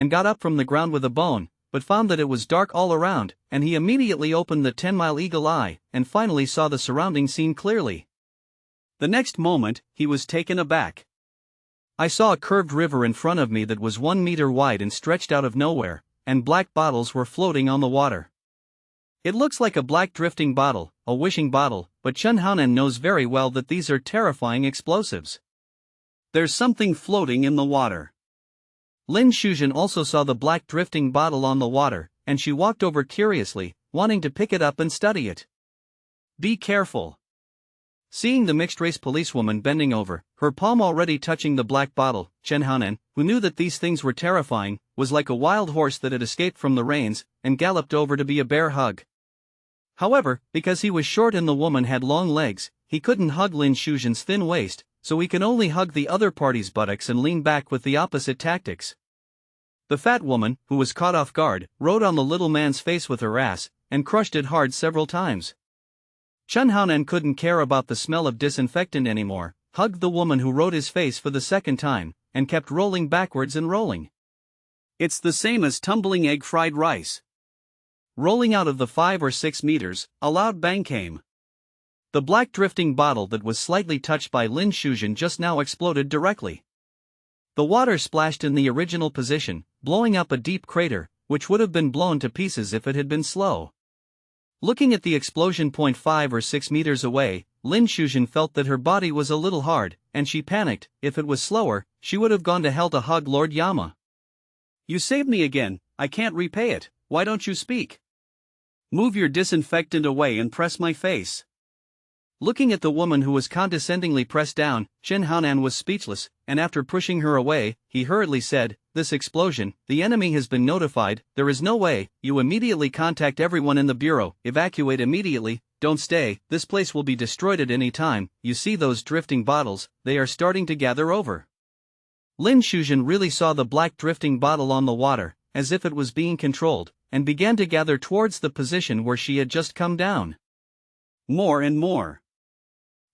and got up from the ground with a bone, but found that it was dark all around, and he immediately opened the 10-mile eagle eye, and finally saw the surrounding scene clearly. The next moment, he was taken aback. I saw a curved river in front of me that was 1 meter wide and stretched out of nowhere, and black bottles were floating on the water. It looks like a black drifting bottle, a wishing bottle, but Chun Haonan knows very well that these are terrifying explosives. There's something floating in the water. Lin Shuzhen also saw the black drifting bottle on the water, and she walked over curiously, wanting to pick it up and study it. Be careful. Seeing the mixed-race policewoman bending over, her palm already touching the black bottle, Chen Haonan, who knew that these things were terrifying, was like a wild horse that had escaped from the reins, and galloped over to be a bear hug. However, because he was short and the woman had long legs, he couldn't hug Lin Shuzhen's thin waist, so he can only hug the other party's buttocks and lean back with the opposite tactics. The fat woman, who was caught off guard, rode on the little man's face with her ass, and crushed it hard several times. Chun Haonan couldn't care about the smell of disinfectant anymore, hugged the woman who rode his face for the second time, and kept rolling backwards and rolling. It's the same as tumbling egg fried rice. Rolling out of the 5 or 6 meters, a loud bang came. The black drifting bottle that was slightly touched by Lin Shuzhen just now exploded directly. The water splashed in the original position, blowing up a deep crater, which would have been blown to pieces if it had been slow. Looking at the explosion 5 or 6 meters away, Lin Shuzhen felt that her body was a little hard, and she panicked. If it was slower, she would have gone to hell to hug Lord Yama. You saved me again, I can't repay it, why don't you speak? Move your disinfectant away and press my face. Looking at the woman who was condescendingly pressed down, Chen Haonan was speechless, and after pushing her away, he hurriedly said, "This explosion, the enemy has been notified, there is no way, you immediately contact everyone in the bureau, evacuate immediately, don't stay, this place will be destroyed at any time, you see those drifting bottles, they are starting to gather over." Lin Shuzhen really saw the black drifting bottle on the water, as if it was being controlled, and began to gather towards the position where she had just come down. More and more.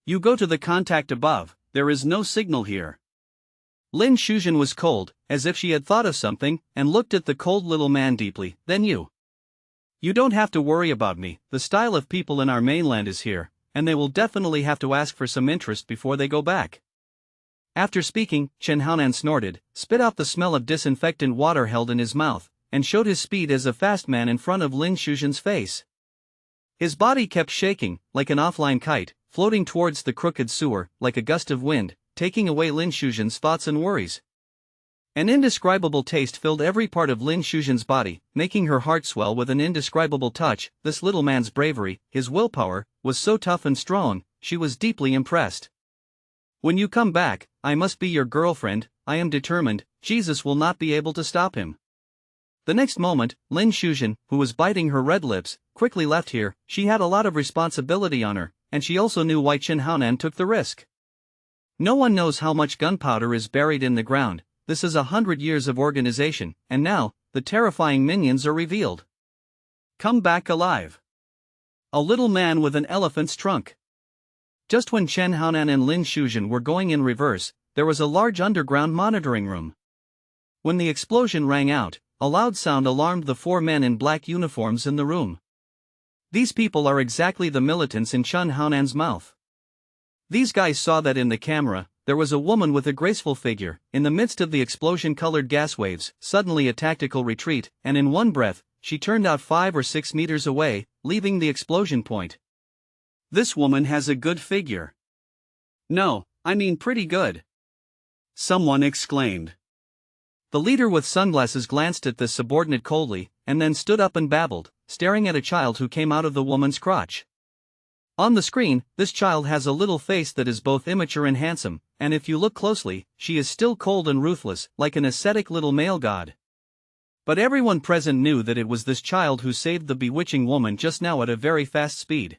You go to the contact above, there is no signal here. Lin Shuzhen was cold, as if she had thought of something, and looked at the cold little man deeply. Then you don't have to worry about me, the style of people in our mainland is here, and they will definitely have to ask for some interest before they go back. After speaking, Chen Haonan snorted, spit out the smell of disinfectant water held in his mouth, and showed his speed as a fast man in front of Lin Shuzhen's face. His body kept shaking, like an offline kite, floating towards the crooked sewer, like a gust of wind, taking away Lin Shuzhen's thoughts and worries. An indescribable taste filled every part of Lin Shuzhen's body, making her heart swell with an indescribable touch. This little man's bravery, his willpower, was so tough and strong, she was deeply impressed. When you come back, I must be your girlfriend, I am determined, Jesus will not be able to stop him. The next moment, Lin Shuzhen, who was biting her red lips, quickly left here. She had a lot of responsibility on her, and she also knew why Chen Haonan took the risk. No one knows how much gunpowder is buried in the ground, this is 100 years of organization, and now, the terrifying minions are revealed. Come back alive. A little man with an elephant's trunk. Just when Chen Haonan and Lin Shuzhen were going in reverse, there was a large underground monitoring room. When the explosion rang out, a loud sound alarmed the 4 men in black uniforms in the room. These people are exactly the militants in Chen Haonan's mouth. These guys saw that in the camera, there was a woman with a graceful figure, in the midst of the explosion-colored gas waves, suddenly a tactical retreat, and in one breath, she turned out 5 or 6 meters away, leaving the explosion point. This woman has a good figure. No, I mean pretty good. Someone exclaimed. The leader with sunglasses glanced at the subordinate coldly, and then stood up and babbled, staring at a child who came out of the woman's crotch. On the screen, this child has a little face that is both immature and handsome, and if you look closely, she is still cold and ruthless, like an ascetic little male god. But everyone present knew that it was this child who saved the bewitching woman just now at a very fast speed.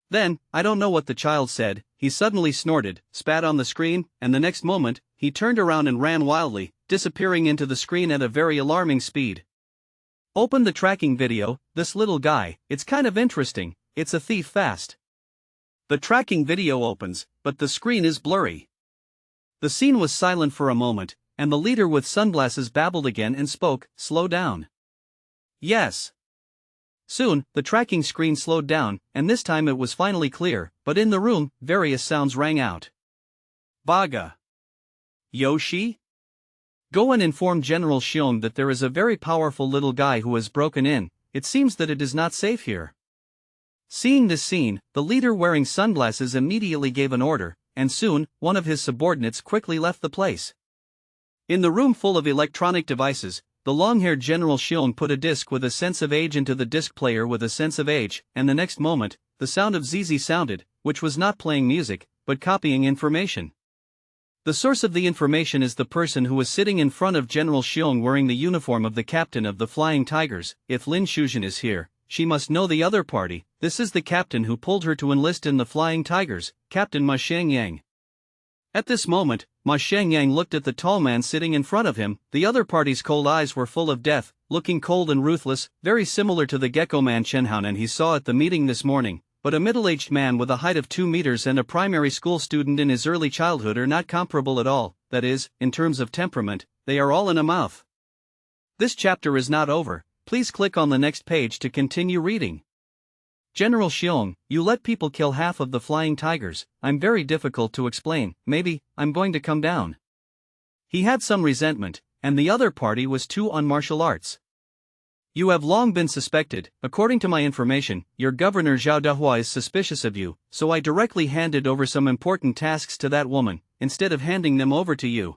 Then, I don't know what the child said, he suddenly snorted, spat on the screen, and the next moment, he turned around and ran wildly, disappearing into the screen at a very alarming speed. Open the tracking video, this little guy, it's kind of interesting, it's a thief fast. The tracking video opens, but the screen is blurry. The scene was silent for a moment, and the leader with sunglasses babbled again and spoke, "Slow down." Yes. Soon, the tracking screen slowed down, and this time it was finally clear, but in the room, various sounds rang out. Baga. Yoshi? Go and inform General Xiong that there is a very powerful little guy who has broken in. It seems that it is not safe here. Seeing this scene, the leader wearing sunglasses immediately gave an order, and soon, one of his subordinates quickly left the place. In the room full of electronic devices, the long-haired General Xiong put a disc with a sense of age into the disc player with a sense of age, and the next moment, the sound of ZZ sounded, which was not playing music, but copying information. The source of the information is the person who was sitting in front of General Xiong wearing the uniform of the captain of the Flying Tigers. If Lin Shuzhen is here, she must know the other party. This is the captain who pulled her to enlist in the Flying Tigers, Captain Ma Shangyang. At this moment, Ma Shangyang looked at the tall man sitting in front of him. The other party's cold eyes were full of death, looking cold and ruthless, very similar to the gecko man Chen Haonan he saw at the meeting this morning. But a middle-aged man with a height of 2 meters and a primary school student in his early childhood are not comparable at all, that is, in terms of temperament, they are all in a mouth. This chapter is not over, please click on the next page to continue reading. General Xiong, you let people kill half of the Flying Tigers. I'm very difficult to explain, maybe, I'm going to come down. He had some resentment, and the other party was too on martial arts. You have long been suspected. According to my information, your governor Zhao Dehua is suspicious of you, so I directly handed over some important tasks to that woman, instead of handing them over to you.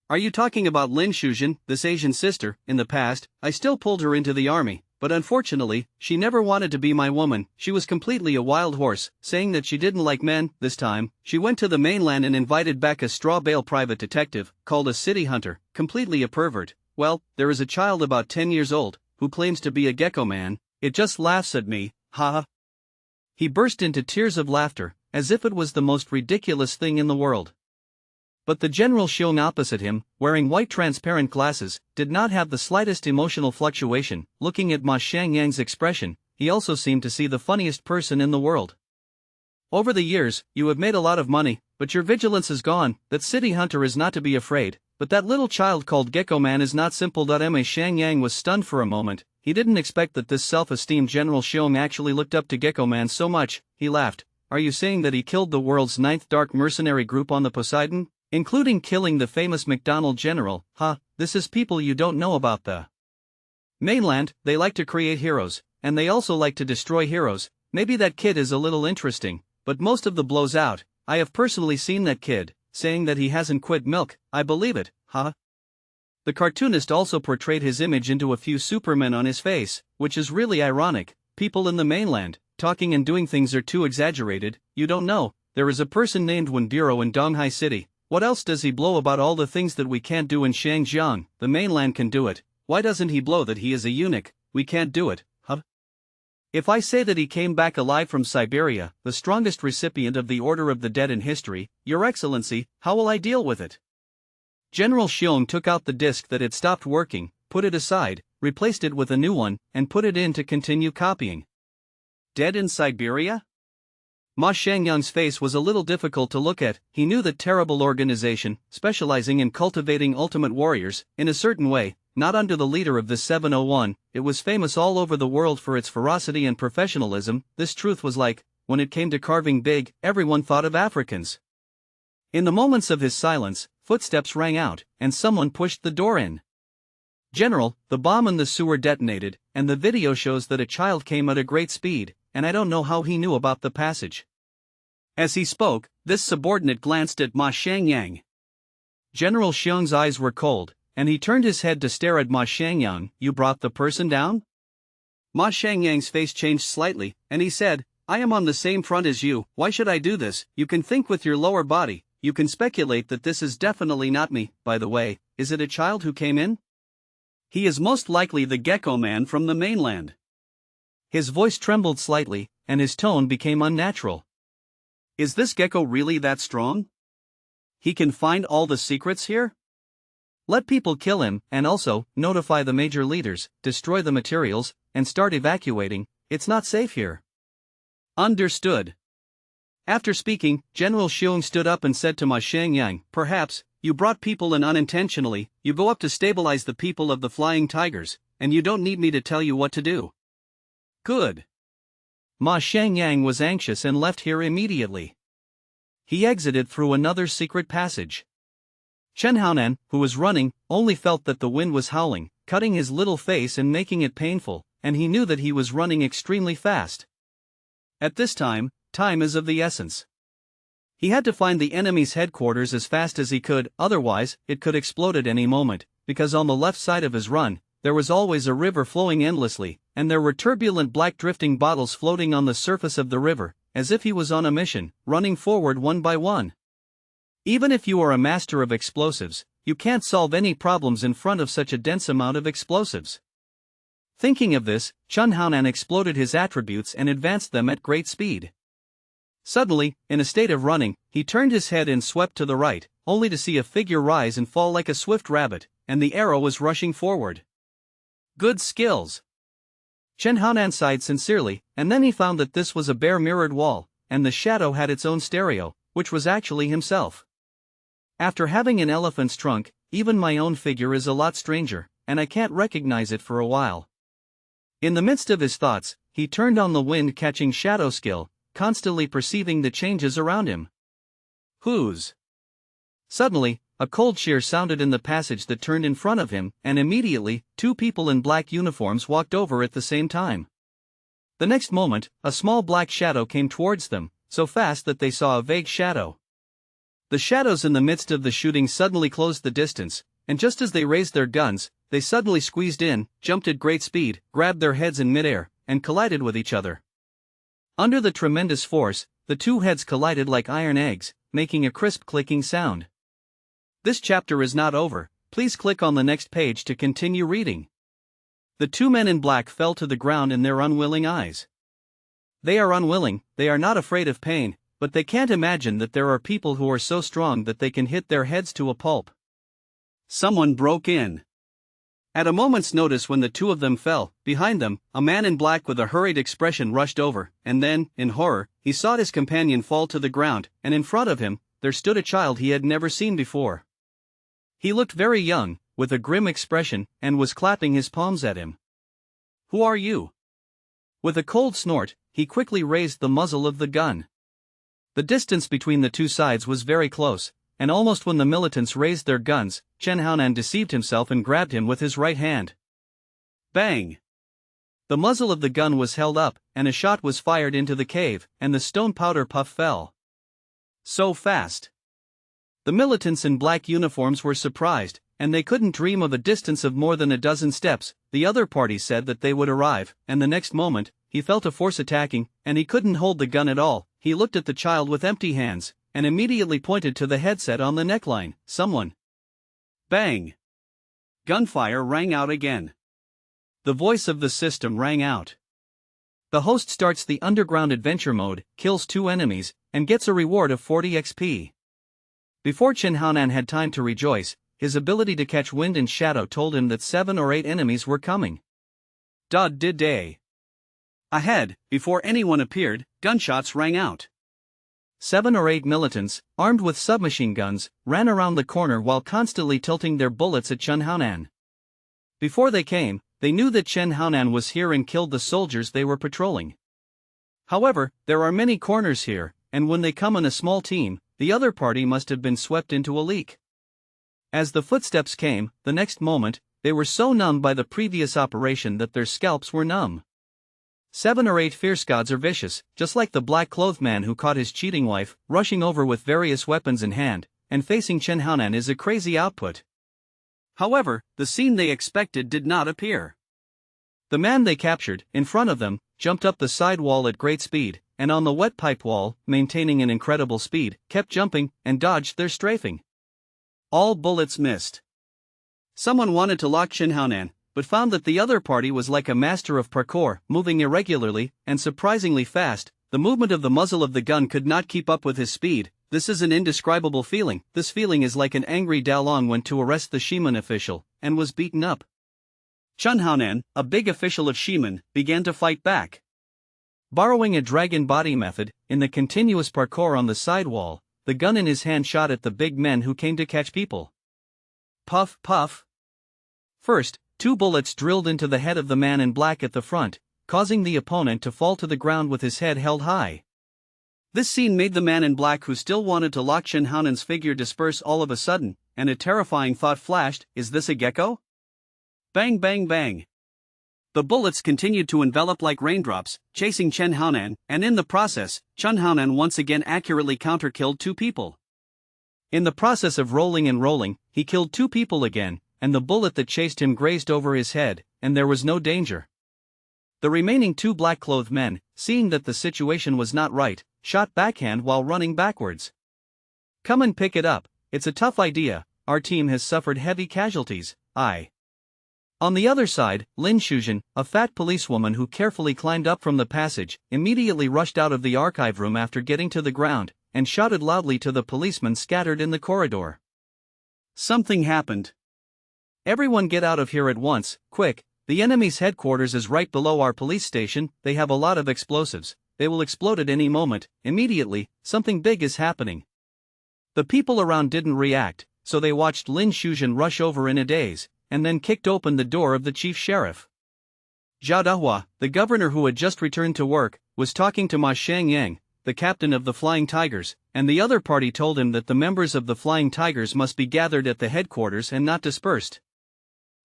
Are you talking about Lin Shuzhen, this Asian sister? In the past, I still pulled her into the army, but unfortunately, she never wanted to be my woman. She was completely a wild horse, saying that she didn't like men. This time, she went to the mainland and invited back a straw bale private detective, called a city hunter, completely a pervert. Well, there is a child about 10 years old, who claims to be a gecko man. It just laughs at me, haha. He burst into tears of laughter, as if it was the most ridiculous thing in the world. But the General Xiong opposite him, wearing white transparent glasses, did not have the slightest emotional fluctuation. Looking at Ma Shangyang's expression, he also seemed to see the funniest person in the world. Over the years, you have made a lot of money, but your vigilance is gone. That city hunter is not to be afraid. But that little child called Gecko Man is not simple. Ma Shangyang was stunned for a moment. He didn't expect that this self-esteemed General Xiong actually looked up to Gecko Man so much. He laughed. Are you saying that he killed the world's 9th dark mercenary group on the Poseidon? Including killing the famous McDonald general? This is people you don't know about the mainland. They like to create heroes, and they also like to destroy heroes. Maybe that kid is a little interesting, but most of the blows out. I have personally seen that kid, saying that he hasn't quit milk. I believe it, The cartoonist also portrayed his image into a few supermen on his face, which is really ironic. People in the mainland, talking and doing things are too exaggerated. You don't know, there is a person named Wenburo in Donghai City. What else does he blow about all the things that we can't do in Shangjiang? The mainland can do it. Why doesn't he blow that he is a eunuch? We can't do it, If I say that he came back alive from Siberia, the strongest recipient of the Order of the Dead in history, Your Excellency, how will I deal with it? General Xiong took out the disc that had stopped working, put it aside, replaced it with a new one, and put it in to continue copying. Dead in Siberia? Ma Shangyang's face was a little difficult to look at. He knew that terrible organization, specializing in cultivating ultimate warriors, in a certain way, not under the leader of the 701, it was famous all over the world for its ferocity and professionalism. This truth was like, when it came to carving big, everyone thought of Africans. In the moments of his silence, footsteps rang out, and someone pushed the door in. General, the bomb in the sewer detonated, and the video shows that a child came at a great speed, and I don't know how he knew about the passage. As he spoke, this subordinate glanced at Ma Shangyang. General Xiong's eyes were cold, and he turned his head to stare at Ma Shangyang. You brought the person down? Ma Shangyang's face changed slightly, and he said, I am on the same front as you. Why should I do this? You can think with your lower body. You can speculate that this is definitely not me. By the way, is it a child who came in? He is most likely the gecko man from the mainland. His voice trembled slightly, and his tone became unnatural. Is this gecko really that strong? He can find all the secrets here? Let people kill him, and also, notify the major leaders, destroy the materials, and start evacuating. It's not safe here. Understood. After speaking, General Xiong stood up and said to Ma Shangyang, perhaps, you brought people in unintentionally, you go up to stabilize the people of the flying tigers, and you don't need me to tell you what to do. Good. Ma Shangyang was anxious and left here immediately. He exited through another secret passage. Chen Haonan, who was running, only felt that the wind was howling, cutting his little face and making it painful, and he knew that he was running extremely fast. At this time is of the essence. He had to find the enemy's headquarters as fast as he could, otherwise, it could explode at any moment, because on the left side of his run, there was always a river flowing endlessly, and there were turbulent black drifting bottles floating on the surface of the river, as if he was on a mission, running forward one by one. Even if you are a master of explosives, you can't solve any problems in front of such a dense amount of explosives. Thinking of this, Chen Haonan exploded his attributes and advanced them at great speed. Suddenly, in a state of running, he turned his head and swept to the right, only to see a figure rise and fall like a swift rabbit, and the arrow was rushing forward. Good skills. Chen Haonan sighed sincerely, and then he found that this was a bare mirrored wall, and the shadow had its own stereo, which was actually himself. After having an elephant's trunk, even my own figure is a lot stranger, and I can't recognize it for a while. In the midst of his thoughts, he turned on the wind-catching shadow skill, constantly perceiving the changes around him. Whose? Suddenly, a cold shear sounded in the passage that turned in front of him, and immediately, two people in black uniforms walked over at the same time. The next moment, a small black shadow came towards them, so fast that they saw a vague shadow. The shadows in the midst of the shooting suddenly closed the distance, and just as they raised their guns, they suddenly squeezed in, jumped at great speed, grabbed their heads in midair, and collided with each other. Under the tremendous force, the two heads collided like iron eggs, making a crisp clicking sound. This chapter is not over, please click on the next page to continue reading. The two men in black fell to the ground in their unwilling eyes. They are unwilling, they are not afraid of pain, but they can't imagine that there are people who are so strong that they can hit their heads to a pulp. Someone broke in. At a moment's notice when the two of them fell, behind them, a man in black with a hurried expression rushed over, and then, in horror, he saw his companion fall to the ground, and in front of him, there stood a child he had never seen before. He looked very young, with a grim expression, and was clapping his palms at him. Who are you? With a cold snort, he quickly raised the muzzle of the gun. The distance between the two sides was very close, and almost when the militants raised their guns, Chen Haonan deceived himself and grabbed him with his right hand. Bang! The muzzle of the gun was held up, and a shot was fired into the cave, and the stone powder puff fell. So fast! The militants in black uniforms were surprised, and they couldn't dream of a distance of more than a dozen steps. The other party said that they would arrive, and the next moment, he felt a force attacking, and he couldn't hold the gun at all. He looked at the child with empty hands, and immediately pointed to the headset on the neckline. Someone. Bang! Gunfire rang out again. The voice of the system rang out. The host starts the underground adventure mode, kills 2 enemies, and gets a reward of 40 XP. Before Chen Haonan had time to rejoice, his ability to catch wind and shadow told him that 7 or 8 enemies were coming. Day. Ahead, before anyone appeared, gunshots rang out. 7 or 8 militants, armed with submachine guns, ran around the corner while constantly tilting their bullets at Chen Haonan. Before they came, they knew that Chen Haonan was here and killed the soldiers they were patrolling. However, there are many corners here, and when they come in a small team, the other party must have been swept into a leak. As the footsteps came, the next moment, they were so numbed by the previous operation that their scalps were numb. 7 or 8 fierce gods are vicious, just like the black-clothed man who caught his cheating wife, rushing over with various weapons in hand, and facing Chen Haonan is a crazy output. However, the scene they expected did not appear. The man they captured, in front of them, jumped up the side wall at great speed, and on the wet pipe wall, maintaining an incredible speed, kept jumping, and dodged their strafing. All bullets missed. Someone wanted to lock Chen Haonan, but found that the other party was like a master of parkour, moving irregularly, and surprisingly fast. The movement of the muzzle of the gun could not keep up with his speed. This is an indescribable feeling. This feeling is like an angry Dalong went to arrest the Shiman official, and was beaten up. Chen Haonan, a big official of Shiman, began to fight back. Borrowing a dragon body method, in the continuous parkour on the side wall, the gun in his hand shot at the big men who came to catch people. Puff, puff. First, 2 bullets drilled into the head of the man in black at the front, causing the opponent to fall to the ground with his head held high. This scene made the man in black who still wanted to lock Shin Haonen's figure disperse all of a sudden, and a terrifying thought flashed, is this a gecko? Bang bang bang. The bullets continued to envelop like raindrops, chasing Shin Haonen, and in the process, Shin Haonen once again accurately counter-killed 2 people. In the process of rolling and rolling, he killed 2 people again, and the bullet that chased him grazed over his head, and there was no danger. The remaining 2 black-clothed men, seeing that the situation was not right, shot backhand while running backwards. Come and pick it up, it's a tough idea, our team has suffered heavy casualties, On the other side, Lin Shuzhen, a fat policewoman who carefully climbed up from the passage, immediately rushed out of the archive room after getting to the ground, and shouted loudly to the policemen scattered in the corridor. Something happened. Everyone get out of here at once, quick, the enemy's headquarters is right below our police station, they have a lot of explosives, they will explode at any moment, immediately, something big is happening. The people around didn't react, so they watched Lin Shuzhen rush over in a daze, and then kicked open the door of the chief sheriff. Zhao Dahua, the governor who had just returned to work, was talking to Ma Shangyang, the captain of the Flying Tigers, and the other party told him that the members of the Flying Tigers must be gathered at the headquarters and not dispersed.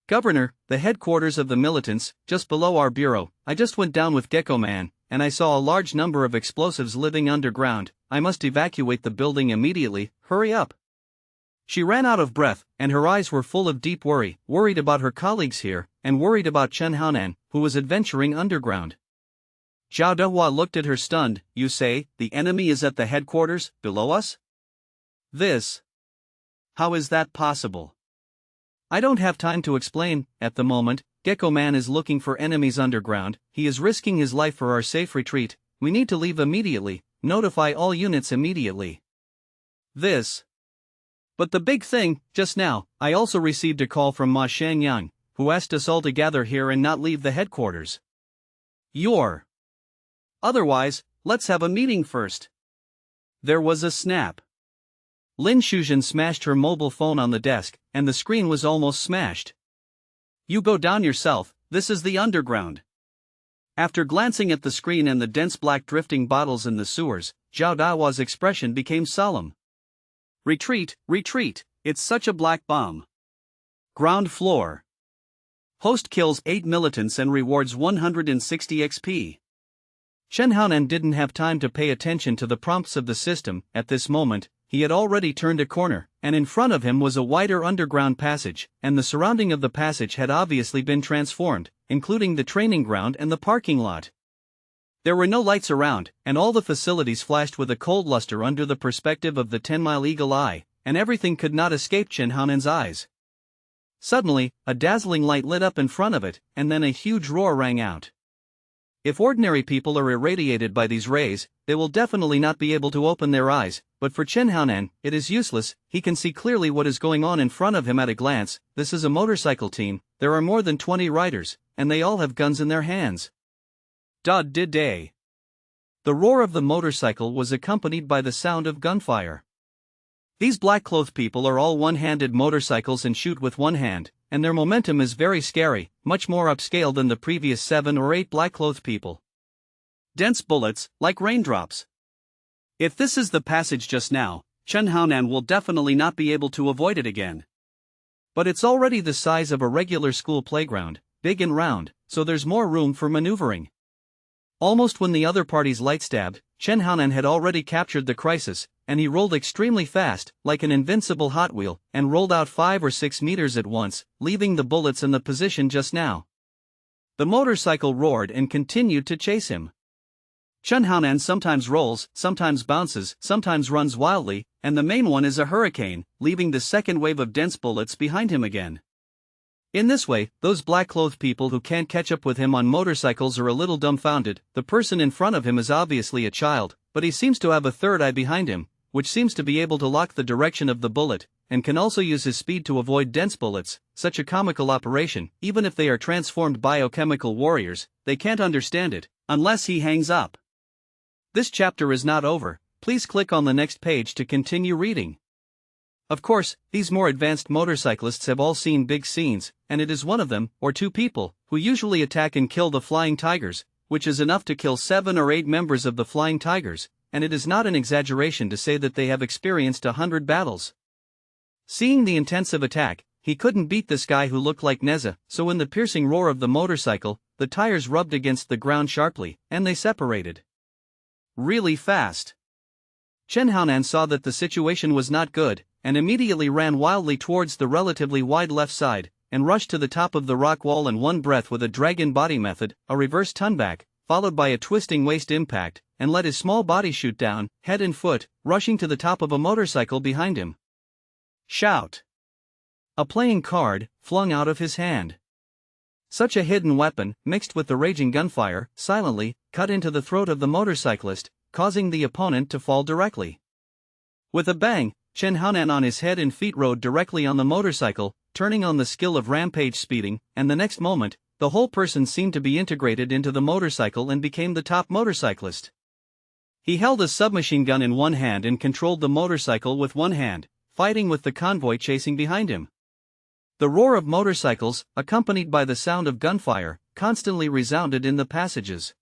Governor, the headquarters of the militants, just below our bureau, I just went down with Gecko Man, and I saw a large number of explosives living underground, I must evacuate the building immediately, hurry up. She ran out of breath, and her eyes were full of deep worry, worried about her colleagues here, and worried about Shin Haonen, who was adventuring underground. Zhao Dahua looked at her stunned, you say, the enemy is at the headquarters, below us? How is that possible? I don't have time to explain, at the moment, Gecko Man is looking for enemies underground, he is risking his life for our safe retreat, we need to leave immediately, notify all units immediately. But the big thing, just now, I also received a call from Ma Shangyang, who asked us all to gather here and not leave the headquarters. Otherwise, let's have a meeting first. There was a snap. Lin Shuzhen smashed her mobile phone on the desk, and the screen was almost smashed. You go down yourself, this is the underground. After glancing at the screen and the dense black drifting bottles in the sewers, Zhao Dahua's expression became solemn. Retreat, retreat, it's such a black bomb. Ground floor. Host kills 8 militants and rewards 160 XP. Shin Haonen didn't have time to pay attention to the prompts of the system. At this moment, he had already turned a corner, and in front of him was a wider underground passage, and the surrounding of the passage had obviously been transformed, including the training ground and the parking lot. There were no lights around, and all the facilities flashed with a cold luster under the perspective of the 10-mile eagle eye, and everything could not escape Shin Haonen's eyes. Suddenly, a dazzling light lit up in front of it, and then a huge roar rang out. If ordinary people are irradiated by these rays, they will definitely not be able to open their eyes, but for Shin Haonen, it is useless, he can see clearly what is going on in front of him at a glance. This is a motorcycle team, there are more than 20 riders, and they all have guns in their hands. The roar of the motorcycle was accompanied by the sound of gunfire. These black-clothed people are all one-handed motorcycles and shoot with one hand, and their momentum is very scary, much more upscale than the previous 7 or 8 black-clothed people. Dense bullets, like raindrops. If this is the passage just now, Shin Haonen will definitely not be able to avoid it again. But it's already the size of a regular school playground, big and round, so there's more room for maneuvering. Almost when the other party's light stabbed, Shin Haonen had already captured the crisis, and he rolled extremely fast, like an invincible Hot Wheel, and rolled out 5 or 6 meters at once, leaving the bullets in the position just now. The motorcycle roared and continued to chase him. Shin Haonen sometimes rolls, sometimes bounces, sometimes runs wildly, and the main one is a hurricane, leaving the second wave of dense bullets behind him again. In this way, those black-clothed people who can't catch up with him on motorcycles are a little dumbfounded. The person in front of him is obviously a child, but he seems to have a third eye behind him, which seems to be able to lock the direction of the bullet, and can also use his speed to avoid dense bullets. Such a comical operation, even if they are transformed biochemical warriors, they can't understand it, unless he hangs up. This chapter is not over, please click on the next page to continue reading. Of course, these more advanced motorcyclists have all seen big scenes, and it is one of them, or two people, who usually attack and kill the flying tigers, which is enough to kill 7 or 8 members of the flying tigers, and it is not an exaggeration to say that they have experienced 100 battles. Seeing the intensive attack, he couldn't beat this guy who looked like Neza, so in the piercing roar of the motorcycle, the tires rubbed against the ground sharply, and they separated. Really fast. Chen Haonan saw that the situation was not good, and immediately ran wildly towards the relatively wide left side, and rushed to the top of the rock wall in one breath with a dragon body method, a reverse tunback, followed by a twisting waist impact, and let his small body shoot down, head and foot, rushing to the top of a motorcycle behind him. Shout! A playing card, flung out of his hand. Such a hidden weapon, mixed with the raging gunfire, silently, cut into the throat of the motorcyclist, causing the opponent to fall directly. With a bang, Chen Haonan on his head and feet rode directly on the motorcycle, turning on the skill of rampage speeding, and the next moment, the whole person seemed to be integrated into the motorcycle and became the top motorcyclist. He held a submachine gun in one hand and controlled the motorcycle with one hand, fighting with the convoy chasing behind him. The roar of motorcycles, accompanied by the sound of gunfire, constantly resounded in the passages.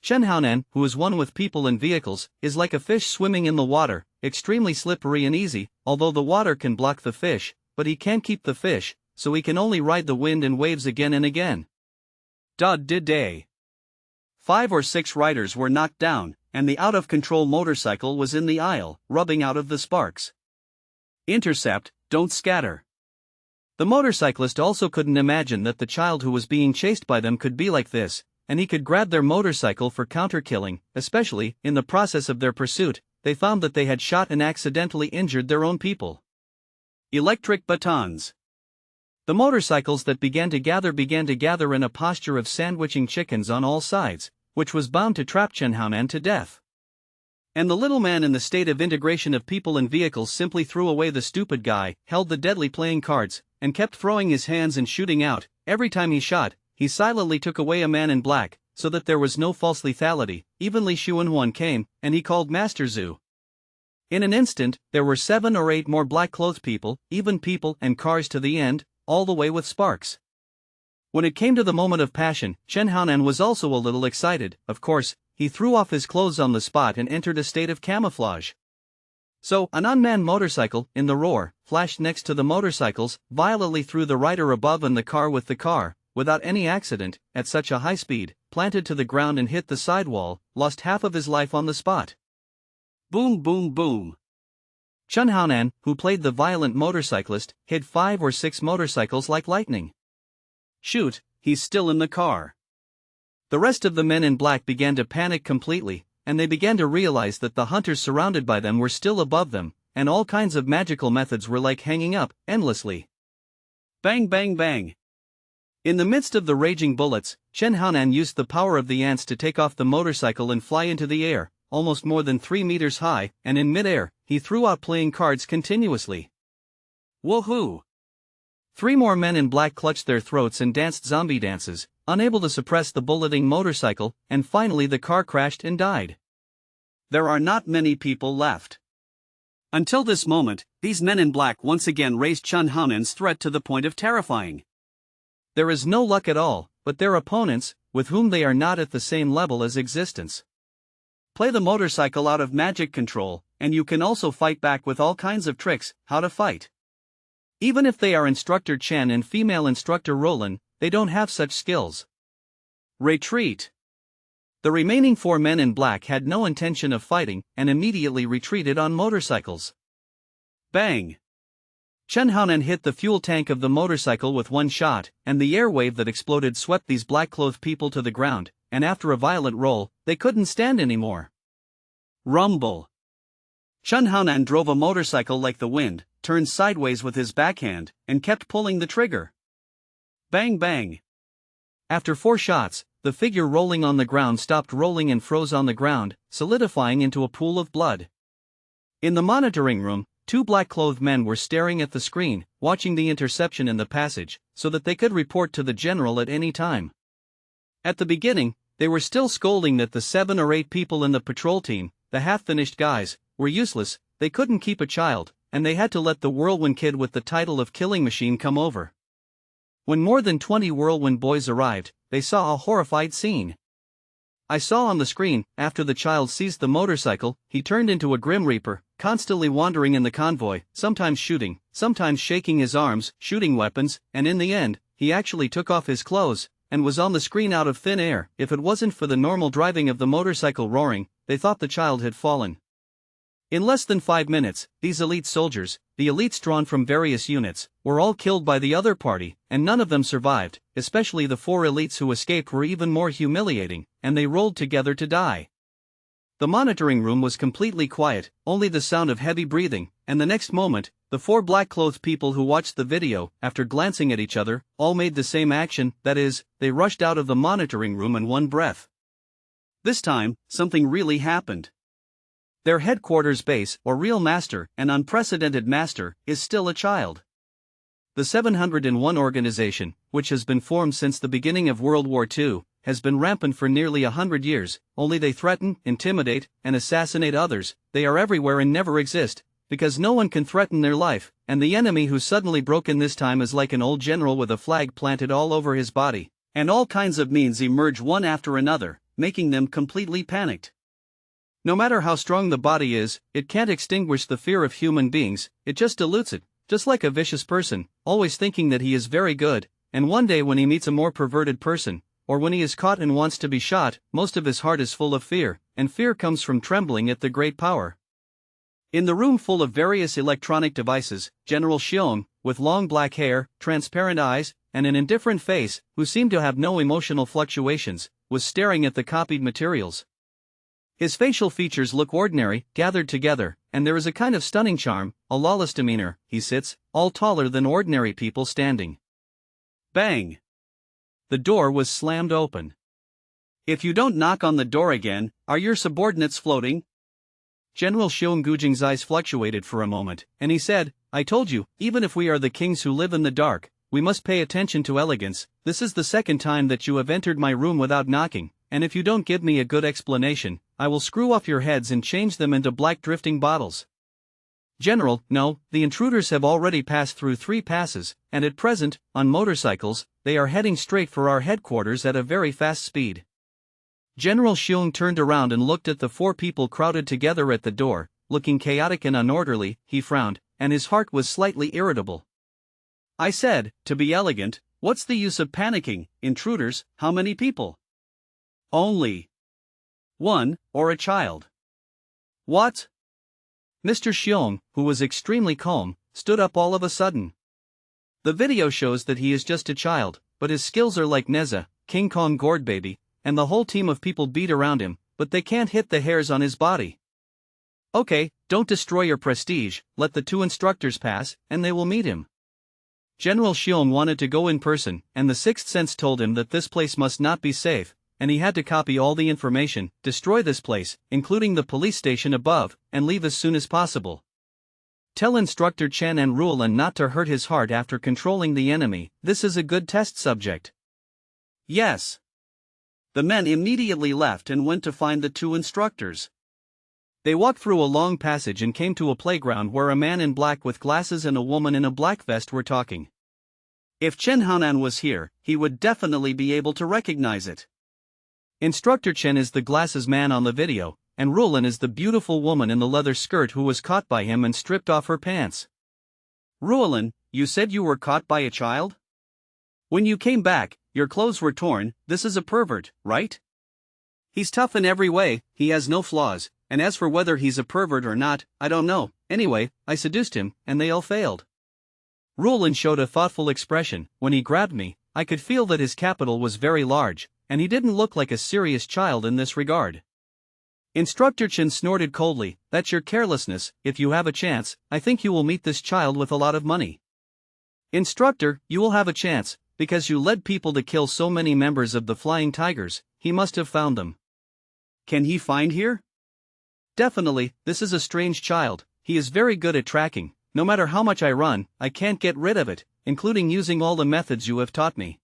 Chen Haonan, who is one with people and vehicles, is like a fish swimming in the water, extremely slippery and easy, although the water can block the fish, but he can't keep the fish, so he can only ride the wind and waves again and again. Day. 5 or 6 riders were knocked down, and the out-of-control motorcycle was in the aisle, rubbing out of the sparks. Intercept, don't scatter. The motorcyclist also couldn't imagine that the child who was being chased by them could be like this, and he could grab their motorcycle for counter-killing, especially, in the process of their pursuit, they found that they had shot and accidentally injured their own people. Electric batons. The motorcycles that began to gather in a posture of sandwiching chickens on all sides, which was bound to trap Chen Haonan to death. And the little man in the state of integration of people and vehicles simply threw away the stupid guy, held the deadly playing cards, and kept throwing his hands and shooting out. Every time he shot, he silently took away a man in black, so that there was no false lethality. Even Li Xuanhuan came, and he called Master Zhu. In an instant, there were 7 or 8 more black-clothed people, even people and cars to the end, all the way with sparks. When it came to the moment of passion, Chen Haonan was also a little excited. Of course, he threw off his clothes on the spot and entered a state of camouflage. So, an unmanned motorcycle, in the roar, flashed next to the motorcycles, violently threw the rider above and the car with the car, without any accident, at such a high speed, planted to the ground and hit the sidewall, lost half of his life on the spot. Boom boom boom. Chen Haonan, who played the violent motorcyclist, hit 5 or 6 motorcycles like lightning. Shoot, he's still in the car. The rest of the men in black began to panic completely, and they began to realize that the hunters surrounded by them were still above them, and all kinds of magical methods were like hanging up, endlessly. Bang bang bang. In the midst of the raging bullets, Chen Haonan used the power of the ants to take off the motorcycle and fly into the air, almost more than 3 meters high, and in mid-air, he threw out playing cards continuously. Woohoo! 3 more men in black clutched their throats and danced zombie dances, unable to suppress the bulleting motorcycle, and finally the car crashed and died. There are not many people left. Until this moment, these men in black once again raised Chen Haonan's threat to the point of terrifying. There is no luck at all, but their opponents, with whom they are not at the same level as existence. Play the motorcycle out of magic control, and you can also fight back with all kinds of tricks. How to fight. Even if they are Instructor Chen and female Instructor Roland, they don't have such skills. Retreat. The remaining 4 men in black had no intention of fighting, and immediately retreated on motorcycles. Bang! Chen Haonan hit the fuel tank of the motorcycle with one shot, and the air wave that exploded swept these black-clothed people to the ground, and after a violent roll, they couldn't stand anymore. Rumble. Chen Haonan drove a motorcycle like the wind, turned sideways with his backhand, and kept pulling the trigger. Bang bang. After 4 shots, the figure rolling on the ground stopped rolling and froze on the ground, solidifying into a pool of blood. In the monitoring room, 2 black-clothed men were staring at the screen, watching the interception in the passage, so that they could report to the general at any time. At the beginning, they were still scolding that the 7 or 8 people in the patrol team, the half-finished guys, were useless. They couldn't keep a child, and they had to let the whirlwind kid with the title of killing machine come over. When more than 20 whirlwind boys arrived, they saw a horrified scene. I saw on the screen, after the child seized the motorcycle, he turned into a grim reaper, constantly wandering in the convoy, sometimes shooting, sometimes shaking his arms, shooting weapons, and in the end, he actually took off his clothes, and was on the screen out of thin air. If it wasn't for the normal driving of the motorcycle roaring, they thought the child had fallen. In less than 5 minutes, these elite soldiers, the elites drawn from various units, were all killed by the other party, and none of them survived. Especially the 4 elites who escaped were even more humiliating, and they rolled together to die. The monitoring room was completely quiet, only the sound of heavy breathing, and the next moment, the 4 black-clothed people who watched the video, after glancing at each other, all made the same action, that is, they rushed out of the monitoring room in one breath. This time, something really happened. Their headquarters base, or real master, an unprecedented master, is still a child. The 701 organization, which has been formed since the beginning of World War II, has been rampant for nearly 100 years, only they threaten, intimidate, and assassinate others. They are everywhere and never exist, because no one can threaten their life, and the enemy who suddenly broke in this time is like an old general with a flag planted all over his body, and all kinds of means emerge one after another, making them completely panicked. No matter how strong the body is, it can't extinguish the fear of human beings, it just dilutes it, just like a vicious person, always thinking that he is very good, and one day when he meets a more perverted person, or when he is caught and wants to be shot, most of his heart is full of fear, and fear comes from trembling at the great power. In the room full of various electronic devices, General Xiong, with long black hair, transparent eyes, and an indifferent face, who seemed to have no emotional fluctuations, was staring at the copied materials. His facial features look ordinary, gathered together, and there is a kind of stunning charm, a lawless demeanor. He sits, all taller than ordinary people standing. Bang! The door was slammed open. If you don't knock on the door again, are your subordinates floating? General Xiong Gujing's eyes fluctuated for a moment, and he said, I told you, even if we are the kings who live in the dark, we must pay attention to elegance. This is the second time that you have entered my room without knocking, and if you don't give me a good explanation, I will screw off your heads and change them into black drifting bottles. General, no, the intruders have already passed through 3 passes, and at present, on motorcycles, they are heading straight for our headquarters at a very fast speed. General Xiong turned around and looked at the 4 people crowded together at the door, looking chaotic and unorderly. He frowned, and his heart was slightly irritable. I said, to be elegant, what's the use of panicking? Intruders, how many people? Only 1, or a child. What? Mr. Xiong, who was extremely calm, stood up all of a sudden. The video shows that he is just a child, but his skills are like Neza, King Kong gourd baby, and the whole team of people beat around him, but they can't hit the hairs on his body. Okay, don't destroy your prestige, let the 2 instructors pass, and they will meet him. General Xiong wanted to go in person, and the 6th sense told him that this place must not be safe, and he had to copy all the information, destroy this place, including the police station above, and leave as soon as possible. Tell Instructor Chen and Ruolan not to hurt his heart after controlling the enemy. This is a good test subject. Yes. The men immediately left and went to find the 2 instructors. They walked through a long passage and came to a playground where a man in black with glasses and a woman in a black vest were talking. If Chen Haonan was here, he would definitely be able to recognize it. Instructor Chen is the glasses man on the video, and Ruolan is the beautiful woman in the leather skirt who was caught by him and stripped off her pants. Ruolan, you said you were caught by a child? When you came back, your clothes were torn. This is a pervert, right? He's tough in every way, he has no flaws, and as for whether he's a pervert or not, I don't know. Anyway, I seduced him, and they all failed. Ruolan showed a thoughtful expression. When he grabbed me, I could feel that his capital was very large, and he didn't look like a serious child in this regard. Instructor Chen snorted coldly, that's your carelessness. If you have a chance, I think you will meet this child with a lot of money. Instructor, you will have a chance, because you led people to kill so many members of the Flying Tigers. He must have found them. Can he find here? Definitely, this is a strange child. He is very good at tracking. No matter how much I run, I can't get rid of it, including using all the methods you have taught me.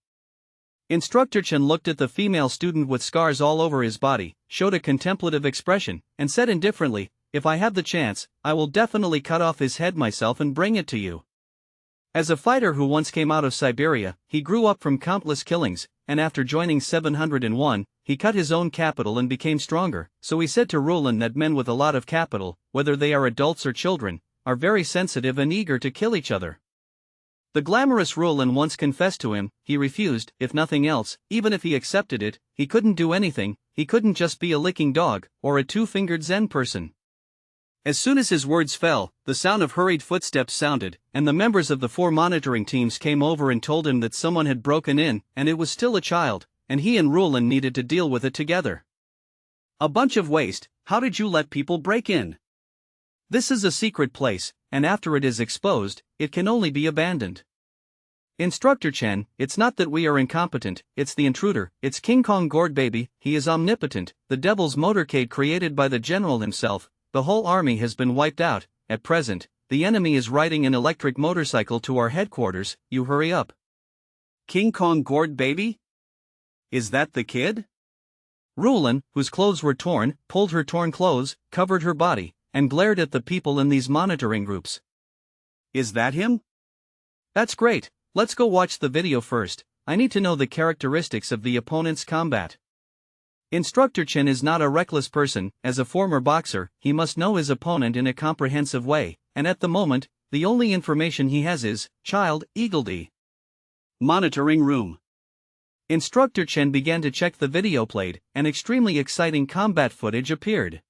Instructor Chen looked at the female student with scars all over his body, showed a contemplative expression, and said indifferently, "If I have the chance, I will definitely cut off his head myself and bring it to you." As a fighter who once came out of Siberia, he grew up from countless killings, and after joining 701, he cut his own capital and became stronger, so he said to Rulin that men with a lot of capital, whether they are adults or children, are very sensitive and eager to kill each other. The glamorous Rulin once confessed to him, he refused, if nothing else, even if he accepted it, he couldn't do anything, he couldn't just be a licking dog, or a two-fingered Zen person. As soon as his words fell, the sound of hurried footsteps sounded, and the members of the 4 monitoring teams came over and told him that someone had broken in, and it was still a child, and he and Rulin needed to deal with it together. "A bunch of waste, how did you let people break in? This is a secret place, and after it is exposed, it can only be abandoned. Instructor Chen, it's not that we are incompetent, it's the intruder, it's King Kong Gourd baby, he is omnipotent, the devil's motorcade created by the general himself, the whole army has been wiped out, at present, the enemy is riding an electric motorcycle to our headquarters, you hurry up." "King Kong Gourd baby? Is that the kid?" Rulin, whose clothes were torn, pulled her torn clothes, covered her body, and glared at the people in these monitoring groups. "Is that him? That's great, let's go watch the video first, I need to know the characteristics of the opponent's combat." Instructor Chen is not a reckless person, as a former boxer, he must know his opponent in a comprehensive way, and at the moment, the only information he has is, child, eagledy. Monitoring room. Instructor Chen began to check the video played, and extremely exciting combat footage appeared.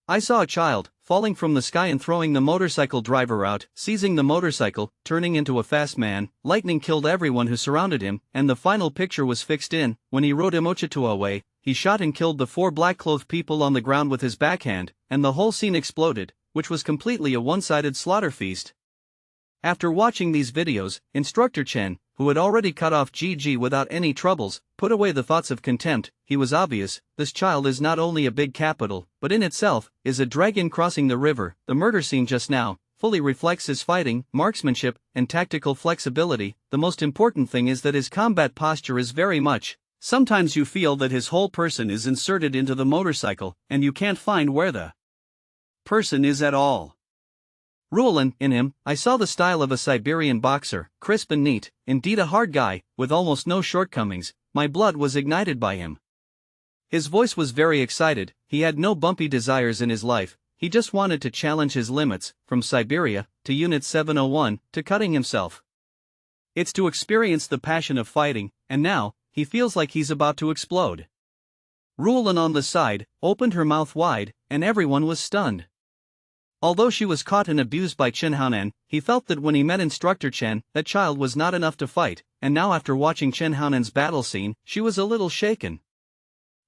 "I saw a child, falling from the sky and throwing the motorcycle driver out, seizing the motorcycle, turning into a fast man, lightning killed everyone who surrounded him, and the final picture was fixed in, when he rode Emochitua away, he shot and killed the 4 black-clothed people on the ground with his backhand, and the whole scene exploded, which was completely a one-sided slaughter feast." After watching these videos, Instructor Chen, who had already cut off GG without any troubles, put away the thoughts of contempt. He was obvious, this child is not only a big capital, but in itself, is a dragon crossing the river. The murder scene just now fully reflects his fighting, marksmanship, and tactical flexibility. The most important thing is that his combat posture is very much. Sometimes you feel that his whole person is inserted into the motorcycle, and you can't find where the person is at all. Rulin, in him, I saw the style of a Siberian boxer, crisp and neat, indeed a hard guy, with almost no shortcomings. My blood was ignited by him. His voice was very excited, he had no bumpy desires in his life, he just wanted to challenge his limits, from Siberia, to Unit 701, to cutting himself. It's to experience the passion of fighting, and now, he feels like he's about to explode. Rulin on the side, opened her mouth wide, and everyone was stunned. Although she was caught and abused by Chen Haonan, he felt that when he met Instructor Chen, that child was not enough to fight, and now after watching Chen Haonan's battle scene, she was a little shaken.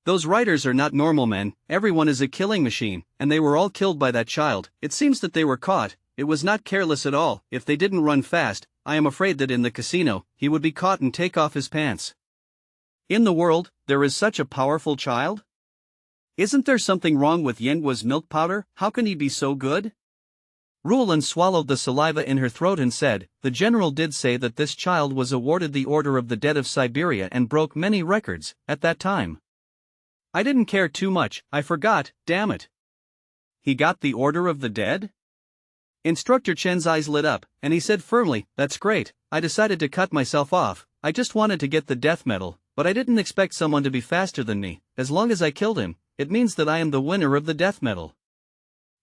Those writers are not normal men, everyone is a killing machine, and they were all killed by that child. It seems that they were caught, it was not careless at all. If they didn't run fast, I am afraid that in the casino, he would be caught and take off his pants. In the world, there is such a powerful child? Isn't there something wrong with Yengua's milk powder? How can he be so good? Rulin swallowed the saliva in her throat and said, the general did say that this child was awarded the Order of the Dead of Siberia and broke many records, at that time. I didn't care too much, I forgot, damn it. He got the Order of the Dead? Instructor Chen's eyes lit up, and he said firmly, that's great, I decided to cut myself off, I just wanted to get the death medal, but I didn't expect someone to be faster than me. As long as I killed him, it means that I am the winner of the death medal.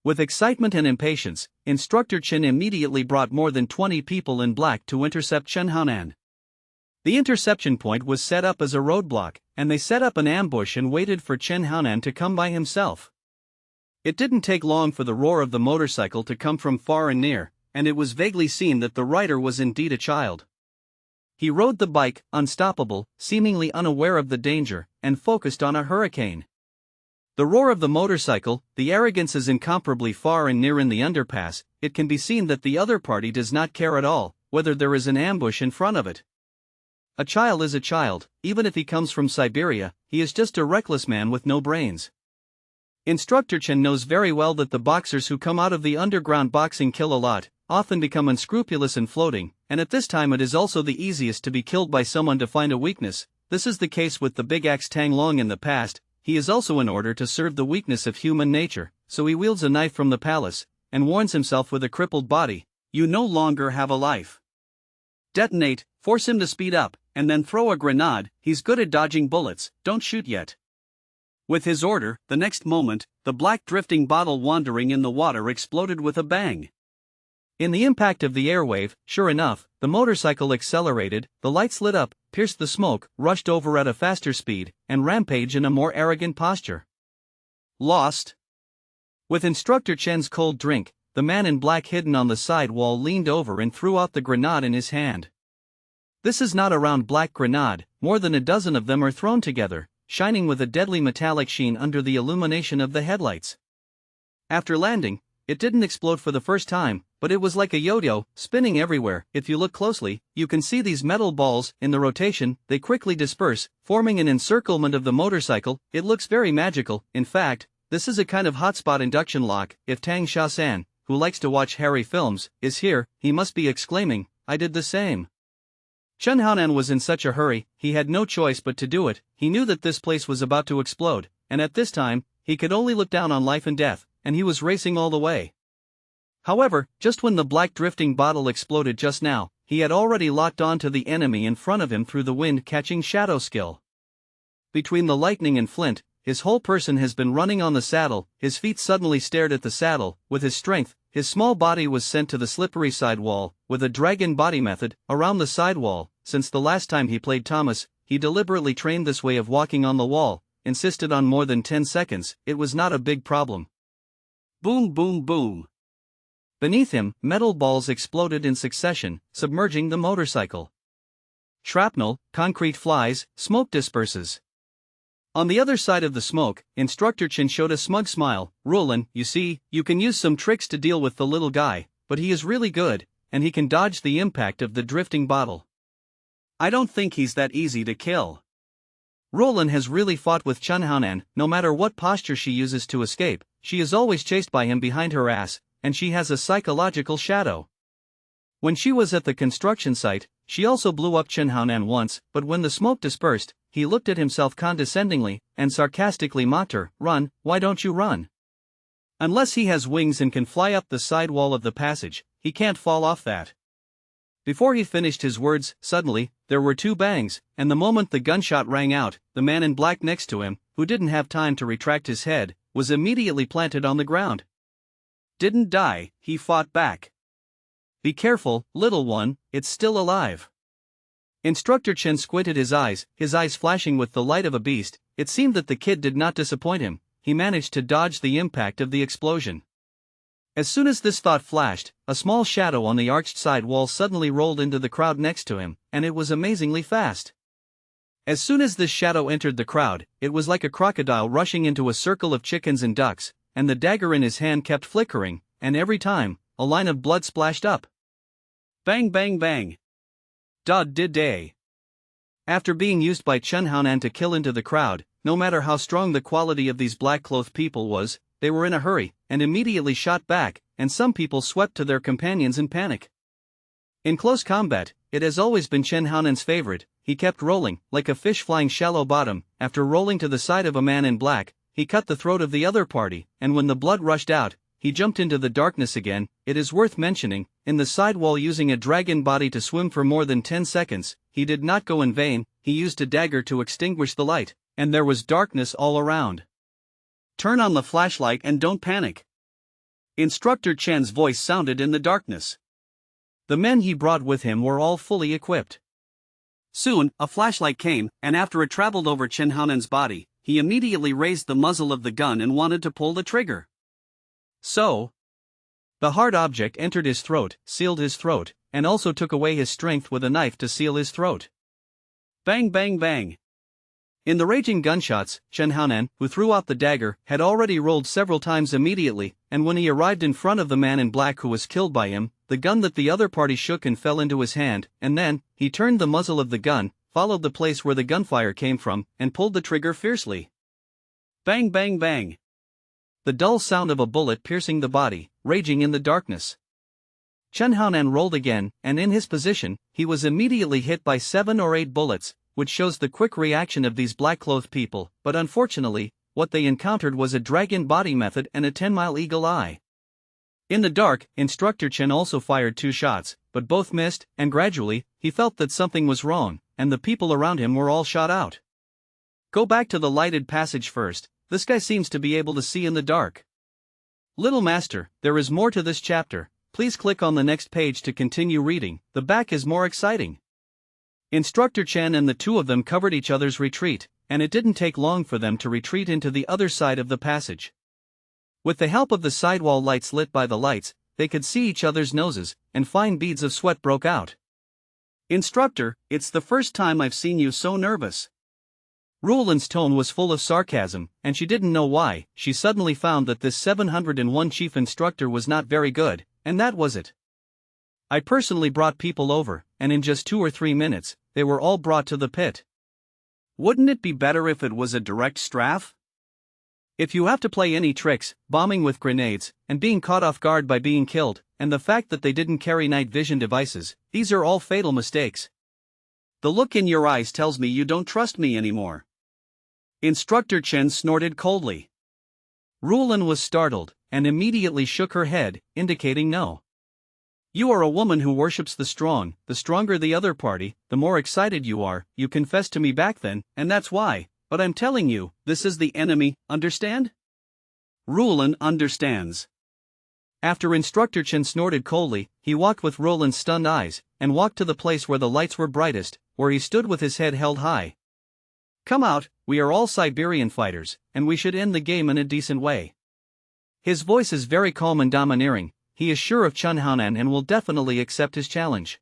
With excitement and impatience, Instructor Chen immediately brought more than 20 people in black to intercept Chen Haonan. The interception point was set up as a roadblock, and they set up an ambush and waited for Chen Haonan to come by himself. It didn't take long for the roar of the motorcycle to come from far and near, and it was vaguely seen that the rider was indeed a child. He rode the bike, unstoppable, seemingly unaware of the danger, and focused on a hurricane. The roar of the motorcycle, the arrogance is incomparably far and near in the underpass. It can be seen that the other party does not care at all, whether there is an ambush in front of it. A child is a child, even if he comes from Siberia, he is just a reckless man with no brains. Instructor Chen knows very well that the boxers who come out of the underground boxing kill a lot, often become unscrupulous and floating, and at this time it is also the easiest to be killed by someone to find a weakness. This is the case with the big axe Tang Long in the past. He is also in order to serve the weakness of human nature, so he wields a knife from the palace, and warns himself with a crippled body, "You no longer have a life. Detonate, force him to speed up, and then throw a grenade. He's good at dodging bullets, don't shoot yet." With his order, the next moment, the black drifting bottle wandering in the water exploded with a bang. In the impact of the airwave, sure enough, the motorcycle accelerated, the lights lit up, pierced the smoke, rushed over at a faster speed, and rampaged in a more arrogant posture. Lost? With Instructor Chen's cold drink, the man in black hidden on the side wall leaned over and threw out the grenade in his hand. This is not a round black grenade, more than a dozen of them are thrown together, shining with a deadly metallic sheen under the illumination of the headlights. After landing, it didn't explode for the first time, but it was like a yo-yo, spinning everywhere. If you look closely, you can see these metal balls. In the rotation, they quickly disperse, forming an encirclement of the motorcycle. It looks very magical. In fact, this is a kind of hotspot induction lock. If Tang Xiaosan, who likes to watch Harry films, is here, he must be exclaiming, "I did the same." Chen Haonan was in such a hurry, he had no choice but to do it. He knew that this place was about to explode, and at this time, he could only look down on life and death, and he was racing all the way. However, just when the black drifting bottle exploded just now, he had already locked on to the enemy in front of him through the wind-catching shadow skill. Between the lightning and flint, his whole person has been running on the saddle. His feet suddenly stared at the saddle. With his strength, his small body was sent to the slippery sidewall, with a dragon body method, around the sidewall. Since the last time he played Thomas, he deliberately trained this way of walking on the wall, insisted on more than 10 seconds, it was not a big problem. Boom boom boom. Beneath him, metal balls exploded in succession, submerging the motorcycle. Shrapnel, concrete flies, smoke disperses. On the other side of the smoke, Instructor Chen showed a smug smile. "Roland, you see, you can use some tricks to deal with the little guy, but he is really good, and he can dodge the impact of the drifting bottle. I don't think he's that easy to kill." Roland has really fought with Chen Haonan. No matter what posture she uses to escape, she is always chased by him behind her ass, and she has a psychological shadow. When she was at the construction site, she also blew up Chen Haonan once, but when the smoke dispersed, he looked at himself condescendingly, and sarcastically mocked her. "Run, why don't you run? Unless he has wings and can fly up the side wall of the passage, he can't fall off that." Before he finished his words, suddenly, there were two bangs, and the moment the gunshot rang out, the man in black next to him, who didn't have time to retract his head, was immediately planted on the ground. Didn't die, he fought back. "Be careful, little one, it's still alive." Instructor Chen squinted his eyes flashing with the light of a beast. It seemed that the kid did not disappoint him. He managed to dodge the impact of the explosion. As soon as this thought flashed, a small shadow on the arched side wall suddenly rolled into the crowd next to him, and it was amazingly fast. As soon as this shadow entered the crowd, it was like a crocodile rushing into a circle of chickens and ducks, and the dagger in his hand kept flickering, and every time, a line of blood splashed up. Bang bang bang. Dod did day. After being used by Chen Haonan to kill into the crowd, no matter how strong the quality of these black-clothed people was, they were in a hurry, and immediately shot back, and some people swept to their companions in panic. In close combat, it has always been Chen Haonan's favorite. He kept rolling, like a fish flying shallow bottom. After rolling to the side of a man in black, he cut the throat of the other party, and when the blood rushed out, he jumped into the darkness again. It is worth mentioning, in the sidewall using a dragon body to swim for more than 10 seconds, he did not go in vain. He used a dagger to extinguish the light, and there was darkness all around. "Turn on the flashlight and don't panic." Instructor Chen's voice sounded in the darkness. The men he brought with him were all fully equipped. Soon, a flashlight came, and after it traveled over Chen Haonan's body, he immediately raised the muzzle of the gun and wanted to pull the trigger. So, the hard object entered his throat, sealed his throat, and also took away his strength with a knife to seal his throat. Bang bang bang. In the raging gunshots, Chen Haonan, who threw out the dagger, had already rolled several times immediately, and when he arrived in front of the man in black who was killed by him, the gun that the other party shook and fell into his hand, and then, he turned the muzzle of the gun, followed the place where the gunfire came from, and pulled the trigger fiercely. Bang bang bang. The dull sound of a bullet piercing the body, raging in the darkness. Chen Haonan rolled again, and in his position, he was immediately hit by 7 or 8 bullets. which shows the quick reaction of these black-clothed people, but unfortunately, what they encountered was a dragon body method and a 10-mile eagle eye. In the dark, Instructor Chen also fired 2 shots, but both missed, and gradually, he felt that something was wrong, and the people around him were all shot out. Go back to the lighted passage first, this guy seems to be able to see in the dark. Little Master, there is more to this chapter, please click on the next page to continue reading, the back is more exciting. Instructor Chen and the 2 of them covered each other's retreat, and it didn't take long for them to retreat into the other side of the passage. With the help of the sidewall lights lit by the lights, they could see each other's noses, and fine beads of sweat broke out. Instructor, it's the first time I've seen you so nervous. Rulan's tone was full of sarcasm, and she didn't know why. She suddenly found that this 701 chief instructor was not very good, and that was it. I personally brought people over, and in just 2 or 3 minutes, they were all brought to the pit. Wouldn't it be better if it was a direct strafe? If you have to play any tricks, bombing with grenades, and being caught off guard by being killed, and the fact that they didn't carry night vision devices, these are all fatal mistakes. The look in your eyes tells me you don't trust me anymore. Instructor Chen snorted coldly. Rulan was startled, and immediately shook her head, indicating no. You are a woman who worships the strong, the stronger the other party, the more excited you are, you confessed to me back then, and that's why, but I'm telling you, this is the enemy, understand? Rulan understands. After Instructor Chen snorted coldly, he walked with Rulan's stunned eyes, and walked to the place where the lights were brightest, where he stood with his head held high. Come out, we are all Siberian fighters, and we should end the game in a decent way. His voice is very calm and domineering, he is sure of Chen Haonan and will definitely accept his challenge.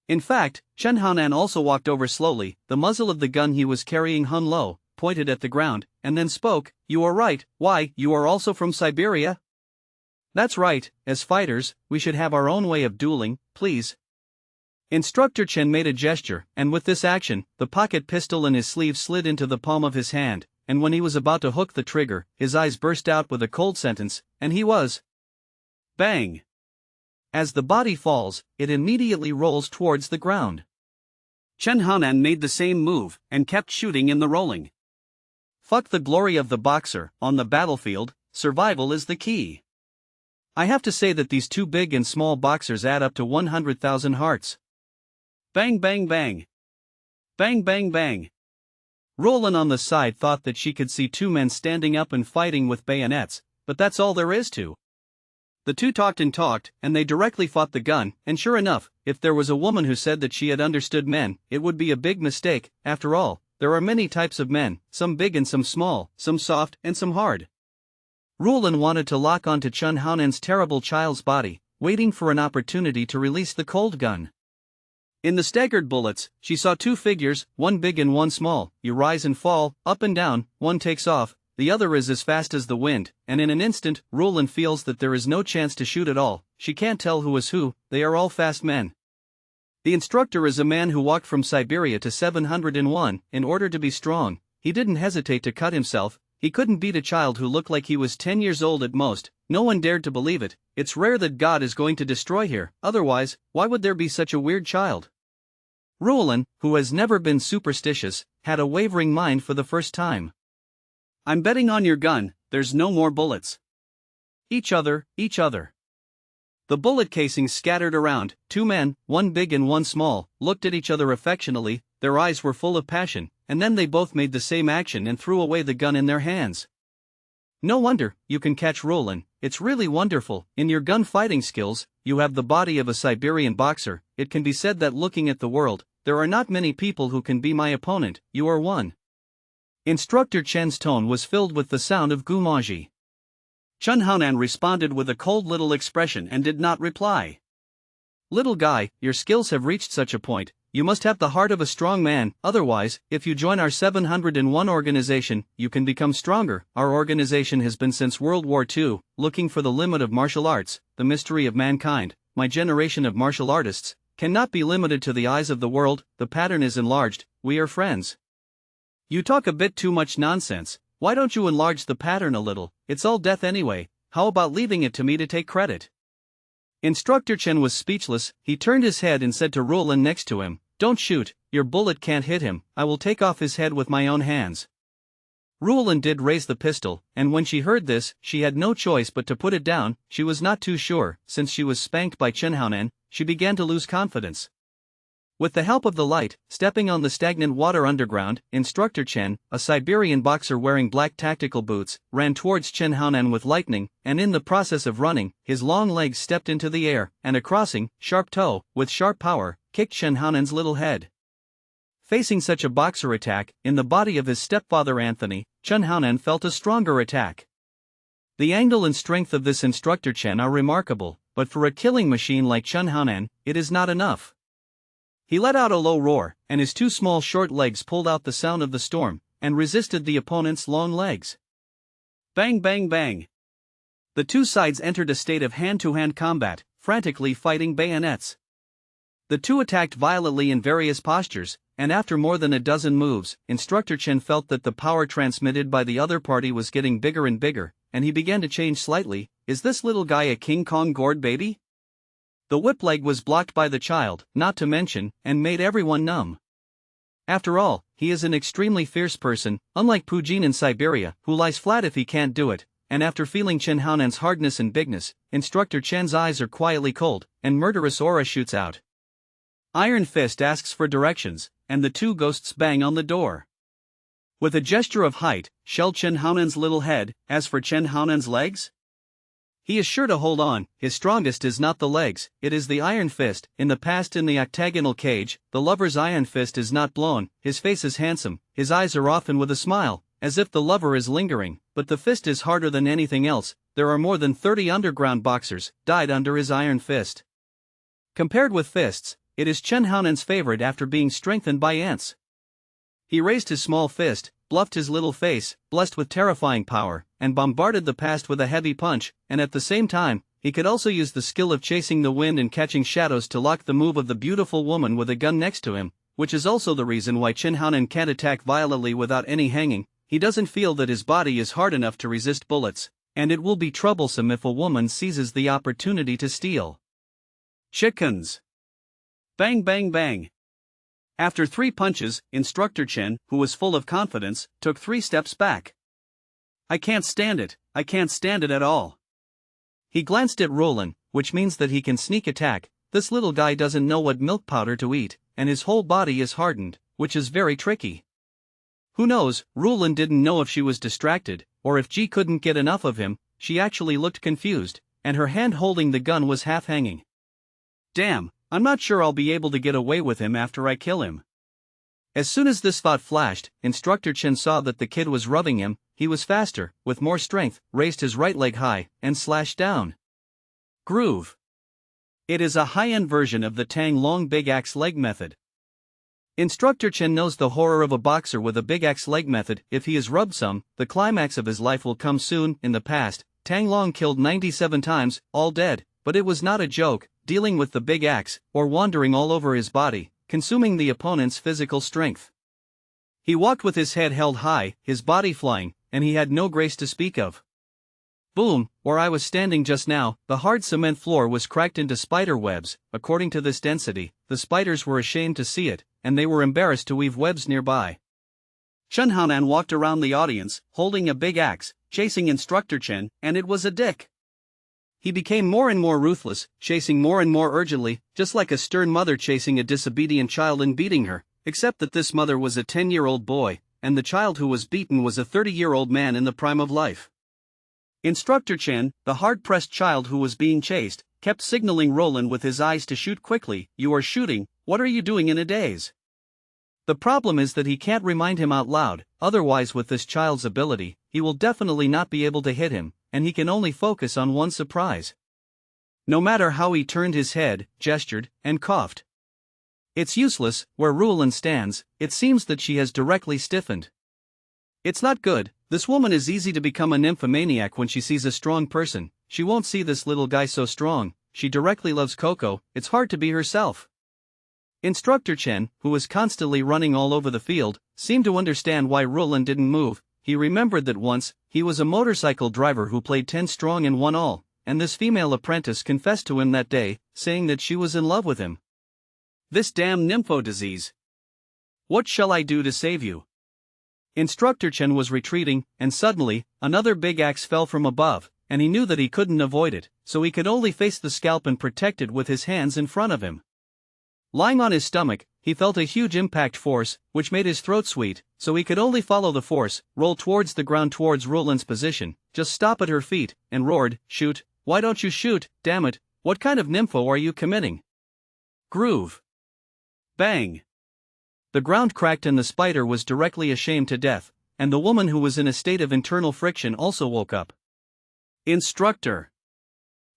In fact, Chen Haonan also walked over slowly, the muzzle of the gun he was carrying hung low, pointed at the ground, and then spoke, You are right, why, you are also from Siberia? That's right, as fighters, we should have our own way of dueling, please. Instructor Chen made a gesture, and with this action, the pocket pistol in his sleeve slid into the palm of his hand, and when he was about to hook the trigger, his eyes burst out with a cold sentence, and he was. Bang! As the body falls, it immediately rolls towards the ground. Chen Haonan made the same move, and kept shooting in the rolling. Fuck the glory of the boxer, on the battlefield, survival is the key. I have to say that these 2 big and small boxers add up to 100,000 hearts. Bang bang bang. Bang bang bang. Rulan on the side thought that she could see 2 men standing up and fighting with bayonets, but that's all there is to. The 2 talked, and they directly fought the gun, and sure enough, if there was a woman who said that she had understood men, it would be a big mistake. After all, there are many types of men, some big and some small, some soft and some hard. Rulan wanted to lock onto Chen Haonan's terrible child's body, waiting for an opportunity to release the cold gun. In the staggered bullets, she saw 2 figures, one big and one small. You rise and fall, up and down, one takes off, the other is as fast as the wind, and in an instant, Rulan feels that there is no chance to shoot at all. She can't tell who is who, they are all fast men. The instructor is a man who walked from Siberia to 701, in order to be strong. He didn't hesitate to cut himself. He couldn't beat a child who looked like he was 10 years old at most. No one dared to believe it. It's rare that God is going to destroy here, otherwise, why would there be such a weird child? Rulan, who has never been superstitious, had a wavering mind for the first time. I'm betting on your gun, there's no more bullets. Each other. The bullet casings scattered around. 2 men, one big and one small, looked at each other affectionately, their eyes were full of passion, and then they both made the same action and threw away the gun in their hands. No wonder, you can catch Rulan, it's really wonderful. In your gun-fighting skills, you have the body of a Siberian boxer. It can be said that looking at the world, there are not many people who can be my opponent, you are one. Instructor Chen's tone was filled with the sound of gumanji. Chen Haonan responded with a cold little expression and did not reply. Little guy, your skills have reached such a point, you must have the heart of a strong man, otherwise, if you join our 701 organization, you can become stronger. Our organization has been since World War II, looking for the limit of martial arts, the mystery of mankind. My generation of martial artists cannot be limited to the eyes of the world, the pattern is enlarged, we are friends. You talk a bit too much nonsense, why don't you enlarge the pattern a little, it's all death anyway, how about leaving it to me to take credit? Instructor Chen was speechless, he turned his head and said to Rulan next to him, "Don't shoot, your bullet can't hit him, I will take off his head with my own hands." Rulin did raise the pistol, and when she heard this, she had no choice but to put it down. She was not too sure, since she was spanked by Chenhounen, she began to lose confidence. With the help of the light, stepping on the stagnant water underground, Instructor Chen, a Siberian boxer wearing black tactical boots, ran towards Chenhounen with lightning, and in the process of running, his long legs stepped into the air, and a crossing, sharp toe, with sharp power, kicked Chenhounen's little head. Facing such a boxer attack, in the body of his stepfather Anthony, Chenhounen felt a stronger attack. The angle and strength of this Instructor Chen are remarkable, but for a killing machine like Chenhounen, it is not enough. He let out a low roar, and his two small short legs pulled out the sound of the storm, and resisted the opponent's long legs. Bang bang bang! The two sides entered a state of hand-to-hand combat, frantically fighting bayonets. The two attacked violently in various postures, and after more than a dozen moves, Instructor Chen felt that the power transmitted by the other party was getting bigger and bigger, and he began to change slightly. Is this little guy a King Kong gourd baby? The whip leg was blocked by the child, not to mention, and made everyone numb. After all, he is an extremely fierce person, unlike Pujin in Siberia, who lies flat if he can't do it, and after feeling Chenhounen's hardness and bigness, Instructor Chen's eyes are quietly cold, and murderous aura shoots out. Iron Fist asks for directions, and the two ghosts bang on the door. With a gesture of height, shell Chenhounen's little head. As for Chenhounen's legs, he is sure to hold on. His strongest is not the legs, it is the Iron Fist. In the past, in the octagonal cage, the lover's Iron Fist is not blown, his face is handsome, his eyes are often with a smile, as if the lover is lingering, but the fist is harder than anything else. There are more than 30 underground boxers died under his Iron Fist. Compared with fists, it is Chenhounen's favorite after being strengthened by ants. He raised his small fist, bluffed his little face, blessed with terrifying power, and bombarded the past with a heavy punch, and at the same time, he could also use the skill of chasing the wind and catching shadows to lock the move of the beautiful woman with a gun next to him, which is also the reason why Chenhounen can't attack violently without any hanging. He doesn't feel that his body is hard enough to resist bullets, and it will be troublesome if a woman seizes the opportunity to steal. Chickens! Bang bang bang! After 3 punches, Instructor Chen, who was full of confidence, took 3 steps back. I can't stand it at all. He glanced at Roland, which means that he can sneak attack. This little guy doesn't know what milk powder to eat, and his whole body is hardened, which is very tricky. Who knows, Roland didn't know if she was distracted, or if G couldn't get enough of him. She actually looked confused, and her hand holding the gun was half hanging. Damn, I'm not sure I'll be able to get away with him after I kill him. As soon as this thought flashed, Instructor Chen saw that the kid was rubbing him. He was faster, with more strength, raised his right leg high, and slashed down. Groove. It is a high-end version of the Tang Long Big Axe Leg method. Instructor Chen knows the horror of a boxer with a big axe leg method. If he is rubbed some, the climax of his life will come soon. In the past, Tang Long killed 97 times, all dead, but it was not a joke, dealing with the big axe, or wandering all over his body, consuming the opponent's physical strength. He walked with his head held high, his body flying, and he had no grace to speak of. Boom, where I was standing just now, the hard cement floor was cracked into spider webs. According to this density, the spiders were ashamed to see it, and they were embarrassed to weave webs nearby. Chenhounen walked around the audience, holding a big axe, chasing Instructor Chen, and it was a dick. He became more and more ruthless, chasing more and more urgently, just like a stern mother chasing a disobedient child and beating her, except that this mother was a 10-year-old boy, and the child who was beaten was a 30-year-old man in the prime of life. Instructor Chen, the hard-pressed child who was being chased, kept signaling Roland with his eyes to shoot quickly. You are shooting, what are you doing in a daze? The problem is that he can't remind him out loud, otherwise with this child's ability, he will definitely not be able to hit him, and he can only focus on one surprise. No matter how he turned his head, gestured, and coughed. It's useless. Where Roland stands, it seems that she has directly stiffened. It's not good. This woman is easy to become a nymphomaniac when she sees a strong person. She won't see this little guy so strong. She directly loves Coco. It's hard to be herself. Instructor Chen, who was constantly running all over the field, seemed to understand why Roland didn't move. He remembered that once, he was a motorcycle driver who played 10 strong and won all, and this female apprentice confessed to him that day, saying that she was in love with him. This damn nympho disease. What shall I do to save you? Instructor Chen was retreating, and suddenly, another big axe fell from above, and he knew that he couldn't avoid it, so he could only face the scalp and protect it with his hands in front of him. Lying on his stomach, he felt a huge impact force, which made his throat sweet, so he could only follow the force, roll towards the ground towards Rulan's position, just stop at her feet, and roared, "Shoot, why don't you shoot, damn it, what kind of nympho are you committing?" Groove. Bang. The ground cracked and the spider was directly ashamed to death, and the woman who was in a state of internal friction also woke up. Instructor.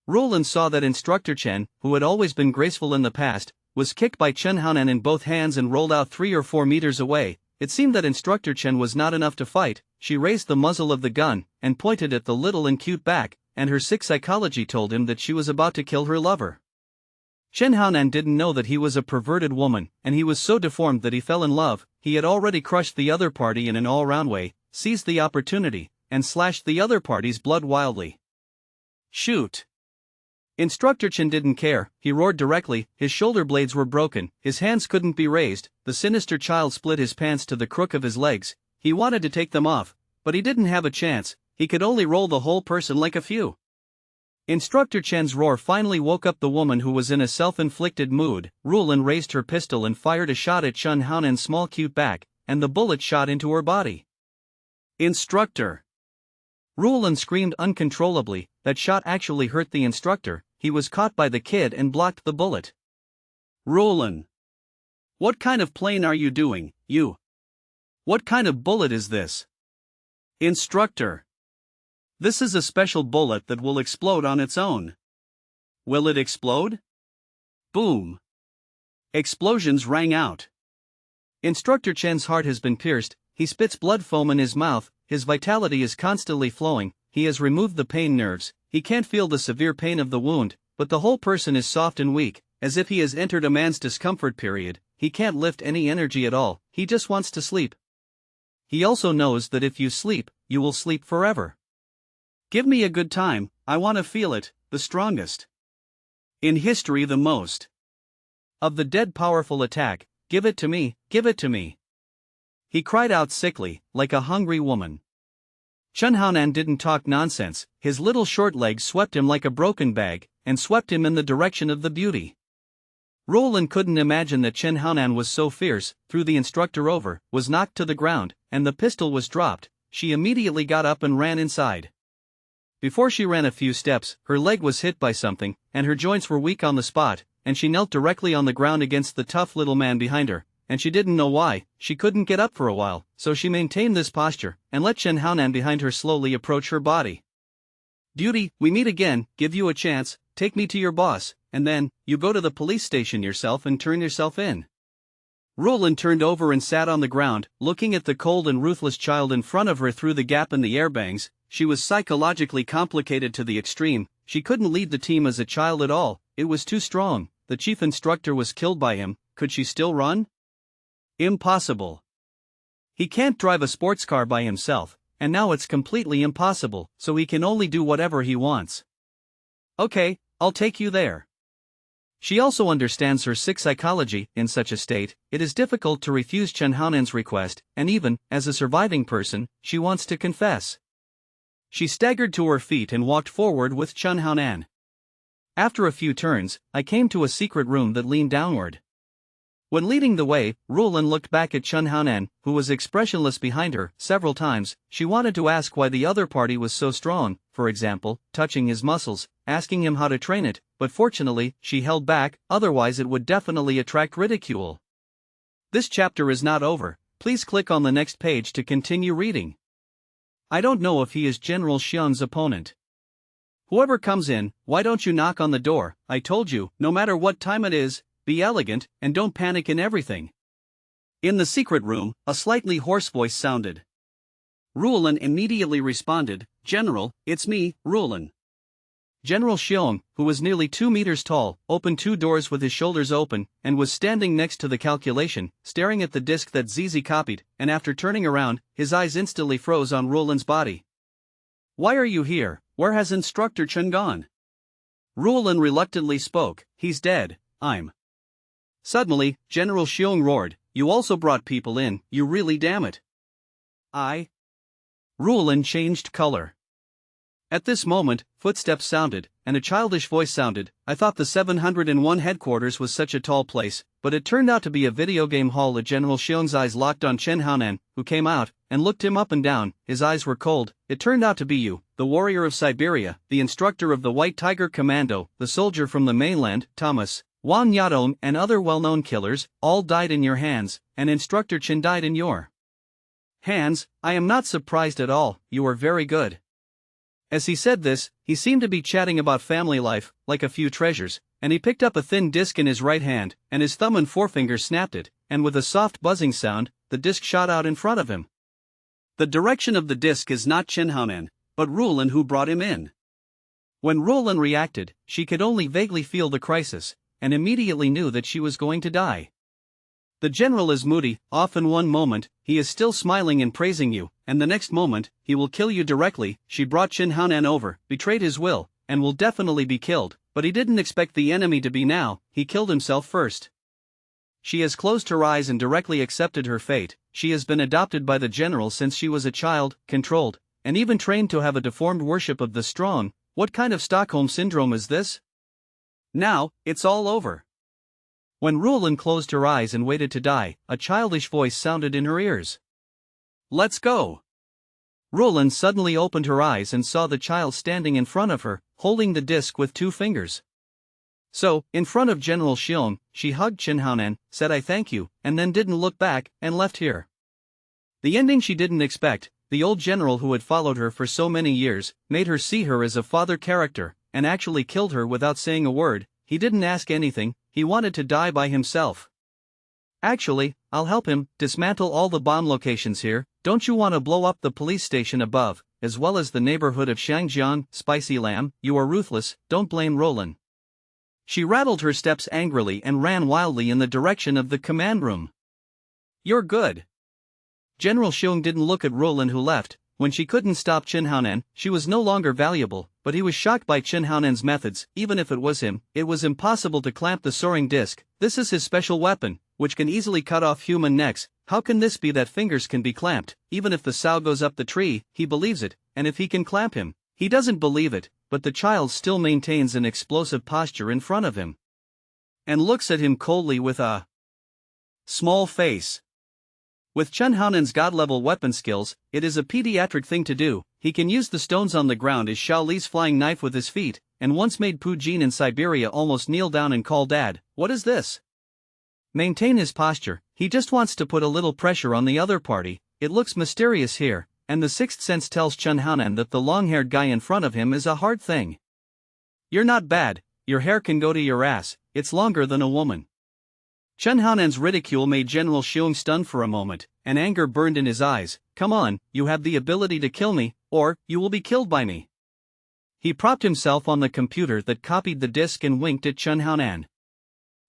Rulan saw that Instructor Chen, who had always been graceful in the past, was kicked by Chen Haonan in both hands and rolled out 3 or 4 meters away. It seemed that Instructor Chen was not enough to fight. She raised the muzzle of the gun and pointed at the little and cute back, and her sick psychology told him that she was about to kill her lover. Chen Haonan didn't know that he was a perverted woman, and he was so deformed that he fell in love. He had already crushed the other party in an all-round way, seized the opportunity, and slashed the other party's blood wildly. Shoot. Instructor Chen didn't care. He roared directly, his shoulder blades were broken, his hands couldn't be raised, the sinister child split his pants to the crook of his legs. He wanted to take them off, but he didn't have a chance, he could only roll the whole person like a few. Instructor Chen's roar finally woke up the woman who was in a self-inflicted mood. Rulan raised her pistol and fired a shot at Chen Haonan's small cute back, and the bullet shot into her body. Instructor. Rulan screamed uncontrollably. That shot actually hurt the instructor. He was caught by the kid and blocked the bullet. Rulan. What kind of plane are you doing, you? What kind of bullet is this? Instructor. This is a special bullet that will explode on its own. Will it explode? Boom. Explosions rang out. Instructor Chen's heart has been pierced, he spits blood foam in his mouth, his vitality is constantly flowing, he has removed the pain nerves, he can't feel the severe pain of the wound, but the whole person is soft and weak, as if he has entered a man's discomfort period. He can't lift any energy at all, he just wants to sleep. He also knows that if you sleep, you will sleep forever. Give me a good time, I want to feel it, the strongest. In history the most. Of the dead powerful attack, give it to me, give it to me. He cried out sickly, like a hungry woman. Chen Haonan didn't talk nonsense, his little short legs swept him like a broken bag, and swept him in the direction of the beauty. Rulan couldn't imagine that Chen Haonan was so fierce, threw the instructor over, was knocked to the ground, and the pistol was dropped. She immediately got up and ran inside. Before she ran a few steps, her leg was hit by something, and her joints were weak on the spot, and she knelt directly on the ground against the tough little man behind her, and she didn't know why. She couldn't get up for a while, so she maintained this posture, and let Chen Haonan behind her slowly approach her body. Beauty, we meet again, give you a chance, take me to your boss, and then, you go to the police station yourself and turn yourself in. Rulan turned over and sat on the ground, looking at the cold and ruthless child in front of her through the gap in the airbangs. She was psychologically complicated to the extreme, she couldn't lead the team as a child at all, it was too strong, the chief instructor was killed by him, could she still run? Impossible. He can't drive a sports car by himself, and now it's completely impossible, so he can only do whatever he wants. Okay, I'll take you there. She also understands her sick psychology. In such a state, it is difficult to refuse Chen Haonan's request, and even, as a surviving person, she wants to confess. She staggered to her feet and walked forward with Chen Haonan. After a few turns, I came to a secret room that leaned downward. When leading the way, Rulan looked back at Chen Haonan, who was expressionless behind her. Several times, she wanted to ask why the other party was so strong, for example, touching his muscles, asking him how to train it, but fortunately, she held back, otherwise it would definitely attract ridicule. This chapter is not over, please click on the next page to continue reading. I don't know if he is General Xian's opponent. Whoever comes in, why don't you knock on the door? I told you, no matter what time it is, be elegant, and don't panic in everything. In the secret room, a slightly hoarse voice sounded. Rulan immediately responded, General, it's me, Rulan. General Xiong, who was nearly 2 meters tall, opened 2 doors with his shoulders open, and was standing next to the calculation, staring at the disk that Zizi copied, and after turning around, his eyes instantly froze on Rulan's body. Why are you here? Where has Instructor Chen gone? Rulan reluctantly spoke, he's dead, I'm Suddenly, General Xiong roared, "You also brought people in, you really damn it." I. Rulin changed color. At this moment, footsteps sounded, and a childish voice sounded. I thought the 701 headquarters was such a tall place, but it turned out to be a video game hall. General Xiong's eyes locked on Chen Haonan, who came out, and looked him up and down. His eyes were cold. "It turned out to be you, the warrior of Siberia, the instructor of the White Tiger Commando, the soldier from the mainland, Thomas, Wan Yadong and other well-known killers, all died in your hands, and Instructor Chen died in your hands. I am not surprised at all, you are very good." As he said this, he seemed to be chatting about family life, like a few treasures, and he picked up a thin disc in his right hand, and his thumb and forefinger snapped it, and with a soft buzzing sound, the disc shot out in front of him. The direction of the disc is not Chen Haonan, but Rulin who brought him in. When Rulin reacted, she could only vaguely feel the crisis, and immediately knew that she was going to die. The general is moody, often one moment, he is still smiling and praising you, and the next moment, he will kill you directly. She brought Chen Haonan over, betrayed his will, and will definitely be killed, but he didn't expect the enemy to be now, he killed himself first. She has closed her eyes and directly accepted her fate. She has been adopted by the general since she was a child, controlled, and even trained to have a deformed worship of the strong. What kind of Stockholm syndrome is this? Now, it's all over. When Rulin closed her eyes and waited to die, a childish voice sounded in her ears. "Let's go." Rulin suddenly opened her eyes and saw the child standing in front of her, holding the disc with 2 fingers. So, in front of General Xiong, she hugged Chen Haonan, said "I thank you," and then didn't look back, and left here. The ending she didn't expect. The old general who had followed her for so many years, made her see her as a father character, and actually killed her without saying a word. He didn't ask anything, he wanted to die by himself. "Actually, I'll help him dismantle all the bomb locations here. Don't you want to blow up the police station above, as well as the neighborhood of Shangjiang, Spicy Lamb? You are ruthless, don't blame Rulin." She rattled her steps angrily and ran wildly in the direction of the command room. "You're good." General Xiong didn't look at Rulin who left. When she couldn't stop Chen Haonan, she was no longer valuable, but he was shocked by Chen Haonan's methods. Even if it was him, it was impossible to clamp the soaring disc. This is his special weapon, which can easily cut off human necks. How can this be that fingers can be clamped? Even if the sow goes up the tree, he believes it, and if he can clamp him, he doesn't believe it, but the child still maintains an explosive posture in front of him and looks at him coldly with a small face. With Chen Haonan's god-level weapon skills, it is a pediatric thing to do. He can use the stones on the ground as Xiao Li's flying knife with his feet, and once made Pu Jin in Siberia almost kneel down and call "Dad." What is this? Maintain his posture, he just wants to put a little pressure on the other party. It looks mysterious here, and the sixth sense tells Chen Haonan that the long-haired guy in front of him is a hard thing. "You're not bad, your hair can go to your ass, it's longer than a woman." Chen Haonan's ridicule made General Xiong stunned for a moment, and anger burned in his eyes. "Come on, you have the ability to kill me, or you will be killed by me." He propped himself on the computer that copied the disk and winked at Chen Haonan.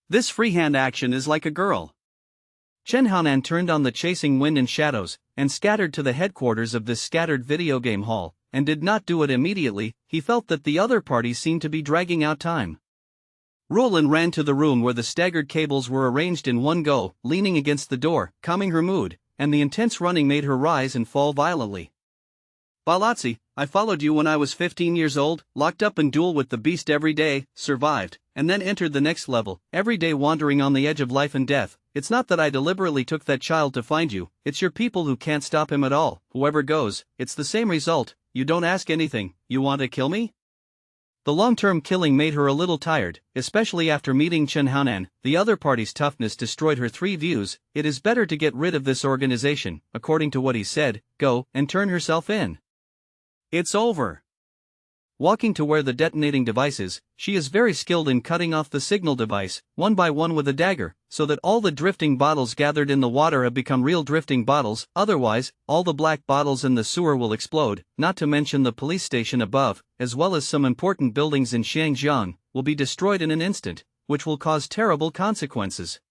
"This freehand action is like a girl." Chen Haonan turned on the chasing wind and shadows, and scattered to the headquarters of this scattered video game hall, and did not do it immediately. He felt that the other party seemed to be dragging out time. Rulin ran to the room where the staggered cables were arranged in one go, leaning against the door, calming her mood, and the intense running made her rise and fall violently. "Balatzi, I followed you when I was 15 years old, locked up in duel with the beast every day, survived, and then entered the next level, every day wandering on the edge of life and death. It's not that I deliberately took that child to find you, it's your people who can't stop him at all. Whoever goes, it's the same result. You don't ask anything, you want to kill me?" The long-term killing made her a little tired, especially after meeting Chen Haonan. The other party's toughness destroyed her 3 views. It is better to get rid of this organization, according to what he said, go and turn herself in. It's over. Walking to where the detonating device is, she is very skilled in cutting off the signal device, one by one with a dagger, so that all the drifting bottles gathered in the water have become real drifting bottles. Otherwise, all the black bottles in the sewer will explode, not to mention the police station above, as well as some important buildings in Shangjiang, will be destroyed in an instant, which will cause terrible consequences.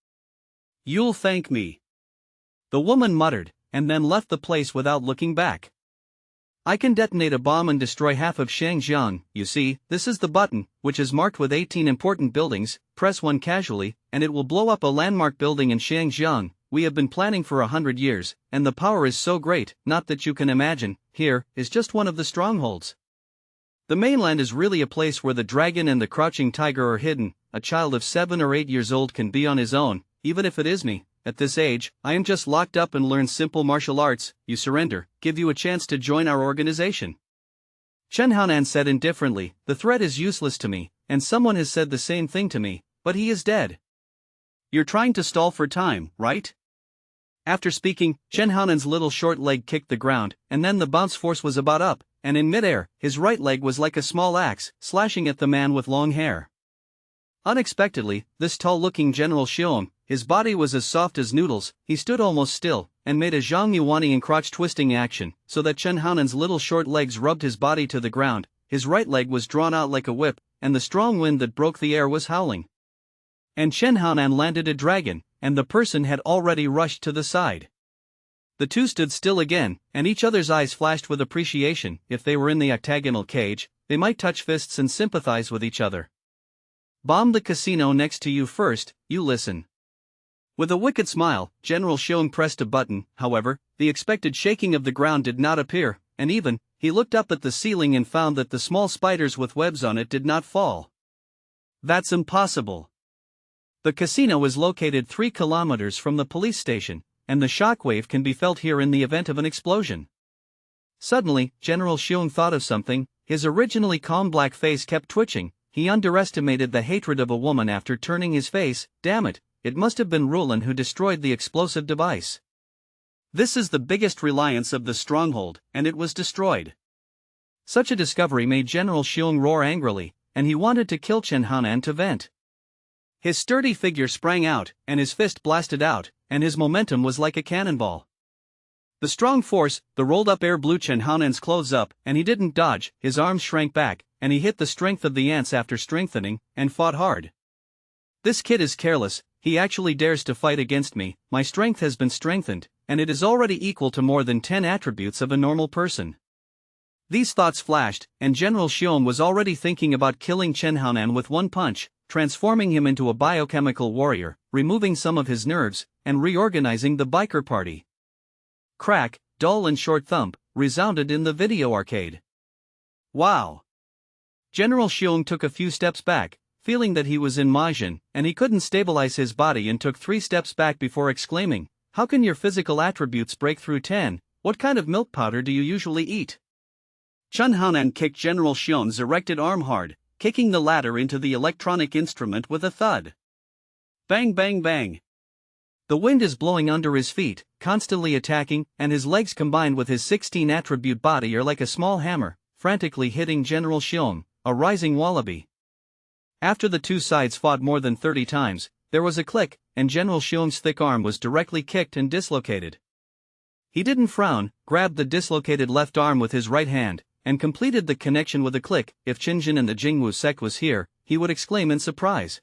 "You'll thank me," the woman muttered, and then left the place without looking back. I can detonate a bomb and destroy half of Shangjiang. You see, this is the button, which is marked with 18 important buildings. Press 1 casually, and it will blow up a landmark building in Shangjiang. We have been planning for 100 years, and the power is so great, not that you can imagine. Here is just one of the strongholds. The mainland is really a place where the dragon and the crouching tiger are hidden. A child of 7 or 8 years old can be on his own, even if it is me. At this age, I am just locked up and learn simple martial arts. You surrender, give you a chance to join our organization. Chen Haonan said indifferently, the threat is useless to me, and someone has said the same thing to me, but he is dead. You're trying to stall for time, right? After speaking, Chen Haonan's little short leg kicked the ground, and then the bounce force was about up, and in midair, his right leg was like a small axe, slashing at the man with long hair. Unexpectedly, this tall-looking General Xiong, his body was as soft as noodles, he stood almost still, and made a Zhang Yuanian crotch-twisting action, so that Chen Haonan's little short legs rubbed his body to the ground, his right leg was drawn out like a whip, and the strong wind that broke the air was howling. And Chen Haonan landed a dragon, and the person had already rushed to the side. The two stood still again, and each other's eyes flashed with appreciation. If they were in the octagonal cage, they might touch fists and sympathize with each other. Bomb the casino next to you first, you listen. With a wicked smile, General Xiong pressed a button. However, the expected shaking of the ground did not appear, and even, he looked up at the ceiling and found that the small spiders with webs on it did not fall. That's impossible. The casino is located 3 kilometers from the police station, and the shockwave can be felt here in the event of an explosion. Suddenly, General Xiong thought of something. His originally calm black face kept twitching. He underestimated the hatred of a woman after turning his face. Damn it, it must have been Rulin who destroyed the explosive device. This is the biggest reliance of the stronghold, and it was destroyed. Such a discovery made General Xiong roar angrily, and he wanted to kill Chen Haonan to vent. His sturdy figure sprang out, and his fist blasted out, and his momentum was like a cannonball. The strong force, the rolled-up air blew Chen Haonan's clothes up, and he didn't dodge, his arms shrank back, and he hit the strength of the ants after strengthening, and fought hard. This kid is careless, he actually dares to fight against me. My strength has been strengthened, and it is already equal to more than 10 attributes of a normal person. These thoughts flashed, and General Xiong was already thinking about killing Chen Haonan with one punch, transforming him into a biochemical warrior, removing some of his nerves, and reorganizing the biker party. Crack, dull and short thump, resounded in the video arcade. Wow! General Xiong took a few steps back, feeling that he was in Majin, and he couldn't stabilize his body and took 3 steps back before exclaiming, how can your physical attributes break through 10? What kind of milk powder do you usually eat? Chen Haonan kicked General Xiong's erected arm hard, kicking the latter into the electronic instrument with a thud. Bang bang bang. The wind is blowing under his feet, constantly attacking, and his legs combined with his 16-attribute body are like a small hammer, frantically hitting General Xiong, a rising wallaby. After the two sides fought more than 30 times, there was a click, and General Xiong's thick arm was directly kicked and dislocated. He didn't frown, grabbed the dislocated left arm with his right hand, and completed the connection with a click. If Qinjin and the Jingwu sect was here, he would exclaim in surprise.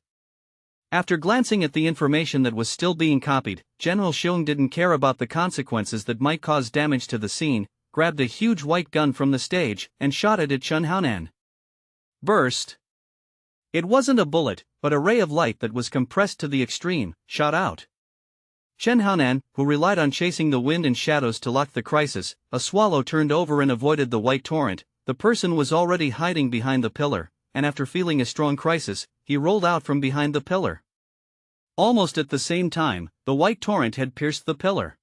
After glancing at the information that was still being copied, General Xiong didn't care about the consequences that might cause damage to the scene, grabbed a huge white gun from the stage, and shot it at Chen Haonan. Burst. It wasn't a bullet, but a ray of light that was compressed to the extreme, shot out. Chen Haonan, who relied on chasing the wind and shadows to lock the crisis, a swallow turned over and avoided the white torrent. The person was already hiding behind the pillar, and after feeling a strong crisis, he rolled out from behind the pillar. Almost at the same time, the white torrent had pierced the pillar.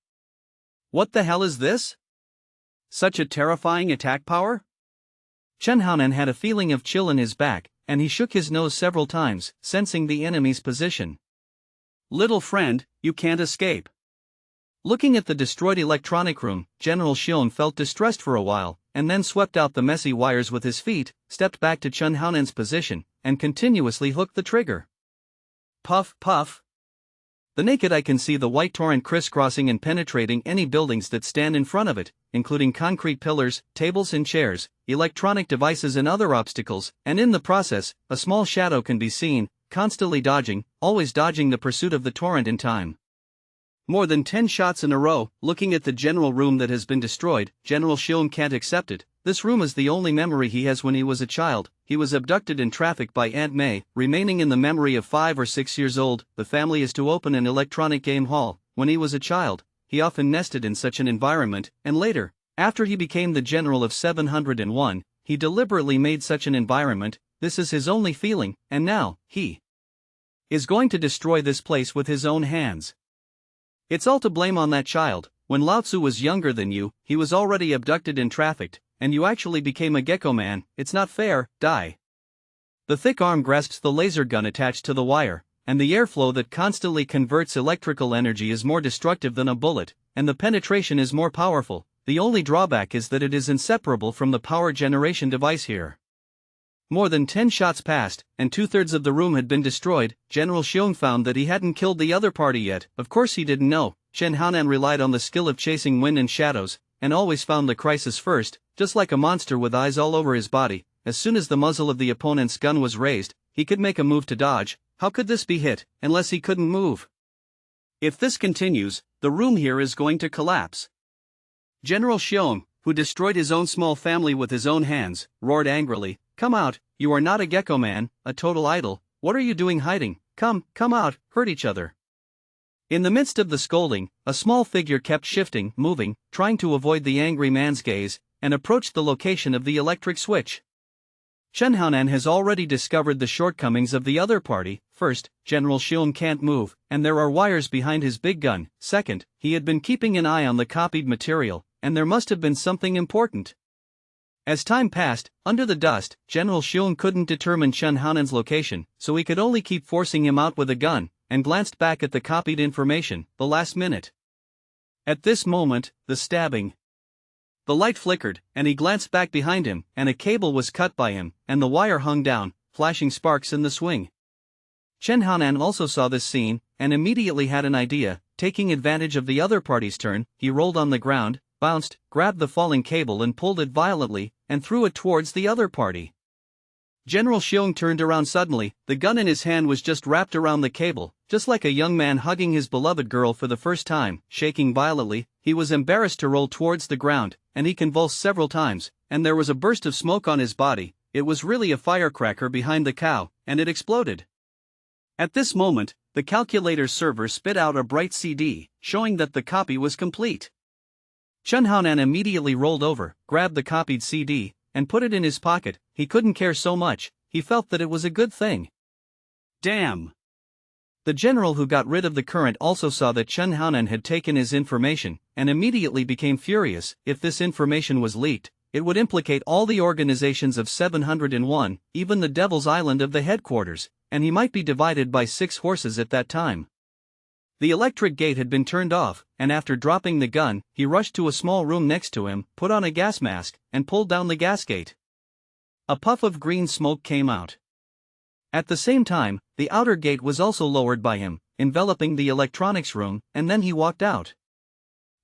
What the hell is this? Such a terrifying attack power? Chen Haonan had a feeling of chill in his back, and he shook his nose several times, sensing the enemy's position. Little friend, you can't escape. Looking at the destroyed electronic room, General Xiong felt distressed for a while, and then swept out the messy wires with his feet, stepped back to Chen Haonan's position, and continuously hooked the trigger. Puff, puff. The naked eye can see the white torrent crisscrossing and penetrating any buildings that stand in front of it, including concrete pillars, tables and chairs, electronic devices and other obstacles, and in the process, a small shadow can be seen, constantly dodging, always dodging the pursuit of the torrent in time. More than 10 shots in a row. Looking at the general room that has been destroyed, General Xiong can't accept it. This room is the only memory he has when he was a child. He was abducted in traffic by Aunt May, remaining in the memory of 5 or 6 years old. The family is to open an electronic game hall. When he was a child, he often nested in such an environment, and later, after he became the general of 701, he deliberately made such an environment. This is his only feeling, and now, he is going to destroy this place with his own hands. It's all to blame on that child. When Lao Tzu was younger than you, he was already abducted and trafficked, and you actually became a gecko man. It's not fair, die. The thick arm grasps the laser gun attached to the wire, and the airflow that constantly converts electrical energy is more destructive than a bullet, and the penetration is more powerful. The only drawback is that it is inseparable from the power generation device here. More than 10 shots passed, and 2/3 of the room had been destroyed. General Xiong found that he hadn't killed the other party yet. Of course he didn't know. Chen Haonan relied on the skill of chasing wind and shadows, and always found the crisis first. Just like a monster with eyes all over his body, as soon as the muzzle of the opponent's gun was raised, he could make a move to dodge. How could this be hit, unless he couldn't move? If this continues, the room here is going to collapse. General Xiong, who destroyed his own small family with his own hands, roared angrily, "Come out, you are not a gecko man, a total idol. What are you doing hiding? Come out, hurt each other." In the midst of the scolding, a small figure kept shifting, moving, trying to avoid the angry man's gaze, and approached the location of the electric switch. Chen Haonan has already discovered the shortcomings of the other party. First, General Xiong can't move, and there are wires behind his big gun. Second, he had been keeping an eye on the copied material, and there must have been something important. As time passed, under the dust, General Xiong couldn't determine Chen Haonan's location, so he could only keep forcing him out with a gun, and glanced back at the copied information, the last minute. At this moment, the stabbing. The light flickered, and he glanced back behind him, and a cable was cut by him, and the wire hung down, flashing sparks in the swing. Chen Haonan also saw this scene, and immediately had an idea. Taking advantage of the other party's turn, he rolled on the ground, bounced, grabbed the falling cable and pulled it violently, and threw it towards the other party. General Xiong turned around suddenly. The gun in his hand was just wrapped around the cable, just like a young man hugging his beloved girl for the first time. Shaking violently, he was embarrassed to roll towards the ground, and he convulsed several times, and there was a burst of smoke on his body. It was really a firecracker behind the cow, and it exploded. At this moment, the calculator's server spit out a bright CD, showing that the copy was complete. Chen Haonan immediately rolled over, grabbed the copied CD, and put it in his pocket. He couldn't care so much, he felt that it was a good thing. Damn! The general who got rid of the current also saw that Chen Haonan had taken his information, and immediately became furious. If this information was leaked, it would implicate all the organizations of 701, even the Devil's Island of the headquarters, and he might be divided by 6 horses at that time. The electric gate had been turned off, and after dropping the gun, he rushed to a small room next to him, put on a gas mask, and pulled down the gas gate. A puff of green smoke came out. At the same time, the outer gate was also lowered by him, enveloping the electronics room, and then he walked out.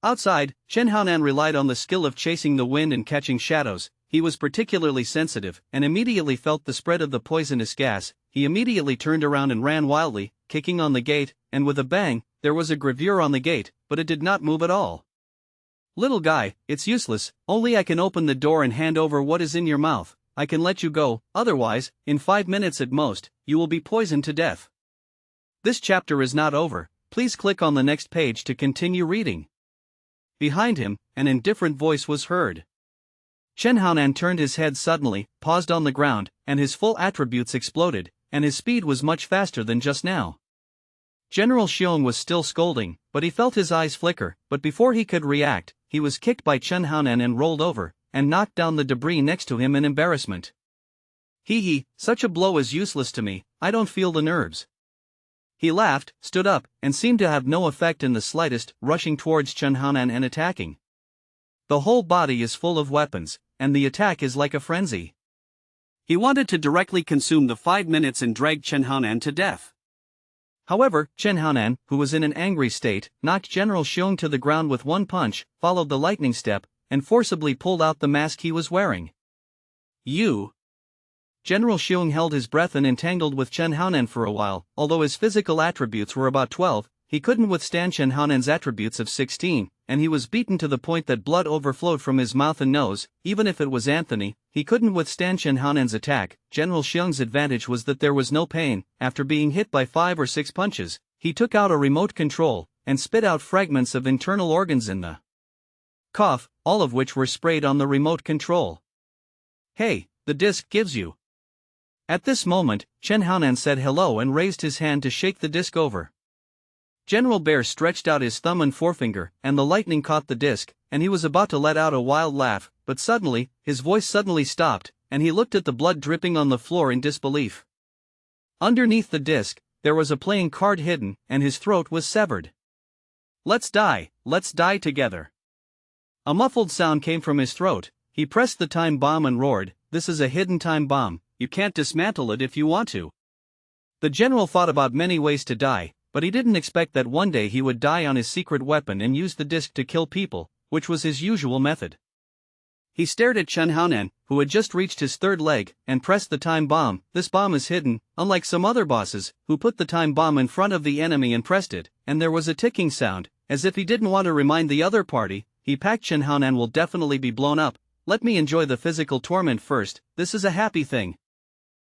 Outside, Chen Haonan relied on the skill of chasing the wind and catching shadows. He was particularly sensitive, and immediately felt the spread of the poisonous gas. He immediately turned around and ran wildly, kicking on the gate, and with a bang, there was a gravure on the gate, but it did not move at all. "Little guy, it's useless, only I can open the door and hand over what is in your mouth. I can let you go, otherwise, in 5 minutes at most, you will be poisoned to death." This chapter is not over. Please click on the next page to continue reading. Behind him, an indifferent voice was heard. Chen Haonan turned his head suddenly, paused on the ground, and his full attributes exploded, and his speed was much faster than just now. General Xiong was still scolding, but he felt his eyes flicker. But before he could react, he was kicked by Chen Haonan and rolled over, and knocked down the debris next to him in embarrassment. Hee, such a blow is useless to me, I don't feel the nerves." He laughed, stood up, and seemed to have no effect in the slightest, rushing towards Chen Haonan and attacking. The whole body is full of weapons, and the attack is like a frenzy. He wanted to directly consume the 5 minutes and drag Chen Haonan to death. However, Chen Haonan, who was in an angry state, knocked General Xiong to the ground with one punch, followed the lightning step, and forcibly pulled out the mask he was wearing. "You!" General Xiong held his breath and entangled with Chen Haonan for a while. Although his physical attributes were about 12, he couldn't withstand Chen Haonan's attributes of 16, and he was beaten to the point that blood overflowed from his mouth and nose. Even if it was Anthony, he couldn't withstand Chen Haonan's attack. General Xiong's advantage was that there was no pain. After being hit by 5 or 6 punches, he took out a remote control and spit out fragments of internal organs in the cough, all of which were sprayed on the remote control. "Hey, the disc gives you." At this moment, Chen Haonan said hello and raised his hand to shake the disc over. General Bear stretched out his thumb and forefinger, and the lightning caught the disc, and he was about to let out a wild laugh, but suddenly, his voice suddenly stopped, and he looked at the blood dripping on the floor in disbelief. Underneath the disc, there was a playing card hidden, and his throat was severed. Let's die together." A muffled sound came from his throat. He pressed the time bomb and roared, "This is a hidden time bomb, you can't dismantle it if you want to." The general thought about many ways to die, but he didn't expect that one day he would die on his secret weapon and use the disc to kill people, which was his usual method. He stared at Chen Haonan, who had just reached his third leg, and pressed the time bomb. "This bomb is hidden, unlike some other bosses, who put the time bomb in front of the enemy and pressed it," and there was a ticking sound, as if he didn't want to remind the other party. He packed Chen Haonan will definitely be blown up. Let me enjoy the physical torment first, this is a happy thing.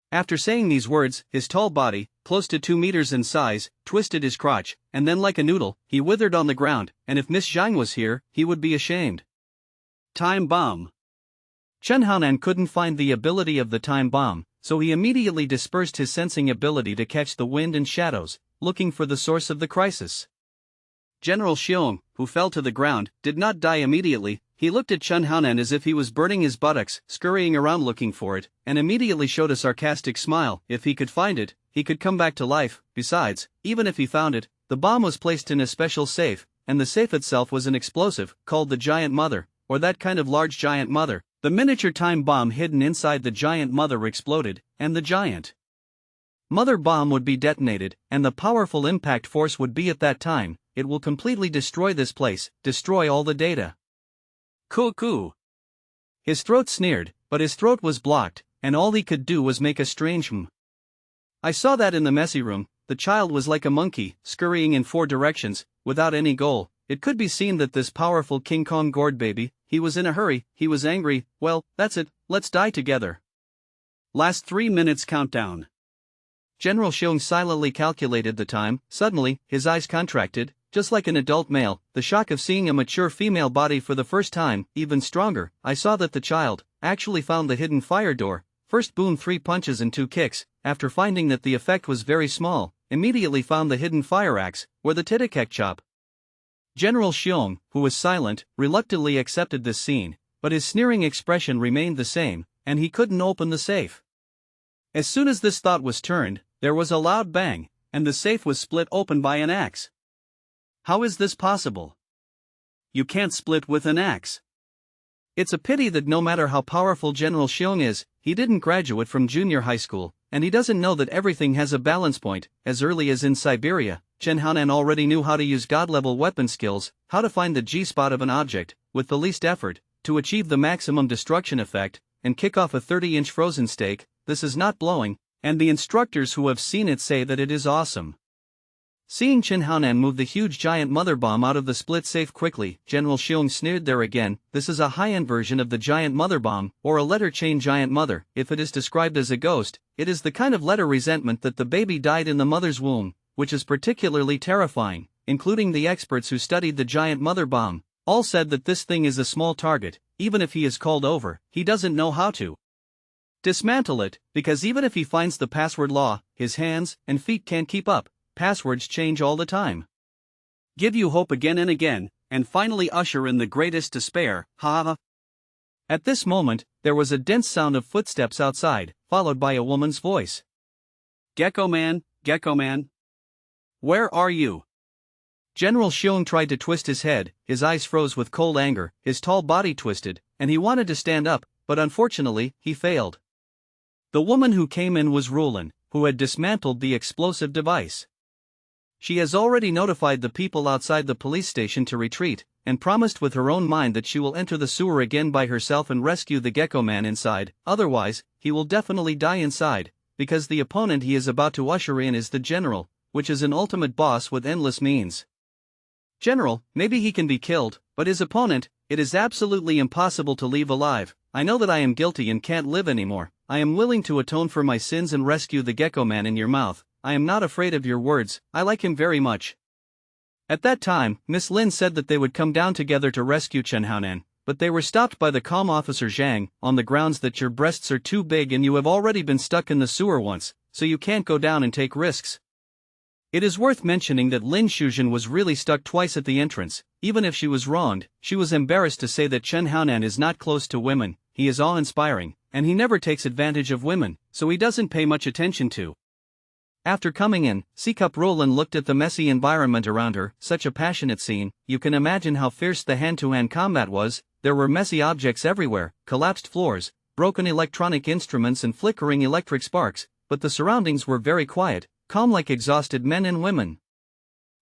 After saying these words, his tall body, close to 2 meters in size, twisted his crotch, and then like a noodle, he withered on the ground, and if Miss Zhang was here, he would be ashamed. Time bomb. Chen Haonan couldn't find the ability of the time bomb, so he immediately dispersed his sensing ability to catch the wind and shadows, looking for the source of the crisis. General Xiong, who fell to the ground, did not die immediately. He looked at Chen Haonan as if he was burning his buttocks, scurrying around looking for it, and immediately showed a sarcastic smile. If he could find it, he could come back to life. Besides, even if he found it, the bomb was placed in a special safe, and the safe itself was an explosive, called the Giant Mother, or that kind of large giant mother. The miniature time bomb hidden inside the Giant Mother exploded, and the Giant Mother bomb would be detonated, and the powerful impact force would be at that time. It will completely destroy this place, destroy all the data. Cuckoo. His throat sneered, but his throat was blocked, and all he could do was make a strange hm. I saw that in the messy room. The child was like a monkey, scurrying in 4 directions, without any goal. It could be seen that this powerful King Kong gourd baby, he was in a hurry, he was angry. Well, that's it, let's die together. Last 3 minutes countdown. General Xiong silently calculated the time. Suddenly, his eyes contracted. Just like an adult male, the shock of seeing a mature female body for the first time, even stronger. I saw that the child actually found the hidden fire door. First boom 3 punches and 2 kicks, after finding that the effect was very small, immediately found the hidden fire axe, or the titikek chop. General Xiong, who was silent, reluctantly accepted this scene, but his sneering expression remained the same, and he couldn't open the safe. As soon as this thought was turned, there was a loud bang, and the safe was split open by an axe. How is this possible? You can't split with an axe. It's a pity that no matter how powerful General Xiong is, he didn't graduate from junior high school, and he doesn't know that everything has a balance point. As early as in Siberia, Chen Haonan already knew how to use god-level weapon skills, how to find the G-spot of an object, with the least effort, to achieve the maximum destruction effect, and kick off a 30-inch frozen steak. This is not blowing, and the instructors who have seen it say that it is awesome. Seeing Chen Haonan move the huge giant mother bomb out of the split safe quickly, General Xiong sneered there again. This is a high-end version of the giant mother bomb, or a letter chain giant mother. If it is described as a ghost, it is the kind of letter resentment that the baby died in the mother's womb, which is particularly terrifying. Including the experts who studied the giant mother bomb, all said that this thing is a small target. Even if he is called over, he doesn't know how to dismantle it, because even if he finds the password law, his hands and feet can't keep up. Passwords change all the time. Give you hope again and again, and finally usher in the greatest despair. Ha ha. At this moment, there was a dense sound of footsteps outside, followed by a woman's voice. Gecko man, where are you? General Xiong tried to twist his head, his eyes froze with cold anger, his tall body twisted, and he wanted to stand up, but unfortunately, he failed. The woman who came in was Rulin, who had dismantled the explosive device. She has already notified the people outside the police station to retreat, and promised with her own mind that she will enter the sewer again by herself and rescue the gecko man inside. Otherwise, he will definitely die inside, because the opponent he is about to usher in is the general, which is an ultimate boss with endless means. General, maybe he can be killed, but his opponent, it is absolutely impossible to leave alive. I know that I am guilty and can't live anymore. I am willing to atone for my sins and rescue the gecko man in your mouth. I am not afraid of your words, I like him very much. At that time, Miss Lin said that they would come down together to rescue Chen Haonan, but they were stopped by the calm officer Zhang, on the grounds that your breasts are too big and you have already been stuck in the sewer once, so you can't go down and take risks. It is worth mentioning that Lin Shuzhen was really stuck twice at the entrance. Even if she was wronged, she was embarrassed to say that Chen Haonan is not close to women. He is awe-inspiring, and he never takes advantage of women, so he doesn't pay much attention to. After coming in, C-Cup Roland looked at the messy environment around her. Such a passionate scene. You can imagine how fierce the hand-to-hand combat was. There were messy objects everywhere, collapsed floors, broken electronic instruments and flickering electric sparks, but the surroundings were very quiet, calm like exhausted men and women.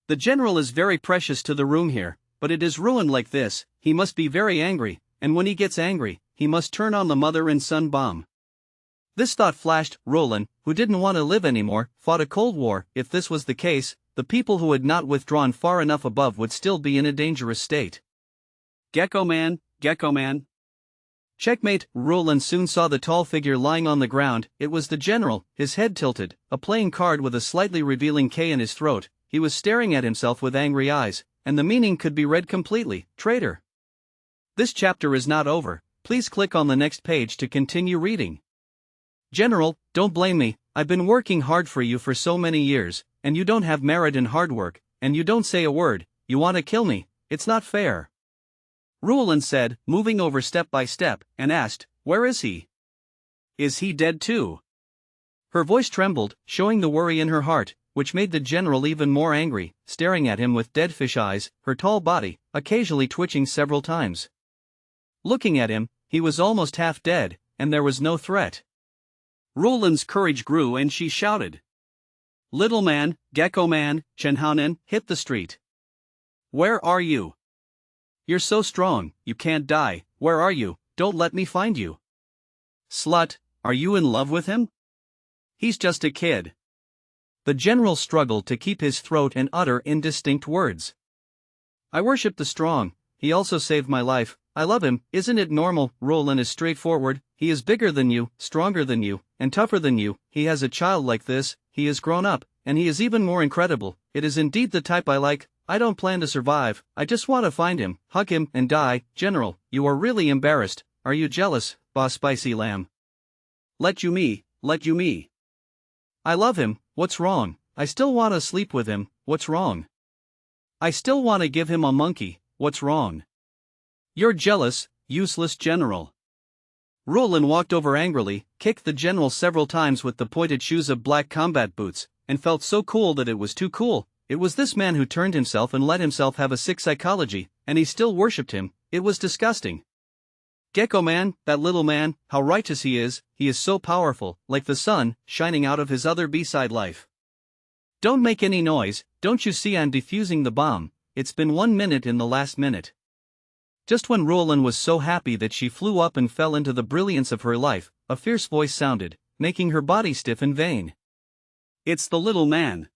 The general is very precious to the room here, but it is ruined like this. He must be very angry, and when he gets angry, he must turn on the mother and son bomb. This thought flashed. Roland, who didn't want to live anymore, fought a cold war. If this was the case, the people who had not withdrawn far enough above would still be in a dangerous state. Gecko man, Gecko man. Checkmate. Roland soon saw the tall figure lying on the ground. It was the general, his head tilted, a playing card with a slightly revealing K in his throat. He was staring at himself with angry eyes, and the meaning could be read completely. Traitor. This chapter is not over. Please click on the next page to continue reading. General, don't blame me. I've been working hard for you for so many years, and you don't have merit in hard work, and you don't say a word. You want to kill me. It's not fair. Roland said, moving over step by step, and asked, where is he? Is he dead too? Her voice trembled, showing the worry in her heart, which made the general even more angry, staring at him with dead fish eyes, her tall body, occasionally twitching several times. Looking at him, he was almost half dead, and there was no threat. Roland's courage grew and she shouted. Little man, Gecko man, Chen Haonan, hit the street. Where are you? You're so strong, you can't die. Where are you? Don't let me find you. Slut, are you in love with him? He's just a kid. The general struggled to keep his throat and utter indistinct words. I worship the strong. He also saved my life. I love him. Isn't it normal? Roland is straightforward. He is bigger than you, stronger than you, and tougher than you. He has a child like this. He is grown up, and he is even more incredible. It is indeed the type I like. I don't plan to survive. I just want to find him, hug him, and die. General, you are really embarrassed. Are you jealous, boss spicy lamb? Let you me. I love him. What's wrong? I still want to sleep with him. What's wrong? I still want to give him a monkey. What's wrong? You're jealous, useless general. Roland walked over angrily, kicked the general several times with the pointed shoes of black combat boots, and felt so cool that it was too cool. It was this man who turned himself and let himself have a sick psychology, and he still worshipped him. It was disgusting. Gecko man, that little man, how righteous he is so powerful, like the sun, shining out of his other B-side life. Don't make any noise, don't you see I'm defusing the bomb? It's been 1 minute in the last minute. Just when Roland was so happy that she flew up and fell into the brilliance of her life, a fierce voice sounded, making her body stiff in vain. It's the little man.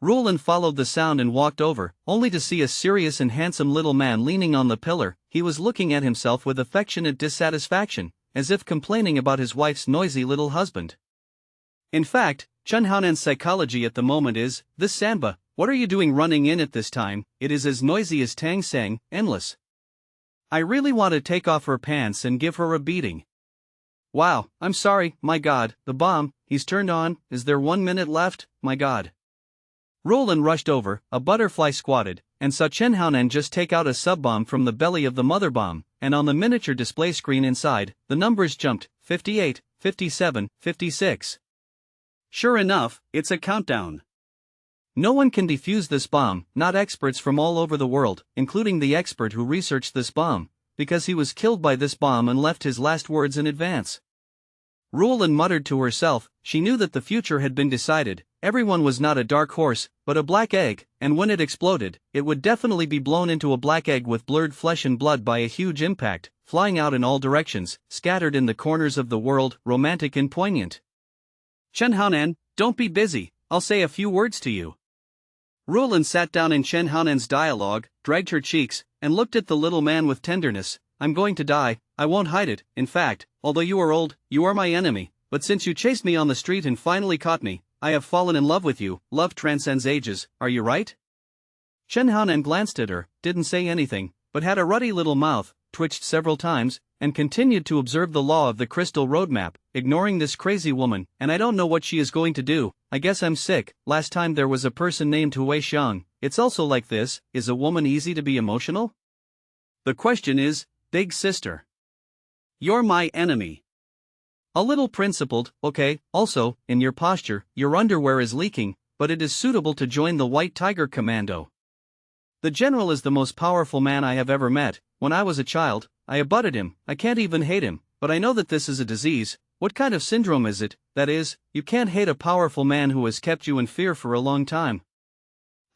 Roland followed the sound and walked over, only to see a serious and handsome little man leaning on the pillar. He was looking at himself with affectionate dissatisfaction, as if complaining about his wife's noisy little husband. In fact, Chen Haonan's psychology at the moment is, this Sanba, what are you doing running in at this time? It is as noisy as Tang Sang, endless. I really want to take off her pants and give her a beating. Wow, I'm sorry, my god, the bomb, he's turned on. Is there 1 minute left? My god. Roland rushed over, a butterfly squatted, and saw Chen Haonan just take out a sub-bomb from the belly of the mother bomb, and on the miniature display screen inside, the numbers jumped, 58, 57, 56. Sure enough, it's a countdown. No one can defuse this bomb, not experts from all over the world, including the expert who researched this bomb, because he was killed by this bomb and left his last words in advance. Roland muttered to herself. She knew that the future had been decided. Everyone was not a dark horse, but a black egg, and when it exploded, it would definitely be blown into a black egg with blurred flesh and blood by a huge impact, flying out in all directions, scattered in the corners of the world, romantic and poignant. Chen Haonan, don't be busy, I'll say a few words to you. Rulin sat down in Chen Haonan's dialogue, dragged her cheeks, and looked at the little man with tenderness. I'm going to die, I won't hide it. In fact, although you are old, you are my enemy, but since you chased me on the street and finally caught me, I have fallen in love with you. Love transcends ages, are you right? Chen Haonan glanced at her, didn't say anything, but had a ruddy little mouth, twitched several times, and continued to observe the law of the crystal roadmap, ignoring this crazy woman, and I don't know what she is going to do. I guess I'm sick. Last time there was a person named Hui Xiang. It's also like this. Is a woman easy to be emotional? The question is, big sister. You're my enemy. A little principled, okay. Also, in your posture, your underwear is leaking, but it is suitable to join the White Tiger Commando. The general is the most powerful man I have ever met. When I was a child, I abutted him. I can't even hate him, but I know that this is a disease. What kind of syndrome is it? That is, you can't hate a powerful man who has kept you in fear for a long time.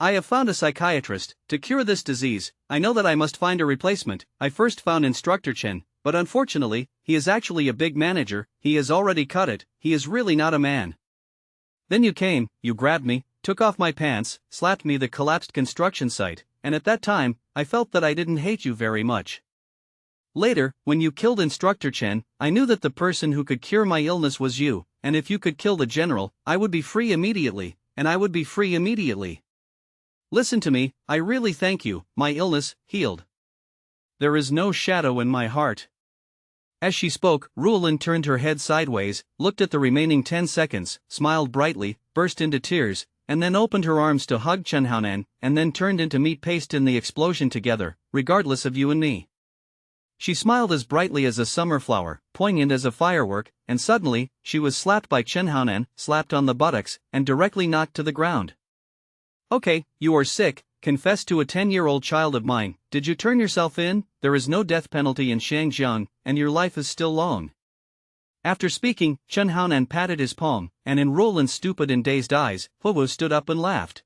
I have found a psychiatrist. To cure this disease, I know that I must find a replacement. I first found Instructor Chen, but unfortunately, he is actually a big manager. He has already cut it. He is really not a man. Then you came, you grabbed me, took off my pants, slapped me the collapsed construction site, and at that time, I felt that I didn't hate you very much. Later, when you killed Instructor Chen, I knew that the person who could cure my illness was you, and if you could kill the general, I would be free immediately, and I would be free immediately. Listen to me, I really thank you, my illness, healed. There is no shadow in my heart. As she spoke, Rulin turned her head sideways, looked at the remaining 10 seconds, smiled brightly, burst into tears, and then opened her arms to hug Chen Haonan, and then turned into meat paste in the explosion together, regardless of you and me. She smiled as brightly as a summer flower, poignant as a firework, and suddenly, she was slapped by Chen Haonan, slapped on the buttocks, and directly knocked to the ground. Okay, you are sick, confess to a 10-year-old child of mine. Did you turn yourself in? There is no death penalty in Shangjiang, and your life is still long. After speaking, Chen Haonan patted his palm, and in Roland's stupid and dazed eyes, Huwu stood up and laughed.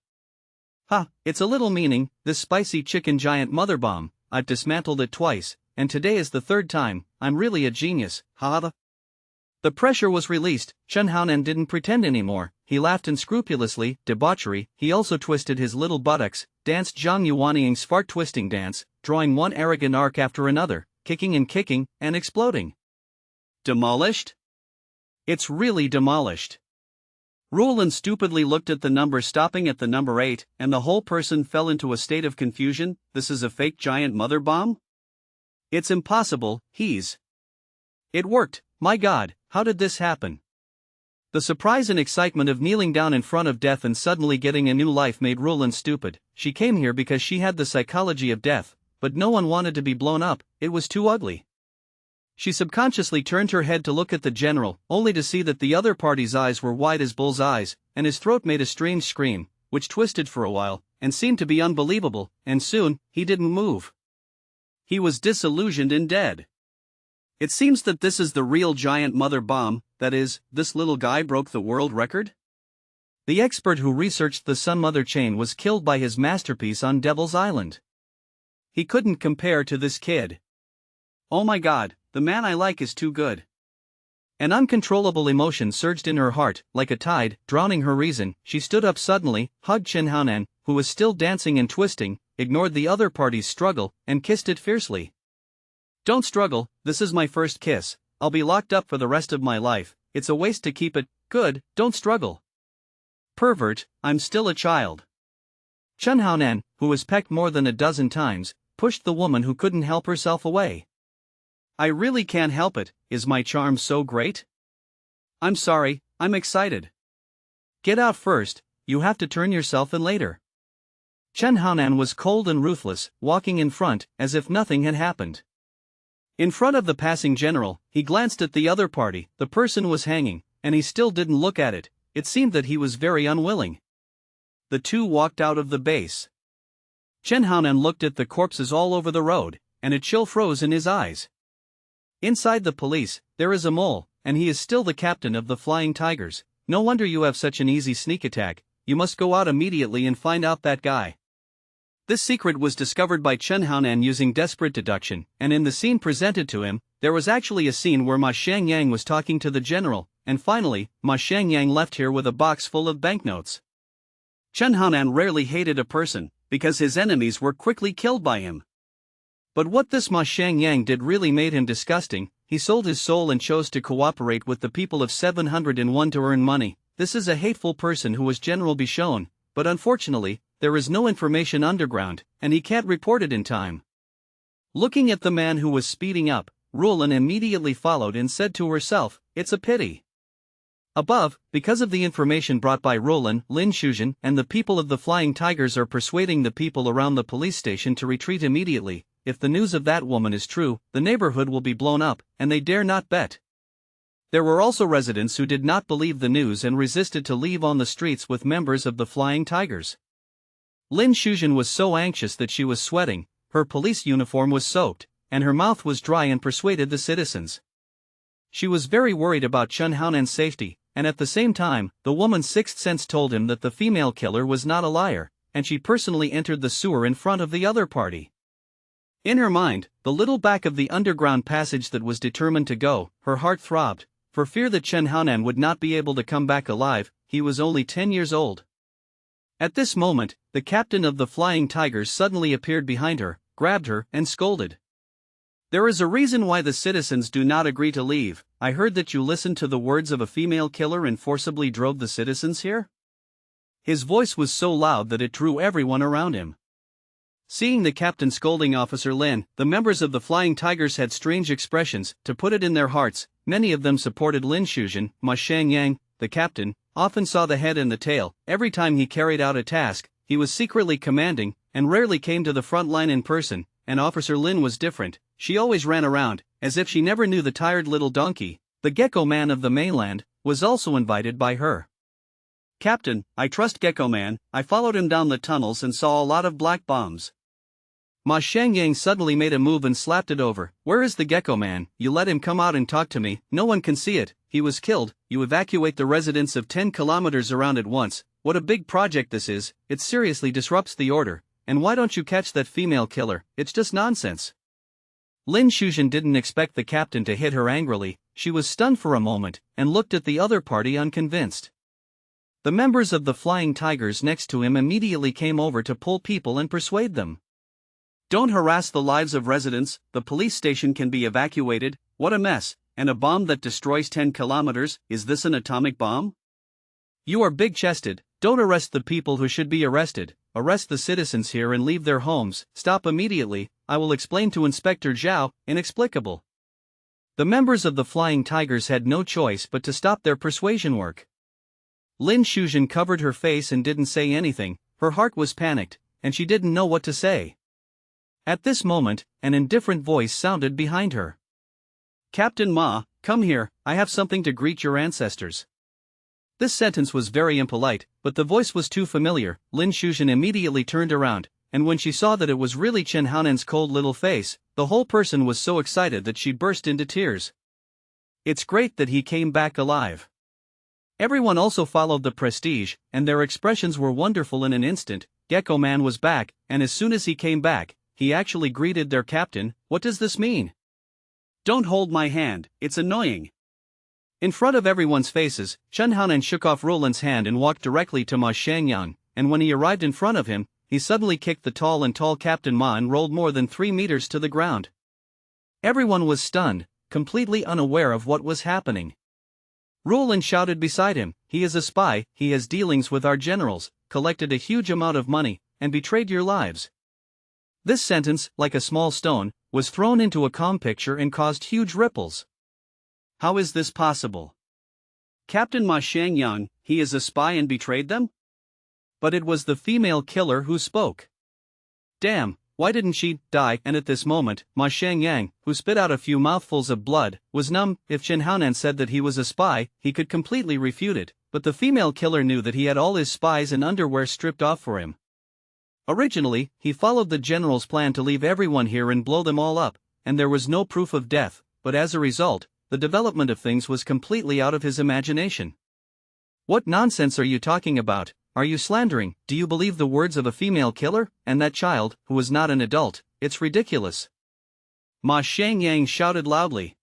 Ha, it's a little meaning, this spicy chicken giant mother bomb. I've dismantled it twice, and today is the third time. I'm really a genius, ha. The pressure was released. Chen Haonan didn't pretend anymore. He laughed unscrupulously, debauchery. He also twisted his little buttocks, danced Zhang Yuanying's fart twisting dance, drawing one arrogant arc after another, kicking, and exploding. Demolished? It's really demolished. Roland stupidly looked at the number stopping at the number 8, and the whole person fell into a state of confusion. This is a fake giant mother bomb? It's impossible. It worked. My God, how did this happen? The surprise and excitement of kneeling down in front of death and suddenly getting a new life made Roland stupid. She came here because she had the psychology of death, but no one wanted to be blown up. It was too ugly. She subconsciously turned her head to look at the general, only to see that the other party's eyes were wide as bull's eyes, and his throat made a strange scream, which twisted for a while, and seemed to be unbelievable, and soon, he didn't move. He was disillusioned and dead. It seems that this is the real giant mother bomb, that is, this little guy broke the world record? The expert who researched the Sun Mother chain was killed by his masterpiece on Devil's Island. He couldn't compare to this kid. Oh my God, the man I like is too good. An uncontrollable emotion surged in her heart, like a tide, drowning her reason. She stood up suddenly, hugged Chen Haonan, who was still dancing and twisting, ignored the other party's struggle, and kissed it fiercely. Don't struggle, this is my first kiss. I'll be locked up for the rest of my life. It's a waste to keep it. Good, don't struggle. Pervert, I'm still a child. Chen Haonan, who was pecked more than a dozen times, pushed the woman who couldn't help herself away. I really can't help it. Is my charm so great? I'm sorry, I'm excited. Get out first, you have to turn yourself in later. Chen Haonan was cold and ruthless, walking in front, as if nothing had happened. In front of the passing general, he glanced at the other party. The person was hanging, and he still didn't look at it. It seemed that he was very unwilling. The two walked out of the base. Chen Haonan looked at the corpses all over the road, and a chill froze in his eyes. Inside the police, there is a mole, and he is still the captain of the Flying Tigers. No wonder you have such an easy sneak attack. You must go out immediately and find out that guy. This secret was discovered by Chen Haonan using desperate deduction, and in the scene presented to him, there was actually a scene where Ma Shangyang was talking to the general, and finally, Ma Shangyang left here with a box full of banknotes. Chen Haonan rarely hated a person, because his enemies were quickly killed by him. But what this Ma Shangyang did really made him disgusting. He sold his soul and chose to cooperate with the people of 701 to earn money. This is a hateful person who was General Bichon, but unfortunately, there is no information underground, and he can't report it in time. Looking at the man who was speeding up, Rulin immediately followed and said to herself, "It's a pity." Above, because of the information brought by Rulin, Lin Shuzhen and the people of the Flying Tigers are persuading the people around the police station to retreat immediately. If the news of that woman is true, the neighborhood will be blown up, and they dare not bet. There were also residents who did not believe the news and resisted to leave on the streets with members of the Flying Tigers. Lin Shuzhen was so anxious that she was sweating, her police uniform was soaked, and her mouth was dry and persuaded the citizens. She was very worried about Chen Haonan's safety, and at the same time, the woman's sixth sense told him that the female killer was not a liar, and she personally entered the sewer in front of the other party. In her mind, the little back of the underground passage that was determined to go, her heart throbbed, for fear that Chen Haonan would not be able to come back alive. He was only 10 years old. At this moment, the captain of the Flying Tigers suddenly appeared behind her, grabbed her, and scolded. "There is a reason why the citizens do not agree to leave. I heard that you listened to the words of a female killer and forcibly drove the citizens here?" His voice was so loud that it drew everyone around him. Seeing the captain scolding Officer Lin, the members of the Flying Tigers had strange expressions. To put it in their hearts, many of them supported Lin Shuzhen. Ma Shangyang, the captain, often saw the head and the tail. Every time he carried out a task, he was secretly commanding, and rarely came to the front line in person. And Officer Lin was different. She always ran around, as if she never knew the tired little donkey. The Gecko Man of the mainland was also invited by her. "Captain, I trust Gecko Man." I followed him down the tunnels and saw a lot of black bombs. Ma Shangyang suddenly made a move and slapped it over. "Where is the Gecko Man? You let him come out and talk to me. No one can see it. He was killed. You evacuate the residents of 10 kilometers around at once. What a big project this is. It seriously disrupts the order. And why don't you catch that female killer? It's just nonsense." Lin Shuzhen didn't expect the captain to hit her angrily. She was stunned for a moment, and looked at the other party unconvinced. The members of the Flying Tigers next to him immediately came over to pull people and persuade them. "Don't harass the lives of residents, the police station can be evacuated." What a mess, and a bomb that destroys 10 kilometers, is this an atomic bomb? "You are big-chested, don't arrest the people who should be arrested, arrest the citizens here and leave their homes, stop immediately, I will explain to Inspector Zhao." Inexplicable. The members of the Flying Tigers had no choice but to stop their persuasion work. Lin Shuzhen covered her face and didn't say anything. Her heart was panicked, and she didn't know what to say. At this moment, an indifferent voice sounded behind her. "Captain Ma, come here, I have something to greet your ancestors." This sentence was very impolite, but the voice was too familiar. Lin Shuzhen immediately turned around, and when she saw that it was really Chen Haonan's cold little face, the whole person was so excited that she burst into tears. It's great that he came back alive. Everyone also followed the prestige, and their expressions were wonderful in an instant. Gecko Man was back, and as soon as he came back, he actually greeted their captain. What does this mean? "Don't hold my hand, it's annoying." In front of everyone's faces, Chen Haonan shook off Roland's hand and walked directly to Ma Shangyang, and when he arrived in front of him, he suddenly kicked the tall Captain Ma and rolled more than 3 meters to the ground. Everyone was stunned, completely unaware of what was happening. Roland shouted beside him, "He is a spy, he has dealings with our generals, collected a huge amount of money, and betrayed your lives." This sentence, like a small stone, was thrown into a calm picture and caused huge ripples. How is this possible? Captain Ma Shangyang, he is a spy and betrayed them? But it was the female killer who spoke. Damn, why didn't she die? And at this moment, Ma Shangyang, who spit out a few mouthfuls of blood, was numb. If Chen Haonan said that he was a spy, he could completely refute it, but the female killer knew that he had all his spies and underwear stripped off for him. Originally, he followed the general's plan to leave everyone here and blow them all up, and there was no proof of death, but as a result, the development of things was completely out of his imagination. What nonsense are you talking about? Are you slandering? Do you believe the words of a female killer, and that child, who was not an adult? It's ridiculous. Ma Shangyang shouted loudly.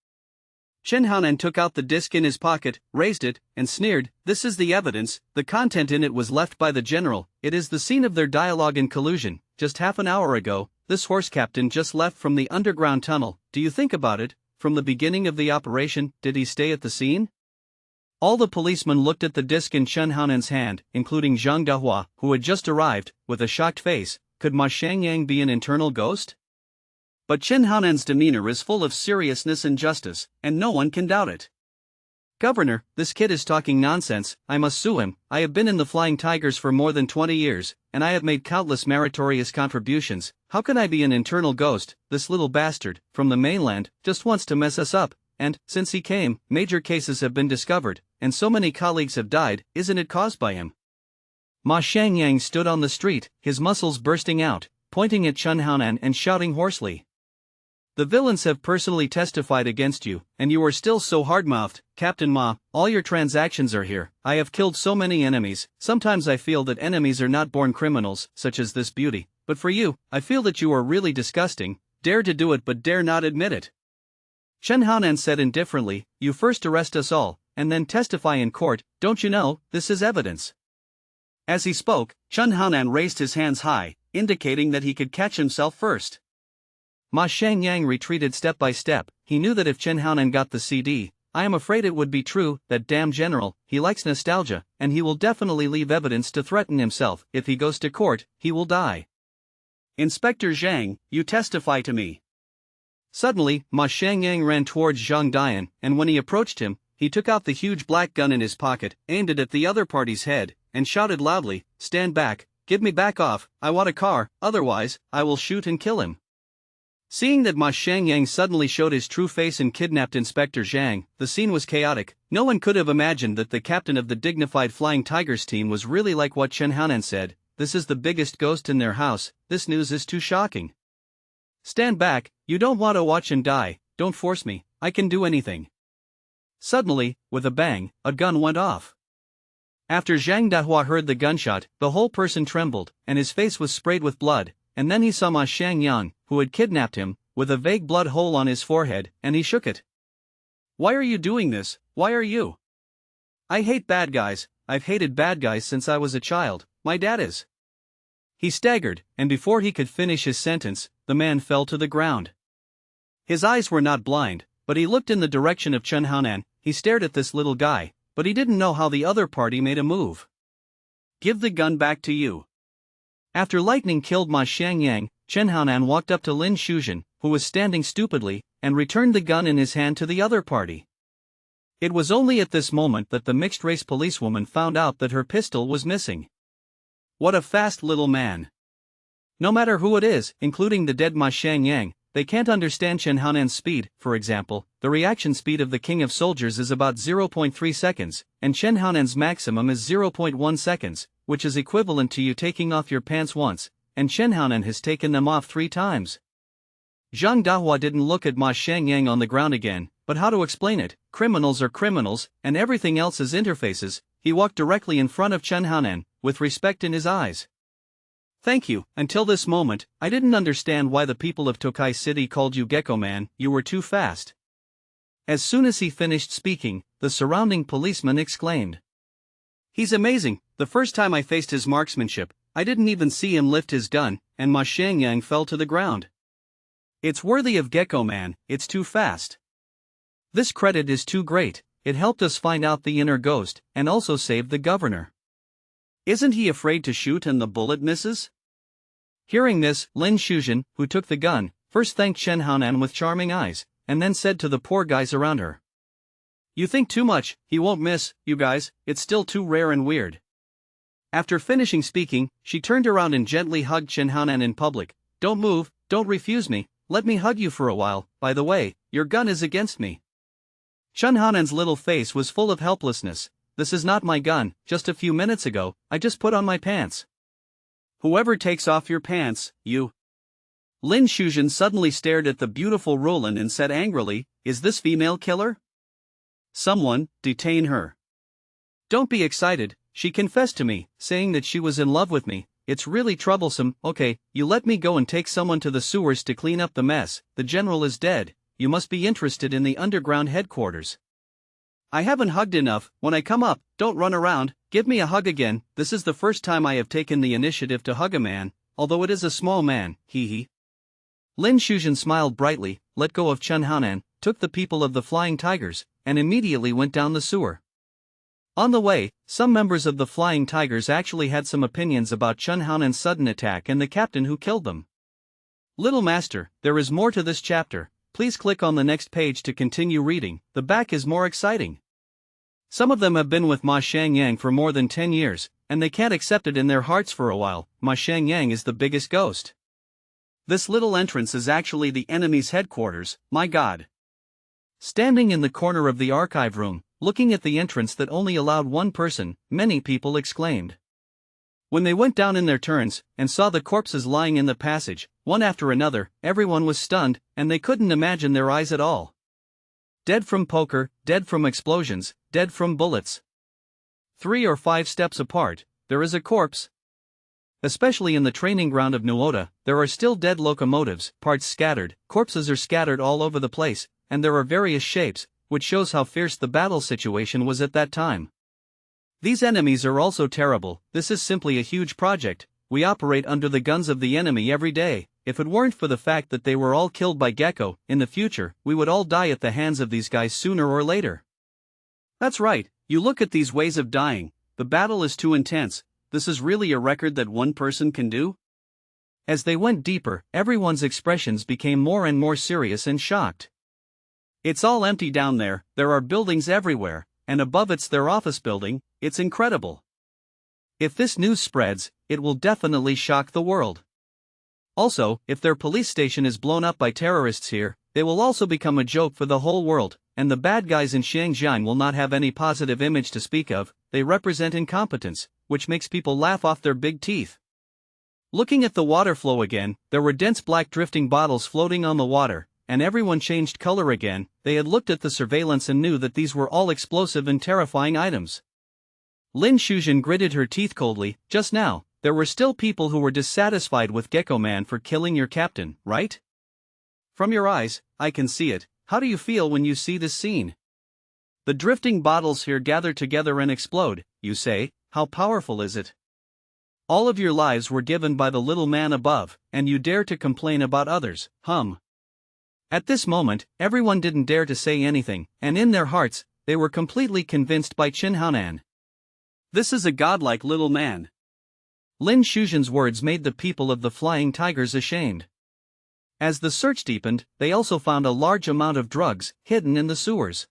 Chen Haonan took out the disc in his pocket, raised it, and sneered, "This is the evidence, the content in it was left by the general, it is the scene of their dialogue and collusion. Just half an hour ago, this horse captain just left from the underground tunnel. Do you think about it? From the beginning of the operation, did he stay at the scene?" All the policemen looked at the disc in Chen Haonan's hand, including Zhang Dahua, who had just arrived, with a shocked face. Could Ma Shangyang be an internal ghost? But Chen Haonan's demeanor is full of seriousness and justice, and no one can doubt it. "Governor, this kid is talking nonsense, I must sue him. I have been in the Flying Tigers for more than 20 years, and I have made countless meritorious contributions. How can I be an internal ghost? This little bastard, from the mainland, just wants to mess us up, and, since he came, major cases have been discovered, and so many colleagues have died. Isn't it caused by him?" Ma Shangyang stood on the street, his muscles bursting out, pointing at Chen Haonan and shouting hoarsely. "The villains have personally testified against you, and you are still so hard-mouthed, Captain Ma. All your transactions are here. I have killed so many enemies. Sometimes I feel that enemies are not born criminals, such as this beauty. But for you, I feel that you are really disgusting. Dare to do it but dare not admit it." Chen Haonan said indifferently, "You first arrest us all, and then testify in court. Don't you know, this is evidence." As he spoke, Chen Haonan raised his hands high, indicating that he could catch himself first. Ma Shangyang retreated step by step. He knew that if Chen Haonan got the CD, I am afraid it would be true, that damn general, he likes nostalgia, and he will definitely leave evidence to threaten himself. If he goes to court, he will die. "Inspector Zhang, you testify to me." Suddenly, Ma Shangyang ran towards Zhang Dian, and when he approached him, he took out the huge black gun in his pocket, aimed it at the other party's head, and shouted loudly, "Stand back, give me back off, I want a car, otherwise, I will shoot and kill him." Seeing that Ma Shangyang suddenly showed his true face and kidnapped Inspector Zhang, the scene was chaotic. No one could have imagined that the captain of the dignified Flying Tigers team was really like what Chen Haonan said. "This is the biggest ghost in their house, this news is too shocking. Stand back, you don't want to watch him die, don't force me, I can do anything." Suddenly, with a bang, a gun went off. After Zhang Dahua heard the gunshot, the whole person trembled, and his face was sprayed with blood, and then he saw Ma Shangyang, who had kidnapped him, with a vague blood hole on his forehead, and he shook it. "Why are you doing this? Why are you?" "I hate bad guys, I've hated bad guys since I was a child, my dad is." He staggered, and before he could finish his sentence, the man fell to the ground. His eyes were not blind, but he looked in the direction of Chen Haonan. He stared at this little guy, but he didn't know how the other party made a move. "Give the gun back to you." After lightning killed Ma Shangyang, Chen Haonan walked up to Lin Shuzhen, who was standing stupidly, and returned the gun in his hand to the other party. It was only at this moment that the mixed-race policewoman found out that her pistol was missing. What a fast little man. No matter who it is, including the dead Ma Shangyang, they can't understand Chen Haonan's speed. For example, the reaction speed of the King of Soldiers is about 0.3 seconds, and Chen Haonan's maximum is 0.1 seconds, which is equivalent to you taking off your pants once, and Chen Haonan has taken them off 3 times. Zhang Dahua didn't look at Ma Shangyang on the ground again, but how to explain it? Criminals are criminals, and everything else is interfaces. He walked directly in front of Chen Haonan, with respect in his eyes. "Thank you. Until this moment, I didn't understand why the people of Tokai City called you Gecko Man, you were too fast." As soon as he finished speaking, the surrounding policeman exclaimed, "He's amazing. The first time I faced his marksmanship, I didn't even see him lift his gun, and Ma Shangyang fell to the ground. It's worthy of Gecko Man, it's too fast. This credit is too great, it helped us find out the inner ghost, and also saved the governor. Isn't he afraid to shoot and the bullet misses?" Hearing this, Lin Shuzhen, who took the gun, first thanked Chen Haonan with charming eyes, and then said to the poor guys around her, "You think too much, he won't miss, you guys, it's still too rare and weird." After finishing speaking, she turned around and gently hugged Chen Haonan in public. "Don't move, don't refuse me, let me hug you for a while. By the way, your gun is against me." Chen Haonan's little face was full of helplessness. "This is not my gun, just a few minutes ago, I just put on my pants." "Whoever takes off your pants, you..." Lin Shuzhen suddenly stared at the beautiful Roland and said angrily, "Is this female killer? Someone, detain her." "Don't be excited, she confessed to me, saying that she was in love with me. It's really troublesome. Okay, you let me go and take someone to the sewers to clean up the mess. The general is dead, you must be interested in the underground headquarters. I haven't hugged enough. When I come up, don't run around, give me a hug again. This is the first time I have taken the initiative to hug a man, although it is a small man, hee. Lin Shuzhen smiled brightly, let go of Chen Haonan, took the people of the Flying Tigers, and immediately went down the sewer. On the way, some members of the Flying Tigers actually had some opinions about Chen Haonan's sudden attack and the captain who killed them. Little Master, there is more to this chapter. Please click on the next page to continue reading. The back is more exciting. Some of them have been with Ma Shangyang for more than 10 years, and they can't accept it in their hearts for a while. Ma Shangyang is the biggest ghost. This little entrance is actually the enemy's headquarters, my god. Standing in the corner of the archive room, looking at the entrance that only allowed one person, many people exclaimed. When they went down in their turns, and saw the corpses lying in the passage, one after another, everyone was stunned, and they couldn't imagine their eyes at all. Dead from poker, dead from explosions, dead from bullets. 3 or 5 steps apart, there is a corpse. Especially in the training ground of Nuoda, there are still dead locomotives, parts scattered, corpses are scattered all over the place, and there are various shapes, which shows how fierce the battle situation was at that time. These enemies are also terrible. This is simply a huge project. We operate under the guns of the enemy every day. If it weren't for the fact that they were all killed by Gecko, in the future, we would all die at the hands of these guys sooner or later. That's right, you look at these ways of dying, the battle is too intense. This is really a record that one person can do? As they went deeper, everyone's expressions became more and more serious and shocked. It's all empty down there, there are buildings everywhere, and above it's their office building. It's incredible. If this news spreads, it will definitely shock the world. Also, if their police station is blown up by terrorists here, they will also become a joke for the whole world, and the bad guys in Shangjiang will not have any positive image to speak of. They represent incompetence, which makes people laugh off their big teeth. Looking at the water flow again, there were dense black drifting bottles floating on the water, and everyone changed color again. They had looked at the surveillance and knew that these were all explosive and terrifying items. Lin Shuzhen gritted her teeth coldly. Just now, there were still people who were dissatisfied with Gecko Man for killing your captain, right? From your eyes, I can see it. How do you feel when you see this scene? The drifting bottles here gather together and explode, you say. How powerful is it? All of your lives were given by the little man above, and you dare to complain about others, At this moment, everyone didn't dare to say anything, and in their hearts, they were completely convinced by Chen Haonan. This is a godlike little man. Lin Shuzhen's words made the people of the Flying Tigers ashamed. As the search deepened, they also found a large amount of drugs hidden in the sewers.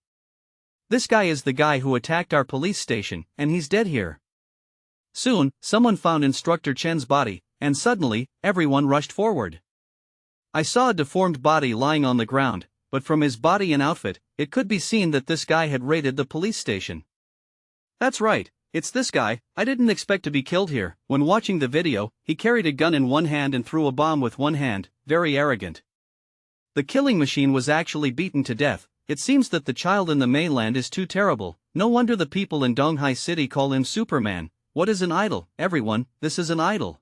This guy is the guy who attacked our police station, and he's dead here. Soon, someone found Instructor Chen's body, and suddenly, everyone rushed forward. I saw a deformed body lying on the ground, but from his body and outfit, it could be seen that this guy had raided the police station. That's right, it's this guy. I didn't expect to be killed here. When watching the video, he carried a gun in one hand and threw a bomb with one hand, very arrogant. The killing machine was actually beaten to death. It seems that the child in the mainland is too terrible. No wonder the people in Donghai City call him Superman. What is an idol? Everyone, this is an idol.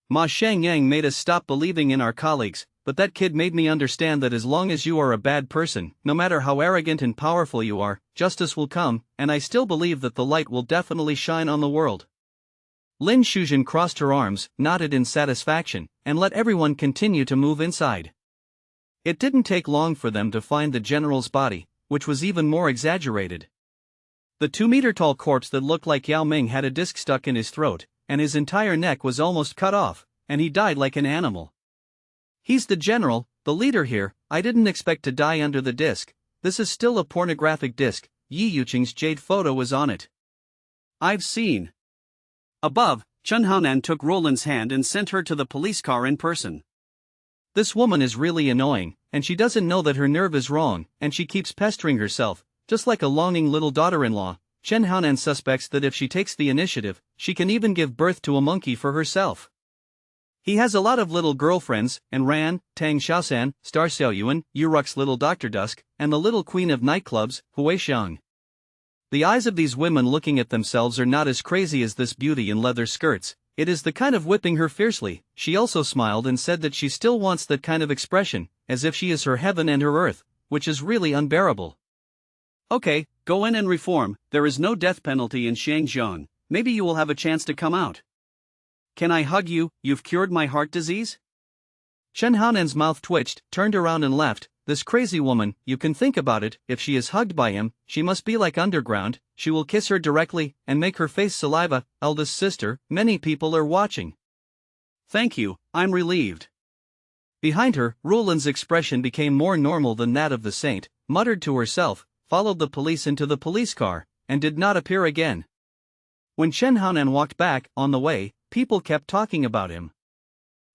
Ma Shangyang made us stop believing in our colleagues, but that kid made me understand that as long as you are a bad person, no matter how arrogant and powerful you are, justice will come, and I still believe that the light will definitely shine on the world. Lin Shuzhen crossed her arms, nodded in satisfaction, and let everyone continue to move inside. It didn't take long for them to find the general's body, which was even more exaggerated. The 2-meter-tall corpse that looked like Yao Ming had a disc stuck in his throat, and his entire neck was almost cut off, and he died like an animal. He's the general, the leader here. I didn't expect to die under the disc. This is still a pornographic disc. Yi Yuqing's jade photo was on it. I've seen. Above, Chen Haonan took Roland's hand and sent her to the police car in person. This woman is really annoying, and she doesn't know that her nerve is wrong, and she keeps pestering herself, just like a longing little daughter-in-law. Chen Haonan suspects that if she takes the initiative, she can even give birth to a monkey for herself. He has a lot of little girlfriends, and Ran, Tang Xiaosan, Star Xiaoyuan, Uruk's little Dr. Dusk, and the little queen of nightclubs, Hui Xiang. The eyes of these women looking at themselves are not as crazy as this beauty in leather skirts. It is the kind of whipping her fiercely. She also smiled and said that she still wants that kind of expression, as if she is her heaven and her earth, which is really unbearable. Okay, go in and reform, there is no death penalty in Shangjiang, maybe you will have a chance to come out. Can I hug you, you've cured my heart disease? Chen Haonan's mouth twitched, turned around and left. This crazy woman, you can think about it, if she is hugged by him, she must be like underground, she will kiss her directly, and make her face saliva. Eldest sister, many people are watching. Thank you, I'm relieved. Behind her, Rulan's expression became more normal than that of the saint, muttered to herself, followed the police into the police car, and did not appear again. When Chen Haonan walked back, on the way, people kept talking about him.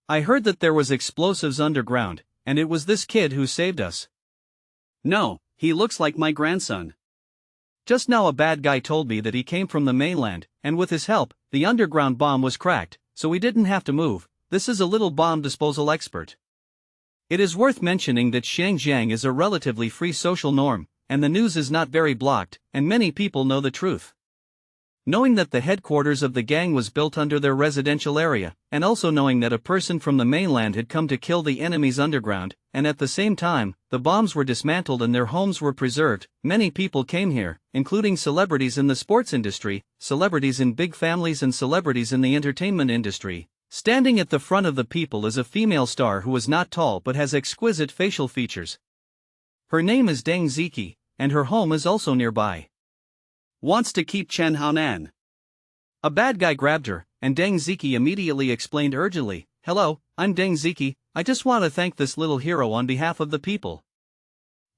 I heard that there was explosives underground, and it was this kid who saved us. No, he looks like my grandson. Just now a bad guy told me that he came from the mainland, and with his help, the underground bomb was cracked, so we didn't have to move. This is a little bomb disposal expert. It is worth mentioning that Xinjiang is a relatively free social norm, and the news is not very blocked, and many people know the truth. Knowing that the headquarters of the gang was built under their residential area, and also knowing that a person from the mainland had come to kill the enemies underground, and at the same time, the bombs were dismantled and their homes were preserved, many people came here, including celebrities in the sports industry, celebrities in big families and celebrities in the entertainment industry. Standing at the front of the people is a female star who is not tall but has exquisite facial features. Her name is Deng Ziki, and her home is also nearby. Wants to keep Chen Haonan. A bad guy grabbed her, and Deng Ziki immediately explained urgently, "Hello, I'm Deng Ziki, I just want to thank this little hero on behalf of the people.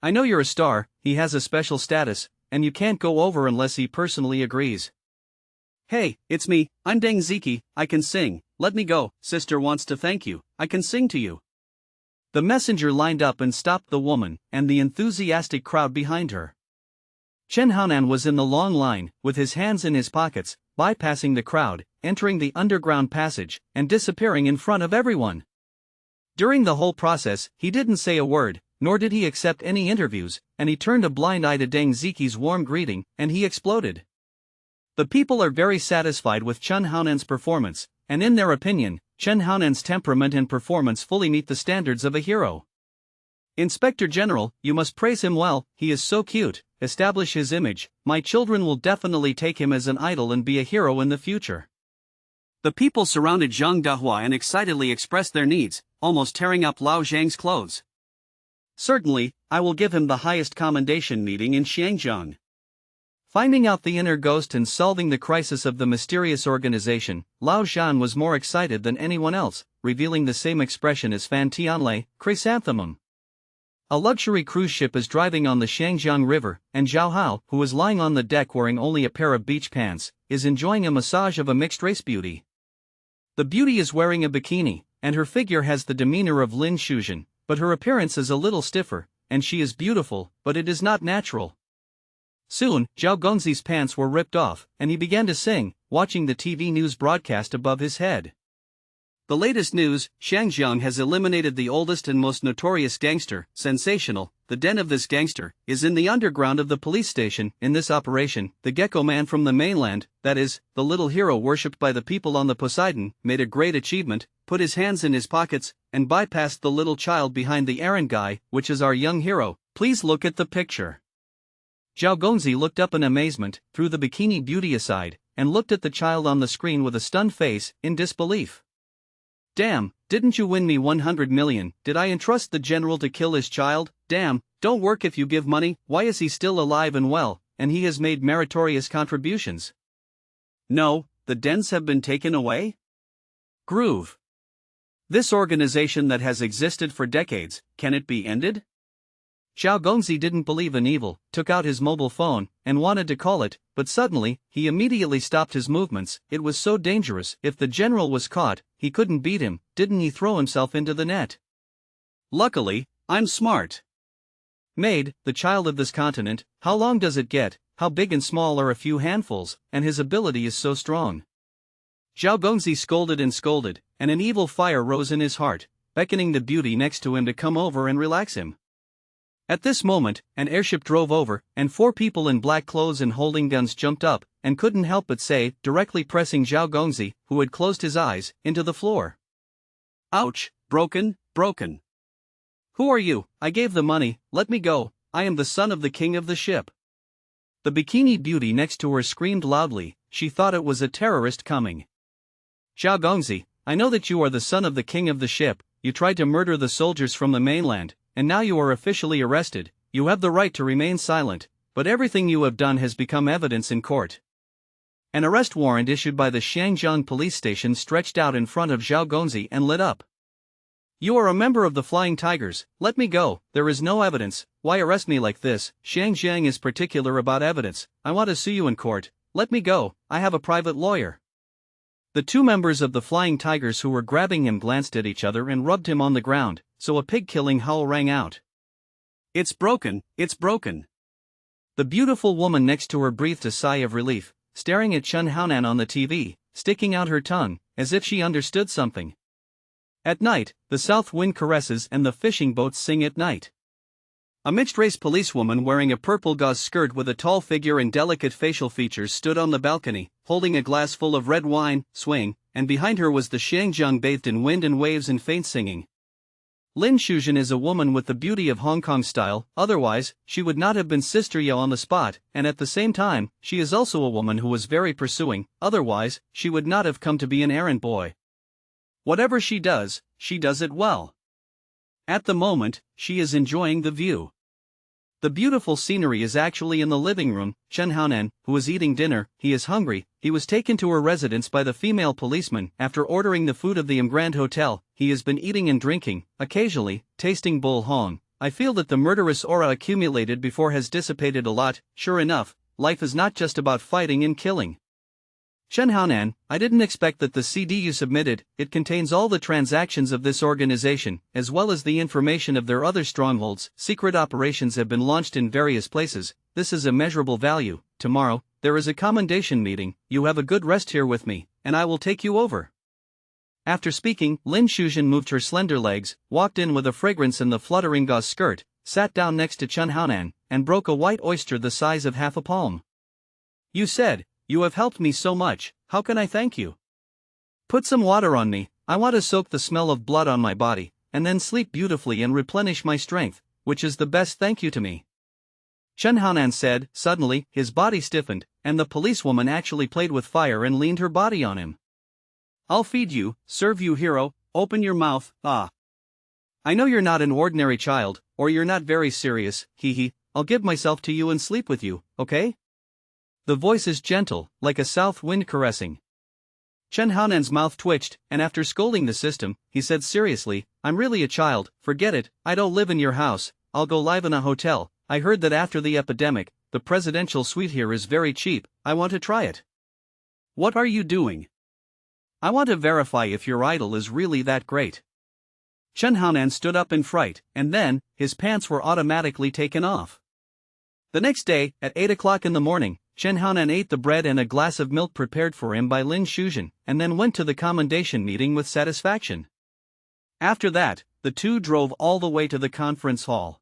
I know you're a star, he has a special status, and you can't go over unless he personally agrees." "Hey, it's me, I'm Deng Ziki, I can sing, let me go, sister wants to thank you, I can sing to you." The messenger lined up and stopped the woman, and the enthusiastic crowd behind her. Chen Haonan was in the long line, with his hands in his pockets, bypassing the crowd, entering the underground passage, and disappearing in front of everyone. During the whole process, he didn't say a word, nor did he accept any interviews, and he turned a blind eye to Deng Ziki's warm greeting, and he exploded. The people are very satisfied with Chen Haonan's performance, and in their opinion, Chen Haonan's temperament and performance fully meet the standards of a hero. "Inspector General, you must praise him well, he is so cute, establish his image, my children will definitely take him as an idol and be a hero in the future." The people surrounded Zhang Dahua and excitedly expressed their needs, almost tearing up Lao Zhang's clothes. "Certainly, I will give him the highest commendation meeting in Xinjiang." Finding out the inner ghost and solving the crisis of the mysterious organization, Lao Zhan was more excited than anyone else, revealing the same expression as Fan Tianlei, chrysanthemum. A luxury cruise ship is driving on the Shangjiang River, and Zhao Hao, who is lying on the deck wearing only a pair of beach pants, is enjoying a massage of a mixed-race beauty. The beauty is wearing a bikini, and her figure has the demeanor of Lin Shuzhen, but her appearance is a little stiffer, and she is beautiful, but it is not natural. Soon, Zhao Gongzi's pants were ripped off, and he began to sing, watching the TV news broadcast above his head. The latest news, Shangjiang has eliminated the oldest and most notorious gangster, sensational. The den of this gangster is in the underground of the police station. In this operation, the gecko man from the mainland, that is, the little hero worshipped by the people on the Poseidon, made a great achievement, put his hands in his pockets, and bypassed the little child behind the errand guy, which is our young hero. Please look at the picture. Zhao Gongzi looked up in amazement, threw the bikini beauty aside, and looked at the child on the screen with a stunned face, in disbelief. "Damn, didn't you win me 100 million, did I entrust the general to kill his child? Damn, don't work if you give money, why is he still alive and well, and he has made meritorious contributions?" "No, the dens have been taken away?" Groove. This organization that has existed for decades, can it be ended? Zhao Gongzi didn't believe in evil, took out his mobile phone, and wanted to call it, but suddenly, he immediately stopped his movements. It was so dangerous. If the general was caught, he couldn't beat him. Didn't he throw himself into the net? Luckily, I'm smart. Maid, the child of this continent, how long does it get? How big and small are a few handfuls, and his ability is so strong. Zhao Gongzi scolded, and an evil fire rose in his heart, beckoning the beauty next to him to come over and relax him. At this moment, an airship drove over, and 4 people in black clothes and holding guns jumped up, and couldn't help but say, directly pressing Zhao Gongzi, who had closed his eyes, into the floor. "Ouch, broken. Who are you? I gave the money, let me go, I am the son of the king of the ship. The bikini beauty next to her screamed loudly, she thought it was a terrorist coming. Xiao Gongzi, I know that you are the son of the king of the ship, you tried to murder the soldiers from the mainland, and now you are officially arrested, you have the right to remain silent, but everything you have done has become evidence in court. An arrest warrant issued by the Shangjiang police station stretched out in front of Xiao Gongzi and lit up. You are a member of the Flying Tigers, let me go, there is no evidence, why arrest me like this? Shangjiang is particular about evidence, I want to sue you in court, let me go, I have a private lawyer. The two members of the Flying Tigers who were grabbing him glanced at each other and rubbed him on the ground, so a pig-killing howl rang out. It's broken, it's broken. The beautiful woman next to her breathed a sigh of relief, staring at Chen Haonan on the TV, sticking out her tongue, as if she understood something. At night, the south wind caresses and the fishing boats sing at night. A mixed-race policewoman wearing a purple gauze skirt with a tall figure and delicate facial features stood on the balcony, holding a glass full of red wine, swing, and behind her was the Shangjiang bathed in wind and waves and faint singing. Lin Shuzhen is a woman with the beauty of Hong Kong style, otherwise, she would not have been Sister Yo on the spot, and at the same time, she is also a woman who was very pursuing, otherwise, she would not have come to be an errand boy. Whatever she does it well. At the moment, she is enjoying the view. The beautiful scenery is actually in the living room. Chen Haonan, who is eating dinner, he is hungry, he was taken to her residence by the female policeman. After ordering the food of the Grand Hotel, he has been eating and drinking, occasionally, tasting bull hong. I feel that the murderous aura accumulated before has dissipated a lot. Sure enough, life is not just about fighting and killing. Chen Haonan, I didn't expect that the CD you submitted, it contains all the transactions of this organization, as well as the information of their other strongholds. Secret operations have been launched in various places, this is immeasurable value. Tomorrow, there is a commendation meeting, you have a good rest here with me, and I will take you over. After speaking, Lin Shuzhen moved her slender legs, walked in with a fragrance in the fluttering gauze skirt, sat down next to Chen Haonan, and broke a white oyster the size of half a palm. You said, you have helped me so much, how can I thank you? Put some water on me, I want to soak the smell of blood on my body, and then sleep beautifully and replenish my strength, which is the best thank you to me. Chen Haonan said. Suddenly, his body stiffened, and the policewoman actually played with fire and leaned her body on him. I'll feed you, serve you hero, open your mouth, ah. I know you're not an ordinary child, or you're not very serious, hee, I'll give myself to you and sleep with you, okay? The voice is gentle, like a south wind caressing. Chen Haonan's mouth twitched, and after scolding the system, he said seriously, I'm really a child, forget it, I don't live in your house, I'll go live in a hotel. I heard that after the epidemic, the presidential suite here is very cheap, I want to try it. What are you doing? I want to verify if your idol is really that great. Chen Haonan stood up in fright, and then, his pants were automatically taken off. The next day, at 8 o'clock in the morning, Chen Haonan ate the bread and a glass of milk prepared for him by Lin Shuzhen, and then went to the commendation meeting with satisfaction. After that, the two drove all the way to the conference hall.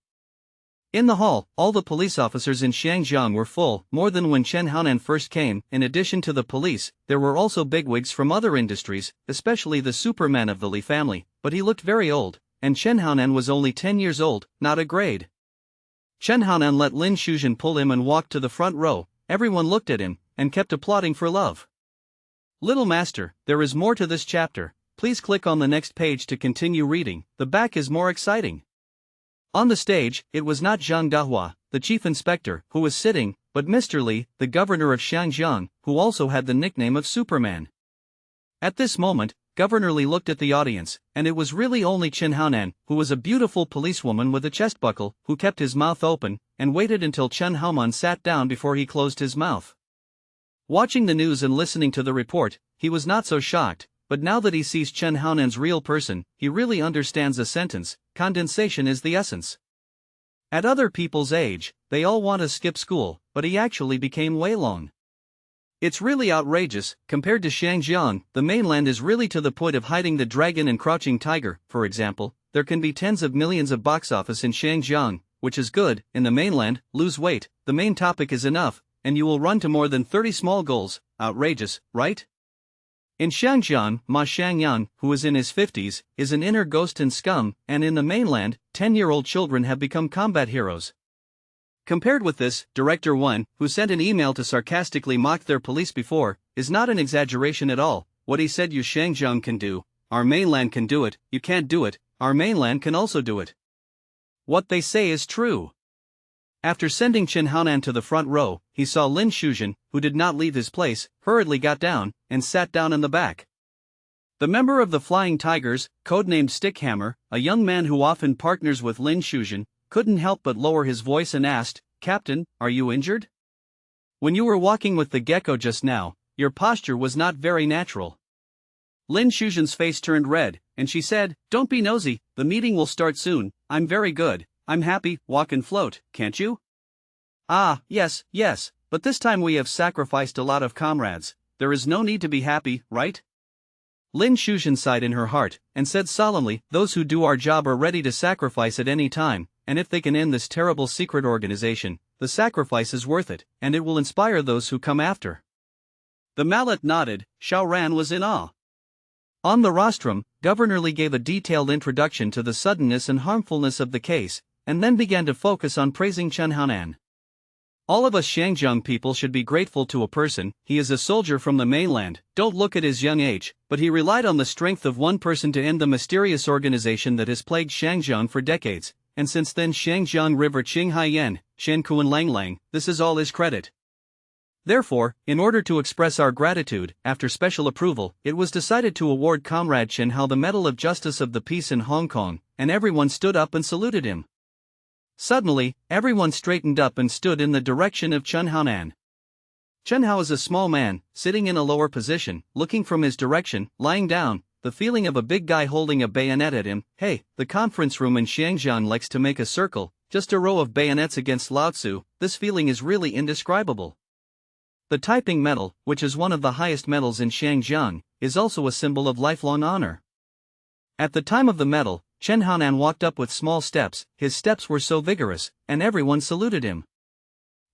In the hall, all the police officers in Shangjiang were full, more than when Chen Haonan first came. In addition to the police, there were also bigwigs from other industries, especially the Superman of the Li family, but he looked very old, and Chen Haonan was only 10 years old, not a grade. Chen Haonan let Lin Shuzhen pull him and walked to the front row. Everyone looked at him, and kept applauding for love. Little master, there is more to this chapter, please click on the next page to continue reading, the back is more exciting. On the stage, it was not Zhang Dahua, the chief inspector, who was sitting, but Mr. Li, the governor of Shangjiang, who also had the nickname of Superman. At this moment, Governor Li looked at the audience, and it was really only Chen Haonan, who was a beautiful policewoman with a chest buckle, who kept his mouth open, and waited until Chen Haonan sat down before he closed his mouth. Watching the news and listening to the report, he was not so shocked, but now that he sees Chen Haonan's real person, he really understands a sentence, condensation is the essence. At other people's age, they all want to skip school, but he actually became Wei Long. It's really outrageous. Compared to Shangjiang, the mainland is really to the point of hiding the dragon and crouching tiger. For example, there can be tens of millions of box office in Shangjiang, which is good. In the mainland, lose weight, the main topic is enough, and you will run to more than 30 small goals. Outrageous, right? In Shangjiang, Ma Shangyan, who is in his 50s, is an inner ghost and scum, and in the mainland, 10-year-old children have become combat heroes. Compared with this, Director 1, who sent an email to sarcastically mock their police before, is not an exaggeration at all. What he said you Shangjiang can do, our mainland can do it, you can't do it, our mainland can also do it. What they say is true. After sending Chen Haonan to the front row, he saw Lin Shuzhen, who did not leave his place, hurriedly got down, and sat down in the back. The member of the Flying Tigers, codenamed Stickhammer, a young man who often partners with Lin Shuzhen, couldn't help but lower his voice and asked, "Captain, are you injured? When you were walking with the gecko just now, your posture was not very natural." Lin Shuzhen's face turned red, and she said, "Don't be nosy, the meeting will start soon, I'm very good. I'm happy, walk and float, can't you?" "Ah, yes, but this time we have sacrificed a lot of comrades, there is no need to be happy, right?" Lin Shuzhen sighed in her heart, and said solemnly, "Those who do our job are ready to sacrifice at any time, and if they can end this terrible secret organization, the sacrifice is worth it, and it will inspire those who come after." The mallet nodded. Xiao Ran was in awe. On the rostrum, Governor Li gave a detailed introduction to the suddenness and harmfulness of the case, and then began to focus on praising Chen Haonan. "All of us Shangjiang people should be grateful to a person, he is a soldier from the mainland, don't look at his young age, but he relied on the strength of one person to end the mysterious organization that has plagued Shangjiang for decades, and since then Shangjiang River Qinghaiyan, Shankuan Langlang, this is all his credit. Therefore, in order to express our gratitude, after special approval, it was decided to award Comrade Chen Hao the Medal of Justice of the Peace in Hong Kong, and everyone stood up and saluted him." Suddenly, everyone straightened up and stood in the direction of Chen Haonan. Chen Hao is a small man, sitting in a lower position, looking from his direction, lying down, the feeling of a big guy holding a bayonet at him. Hey, the conference room in Shangjiang likes to make a circle, just a row of bayonets against Lao Tzu, this feeling is really indescribable. The typing medal, which is one of the highest medals in Shangjiang, is also a symbol of lifelong honor. At the time of the medal, Chen Haonan walked up with small steps, his steps were so vigorous, and everyone saluted him.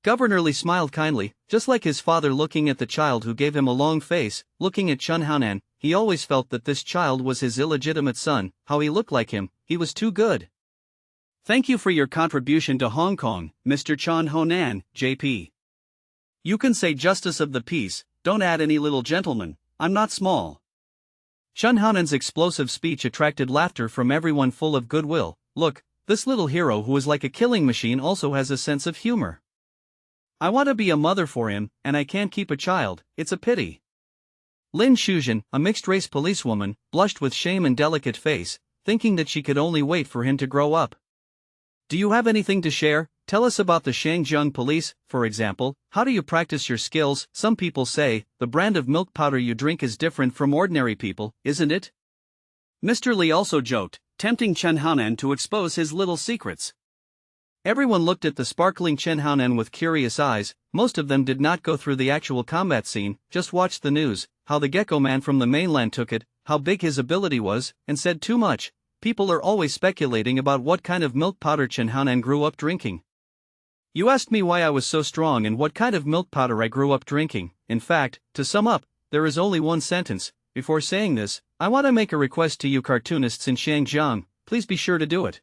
Governor Li smiled kindly, just like his father looking at the child who gave him a long face. Looking at Chen Haonan, he always felt that this child was his illegitimate son, how he looked like him, he was too good. "Thank you for your contribution to Hong Kong, Mr. Chen Haonan, JP. You can say Justice of the Peace, don't add any little gentleman, I'm not small." Chen Haonan's explosive speech attracted laughter from everyone full of goodwill. "Look, this little hero who is like a killing machine also has a sense of humor. I want to be a mother for him, and I can't keep a child, it's a pity." Lin Shuzhen, a mixed-race policewoman, blushed with shame and delicate face, thinking that she could only wait for him to grow up. "Do you have anything to share? Tell us about the Shangjiang police, for example, how do you practice your skills? Some people say, the brand of milk powder you drink is different from ordinary people, isn't it?" Mr. Li also joked, tempting Chen Haonan to expose his little secrets. Everyone looked at the sparkling Chen Haonan with curious eyes. Most of them did not go through the actual combat scene, just watched the news, how the gecko man from the mainland took it, how big his ability was, and said too much. People are always speculating about what kind of milk powder Chen Haonan grew up drinking. You asked me why I was so strong and what kind of milk powder I grew up drinking. In fact, to sum up, there is only one sentence. Before saying this, I want to make a request to you cartoonists in Shangjiang, please be sure to do it.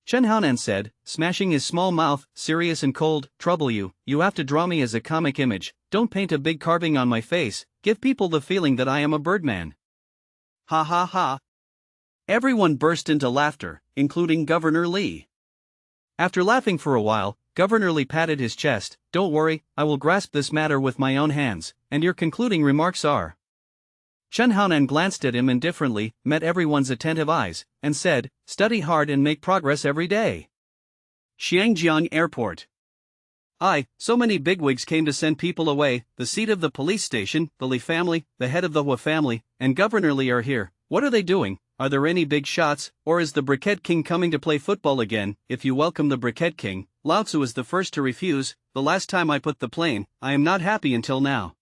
Chen Haonan said, smashing his small mouth, serious and cold, "Trouble you have to draw me as a comic image, don't paint a big carving on my face, give people the feeling that I am a birdman." Ha ha ha. Everyone burst into laughter, including Governor Li. After laughing for a while, Governor Li patted his chest. "Don't worry, I will grasp this matter with my own hands, and your concluding remarks are?" Chen Haonan glanced at him indifferently, met everyone's attentive eyes, and said, "Study hard and make progress every day." Xiangjiang Airport. So many bigwigs came to send people away. The seat of the police station, the Li family, the head of the Hua family, and Governor Li are here. What are they doing? Are there any big shots, or is the Briquette King coming to play football again? If you welcome the Briquette King, Lao Tzu is the first to refuse. The last time I put the plane, I am not happy until now.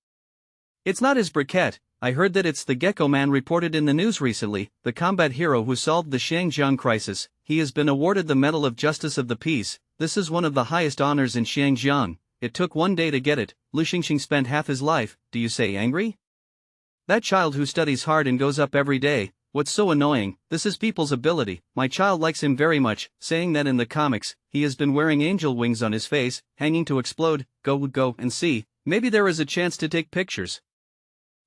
It's not his briquette. I heard that it's the gecko man reported in the news recently, the combat hero who solved the Shangjiang crisis. He has been awarded the Medal of Justice of the Peace. This is one of the highest honors in Shangjiang. It took one day to get it. Lu Xingxing spent half his life. Do you say angry? That child who studies hard and goes up every day, what's so annoying, this is people's ability, my child likes him very much, saying that in the comics, he has been wearing angel wings on his face, hanging to explode, go and see, maybe there is a chance to take pictures.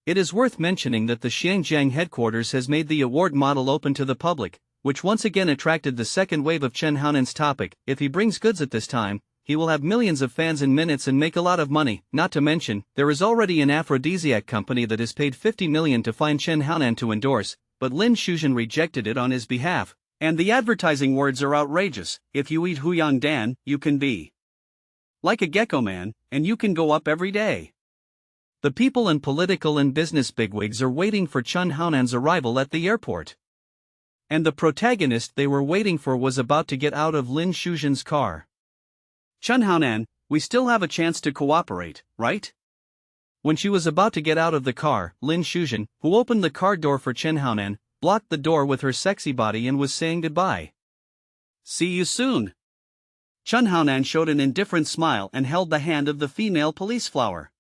It is worth mentioning that the Xinjiang headquarters has made the award model open to the public, which once again attracted the second wave of Chen Haonan's topic. If he brings goods at this time, he will have millions of fans in minutes and make a lot of money, not to mention, there is already an aphrodisiac company that has paid 50 million to find Chen Haonan to endorse, but Lin Shuzhen rejected it on his behalf. And the advertising words are outrageous. If you eat Huyang Dan, you can be like a gecko man, and you can go up every day. The people and political and business bigwigs are waiting for Chen Haonan's arrival at the airport. And the protagonist they were waiting for was about to get out of Lin Shuzhen's car. Chen Haonan, we still have a chance to cooperate, right? When she was about to get out of the car, Lin Shuzhen, who opened the car door for Chen Haonan, blocked the door with her sexy body and was saying goodbye. See you soon. Chen Haonan showed an indifferent smile and held the hand of the female police flower.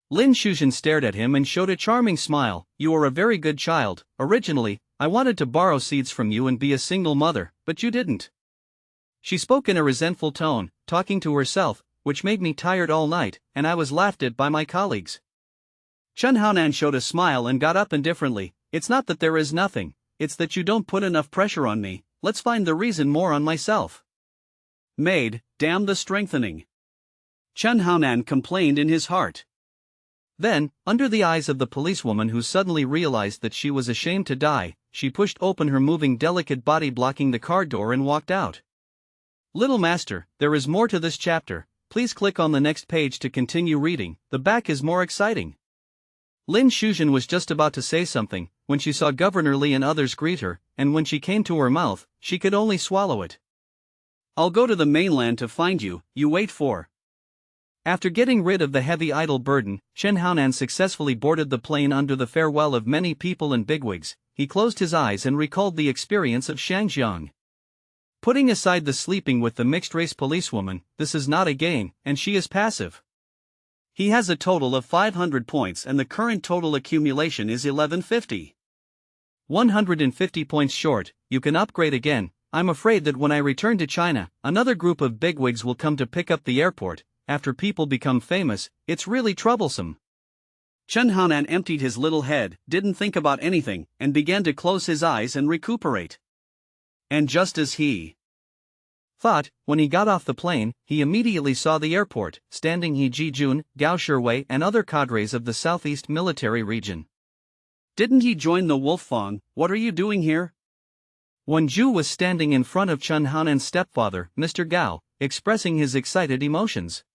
Lin Shuzhen stared at him and showed a charming smile. You are a very good child. Originally, I wanted to borrow seeds from you and be a single mother, but you didn't. She spoke in a resentful tone, talking to herself, which made me tired all night, and I was laughed at by my colleagues. Chen Haonan showed a smile and got up indifferently. It's not that there is nothing, it's that you don't put enough pressure on me, let's find the reason more on myself. Maid, damn the strengthening. Chen Haonan complained in his heart. Then, under the eyes of the policewoman who suddenly realized that she was ashamed to die, she pushed open her moving delicate body blocking the car door and walked out. Little master, there is more to this chapter, please click on the next page to continue reading, the back is more exciting. Lin Shuzhen was just about to say something, when she saw Governor Li and others greet her, and when she came to her mouth, she could only swallow it. I'll go to the mainland to find you, you wait for. After getting rid of the heavy idle burden, Chen Haonan successfully boarded the plane under the farewell of many people and bigwigs. He closed his eyes and recalled the experience of Shangjiang. Putting aside the sleeping with the mixed-race policewoman, this is not a game, and she is passive. He has a total of 500 points and the current total accumulation is 1150. 150 points short, you can upgrade again. I'm afraid that when I return to China, another group of bigwigs will come to pick up the airport. After people become famous, it's really troublesome. Chen Haonan emptied his little head, didn't think about anything, and began to close his eyes and recuperate. And just as he thought, when he got off the plane, he immediately saw the airport, standing He Jijun, Gao Shiwei and other cadres of the Southeast Military Region. Didn't he join the Wolf Fang? What are you doing here? Wen Zhu was standing in front of Chen Haonan's stepfather, Mr. Gao, expressing his excited emotions.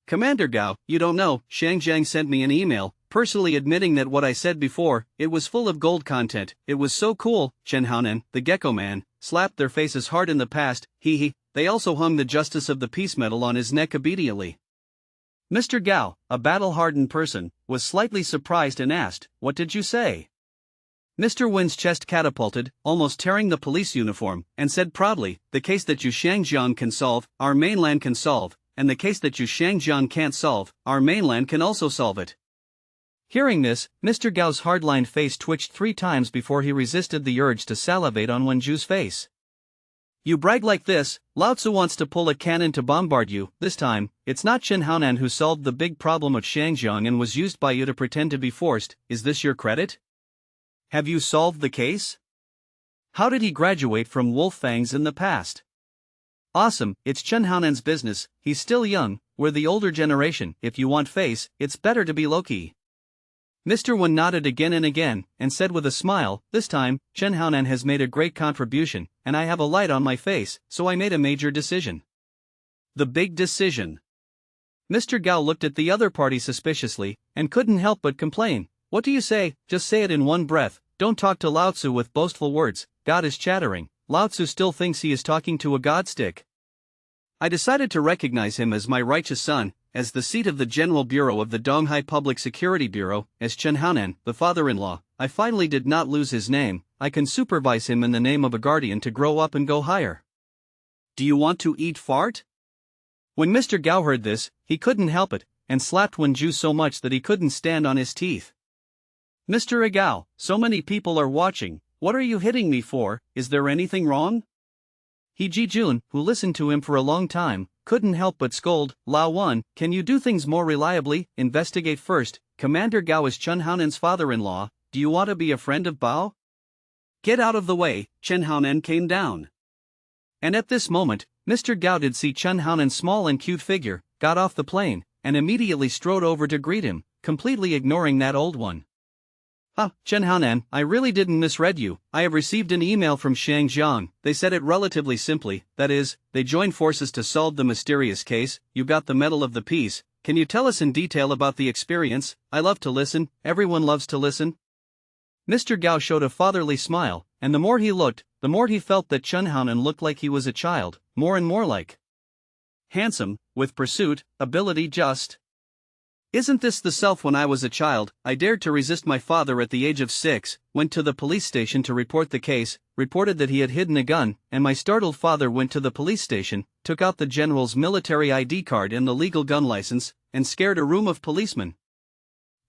Commander Gao, you don't know, Shangjiang sent me an email, personally admitting that what I said before, it was full of gold content, it was so cool. Chen Haonan, the gecko man, slapped their faces hard in the past, they also hung the Justice of the Peace Medal on his neck obediently. Mr. Gao, a battle-hardened person, was slightly surprised and asked, what did you say? Mr. Wen's chest catapulted, almost tearing the police uniform, and said proudly, the case that you Shangjiang can solve, our mainland can solve, and the case that you Shangjiang can't solve, our mainland can also solve it. Hearing this, Mr. Gao's hard-lined face twitched 3 times before he resisted the urge to salivate on Wen Zhu's face. You brag like this, Lao Tzu wants to pull a cannon to bombard you. This time, it's not Chen Haonan who solved the big problem of Shangjiang and was used by you to pretend to be forced. Is this your credit? Have you solved the case? How did he graduate from Wolf Fangs in the past? Awesome, it's Chen Haonan's business, he's still young, we're the older generation, if you want face, it's better to be low-key. Mr. Wen nodded again and again, and said with a smile, this time, Chen Haonan has made a great contribution, and I have a light on my face, so I made a major decision. The big decision. Mr. Gao looked at the other party suspiciously, and couldn't help but complain. What do you say? Just say it in one breath, don't talk to Lao Tzu with boastful words, God is chattering. Lao Tzu still thinks he is talking to a godstick. I decided to recognize him as my righteous son, as the seat of the General Bureau of the Donghai Public Security Bureau, as Chen Haonan, the father-in-law. I finally did not lose his name, I can supervise him in the name of a guardian to grow up and go higher. Do you want to eat fart? When Mr. Gao heard this, he couldn't help it, and slapped Wen Zhu so much that he couldn't stand on his teeth. Mr. Igao, so many people are watching, what are you hitting me for, is there anything wrong? He Ji-jun, who listened to him for a long time, couldn't help but scold. Lao Wan, can you do things more reliably? Investigate first. Commander Gao is Chen Haonan's father-in-law. Do you want to be a friend of Bao? Get out of the way. Chen Haonan came down. And at this moment, Mr. Gao did see Chen Haonan's small and cute figure, got off the plane, and immediately strode over to greet him, completely ignoring that old one. Chen Haonan, I really didn't misread you. I have received an email from Shangjiang. They said it relatively simply, that is, they joined forces to solve the mysterious case. You got the Medal of the Peace. Can you tell us in detail about the experience? I love to listen, everyone loves to listen. Mr. Gao showed a fatherly smile, and the more he looked, the more he felt that Chen Haonan looked like he was a child, more and more like handsome, with pursuit, ability just. Isn't this the self when I was a child? I dared to resist my father at the age of 6, went to the police station to report the case, reported that he had hidden a gun, and my startled father went to the police station, took out the general's military ID card and the legal gun license, and scared a room of policemen.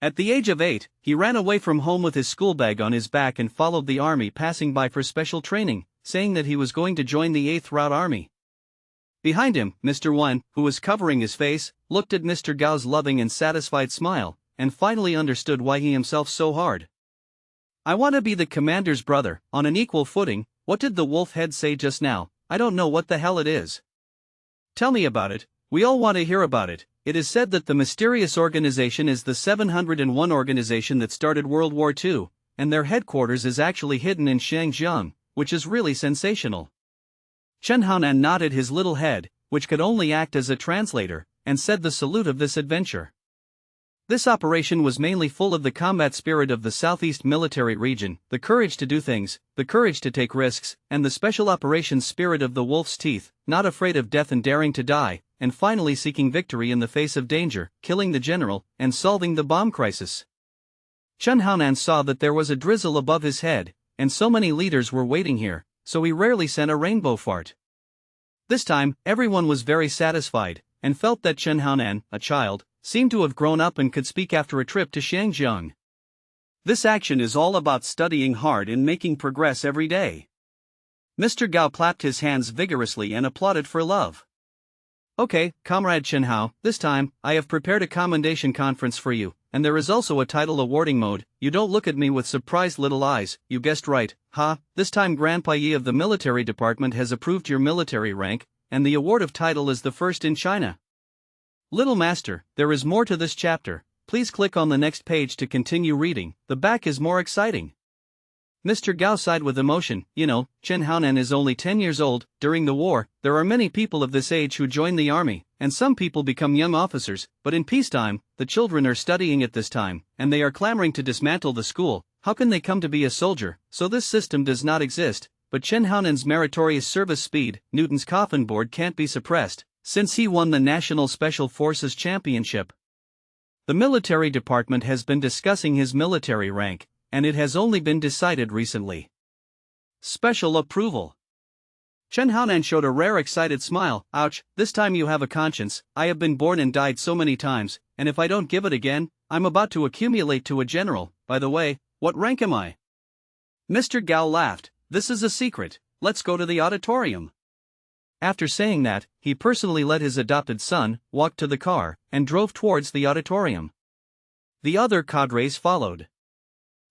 At the age of 8, he ran away from home with his school bag on his back and followed the army passing by for special training, saying that he was going to join the 8th Route Army. Behind him, Mr. Wan, who was covering his face, looked at Mr. Gao's loving and satisfied smile, and finally understood why he himself so hard. I want to be the commander's brother, on an equal footing. What did the wolf head say just now? I don't know what the hell it is. Tell me about it, we all want to hear about it. It is said that the mysterious organization is the 701 organization that started World War II, and their headquarters is actually hidden in Shangjiang, which is really sensational. Chen Haonan nodded his little head, which could only act as a translator, and said the salute of this adventure. This operation was mainly full of the combat spirit of the Southeast military region, the courage to do things, the courage to take risks, and the special operations spirit of the wolf's teeth, not afraid of death and daring to die, and finally seeking victory in the face of danger, killing the general, and solving the bomb crisis. Chen Haonan saw that there was a drizzle above his head, and so many leaders were waiting here, so he rarely sent a rainbow fart. This time, everyone was very satisfied, and felt that Chen Haonan, a child, seemed to have grown up and could speak after a trip to Shangjiang. This action is all about studying hard and making progress every day. Mr. Gao clapped his hands vigorously and applauded for love. Okay, Comrade Chen Hao, this time, I have prepared a commendation conference for you, and there is also a title awarding mode. You don't look at me with surprised little eyes, you guessed right, this time Grandpa Yi of the military department has approved your military rank, and the award of title is the first in China. Little Master, there is more to this chapter, please click on the next page to continue reading, the back is more exciting. Mr. Gao sighed with emotion. You know, Chen Haonan is only 10 years old. During the war, there are many people of this age who join the army, and some people become young officers, but in peacetime, the children are studying at this time, and they are clamoring to dismantle the school. How can they come to be a soldier? So this system does not exist, but Chen Haonan's meritorious service speed, Newton's coffin board, can't be suppressed, since he won the National Special Forces Championship. The military department has been discussing his military rank, and it has only been decided recently. Special approval. Chen Haonan showed a rare excited smile. Ouch, this time you have a conscience. I have been born and died so many times, and if I don't give it again, I'm about to accumulate to a general. By the way, what rank am I? Mr. Gao laughed. This is a secret, let's go to the auditorium. After saying that, he personally led his adopted son, walked to the car, and drove towards the auditorium. The other cadres followed.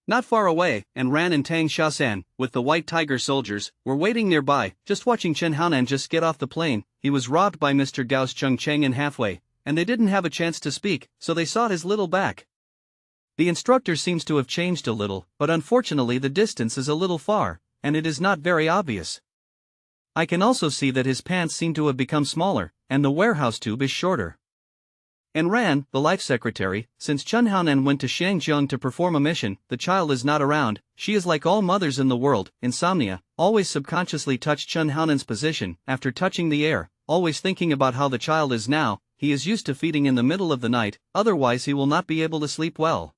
Not far away, and Ran and Tang Shaosan, with the White Tiger soldiers, were waiting nearby, just watching Chen Haonan just get off the plane. He was robbed by Mr. Gao's Chung Cheng in halfway, and they didn't have a chance to speak, so they saw his little back. The instructor seems to have changed a little, but unfortunately the distance is a little far, and it is not very obvious. I can also see that his pants seem to have become smaller, and the warehouse tube is shorter. And Ran, the life secretary, since Chen Haonan went to Shangjiang to perform a mission, the child is not around. She is like all mothers in the world, insomnia, always subconsciously touch Chen Haonan's position, after touching the air, always thinking about how the child is now. He is used to feeding in the middle of the night, otherwise he will not be able to sleep well.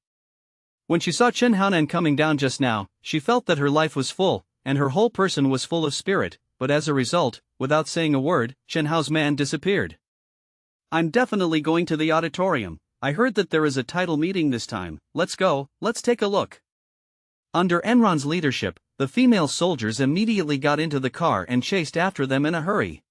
When she saw Chen Haonan coming down just now, she felt that her life was full, and her whole person was full of spirit, but as a result, without saying a word, Chen Hao's man disappeared. I'm definitely going to the auditorium. I heard that there is a title meeting this time. Let's go, let's take a look. Under Enron's leadership, the female soldiers immediately got into the car and chased after them in a hurry.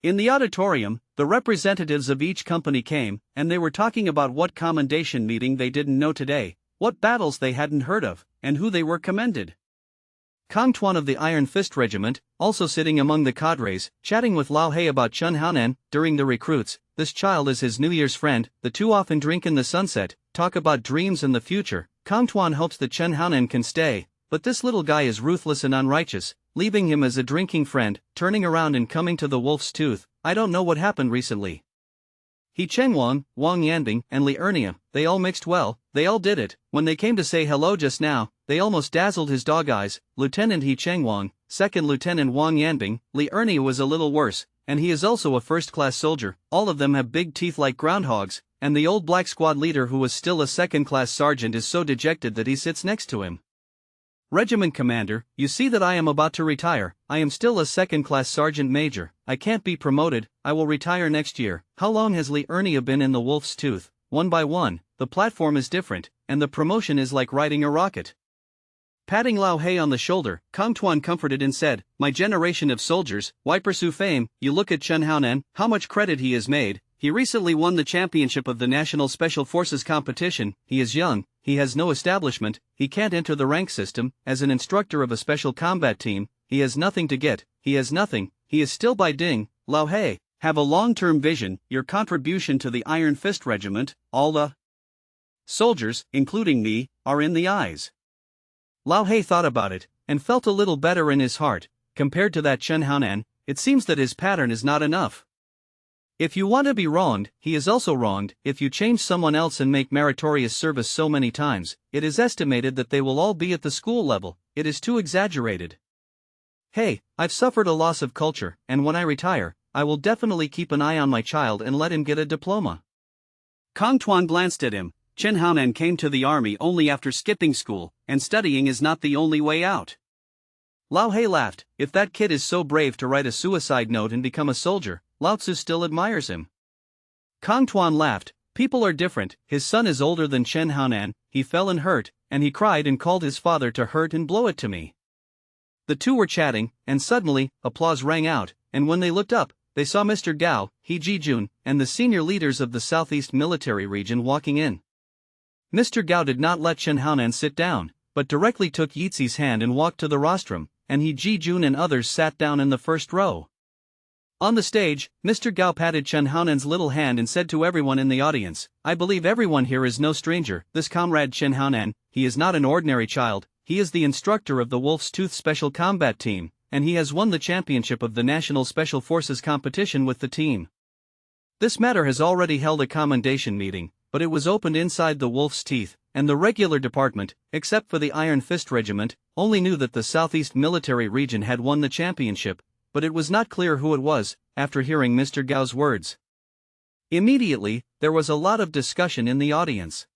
In the auditorium, the representatives of each company came, and they were talking about what commendation meeting they didn't know today, what battles they hadn't heard of, and who they were commended. Kang Tuan of the Iron Fist Regiment, also sitting among the cadres, chatting with Lao Hei about Chun Haonan. During the recruits, this child is his New Year's friend. The two often drink in the sunset, talk about dreams and the future. Kang Tuan hopes that Chun Haonan can stay, but this little guy is ruthless and unrighteous, leaving him as a drinking friend, turning around and coming to the Wolf's Tooth. I don't know what happened recently. He Chengwang, Wang Yanbing, and Li Ernia, they all mixed well, they all did it. When they came to say hello just now, they almost dazzled his dog eyes. Lieutenant He Chengwang, Second Lieutenant Wang Yanbing, Li Ernia was a little worse, and he is also a first-class soldier. All of them have big teeth like groundhogs, and the old black squad leader who was still a second-class sergeant is so dejected that he sits next to him. Regiment Commander, you see that I am about to retire. I am still a second-class sergeant major. I can't be promoted. I will retire next year. How long has Li Ernia been in the Wolf's Tooth? One by one, the platform is different, and the promotion is like riding a rocket. Patting Lao Hei on the shoulder, Kang Tuan comforted and said, my generation of soldiers, why pursue fame? You look at Chun Haonan, how much credit he has made. He recently won the championship of the National Special Forces competition. He is young, he has no establishment, he can't enter the rank system. As an instructor of a special combat team, he has nothing to get, he has nothing, he is still by ding. Lao Hei, have a long-term vision. Your contribution to the Iron Fist Regiment, all the soldiers, including me, are in the eyes. Lao Hei thought about it, and felt a little better in his heart. Compared to that Chun Haonan, it seems that his pattern is not enough. If you want to be wronged, he is also wronged. If you change someone else and make meritorious service so many times, it is estimated that they will all be at the school level. It is too exaggerated. Hey, I've suffered a loss of culture, and when I retire, I will definitely keep an eye on my child and let him get a diploma. Kang Tuan glanced at him. Chun Haonan came to the army only after skipping school, and studying is not the only way out. Lao Hei laughed. If that kid is so brave to write a suicide note and become a soldier, Lao Tzu still admires him. Kang Tuan laughed. People are different. His son is older than Chun Haonan. He fell and hurt, and he cried and called his father to hurt and blow it to me. The two were chatting, and suddenly, applause rang out, and when they looked up, they saw Mr. Gao, He Jijun, and the senior leaders of the Southeast Military Region walking in. Mr. Gao did not let Chun Haonan sit down, but directly took Yizi's hand and walked to the rostrum, and He Jijun and others sat down in the first row. On the stage, Mr. Gao patted Chun Haonan's little hand and said to everyone in the audience, I believe everyone here is no stranger. This comrade Chun Haonan, he is not an ordinary child, he is the instructor of the Wolf's Tooth Special Combat Team, and he has won the championship of the National Special Forces competition with the team. This matter has already held a commendation meeting, but it was opened inside the Wolf's Teeth, and the regular department, except for the Iron Fist Regiment, only knew that the Southeast Military Region had won the championship, but it was not clear who it was, after hearing Mr. Gao's words. Immediately, there was a lot of discussion in the audience.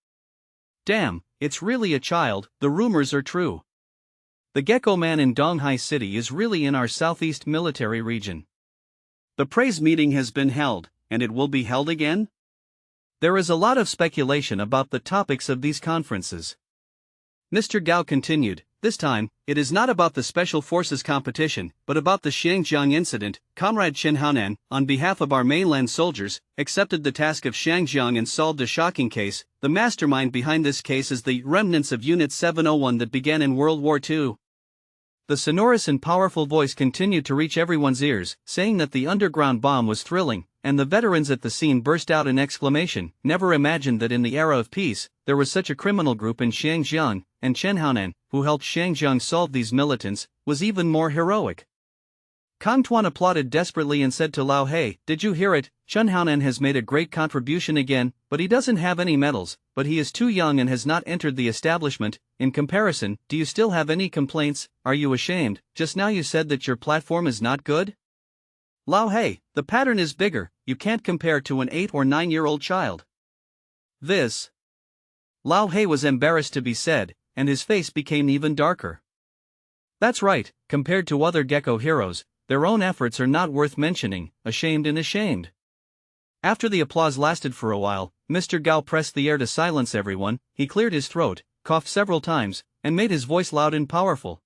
Damn, it's really a child, the rumors are true. The Gecko Man in Donghai City is really in our Southeast Military Region. The praise meeting has been held, and it will be held again? There is a lot of speculation about the topics of these conferences. Mr. Gao continued, this time, it is not about the Special Forces competition, but about the Xiangjiang incident. Comrade Chun Haonan, on behalf of our mainland soldiers, accepted the task of Xiangjiang and solved a shocking case. The mastermind behind this case is the remnants of Unit 701 that began in World War II. The sonorous and powerful voice continued to reach everyone's ears, saying that the underground bomb was thrilling, and the veterans at the scene burst out in exclamation. Never imagined that in the era of peace, there was such a criminal group in Xiangjiang, and Chun Haonan, who helped Xiangjiang solve these militants, was even more heroic. Kang Tuan applauded desperately and said to Lao Hei, did you hear it? Chun Haonan has made a great contribution again, but he doesn't have any medals, but he is too young and has not entered the establishment. In comparison, do you still have any complaints? Are you ashamed? Just now you said that your platform is not good? Lao Hei, the pattern is bigger, you can't compare to an 8 or 9-year-old child. This. Lao Hei was embarrassed to be said, and his face became even darker. That's right, compared to other Gecko heroes, their own efforts are not worth mentioning. Ashamed and ashamed. After the applause lasted for a while, Mr. Gao pressed the air to silence everyone. He cleared his throat, coughed several times, and made his voice loud and powerful.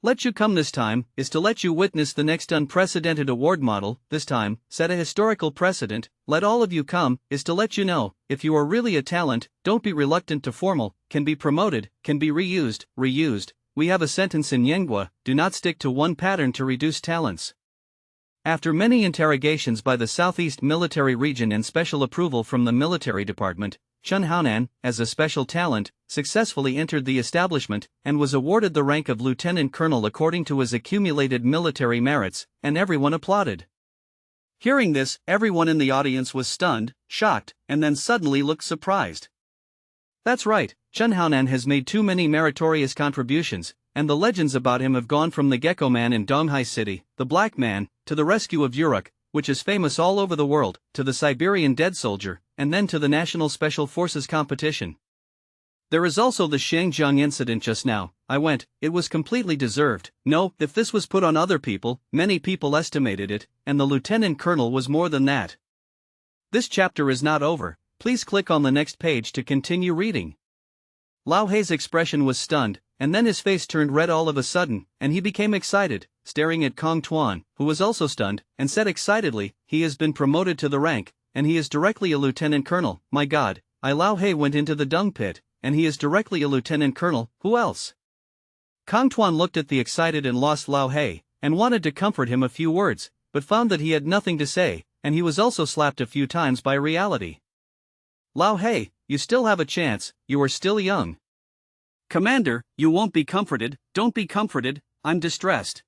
Let you come this time, is to let you witness the next unprecedented award model, this time, set a historical precedent. Let all of you come, is to let you know, if you are really a talent, don't be reluctant to formal, can be promoted, can be reused. We have a sentence in Yenghua, do not stick to one pattern to reduce talents. After many interrogations by the Southeast Military Region and special approval from the military department, Chen Haonan, as a special talent, successfully entered the establishment and was awarded the rank of lieutenant colonel according to his accumulated military merits, and everyone applauded. Hearing this, everyone in the audience was stunned, shocked, and then suddenly looked surprised. That's right, Chen Haonan has made too many meritorious contributions, and the legends about him have gone from the Gecko Man in Donghai City, the Black Man, to the rescue of Uruk, which is famous all over the world, to the Siberian Dead Soldier, and then to the National Special Forces competition. There is also the Shangjiang incident just now. It was completely deserved. No, if this was put on other people, many people estimated it, and the lieutenant colonel was more than that. This chapter is not over. Please click on the next page to continue reading. Lao Hei's expression was stunned, and then his face turned red all of a sudden, and he became excited, staring at Kong Tuan, who was also stunned, and said excitedly, he has been promoted to the rank, and he is directly a lieutenant colonel. My God, Lao Hei went into the dung pit, and he is directly a lieutenant colonel. Who else? Kong Tuan looked at the excited and lost Lao Hei, and wanted to comfort him a few words, but found that he had nothing to say, and he was also slapped a few times by reality. Lao Hei, you still have a chance, you are still young. Commander, you won't be comforted, don't be comforted, I'm distressed.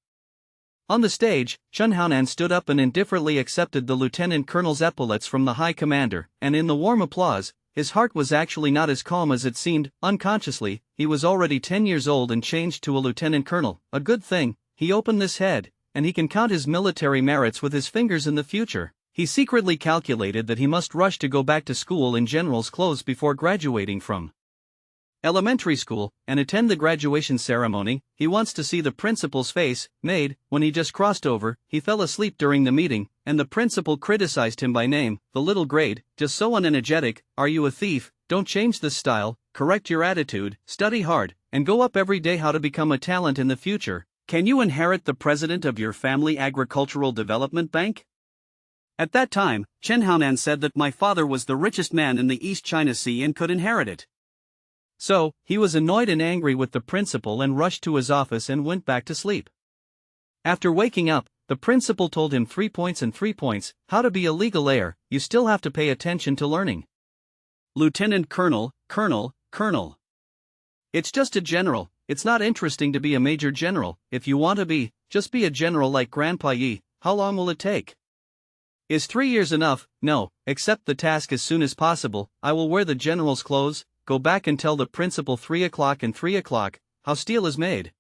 On the stage, Chen Haonan stood up and indifferently accepted the lieutenant colonel's epaulets from the high commander, and in the warm applause, his heart was actually not as calm as it seemed. Unconsciously, he was already 10 years old and changed to a lieutenant colonel. A good thing, he opened this head, and he can count his military merits with his fingers in the future. He secretly calculated that he must rush to go back to school in general's clothes before graduating from elementary school, and attend the graduation ceremony. He wants to see the principal's face. When he just crossed over, he fell asleep during the meeting, and the principal criticized him by name. The little grade, just so unenergetic. Are you a thief? Don't change this style, correct your attitude, study hard, and go up every day how to become a talent in the future. Can you inherit the president of your family agricultural development bank? At that time, Chen Haonan said that my father was the richest man in the East China Sea and could inherit it. So, he was annoyed and angry with the principal and rushed to his office and went back to sleep. After waking up, the principal told him 3 points and 3 points, how to be a legal heir. You still have to pay attention to learning. Lieutenant colonel. It's just a general, it's not interesting to be a major general. If you want to be, just be a general like Grandpa Yi. How long will it take? Is 3 years enough? No, accept the task as soon as possible. I will wear the general's clothes. Go back and tell the principal 3 o'clock and 3 o'clock, how steel is made.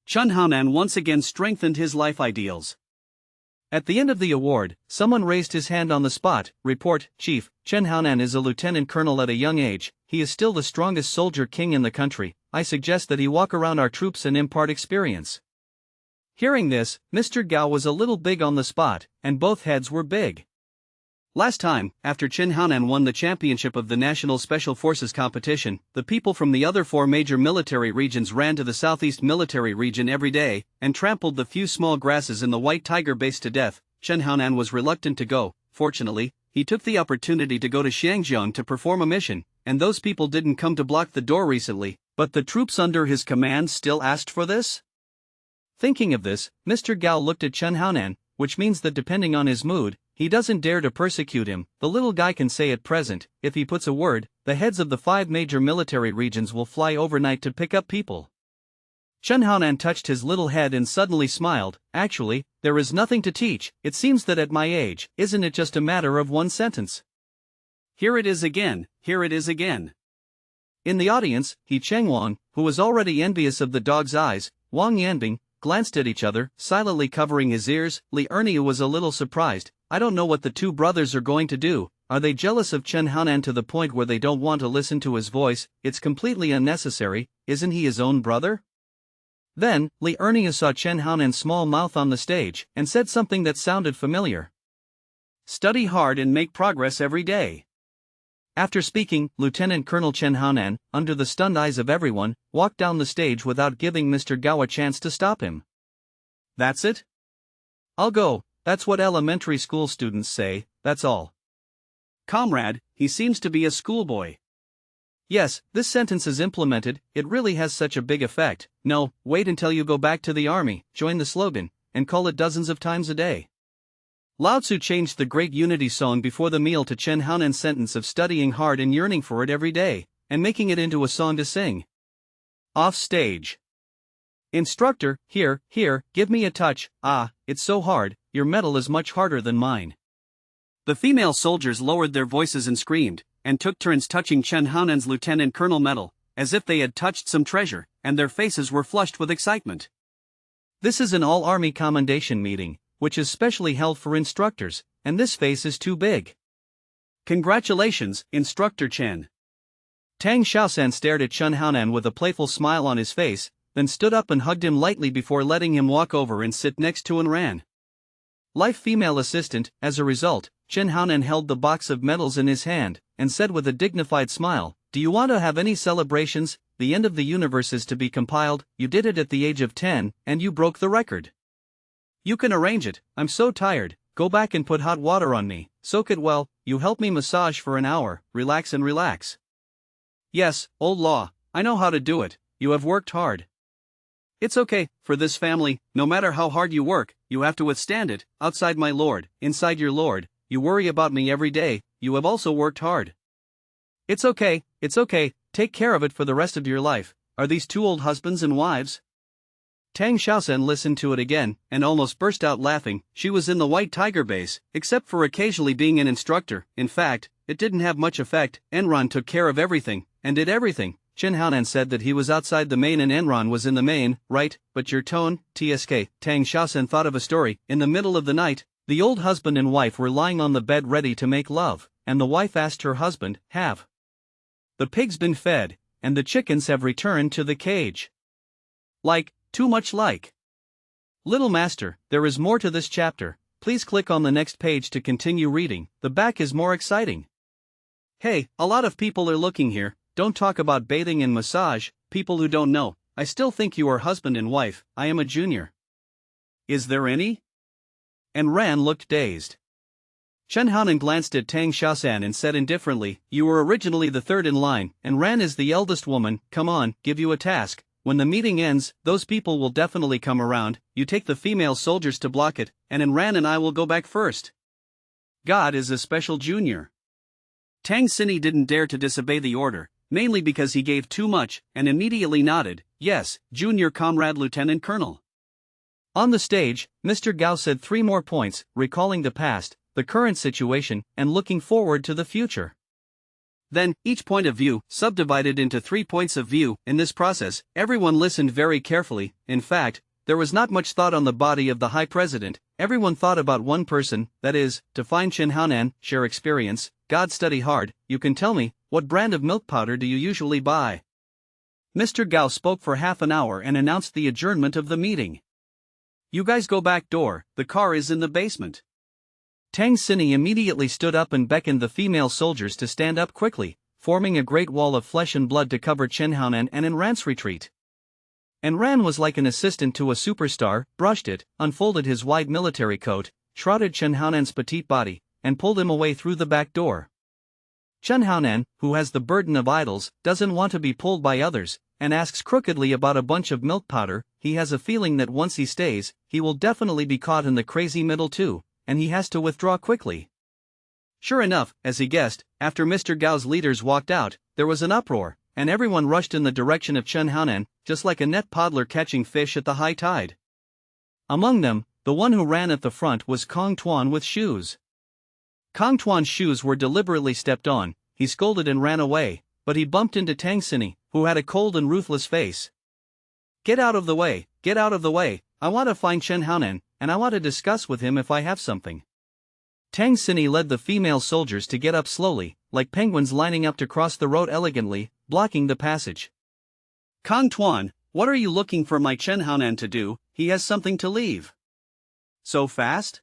Chen Haonan once again strengthened his life ideals. At the end of the award, someone raised his hand on the spot. Report, Chief, Chen Haonan is a lieutenant colonel at a young age. He is still the strongest soldier king in the country. I suggest that he walk around our troops and impart experience. Hearing this, Mr. Gao was a little big on the spot, and both heads were big. Last time, after Chen Haonan won the championship of the National Special Forces competition, the people from the other 4 major military regions ran to the Southeast Military Region every day, and trampled the few small grasses in the White Tiger base to death. Chen Haonan was reluctant to go. Fortunately, he took the opportunity to go to Shangjiang to perform a mission, and those people didn't come to block the door recently, but the troops under his command still asked for this? Thinking of this, Mr. Gao looked at Chen Haonan, which means that depending on his mood, he doesn't dare to persecute him. The little guy can say at present, if he puts a word, the heads of the 5 major military regions will fly overnight to pick up people. Chen Haonan touched his little head and suddenly smiled. Actually, there is nothing to teach. It seems that at my age, isn't it just a matter of one sentence? Here it is again. In the audience, He Chengwang, who was already envious of the dog's eyes, Wang Yanbing, glanced at each other, silently covering his ears. Li Ernie was a little surprised. I don't know what the 2 brothers are going to do. Are they jealous of Chen Haonan to the point where they don't want to listen to his voice? It's completely unnecessary, isn't he his own brother? Then, Li Ernie saw Chen Haonan's small mouth on the stage, and said something that sounded familiar. Study hard and make progress every day. After speaking, Lieutenant Colonel Chen Haonan, under the stunned eyes of everyone, walked down the stage without giving Mr. Gao a chance to stop him. That's it? I'll go, that's what elementary school students say, that's all. Comrade, he seems to be a schoolboy. Yes, this sentence is implemented, it really has such a big effect. No, wait until you go back to the army, join the slogan, and call it dozens of times a day. Lao Tzu changed the Great Unity song before the meal to Chen Haonan's sentence of studying hard and yearning for it every day, and making it into a song to sing. Off stage. Instructor, here, give me a touch, it's so hard, your metal is much harder than mine. The female soldiers lowered their voices and screamed, and took turns touching Chen Haonan's lieutenant colonel medal, as if they had touched some treasure, and their faces were flushed with excitement. This is an all-army commendation meeting, which is specially held for instructors, and this face is too big. Congratulations, Instructor Chen. Tang Xiaoshan stared at Chen Haonan with a playful smile on his face, then stood up and hugged him lightly before letting him walk over and sit next to Enran. Life female assistant, as a result, Chen Haonan held the box of medals in his hand, and said with a dignified smile, "Do you want to have any celebrations? The end of the universe is to be compiled, you did it at the age of 10, and you broke the record. You can arrange it, I'm so tired, go back and put hot water on me, soak it well, you help me massage for an hour, relax and relax." Yes, old law, I know how to do it, you have worked hard. It's okay, for this family, no matter how hard you work, you have to withstand it, outside my lord, inside your lord, you worry about me every day, you have also worked hard. It's okay, take care of it for the rest of your life, are these two old husbands and wives? Tang Xiaoshan listened to it again, and almost burst out laughing. She was in the White Tiger base, except for occasionally being an instructor. In fact, it didn't have much effect. Enron took care of everything, and did everything. Chen Haonan said that he was outside the main and Enron was in the main, right, but your tone, TSK. Tang Xiaoshan thought of a story. In the middle of the night, the old husband and wife were lying on the bed ready to make love, and the wife asked her husband, "Have the pigs been fed, and the chickens have returned to the cage?" Like, too much like. Little master, there is more to this chapter, please click on the next page to continue reading, the back is more exciting. Hey, a lot of people are looking here, don't talk about bathing and massage, people who don't know, I still think you are husband and wife, I am a junior. Is there any? And Ran looked dazed. Chen Haonan glanced at Tang Xiaoshan and said indifferently, "You were originally the third in line, and Ran is the eldest woman, come on, give you a task. When the meeting ends, those people will definitely come around, you take the female soldiers to block it, and Enran and I will go back first." God is a special junior. Tang Xini didn't dare to disobey the order, mainly because he gave too much, and immediately nodded, "Yes, junior comrade lieutenant colonel." On the stage, Mr. Gao said 3 more points, recalling the past, the current situation, and looking forward to the future. Then, each point of view, subdivided into 3 points of view. In this process, everyone listened very carefully. In fact, there was not much thought on the body of the High President, everyone thought about one person, that is, to find Chen Haonan, share experience, God study hard, you can tell me, what brand of milk powder do you usually buy? Mr. Gao spoke for half an hour and announced the adjournment of the meeting. You guys go back door, the car is in the basement. Tang Xini immediately stood up and beckoned the female soldiers to stand up quickly, forming a great wall of flesh and blood to cover Chen Haonan and Enran's retreat. Enran was like an assistant to a superstar, brushed it, unfolded his wide military coat, shrouded Chen Haonan's petite body, and pulled him away through the back door. Chen Haonan, who has the burden of idols, doesn't want to be pulled by others, and asks crookedly about a bunch of milk powder. He has a feeling that once he stays, he will definitely be caught in the crazy middle too, and he has to withdraw quickly. Sure enough, as he guessed, after Mr. Gao's leaders walked out, there was an uproar, and everyone rushed in the direction of Chen Haonan, just like a net paddler catching fish at the high tide. Among them, the one who ran at the front was Kong Tuan with shoes. Kong Tuan's shoes were deliberately stepped on, he scolded and ran away, but he bumped into Tang Xini, who had a cold and ruthless face. Get out of the way, I want to find Chen Haonan, and I want to discuss with him if I have something. Tang Xini led the female soldiers to get up slowly, like penguins lining up to cross the road elegantly, blocking the passage. Kong Tuan, what are you looking for my Chen Haonan to do? He has something to leave. So fast?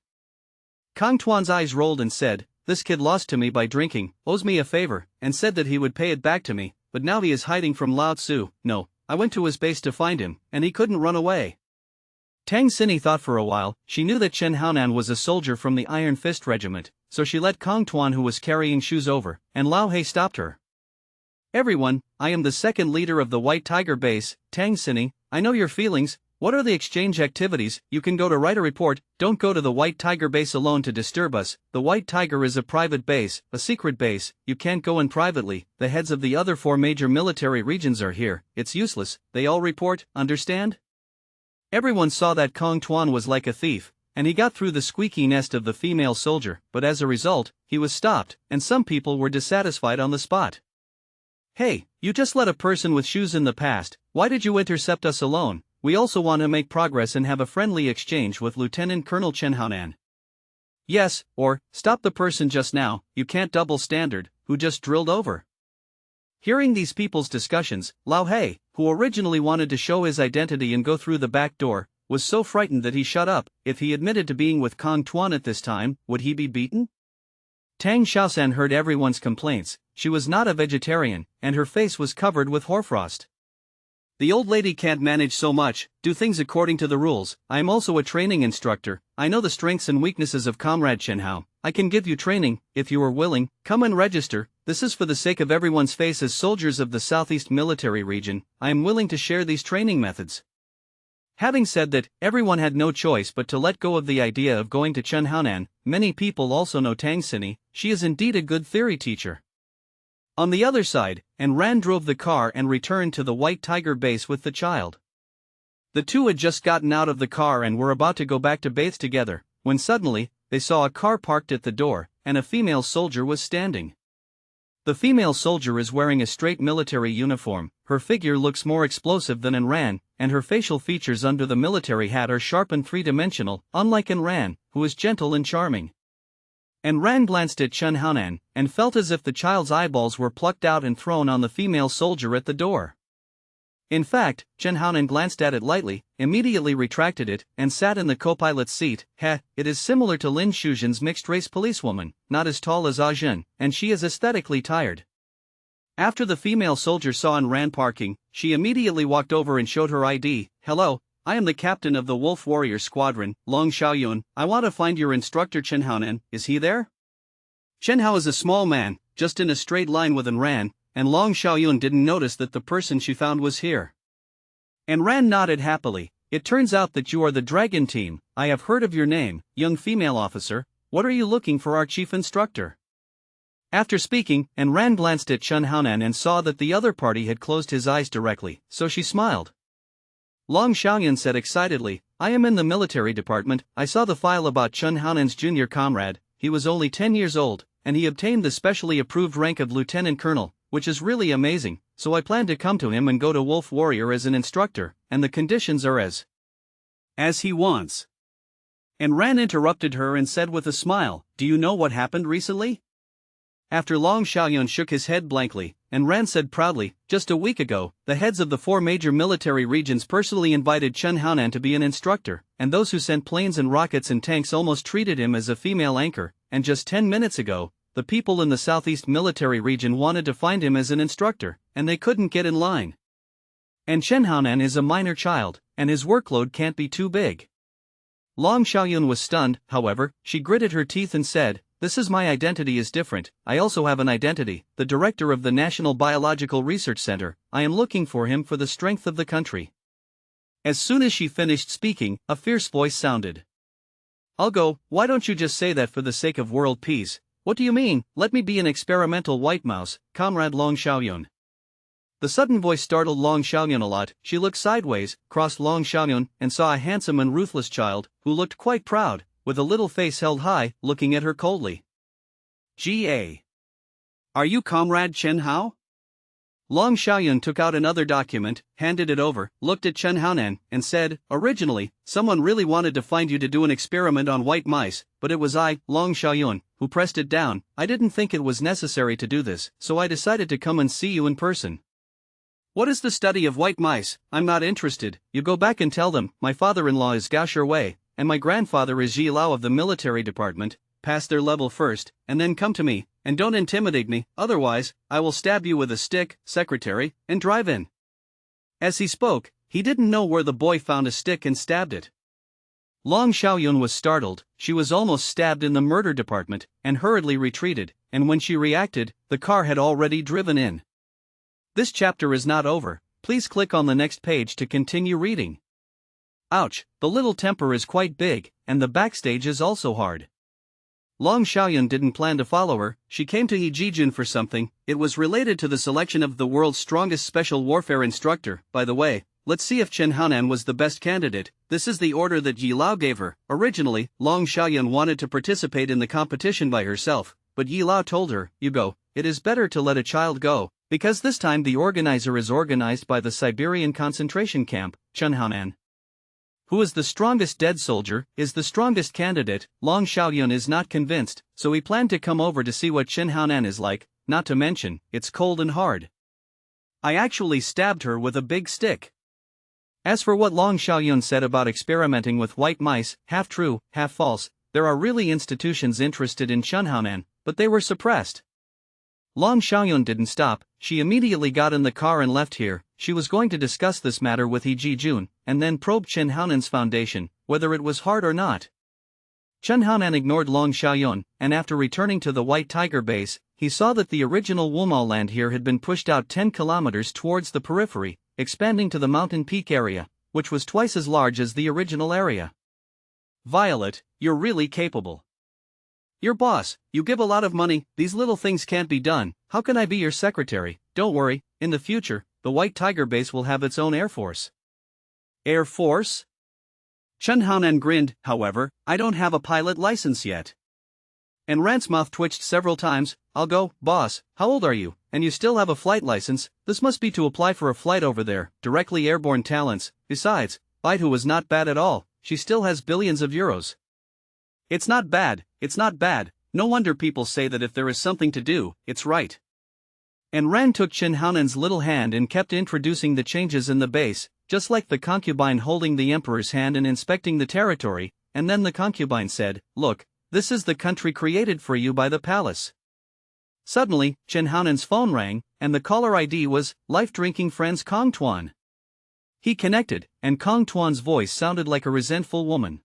Kong Tuan's eyes rolled and said, this kid lost to me by drinking, owes me a favor, and said that he would pay it back to me, but now he is hiding from Lao Tzu. No, I went to his base to find him, and he couldn't run away. Tang Xinyi thought for a while. She knew that Chen Haonan was a soldier from the Iron Fist Regiment, so she let Kong Tuan, who was carrying shoes, over, and Lao He stopped her. Everyone, I am the second leader of the White Tiger base. Tang Xinyi, I know your feelings. What are the exchange activities? You can go to write a report. Don't go to the White Tiger base alone to disturb us. The White Tiger is a private base, a secret base. You can't go in privately. The heads of the other 4 major military regions are here. It's useless. They all report, understand? Everyone saw that Kong Tuan was like a thief, and he got through the squeaky nest of the female soldier, but as a result, he was stopped, and some people were dissatisfied on the spot. Hey, you just let a person with shoes in the past. Why did you intercept us alone? We also want to make progress and have a friendly exchange with Lieutenant Colonel Chen Haonan. Yes, or, stop the person just now, you can't double standard, who just drilled over. Hearing these people's discussions, Lao He, who originally wanted to show his identity and go through the back door, was so frightened that he shut up. If he admitted to being with Kong Tuan at this time, would he be beaten? Tang Xiaoshan heard everyone's complaints. She was not a vegetarian, and her face was covered with hoarfrost. The old lady can't manage so much. Do things according to the rules. I am also a training instructor. I know the strengths and weaknesses of Comrade Chen Hao. I can give you training, if you are willing. Come and register. This is for the sake of everyone's face as soldiers of the Southeast Military Region. I am willing to share these training methods. Having said that, everyone had no choice but to let go of the idea of going to Chen Haonan. Many people also know Tang Xinyi. She is indeed a good theory teacher. On the other side, Ran drove the car and returned to the White Tiger base with the child. The two had just gotten out of the car and were about to go back to base together, when suddenly, they saw a car parked at the door, and a female soldier was standing. The female soldier is wearing a straight military uniform. Her figure looks more explosive than Ran, and her facial features under the military hat are sharp and three-dimensional, unlike Ran, who is gentle and charming. Ran glanced at Chen Haonan, and felt as if the child's eyeballs were plucked out and thrown on the female soldier at the door. In fact, Chen Haonan glanced at it lightly, immediately retracted it, and sat in the co-pilot's seat. It is similar to Lin Shuzhen's mixed-race policewoman, not as tall as Ajin, and she is aesthetically tired. After the female soldier saw Ran parking, she immediately walked over and showed her ID. Hello, I am the captain of the Wolf Warrior Squadron, Long Xiaoyun. I want to find your instructor Chen Haonan. Is he there? Chen Hao is a small man, just in a straight line with Ran, and Long Xiaoyun didn't notice that the person she found was here. Ran nodded happily. It turns out that you are the Dragon Team. I have heard of your name, young female officer. What are you looking for our chief instructor? After speaking, Ran glanced at Chen Haonan and saw that the other party had closed his eyes directly, so she smiled. Long Xiaoyun said excitedly, I am in the military department. I saw the file about Chen Haonan's junior comrade. He was only 10 years old, and he obtained the specially approved rank of lieutenant colonel, which is really amazing, so I plan to come to him and go to Wolf Warrior as an instructor, and the conditions are as he wants. Ran interrupted her and said with a smile, do you know what happened recently? After Long Xiaoyun shook his head blankly, Ran said proudly, just a week ago, the heads of the 4 major military regions personally invited Chen Haonan to be an instructor, and those who sent planes and rockets and tanks almost treated him as a female anchor, and just 10 minutes ago, the people in the Southeast Military Region wanted to find him as an instructor, and they couldn't get in line. And Chen Haonan is a minor child, and his workload can't be too big. Long Xiaoyun was stunned. However, she gritted her teeth and said, this is my identity is different. I also have an identity, the director of the National Biological Research Center. I am looking for him for the strength of the country. As soon as she finished speaking, a fierce voice sounded. I'll go. Why don't you just say that for the sake of world peace? What do you mean? Let me be an experimental white mouse, Comrade Long Xiaoyun. The sudden voice startled Long Xiaoyun a lot. She looked sideways, crossed Long Xiaoyun, and saw a handsome and ruthless child, who looked quite proud, with a little face held high, looking at her coldly. G.A. Are you Comrade Chen Hao? Long Xiaoyun took out another document, handed it over, looked at Chen Haonan, and said, originally, someone really wanted to find you to do an experiment on white mice, but it was I, Long Xiaoyun, who pressed it down. I didn't think it was necessary to do this, so I decided to come and see you in person. What is the study of white mice? I'm not interested. You go back and tell them, my father-in-law is Gao Shiwei, and my grandfather is Ji Lao of the military department. pass their level first, and then come to me, and don't intimidate me, otherwise, I will stab you with a stick, secretary, and drive in. As he spoke, he didn't know where the boy found a stick and stabbed it. Long Xiaoyun was startled, she was almost stabbed in the murder department, and hurriedly retreated, and when she reacted, the car had already driven in. This chapter is not over, please click on the next page to continue reading. Ouch, the little temper is quite big, and the backstage is also hard. Long Xiaoyun didn't plan to follow her, she came to Hijijun for something, it was related to the selection of the world's strongest special warfare instructor. By the way, let's see if Chen Haonan was the best candidate. This is the order that Yi Lao gave her. Originally, Long Xiaoyun wanted to participate in the competition by herself, but Yi Lao told her, "You go, it is better to let a child go, because this time the organizer is organized by the Siberian concentration camp, Chen Haonan. Who is the strongest dead soldier, is the strongest candidate." Long Xiaoyun is not convinced, so he planned to come over to see what Chen Haonan is like, not to mention, it's cold and hard. I actually stabbed her with a big stick. As for what Long Xiaoyun said about experimenting with white mice, half true, half false, there are really institutions interested in Chen Haonan, but they were suppressed. Long Xiaoyun didn't stop, she immediately got in the car and left here. She was going to discuss this matter with Hijijun, and then probe Chen Haonan's foundation, whether it was hard or not. Chen Haonan ignored Long Xiaoyun, and after returning to the White Tiger base, he saw that the original Wumao land here had been pushed out 10 kilometers towards the periphery, expanding to the mountain peak area, which was twice as large as the original area. Violet, you're really capable. Your boss, you give a lot of money, these little things can't be done, how can I be your secretary? Don't worry, in the future, the White Tiger base will have its own air force. Air force? Chen Haonan grinned, however, I don't have a pilot license yet. And Rant's mouth twitched several times. I'll go, boss, how old are you, and you still have a flight license? This must be to apply for a flight over there, directly airborne talents, besides, Baidu was not bad at all, she still has billions of euros. It's not bad, no wonder people say that if there is something to do, it's right. And Ran took Chen Haonan's little hand and kept introducing the changes in the base, just like the concubine holding the emperor's hand and inspecting the territory, and then the concubine said, look, this is the country created for you by the palace. Suddenly, Chen Haonan's phone rang, and the caller ID was, Life Drinking Friends Kong Tuan. He connected, and Kong Tuan's voice sounded like a resentful woman.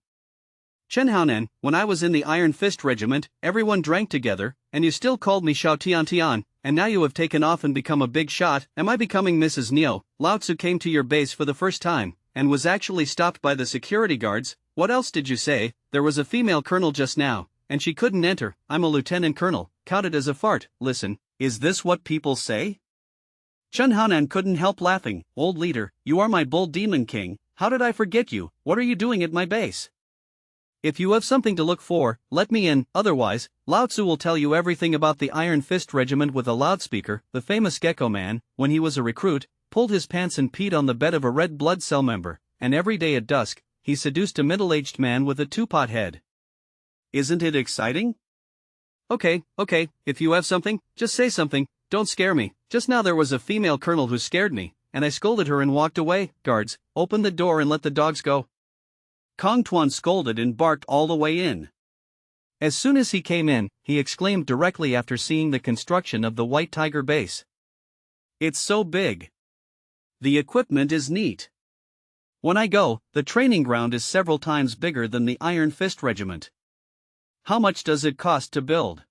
Chen Haonan, when I was in the Iron Fist Regiment, everyone drank together, and you still called me Xiao Tian Tian, and now you have taken off and become a big shot. Am I becoming Mrs. Neo? Lao Tzu came to your base for the first time, and was actually stopped by the security guards. What else did you say? There was a female colonel just now, and she couldn't enter. I'm a lieutenant colonel, counted as a fart. Listen, is this what people say? Chen Haonan couldn't help laughing. Old leader, you are my bull demon king, how did I forget you? What are you doing at my base? If you have something to look for, let me in, otherwise, Lao Tzu will tell you everything about the Iron Fist Regiment with a loudspeaker. The famous Gecko Man, when he was a recruit, pulled his pants and peed on the bed of a red blood cell member, and every day at dusk, he seduced a middle-aged man with a two-pot head. Isn't it exciting? Okay, if you have something, just say something, don't scare me. Just now there was a female colonel who scared me, and I scolded her and walked away. Guards, open the door and let the dogs go. Kong Tuan scolded and barked all the way in. As soon as he came in, he exclaimed directly after seeing the construction of the White Tiger base. It's so big. The equipment is neat. When I go, the training ground is several times bigger than the Iron Fist Regiment. How much does it cost to build?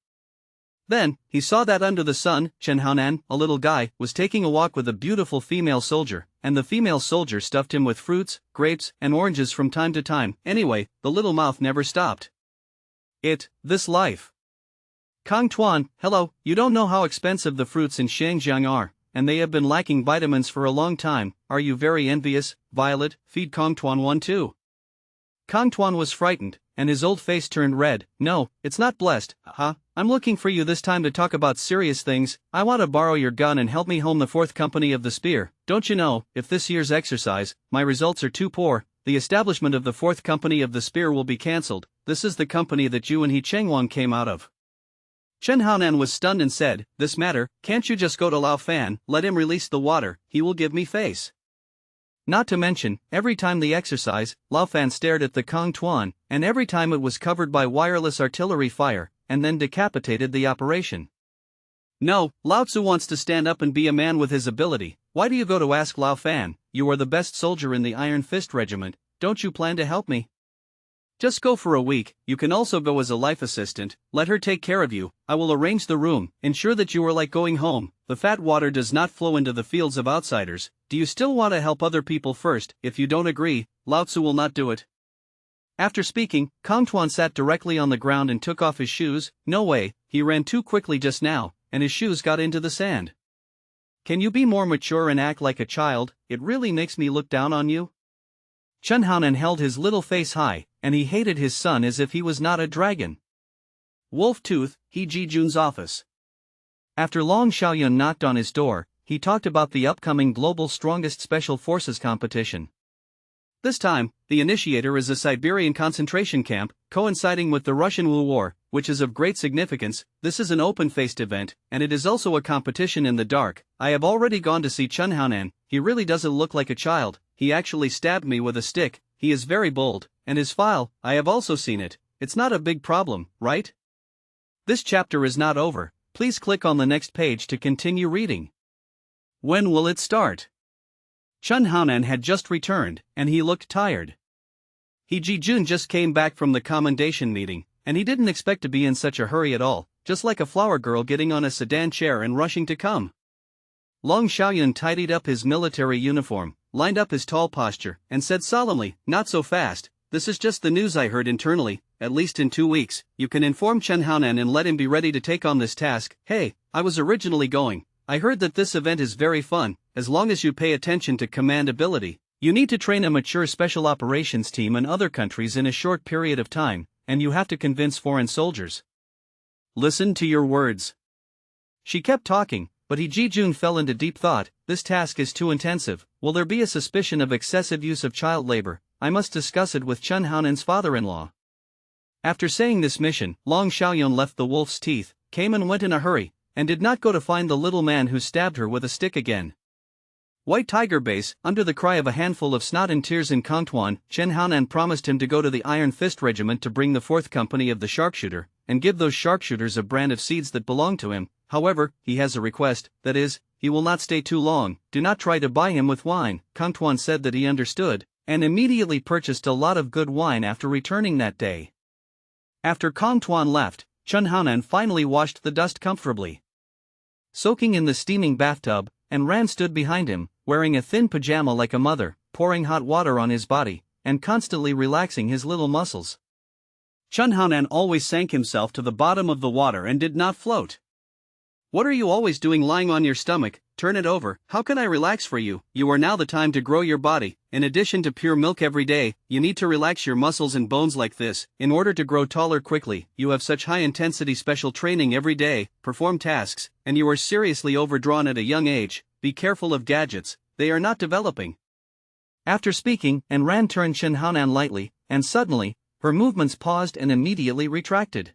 Then, he saw that under the sun, Chen Haonan, a little guy, was taking a walk with a beautiful female soldier, and the female soldier stuffed him with fruits, grapes, and oranges from time to time. Anyway, the little mouth never stopped. This life. Kong Tuan, hello, you don't know how expensive the fruits in Shangjiang are, and they have been lacking vitamins for a long time. Are you very envious, Violet? Feed Kong Tuan one too. Kong Tuan was frightened, and his old face turned red. No, it's not blessed, I'm looking for you this time to talk about serious things. I want to borrow your gun and help me home the 4th Company of the Spear. Don't you know, if this year's exercise, my results are too poor, the establishment of the 4th Company of the Spear will be cancelled. This is the company that you and He Chengwang came out of. Chen Haonan was stunned and said, this matter, can't you just go to Lao Fan, let him release the water, he will give me face. Not to mention, every time the exercise, Lao Fan stared at the Kong Tuan, and every time it was covered by wireless artillery fire, and then decapitated the operation. No, Lao Tzu wants to stand up and be a man with his ability. Why do you go to ask Lao Fan? You are the best soldier in the Iron Fist Regiment, don't you plan to help me? Just go for a week. You can also go as a life assistant, let her take care of you, I will arrange the room, ensure that you are like going home, the fat water does not flow into the fields of outsiders. Do you still want to help other people first? If you don't agree, Lao Tzu will not do it. After speaking, Kong Tuan sat directly on the ground and took off his shoes. No way, he ran too quickly just now, and his shoes got into the sand. Can you be more mature and act like a child? It really makes me look down on you. Chen Haonan held his little face high, and he hated his son as if he was not a dragon. Wolf Tooth, He Ji-jun's office. After Long Xiaoyun knocked on his door, he talked about the upcoming Global Strongest Special Forces competition. This time, the initiator is a Siberian concentration camp, coinciding with the Russian Wu War, which is of great significance. This is an open-faced event, and it is also a competition in the dark. I have already gone to see Chen Haonan. He really doesn't look like a child, he actually stabbed me with a stick, he is very bold, and his file, I have also seen it. It's not a big problem, right? This chapter is not over, please click on the next page to continue reading. When will it start? Chen Haonan had just returned, and he looked tired. He Ji-jun just came back from the commendation meeting, and he didn't expect to be in such a hurry at all, just like a flower girl getting on a sedan chair and rushing to come. Long Xiaoyun tidied up his military uniform, lined up his tall posture, and said solemnly, "Not so fast, this is just the news I heard internally. At least in 2 weeks, you can inform Chen Haonan and let him be ready to take on this task." Hey, I was originally going. I heard that this event is very fun, as long as you pay attention to command ability. You need to train a mature special operations team in other countries in a short period of time, and you have to convince foreign soldiers. Listen to your words. She kept talking, but He Ji-jun fell into deep thought. This task is too intensive. Will there be a suspicion of excessive use of child labor? I must discuss it with Chen Haonan's father-in-law. After saying this mission, Long Xiaoyun left the wolf's teeth, came and went in a hurry, and did not go to find the little man who stabbed her with a stick again. White Tiger Base, under the cry of a handful of snot and tears in Kong Tuan, Chen Haonan promised him to go to the Iron Fist Regiment to bring the 4th Company of the Sharpshooter, and give those sharpshooters a brand of seeds that belong to him. However, he has a request, that is, he will not stay too long. Do not try to buy him with wine. Kong Tuan said that he understood, and immediately purchased a lot of good wine after returning that day. After Kong Tuan left, Chen Haonan finally washed the dust comfortably. Soaking in the steaming bathtub, and Ran stood behind him, wearing a thin pajama like a mother, pouring hot water on his body, and constantly relaxing his little muscles. Chen Haonan always sank himself to the bottom of the water and did not float. What are you always doing lying on your stomach? Turn it over. How can I relax for you? You are now the time to grow your body. In addition to pure milk every day, you need to relax your muscles and bones like this, in order to grow taller quickly. You have such high-intensity special training every day, perform tasks, and you are seriously overdrawn at a young age. Be careful of gadgets, they are not developing. After speaking, and Ran turned Chen Haonan lightly, and suddenly, her movements paused and immediately retracted.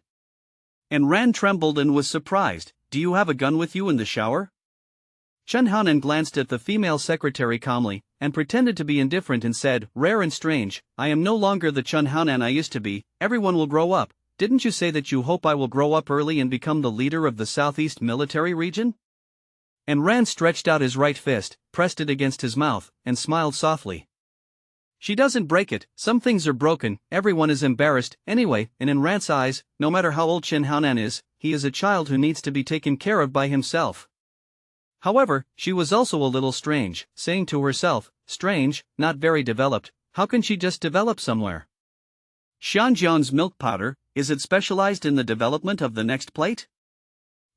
And Ran trembled and was surprised. Do you have a gun with you in the shower? Chen Haonan glanced at the female secretary calmly, and pretended to be indifferent and said, "Rare and strange, I am no longer the Chen Haonan I used to be. Everyone will grow up. Didn't you say that you hope I will grow up early and become the leader of the Southeast Military Region?" And Ran stretched out his right fist, pressed it against his mouth, and smiled softly. She doesn't break it, some things are broken, everyone is embarrassed, anyway, and in Ran's eyes, no matter how old Chen Haonan is, he is a child who needs to be taken care of by himself. However, she was also a little strange, saying to herself, strange, not very developed, how can she just develop somewhere? Xianjiang's milk powder, is it specialized in the development of the next plate?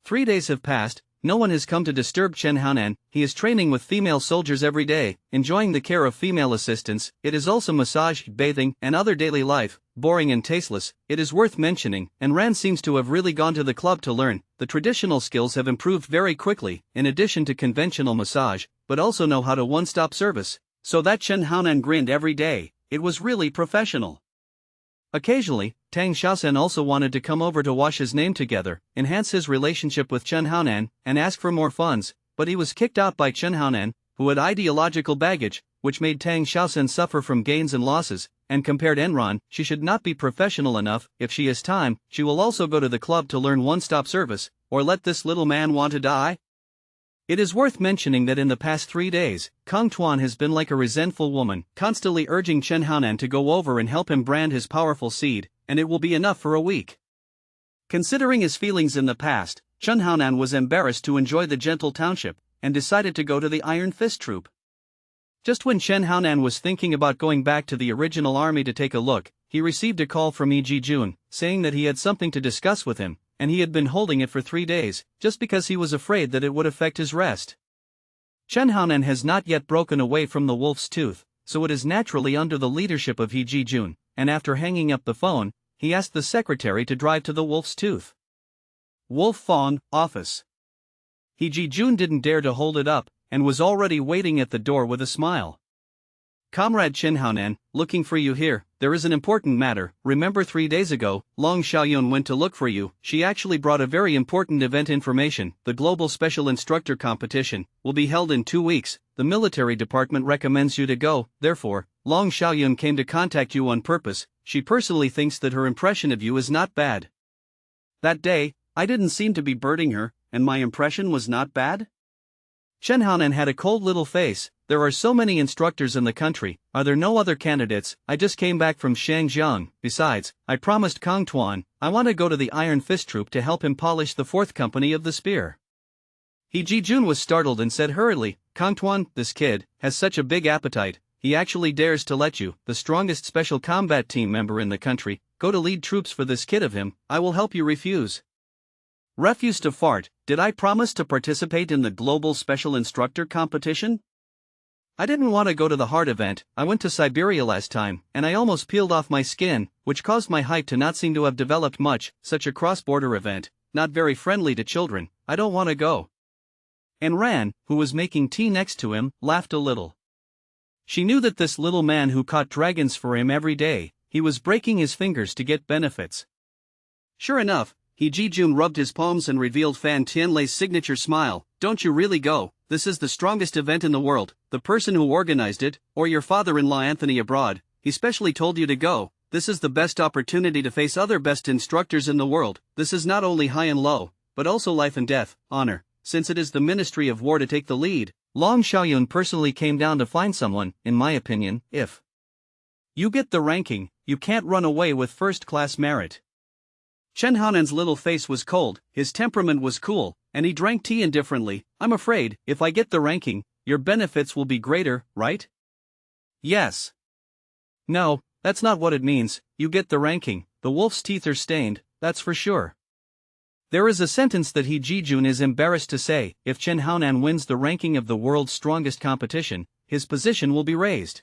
3 days have passed, no one has come to disturb Chen Haonan. He is training with female soldiers every day, enjoying the care of female assistants. It is also massage, bathing, and other daily life, boring and tasteless. It is worth mentioning, and Ran seems to have really gone to the club to learn. The traditional skills have improved very quickly, in addition to conventional massage, but also know how to one-stop service. So that Chen Haonan grinned every day. It was really professional. Occasionally, Tang Xiaosen also wanted to come over to wash his name together, enhance his relationship with Chen Haonan, and ask for more funds, but he was kicked out by Chen Haonan, who had ideological baggage, which made Tang Xiaosen suffer from gains and losses, and compared Enron, she should not be professional enough. If she has time, she will also go to the club to learn one-stop service, or let this little man want to die. It is worth mentioning that in the past 3 days, Kang Tuan has been like a resentful woman, constantly urging Chen Haonan to go over and help him brand his powerful seed, and it will be enough for a week. Considering his feelings in the past, Chen Haonan was embarrassed to enjoy the gentle township, and decided to go to the Iron Fist troop. Just when Chen Haonan was thinking about going back to the original army to take a look, he received a call from Yi Jun, saying that he had something to discuss with him, and he had been holding it for 3 days, just because he was afraid that it would affect his rest. Chen Haonan has not yet broken away from the wolf's tooth, so it is naturally under the leadership of Yi Jun, and after hanging up the phone, he asked the secretary to drive to the wolf's tooth. Wolf Fawn, office. Yi Jun didn't dare to hold it up, and was already waiting at the door with a smile. Comrade Chen Haonan, looking for you here. There is an important matter. Remember 3 days ago, Long Xiaoyun went to look for you. She actually brought a very important event information. The Global Special Instructor Competition will be held in 2 weeks. The military department recommends you to go. Therefore, Long Xiaoyun came to contact you on purpose. She personally thinks that her impression of you is not bad. That day, I didn't seem to be birding her, and my impression was not bad? Chen Haonan had a cold little face. There are so many instructors in the country, are there no other candidates? I just came back from Shangjiang. Besides, I promised Kang Tuan, I want to go to the Iron Fist troop to help him polish the 4th company of the spear. Yi Jun was startled and said hurriedly, Kang Tuan, this kid has such a big appetite, he actually dares to let you, the strongest special combat team member in the country, go to lead troops for this kid of him. I will help you refuse. Refuse to fart. Did I promise to participate in the Global Special Instructor Competition? I didn't want to go to the hard event. I went to Siberia last time, and I almost peeled off my skin, which caused my height to not seem to have developed much. Such a cross-border event, not very friendly to children. I don't want to go. And Ran, who was making tea next to him, laughed a little. She knew that this little man who caught dragons for him every day, he was breaking his fingers to get benefits. Sure enough, Yi Jun rubbed his palms and revealed Fan Tianlei's signature smile. Don't you really go? This is the strongest event in the world. The person who organized it, or your father-in-law Anthony abroad, he specially told you to go. This is the best opportunity to face other best instructors in the world. This is not only high and low, but also life and death, honor. Since it is the Ministry of War to take the lead, Long Xiaoyun personally came down to find someone. In my opinion, if you get the ranking, you can't run away with first-class merit. Chen Haonan's little face was cold, his temperament was cool, and he drank tea indifferently. I'm afraid, if I get the ranking, your benefits will be greater, right? Yes. No, that's not what it means. You get the ranking, the wolf's teeth are stained, that's for sure. There is a sentence that Yi Jun is embarrassed to say. If Chen Haonan wins the ranking of the world's strongest competition, his position will be raised.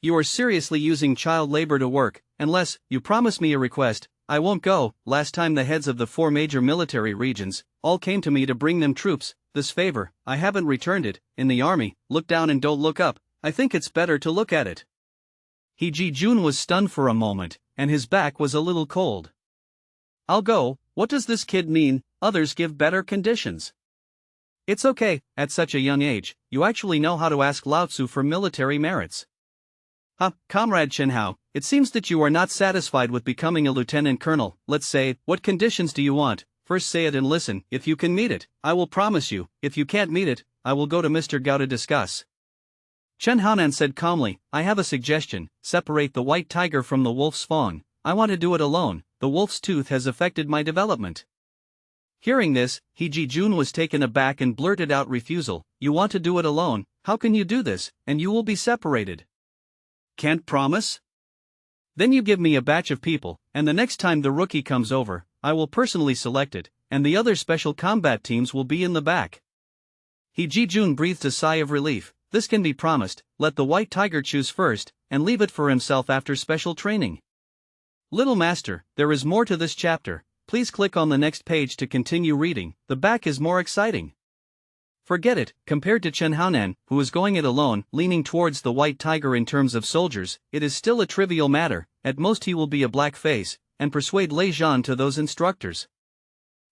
You are seriously using child labor to work. Unless you promise me a request, I won't go. Last time the heads of the 4 major military regions all came to me to bring them troops. This favor, I haven't returned it. In the army, look down and don't look up. I think it's better to look at it. Yi Jun was stunned for a moment, and his back was a little cold. I'll go. What does this kid mean? Others give better conditions. It's okay, at such a young age, you actually know how to ask Lao Tzu for military merits. Comrade Chen Hao, it seems that you are not satisfied with becoming a lieutenant colonel. Let's say, what conditions do you want? First say it and listen. If you can meet it, I will promise you. If you can't meet it, I will go to Mr. Gao to discuss. Chen Haonan said calmly, I have a suggestion. Separate the white tiger from the wolf's fawn. I want to do it alone. The wolf's tooth has affected my development. Hearing this, Yi Jun was taken aback and blurted out refusal. You want to do it alone? How can you do this, and you will be separated? Can't promise? Then you give me a batch of people, and the next time the rookie comes over, I will personally select it, and the other special combat teams will be in the back. Yi Jun breathed a sigh of relief. This can be promised. Let the white tiger choose first, and leave it for himself after special training. Little master, there is more to this chapter. Please click on the next page to continue reading. The back is more exciting. Forget it. Compared to Chen Haonan, who is going it alone, leaning towards the white tiger in terms of soldiers, it is still a trivial matter. At most he will be a black face, and persuade Lei Zhan to those instructors.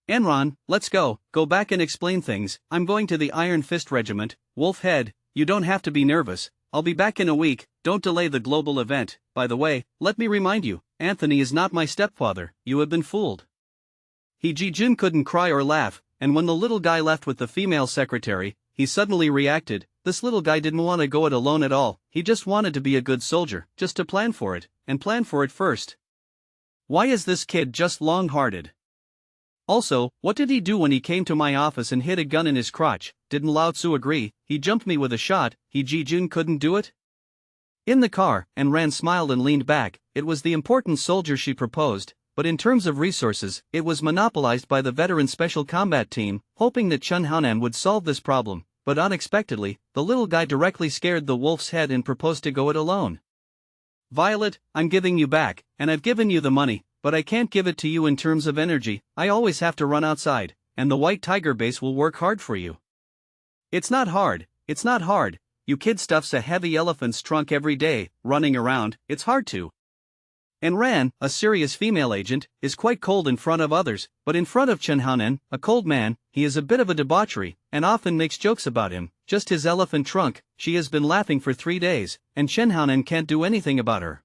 Enron, let's go. Go back and explain things. I'm going to the Iron Fist Regiment. Wolf Head, you don't have to be nervous. I'll be back in a week, don't delay the global event. By the way, let me remind you, Anthony is not my stepfather, you have been fooled. Jun couldn't cry or laugh, and when the little guy left with the female secretary, he suddenly reacted. This little guy didn't want to go it alone at all, he just wanted to be a good soldier, just to plan for it, and plan for it first. Why is this kid just long-hearted? Also, what did he do when he came to my office and hid a gun in his crotch? Didn't Lao Tzu agree? He jumped me with a shot, Jun couldn't do it? In the car, Ran smiled and leaned back. It was the important soldier she proposed, but in terms of resources, it was monopolized by the veteran special combat team, hoping that Chen Haonan would solve this problem, but unexpectedly, the little guy directly scared the wolf's head and proposed to go it alone. Violet, I'm giving you back, and I've given you the money, but I can't give it to you in terms of energy, I always have to run outside, and the White Tiger base will work hard for you. It's not hard, you kid stuffs a heavy elephant's trunk every day, running around, it's hard to. And Ran, a serious female agent, is quite cold in front of others, but in front of Chen Haonan, a cold man, he is a bit of a debauchery, and often makes jokes about him, just his elephant trunk. She has been laughing for 3 days, and Chen Haonan can't do anything about her.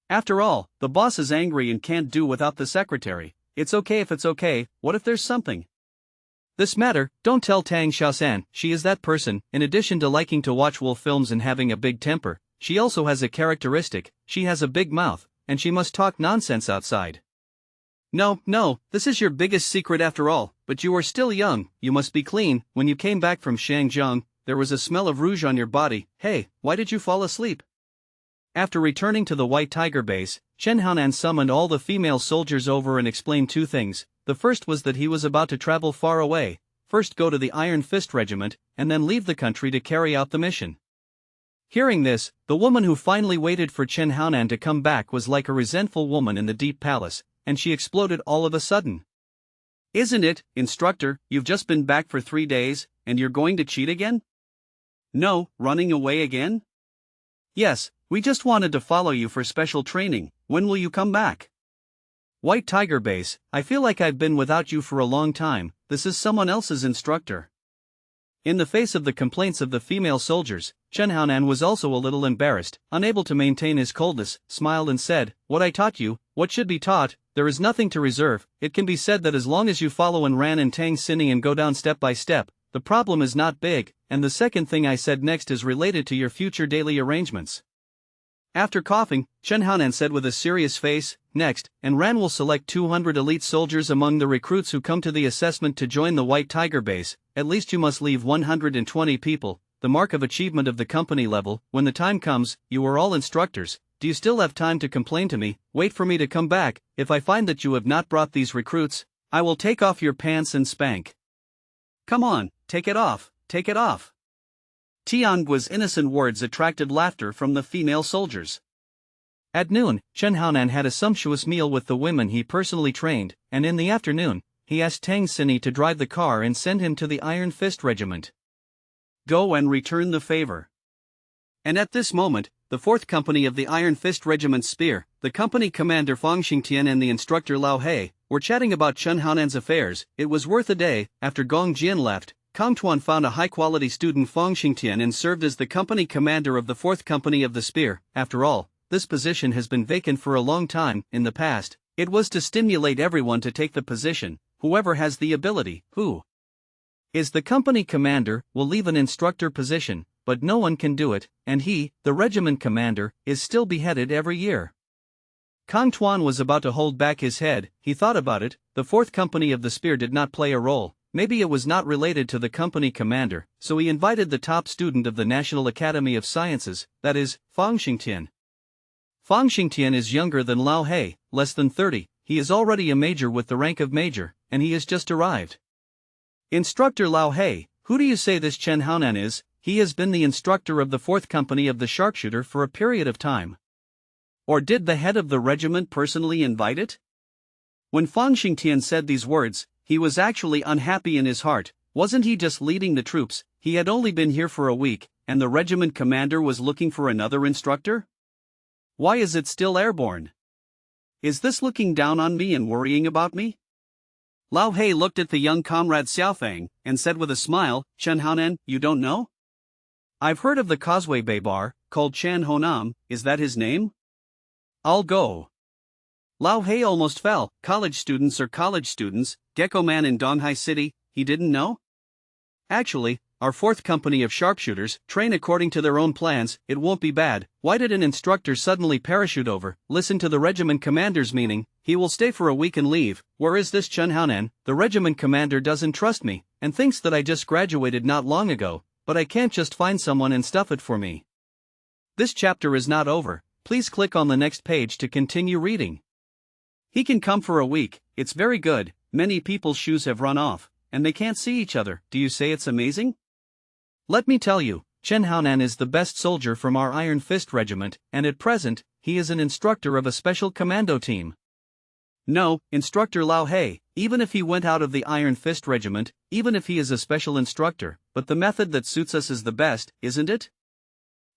After all, the boss is angry and can't do without the secretary. It's okay if it's okay, what if there's something? This matter, don't tell Tang Xiaosan, she is that person. In addition to liking to watch wolf films and having a big temper, she also has a characteristic, she has a big mouth, and she must talk nonsense outside. No, this is your biggest secret after all, but you are still young, you must be clean. When you came back from Shangjiang, there was a smell of rouge on your body. Hey, why did you fall asleep? After returning to the White Tiger base, Chen Haonan summoned all the female soldiers over and explained 2 things. The first was that he was about to travel far away, first go to the Iron Fist Regiment, and then leave the country to carry out the mission. Hearing this, the woman who finally waited for Chen Haonan to come back was like a resentful woman in the deep palace, and she exploded all of a sudden. Isn't it, instructor, you've just been back for 3 days, and you're going to cheat again? No, running away again? Yes, we just wanted to follow you for special training, when will you come back? White Tiger base, I feel like I've been without you for a long time, this is someone else's instructor. In the face of the complaints of the female soldiers, Chen Haonan was also a little embarrassed, unable to maintain his coldness, smiled and said, what I taught you, what should be taught, there is nothing to reserve. It can be said that as long as you follow Ran and Tang Xini and go down step by step, the problem is not big, and the second thing I said next is related to your future daily arrangements. After coughing, Chen Haonan said with a serious face, next, Ran will select 200 elite soldiers among the recruits who come to the assessment to join the White Tiger base. At least you must leave 120 people, the mark of achievement of the company level. When the time comes, you are all instructors. Do you still have time to complain to me? Wait for me to come back. If I find that you have not brought these recruits, I will take off your pants and spank. Come on, take it off, take it off. Tiangua's innocent words attracted laughter from the female soldiers. At noon, Chen Haonan had a sumptuous meal with the women he personally trained, and in the afternoon, he asked Tang Xini to drive the car and send him to the Iron Fist Regiment. Go and return the favor. And at this moment, the 4th Company of the Iron Fist Regiment's Spear, the company commander Fang Xingtian and the instructor Lao He, were chatting about Chen Haonan's affairs. It was worth a day. After Gong Jian left, Kang Tuan found a high-quality student Fang Xingtian and served as the company commander of the 4th Company of the Spear. After all, this position has been vacant for a long time. In the past, it was to stimulate everyone to take the position. Whoever has the ability, who is the company commander, will leave an instructor position, but no one can do it, and he, the regiment commander, is still beheaded every year. Kang Tuan was about to hold back his head. He thought about it. The 4th Company of the Spear did not play a role. Maybe it was not related to the company commander, so he invited the top student of the National Academy of Sciences, that is, Fang Xingtian. Fang Xingtian is younger than Lao He, less than 30, he is already a major with the rank of major, and he has just arrived. Instructor Lao He, who do you say this Chen Haonan is? He has been the instructor of the 4th Company of the Sharpshooter for a period of time. Or did the head of the regiment personally invite it? When Fang Xingtian said these words, he was actually unhappy in his heart. Wasn't he just leading the troops? He had only been here for a week, and the regiment commander was looking for another instructor? Why is it still airborne? Is this looking down on me and worrying about me? Lao He looked at the young comrade Xiaofang, and said with a smile, Chen Haonan, you don't know? I've heard of the Causeway Bay bar, called Chan Honam, is that his name? I'll go. Lao Hei almost fell. College students are college students. Gecko Man in Donghai City, he didn't know? Actually, our fourth company of sharpshooters train according to their own plans. It won't be bad. Why did an instructor suddenly parachute over? Listen to the regiment commander's meaning. He will stay for a week and leave. Where is this Chun Haonan? The regiment commander doesn't trust me, and thinks that I just graduated not long ago, but I can't just find someone and stuff it for me. This chapter is not over. Please click on the next page to continue reading. He can come for a week. It's very good. Many people's shoes have run off, and they can't see each other. Do you say it's amazing? Let me tell you, Chen Haonan is the best soldier from our Iron Fist regiment, and at present, he is an instructor of a special commando team. No, Instructor Lao Hei, even if he went out of the Iron Fist regiment, even if he is a special instructor, but the method that suits us is the best, isn't it?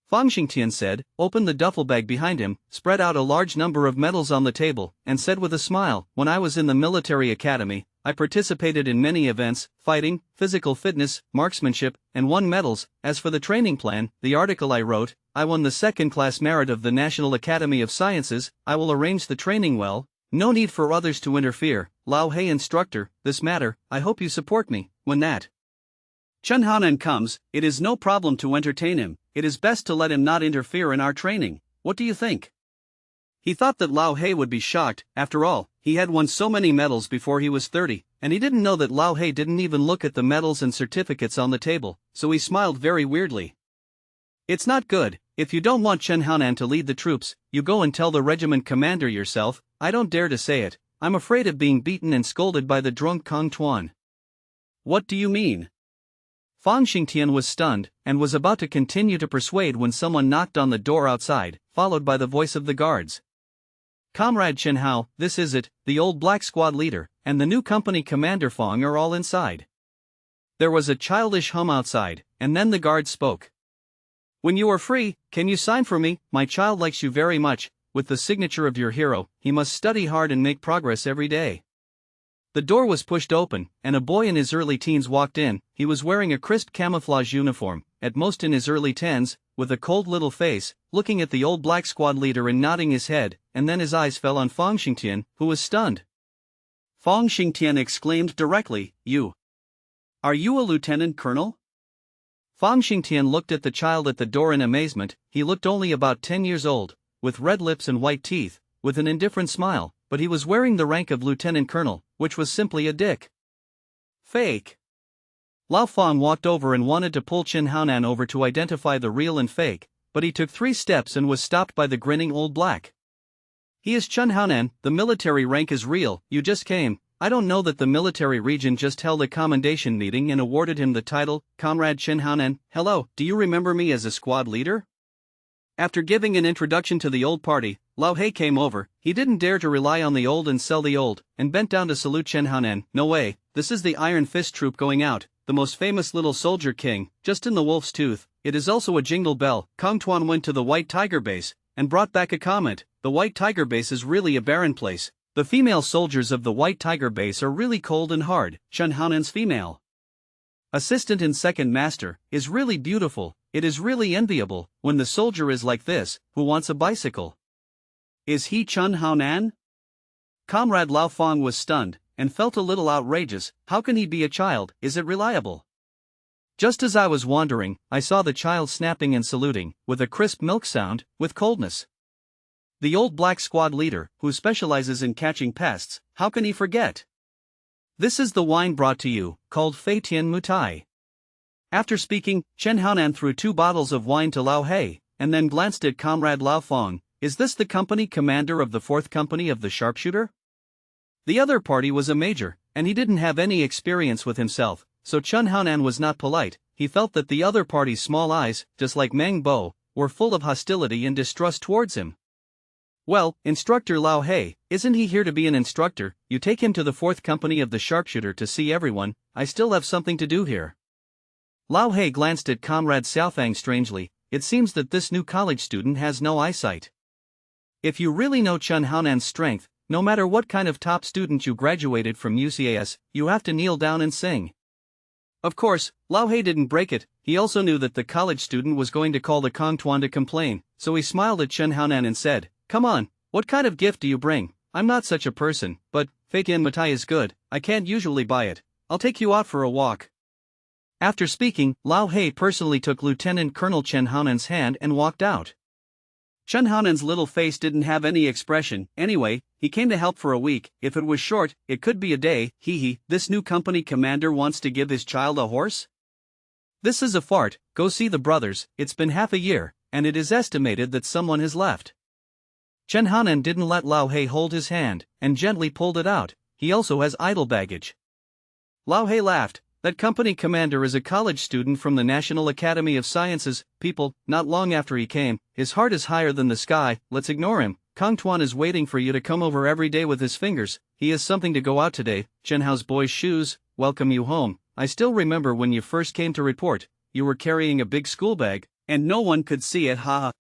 Fang Xingtian said, opened the duffel bag behind him, spread out a large number of medals on the table, and said with a smile, when I was in the military academy, I participated in many events, fighting, physical fitness, marksmanship, and won medals. As for the training plan, the article I wrote, I won the second-class merit of the National Academy of Sciences. I will arrange the training well. No need for others to interfere. Lao Hei instructor, this matter, I hope you support me. When that Chun Haonan comes, it is no problem to entertain him. It is best to let him not interfere in our training. What do you think? He thought that Lao Hei would be shocked. After all, he had won so many medals before he was 30, and he didn't know that Lao Hei didn't even look at the medals and certificates on the table, so he smiled very weirdly. It's not good. If you don't want Chen Haonan to lead the troops, you go and tell the regiment commander yourself. I don't dare to say it. I'm afraid of being beaten and scolded by the drunk Kong Tuan. What do you mean? Fang Xingtian was stunned, and was about to continue to persuade when someone knocked on the door outside, followed by the voice of the guards. Comrade Chen Hao, this is it, the old black squad leader, and the new company commander Fang are all inside. There was a childish hum outside, and then the guard spoke. When you are free, can you sign for me? My child likes you very much. With the signature of your hero, he must study hard and make progress every day. The door was pushed open, and a boy in his early teens walked in. He was wearing a crisp camouflage uniform, at most in his early tens, with a cold little face, looking at the old black squad leader and nodding his head, and then his eyes fell on Fang Xingtian, who was stunned. Fang Xingtian exclaimed directly, You. Are you a lieutenant colonel? Fang Xingtian looked at the child at the door in amazement. He looked only about 10 years old, with red lips and white teeth, with an indifferent smile, but he was wearing the rank of lieutenant colonel, which was simply a dick. Fake. Lao Fang walked over and wanted to pull Chen Haonan over to identify the real and fake, but he took 3 steps and was stopped by the grinning old black. He is Chen Haonan, the military rank is real. You just came. I don't know that the military region just held a commendation meeting and awarded him the title, Comrade Chen Haonan. Hello, do you remember me as a squad leader? After giving an introduction to the old party, Lao Hei came over. He didn't dare to rely on the old and sell the old, and bent down to salute Chen Haonan. No way, this is the Iron Fist troop going out, the most famous little soldier king, just in the wolf's tooth. It is also a jingle bell. Kong Tuan went to the White Tiger base, and brought back a comment. The White Tiger base is really a barren place. The female soldiers of the White Tiger base are really cold and hard. Chen Haonan's female assistant and second master is really beautiful. It is really enviable when the soldier is like this, who wants a bicycle. Is he Chen Haonan? Comrade Lao Fang was stunned, and felt a little outrageous. How can he be a child? Is it reliable? Just as I was wondering, I saw the child snapping and saluting, with a crisp milk sound, with coldness. The old black squad leader, who specializes in catching pests, how can he forget? This is the wine brought to you, called Fei Tian Mutai. After speaking, Chen Haonan threw 2 bottles of wine to Lao Hei, and then glanced at Comrade Lao Fang. Is this the company commander of the 4th company of the sharpshooter? The other party was a major, and he didn't have any experience with himself, so Chen Haonan was not polite. He felt that the other party's small eyes, just like Meng Bo, were full of hostility and distrust towards him. Well, Instructor Lao Hei, isn't he here to be an instructor? You take him to the 4th company of the sharpshooter to see everyone. I still have something to do here. Lao Hei glanced at Comrade Xiaofang strangely. It seems that this new college student has no eyesight. If you really know Chen Haonan's strength, no matter what kind of top student you graduated from UCAS, you have to kneel down and sing. Of course, Lao Hei didn't break it. He also knew that the college student was going to call the Kong Tuan to complain, so he smiled at Chen Haonan and said, "Come on, what kind of gift do you bring? I'm not such a person, but fake yen mitai is good. I can't usually buy it. I'll take you out for a walk." After speaking, Lao Hei personally took Lieutenant Colonel Chen Haonan's hand and walked out. Chen Haonan's little face didn't have any expression. Anyway, he came to help for a week. If it was short, it could be a day. Hee. This new company commander wants to give his child a horse? This is a fart. Go see the brothers. It's been half a year, and it is estimated that someone has left. Chen Haonan didn't let Lao Hei hold his hand, and gently pulled it out. He also has idle baggage. Lao Hei laughed. That company commander is a college student from the National Academy of Sciences. People, not long after he came, his heart is higher than the sky. Let's ignore him. Kong Tuan is waiting for you to come over every day with his fingers. He has something to go out today. Chen Hao's boy's shoes, welcome you home. I still remember when you first came to report. You were carrying a big school bag, and no one could see it, haha.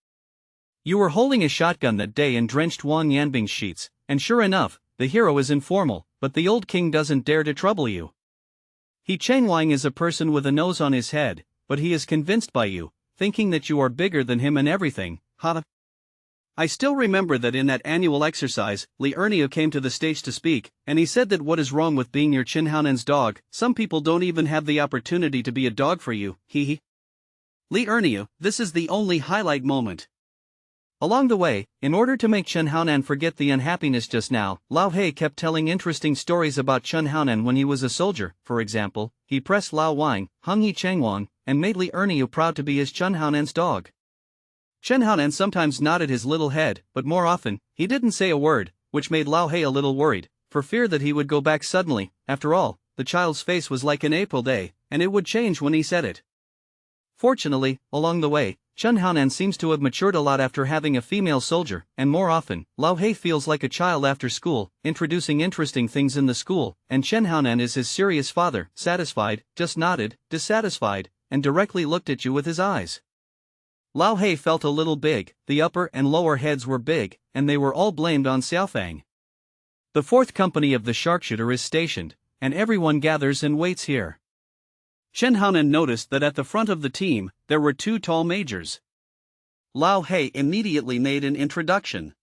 You were holding a shotgun that day and drenched Wang Yanbing's sheets, and sure enough, the hero is informal, but the old king doesn't dare to trouble you. He Cheng Wang is a person with a nose on his head, but he is convinced by you, thinking that you are bigger than him and everything, ha. I still remember that in that annual exercise, Li Erniu came to the stage to speak, and he said that what is wrong with being your Chen Haonan's dog, some people don't even have the opportunity to be a dog for you, hee. Li Erniu, this is the only highlight moment. Along the way, in order to make Chen Haonan forget the unhappiness just now, Lao Hei kept telling interesting stories about Chen Haonan when he was a soldier. For example, he pressed Lao Wang, Hung Yi Chengwang, and made Li Erniu proud to be his Chen Haonan's dog. Chen Haonan sometimes nodded his little head, but more often, he didn't say a word, which made Lao Hei a little worried, for fear that he would go back suddenly. After all, the child's face was like an April day, and it would change when he said it. Fortunately, along the way, Chen Haonan seems to have matured a lot after having a female soldier, and more often, Lao Hei feels like a child after school, introducing interesting things in the school, and Chen Haonan is his serious father, satisfied, just nodded, dissatisfied, and directly looked at you with his eyes. Lao Hei felt a little big, the upper and lower heads were big, and they were all blamed on Xiaofang. The fourth company of the sharpshooter is stationed, and everyone gathers and waits here. Chen Haonan noticed that at the front of the team, there were two tall majors. Lao Hei immediately made an introduction.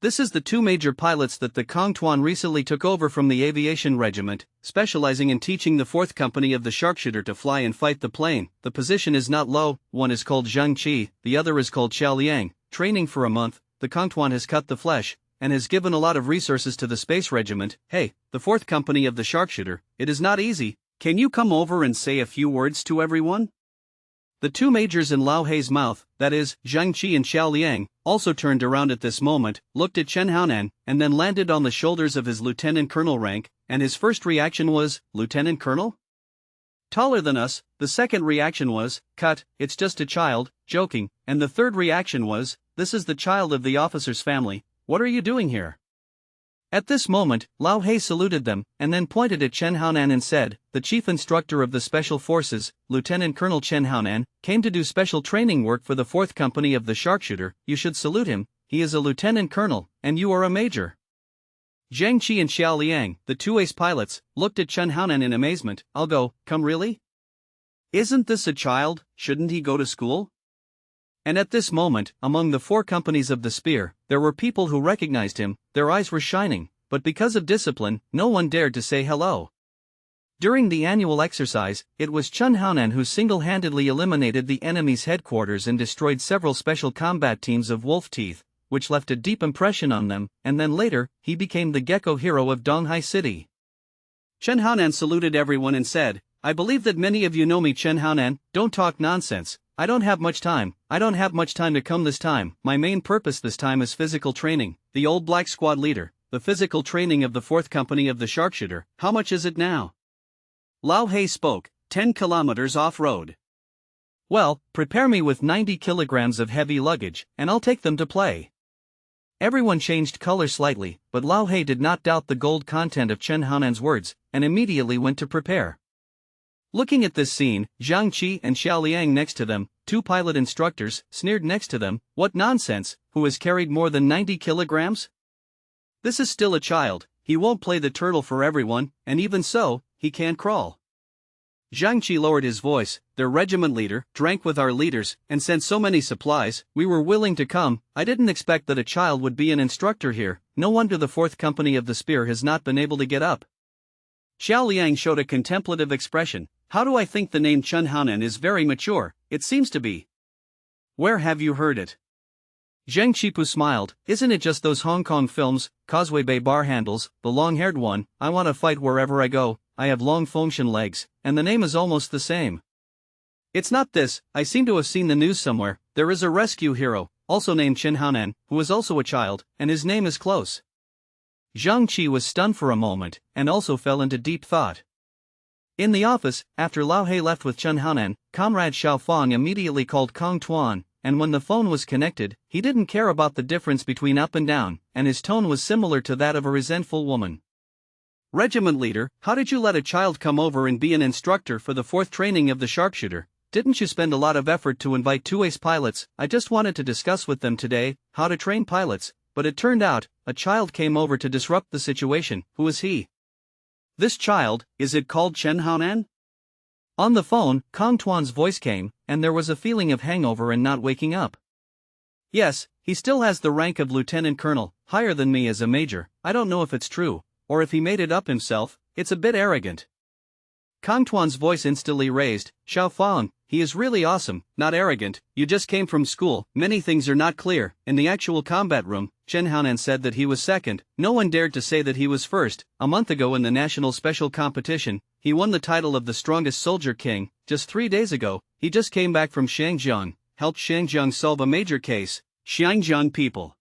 This is the two major pilots that the Kong Tuan recently took over from the aviation regiment, specializing in teaching the fourth company of the sharpshooter to fly and fight the plane. The position is not low, one is called Zhang Qi, the other is called Xiao Liang. Training for a month, the Kong Tuan has cut the flesh, and has given a lot of resources to the space regiment. Hey, the fourth company of the sharpshooter, it is not easy. Can you come over and say a few words to everyone? The two majors in Lao Hei's mouth, that is, Zhang Qi and Xiao Liang, also turned around at this moment, looked at Chen Haonan, and then landed on the shoulders of his lieutenant colonel rank, and his first reaction was, Lieutenant Colonel? Taller than us. The second reaction was, cut, it's just a child, joking, and the third reaction was, this is the child of the officer's family, what are you doing here? At this moment, Lao Hei saluted them, and then pointed at Chen Haonan and said, the chief instructor of the Special Forces, Lieutenant Colonel Chen Haonan, came to do special training work for the 4th Company of the Sharpshooter. You should salute him, he is a lieutenant colonel, and you are a major. Zhang Qi and Xiao Liang, the two ace pilots, looked at Chen Haonan in amazement. I'll go, come really? Isn't this a child, shouldn't he go to school? And at this moment, among the 4 companies of the spear, there were people who recognized him, their eyes were shining, but because of discipline, no one dared to say hello. During the annual exercise, it was Chen Haonan who single-handedly eliminated the enemy's headquarters and destroyed several special combat teams of wolf teeth, which left a deep impression on them, and then later, he became the gecko hero of Donghai City. Chen Haonan saluted everyone and said, I believe that many of you know me. Chen Haonan, don't talk nonsense. I don't have much time to come this time. My main purpose this time is physical training. The old black squad leader, the physical training of the 4th Company of the Sharpshooter. How much is it now? Lao Hei spoke, 10 kilometers off-road. Well, prepare me with 90 kilograms of heavy luggage, and I'll take them to play. Everyone changed color slightly, but Lao Hei did not doubt the gold content of Chen Haonan's words, and immediately went to prepare. Looking at this scene, Zhang Qi and Xiao Liang next to them, 2 pilot instructors, sneered next to them. What nonsense, who has carried more than 90 kilograms? This is still a child, he won't play the turtle for everyone, and even so, he can't crawl. Zhang Qi lowered his voice. Their regiment leader drank with our leaders and sent so many supplies, we were willing to come. I didn't expect that a child would be an instructor here. No wonder the 4th Company of the Spear has not been able to get up. Xiao Liang showed a contemplative expression. How do I think the name Chen Haonan is very mature? It seems to be. Where have you heard it? Zheng Qipu smiled. Isn't it just those Hong Kong films, Causeway Bay bar handles, the long-haired one, I want to fight wherever I go, I have long Fengshan legs, and the name is almost the same. It's not this, I seem to have seen the news somewhere. There is a rescue hero, also named Chen Haonan, who is also a child, and his name is close. Zhang Qi was stunned for a moment, and also fell into deep thought. In the office, after Lao He left with Chen Haonan, comrade Xiao Fang immediately called Kong Tuan, and when the phone was connected, he didn't care about the difference between up and down, and his tone was similar to that of a resentful woman. Regiment leader, how did you let a child come over and be an instructor for the 4th training of the sharpshooter? Didn't you spend a lot of effort to invite 2 ace pilots? I just wanted to discuss with them today how to train pilots, but it turned out, a child came over to disrupt the situation. Who is he? This child, is it called Chen Haonan? On the phone, Kong Tuan's voice came, and there was a feeling of hangover and not waking up. Yes, he still has the rank of lieutenant colonel, higher than me as a major. I don't know if it's true, or if he made it up himself. It's a bit arrogant. Kong Tuan's voice instantly raised. Xiao Fang, he is really awesome, not arrogant. You just came from school, many things are not clear. In the actual combat room, Chen Haonan said that he was second. No one dared to say that he was first. A month ago in the national special competition, he won the title of the strongest soldier king. Just 3 days ago, he just came back from Shangjiang, helped Shangjiang solve a major case. Shangjiang people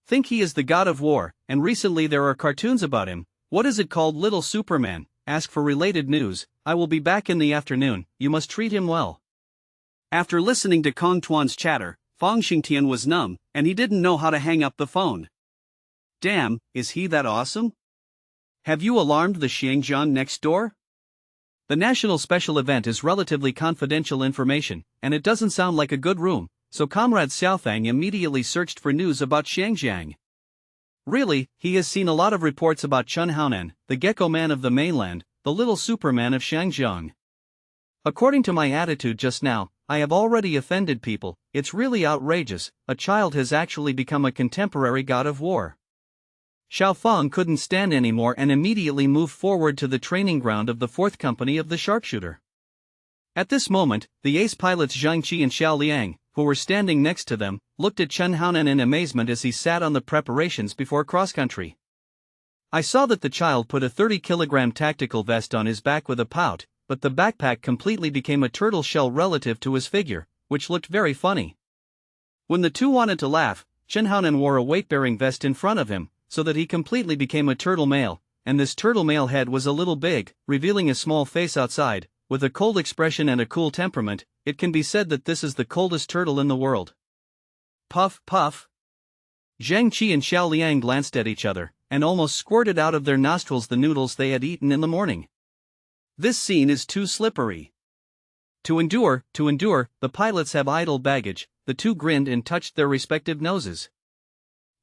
think he is the god of war, and recently there are cartoons about him. What is it called? Little Superman. Ask for related news. I will be back in the afternoon. You must treat him well. After listening to Kong Tuan's chatter, Fang Xingtian was numb, and he didn't know how to hang up the phone. Damn, is he that awesome? Have you alarmed the Shangjiang next door? The national special event is relatively confidential information, and it doesn't sound like a good room, so Comrade Xiaofang immediately searched for news about Shangjiang. Really, he has seen a lot of reports about Chen Haonan, the gecko man of the mainland, the little superman of Shangjiang. According to my attitude just now, I have already offended people. It's really outrageous. A child has actually become a contemporary god of war. Xiao Fang couldn't stand anymore and immediately moved forward to the training ground of the 4th Company of the Sharpshooter. At this moment, the ace pilots Zhang Qi and Xiao Liang, who were standing next to them, looked at Chen Haonan in amazement as he sat on the preparations before cross-country. I saw that the child put a 30-kilogram tactical vest on his back with a pout, but the backpack completely became a turtle shell relative to his figure, which looked very funny. When the two wanted to laugh, Chen Haonan wore a weight-bearing vest in front of him, so that he completely became a turtle male, and this turtle male head was a little big, revealing a small face outside. With a cold expression and a cool temperament, it can be said that this is the coldest turtle in the world. Puff, puff. Zhang Qi and Xiao Liang glanced at each other, and almost squirted out of their nostrils the noodles they had eaten in the morning. This scene is too slippery. To endure, the pilots have idle baggage. The two grinned and touched their respective noses.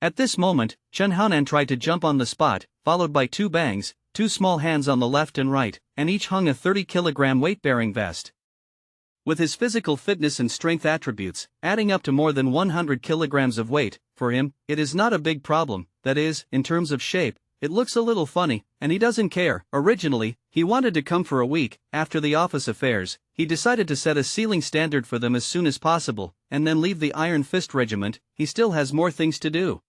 At this moment, Chen Haonan tried to jump on the spot, followed by 2 bangs, 2 small hands on the left and right, and each hung a 30-kilogram weight-bearing vest. With his physical fitness and strength attributes, adding up to more than 100 kilograms of weight, for him, it is not a big problem. That is, in terms of shape, it looks a little funny, and he doesn't care. Originally, he wanted to come for a week. After the office affairs, he decided to set a ceiling standard for them as soon as possible, and then leave the Iron Fist Regiment. He still has more things to do.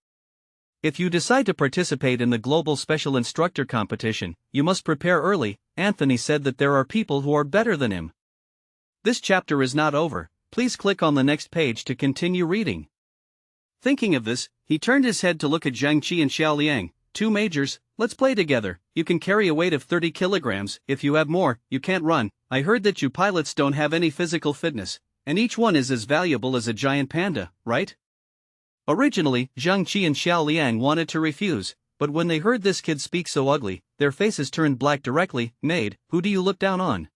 If you decide to participate in the Global Special Instructor Competition, you must prepare early. Anthony said that there are people who are better than him. This chapter is not over. Please click on the next page to continue reading. Thinking of this, he turned his head to look at Zhang Qi and Xiao Liang. 2 majors, let's play together. You can carry a weight of 30 kilograms. If you have more, you can't run. I heard that you pilots don't have any physical fitness, and each one is as valuable as a giant panda, right? Originally, Zhang Qi and Xiao Liang wanted to refuse, but when they heard this kid speak so ugly, their faces turned black directly. Maid, who do you look down on?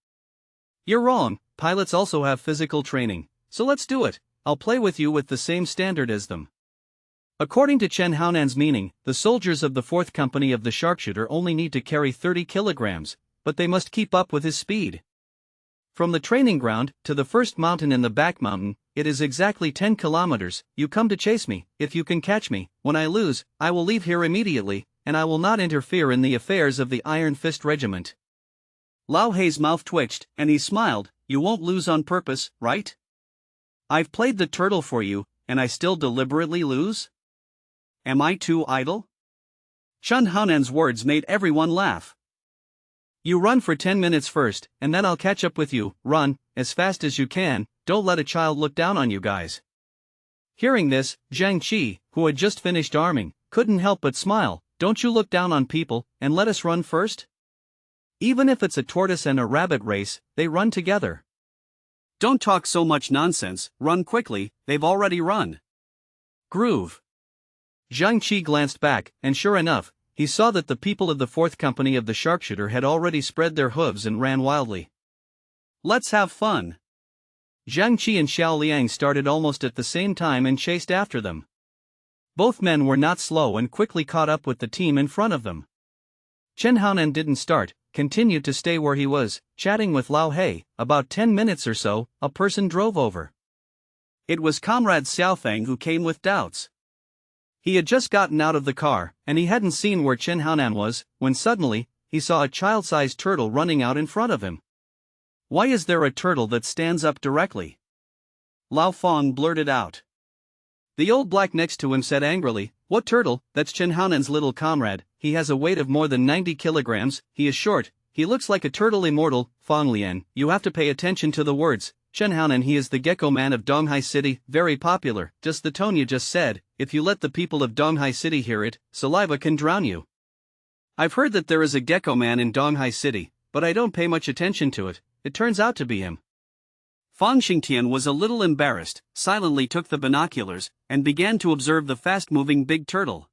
You're wrong, pilots also have physical training, so let's do it. I'll play with you with the same standard as them. According to Chen Haonan's meaning, the soldiers of the 4th Company of the Sharpshooter only need to carry 30 kilograms, but they must keep up with his speed. From the training ground to the first mountain in the back mountain, it is exactly 10 kilometers. You come to chase me. If you can catch me, when I lose, I will leave here immediately, and I will not interfere in the affairs of the Iron Fist Regiment. Lao Hei's mouth twitched, and he smiled. You won't lose on purpose, right? I've played the turtle for you, and I still deliberately lose? Am I too idle? Chun Haonan's words made everyone laugh. You run for 10 minutes first, and then I'll catch up with you. Run, as fast as you can, don't let a child look down on you guys. Hearing this, Zhang Qi, who had just finished arming, couldn't help but smile. Don't you look down on people, and let us run first? Even if it's a tortoise and a rabbit race, they run together. Don't talk so much nonsense, run quickly, they've already run. Groove. Zhang Qi glanced back, and sure enough, he saw that the people of the 4th Company of the Sharpshooter had already spread their hooves and ran wildly. Let's have fun. Zhang Qi and Xiao Liang started almost at the same time and chased after them. Both men were not slow and quickly caught up with the team in front of them. Chen Haonan didn't start, continued to stay where he was, chatting with Lao Hei. About 10 minutes or so, a person drove over. It was Comrade Xiaofeng who came with doubts. He had just gotten out of the car, and he hadn't seen where Chen Haonan was, when suddenly, he saw a child-sized turtle running out in front of him. Why is there a turtle that stands up directly? Lao Feng blurted out. The old black next to him said angrily, What turtle? That's Chen Haonan's little comrade. He has a weight of more than 90 kilograms, he is short, he looks like a turtle immortal. Feng Lian, you have to pay attention to the words. Chen Haonan, he is the gecko man of Donghai City, very popular. Just the tone you just said, if you let the people of Donghai City hear it, saliva can drown you. I've heard that there is a gecko man in Donghai City, but I don't pay much attention to it. It turns out to be him. Fang Xingtian was a little embarrassed, silently took the binoculars, and began to observe the fast-moving big turtle.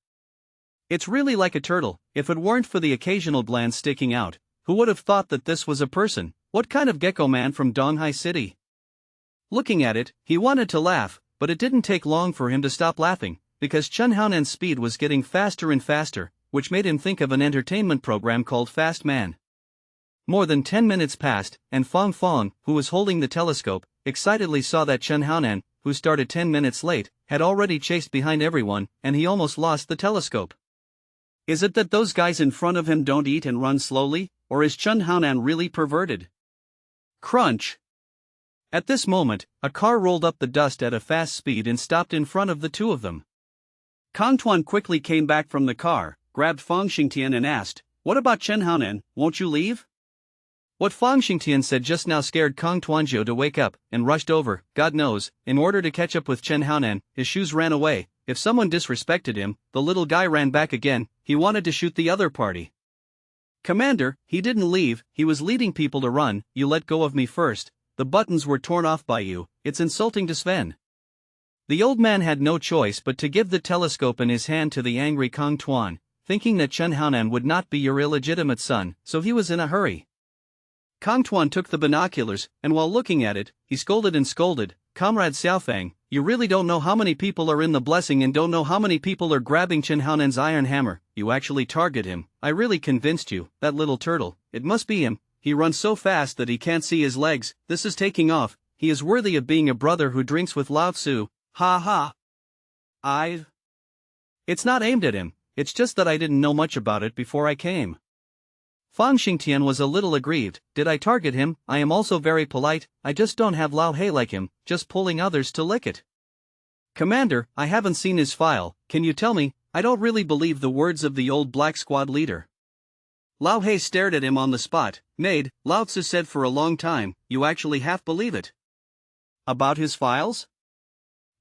It's really like a turtle. If it weren't for the occasional glands sticking out, who would have thought that this was a person? What kind of gecko man from Donghai City? Looking at it, he wanted to laugh, but it didn't take long for him to stop laughing, because Chen Haonan's speed was getting faster and faster, which made him think of an entertainment program called Fast Man. More than 10 minutes passed, and Fang Fang, who was holding the telescope, excitedly saw that Chen Haonan, who started 10 minutes late, had already chased behind everyone, and he almost lost the telescope. Is it that those guys in front of him don't eat and run slowly, or is Chen Haonan really perverted? Crunch! At this moment, a car rolled up the dust at a fast speed and stopped in front of the two of them. Kang Tuan quickly came back from the car, grabbed Fang Xingtian and asked, What about Chen Haonan, won't you leave? What Fang Xingtian said just now scared Kang Tuanzhou to wake up, and rushed over. God knows, in order to catch up with Chen Haonan, his shoes ran away. If someone disrespected him, the little guy ran back again. He wanted to shoot the other party. Commander, he didn't leave, he was leading people to run. You let go of me first. The buttons were torn off by you. It's insulting to Sven. The old man had no choice but to give the telescope in his hand to the angry Kang Tuan, thinking that Chen Haonan would not be your illegitimate son, so he was in a hurry. Kang Tuan took the binoculars, and while looking at it, he scolded and scolded, Comrade Xiaofeng, you really don't know how many people are in the blessing and don't know how many people are grabbing Chen Haonan's iron hammer. You actually target him. I really convinced you, that little turtle, it must be him. He runs so fast that he can't see his legs. This is taking off. He is worthy of being a brother who drinks with Lao Tzu. Ha ha. It's not aimed at him, it's just that I didn't know much about it before I came. Fang Xingtian was a little aggrieved. Did I target him? I am also very polite, I just don't have Lao Hei like him, just pulling others to lick it. Commander, I haven't seen his file, can you tell me? I don't really believe the words of the old black squad leader. Lao Hei stared at him on the spot. Maid, Lao Tzu said for a long time, you actually half believe it. About his files?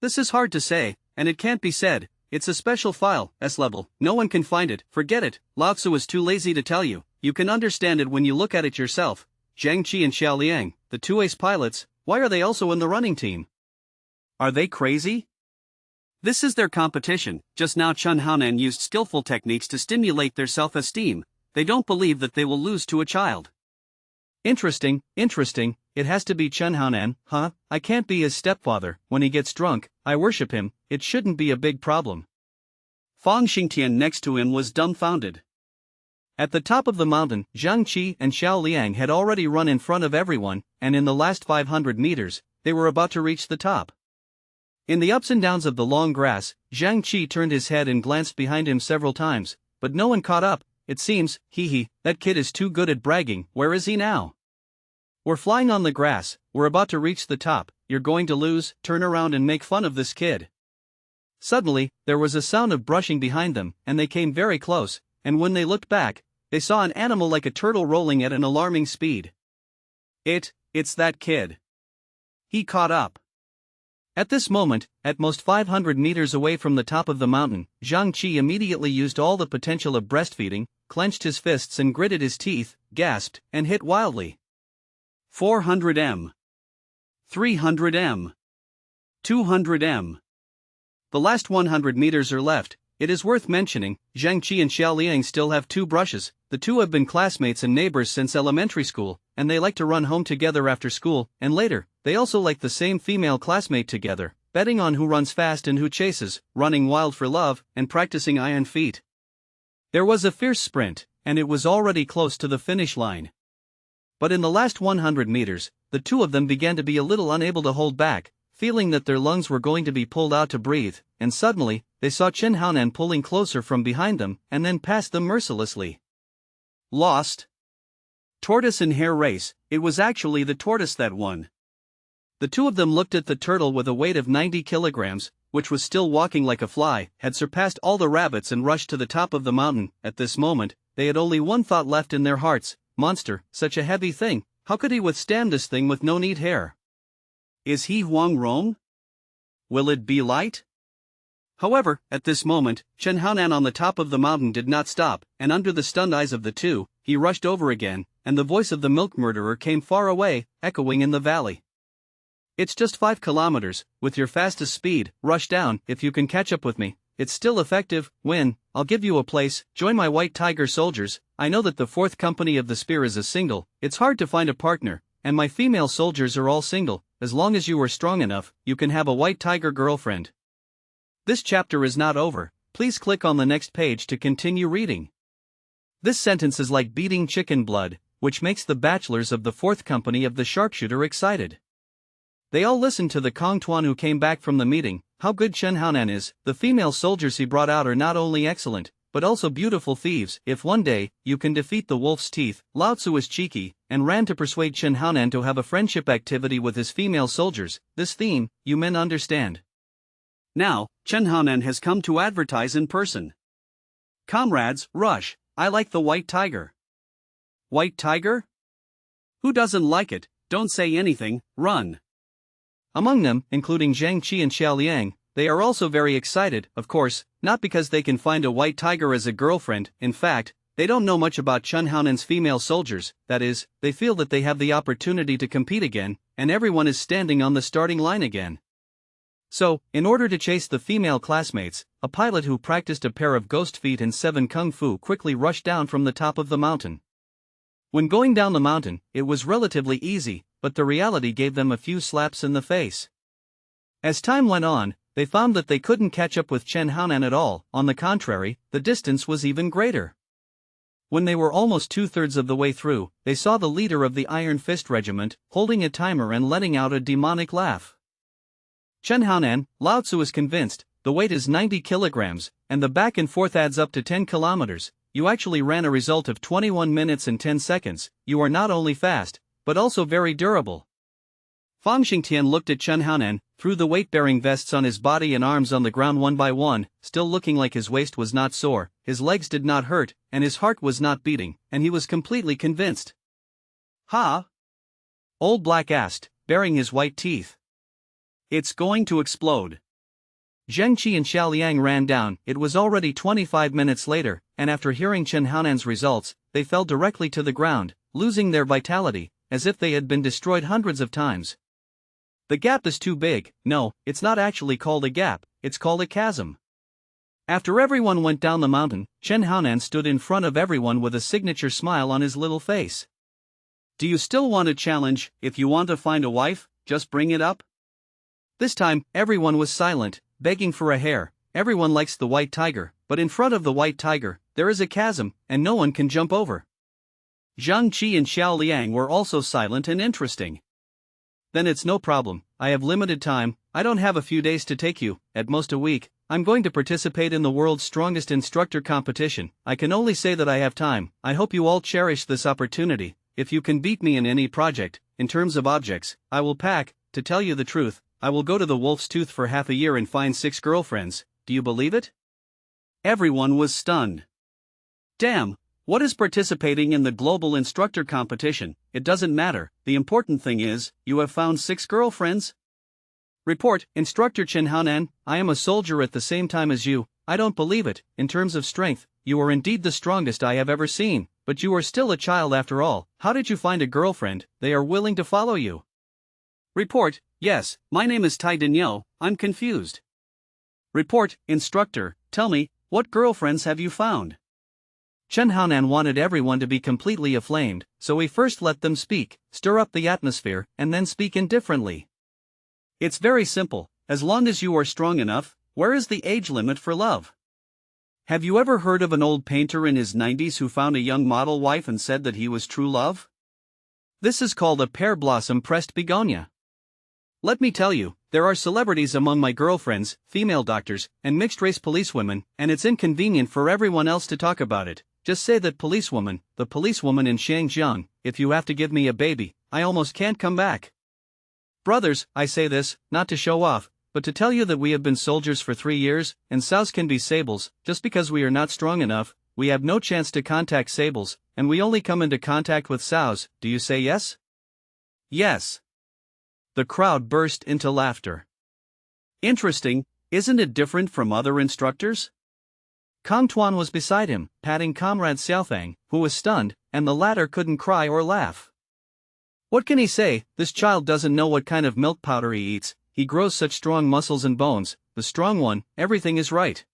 This is hard to say, and it can't be said. It's a special file, S-level, no one can find it, forget it. Lao Tzu is too lazy to tell you. You can understand it when you look at it yourself. Zhang Qi and Xiao Liang, the two ace pilots, why are they also in the running team? Are they crazy? This is their competition. Just now Chen Haonan used skillful techniques to stimulate their self-esteem. They don't believe that they will lose to a child. Interesting, it has to be Chen Haonan, huh? I can't be his stepfather. When he gets drunk, I worship him, it shouldn't be a big problem. Fang Xingtian next to him was dumbfounded. At the top of the mountain, Zhang Qi and Xiao Liang had already run in front of everyone, and in the last 500 meters, they were about to reach the top. In the ups and downs of the long grass, Zhang Qi turned his head and glanced behind him several times, but no one caught up. It seems, that kid is too good at bragging. Where is he now? We're flying on the grass, we're about to reach the top, you're going to lose, turn around and make fun of this kid. Suddenly, there was a sound of brushing behind them, and they came very close, and when they looked back, they saw an animal like a turtle rolling at an alarming speed. It's that kid. He caught up. At this moment, at most 500 meters away from the top of the mountain, Zhang Qi immediately used all the potential of breastfeeding, clenched his fists and gritted his teeth, gasped, and hit wildly. 400 m. 300 m. 200 m. The last 100 meters are left. It is worth mentioning, Zhang Qi and Xiao Liang still have two brushes. The two have been classmates and neighbors since elementary school, and they like to run home together after school, and later, they also like the same female classmate together, betting on who runs fast and who chases, running wild for love, and practicing iron feet. There was a fierce sprint, and it was already close to the finish line. But in the last 100 meters, the two of them began to be a little unable to hold back, feeling that their lungs were going to be pulled out to breathe, and suddenly, they saw Chen Haonan pulling closer from behind them, and then passed them mercilessly. Lost? Tortoise and hare race, it was actually the tortoise that won. The two of them looked at the turtle with a weight of 90 kilograms, which was still walking like a fly, had surpassed all the rabbits and rushed to the top of the mountain. At this moment, they had only one thought left in their hearts: monster, such a heavy thing, how could he withstand this thing with no neat hair? Is he Huang Rong? Will it be light? However, at this moment, Chen Haonan on the top of the mountain did not stop, and under the stunned eyes of the two, he rushed over again, and the voice of the milk murderer came far away, echoing in the valley. It's just 5 kilometers, with your fastest speed, rush down, if you can catch up with me, it's still effective, win, I'll give you a place, join my White Tiger soldiers. I know that the 4th company of the spear is a single, it's hard to find a partner, and my female soldiers are all single, as long as you are strong enough, you can have a White Tiger girlfriend. This chapter is not over, please click on the next page to continue reading. This sentence is like beating chicken blood, which makes the bachelors of the 4th company of the sharpshooter excited. They all listened to the Kong Tuan who came back from the meeting. How good Chen Haonan is. The female soldiers he brought out are not only excellent, but also beautiful thieves. If one day, you can defeat the wolf's teeth. Lao Tzu is cheeky, and ran to persuade Chen Haonan to have a friendship activity with his female soldiers. This theme, you men understand. Now, Chen Haonan has come to advertise in person. Comrades, rush, I like the White Tiger. White Tiger? Who doesn't like it? Don't say anything, run. Among them, including Zhang Qi and Xiao Liang, they are also very excited, of course, not because they can find a White Tiger as a girlfriend. In fact, they don't know much about Chen Haonan's female soldiers, that is, they feel that they have the opportunity to compete again, and everyone is standing on the starting line again. So, in order to chase the female classmates, a pilot who practiced a pair of ghost feet and 7 kung fu quickly rushed down from the top of the mountain. When going down the mountain, it was relatively easy, but the reality gave them a few slaps in the face. As time went on, they found that they couldn't catch up with Chen Haonan at all. On the contrary, the distance was even greater. When they were almost 2/3 of the way through, they saw the leader of the Iron Fist Regiment, holding a timer and letting out a demonic laugh. Chen Haonan, Lao Tzu is convinced, the weight is 90 kilograms, and the back and forth adds up to 10 kilometers. You actually ran a result of 21 minutes and 10 seconds, you are not only fast, but also very durable. Fang Xingtian looked at Chen Haonan, threw the weight-bearing vests on his body and arms on the ground one by one, still looking like his waist was not sore, his legs did not hurt, and his heart was not beating, and he was completely convinced. Ha? Old Black asked, baring his white teeth. It's going to explode. Zheng Qi and Xiao Liang ran down. It was already 25 minutes later, and after hearing Chen Haonan's results, they fell directly to the ground, losing their vitality, as if they had been destroyed hundreds of times. The gap is too big. No, it's not actually called a gap, it's called a chasm. After everyone went down the mountain, Chen Haonan stood in front of everyone with a signature smile on his little face. Do you still want a challenge? If you want to find a wife, just bring it up. This time, everyone was silent, begging for a hare. Everyone likes the White Tiger, but in front of the White Tiger, there is a chasm, and no one can jump over. Zhang Qi and Xiao Liang were also silent and interesting. Then it's no problem, I have limited time, I don't have a few days to take you, at most a week. I'm going to participate in the world's strongest instructor competition. I can only say that I have time. I hope you all cherish this opportunity. If you can beat me in any project, in terms of objects, I will pack. To tell you the truth, I will go to the Wolf's Tooth for half a year and find 6 girlfriends. Do you believe it? Everyone was stunned. Damn, what is participating in the global instructor competition? It doesn't matter, the important thing is, you have found 6 girlfriends? Report, Instructor Chen Haonan, I am a soldier at the same time as you. I don't believe it. In terms of strength, you are indeed the strongest I have ever seen, but you are still a child after all. How did you find a girlfriend? They are willing to follow you. Report, yes, my name is Tai Daniel, I'm confused. Report, Instructor, tell me, what girlfriends have you found? Chen Haonan wanted everyone to be completely aflamed, so he first let them speak, stir up the atmosphere, and then speak indifferently. It's very simple, as long as you are strong enough. Where is the age limit for love? Have you ever heard of an old painter in his 90s who found a young model wife and said that he was true love? This is called a pear blossom pressed begonia. Let me tell you, there are celebrities among my girlfriends, female doctors, and mixed-race policewomen, and it's inconvenient for everyone else to talk about it. Just say that the policewoman in Shangjiang, if you have to give me a baby, I almost can't come back. Brothers, I say this, not to show off, but to tell you that we have been soldiers for 3 years, and sows can be sables. Just because we are not strong enough, we have no chance to contact sables, and we only come into contact with sows. Do you say yes? Yes. The crowd burst into laughter. Interesting, isn't it different from other instructors? Kong Tuan was beside him, patting Comrade Xiaofang, who was stunned, and the latter couldn't cry or laugh. What can he say? This child doesn't know what kind of milk powder he eats. He grows such strong muscles and bones, the strong one, everything is right.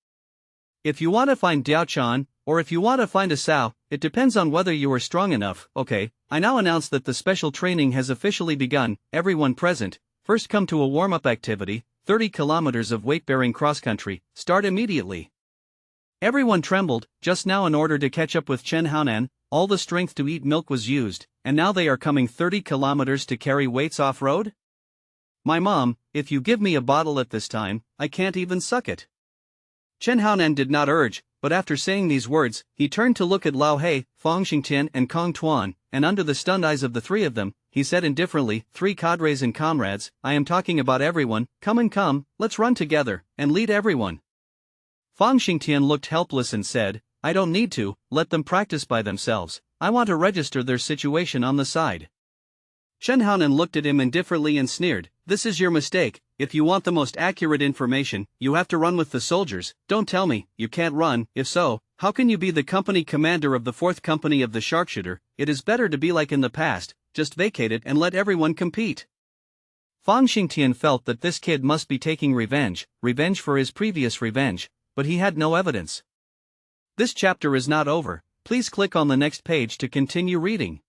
If you want to find Diao Chan, or if you want to find a sow, it depends on whether you are strong enough. Okay, I now announce that the special training has officially begun. Everyone present, first come to a warm-up activity, 30 kilometers of weight-bearing cross-country, start immediately. Everyone trembled, just now in order to catch up with Chen Haonan, all the strength to eat milk was used, and now they are coming 30 kilometers to carry weights off-road? My mom, if you give me a bottle at this time, I can't even suck it. Chen Haonan did not urge, but after saying these words, he turned to look at Lao He, Fang Xingtian and Kong Tuan, and under the stunned eyes of the 3 of them, he said indifferently, 3 cadres and comrades, I am talking about everyone, come, let's run together, and lead everyone. Fang Xingtian looked helpless and said, I don't need to, let them practice by themselves, I want to register their situation on the side. Chen Haonan looked at him indifferently and sneered, this is your mistake. If you want the most accurate information, you have to run with the soldiers. Don't tell me, you can't run. If so, how can you be the company commander of the 4th company of the sharpshooter? It is better to be like in the past, just vacate it and let everyone compete. Fang Xingtian felt that this kid must be taking revenge for his previous revenge, but he had no evidence. This chapter is not over, please click on the next page to continue reading.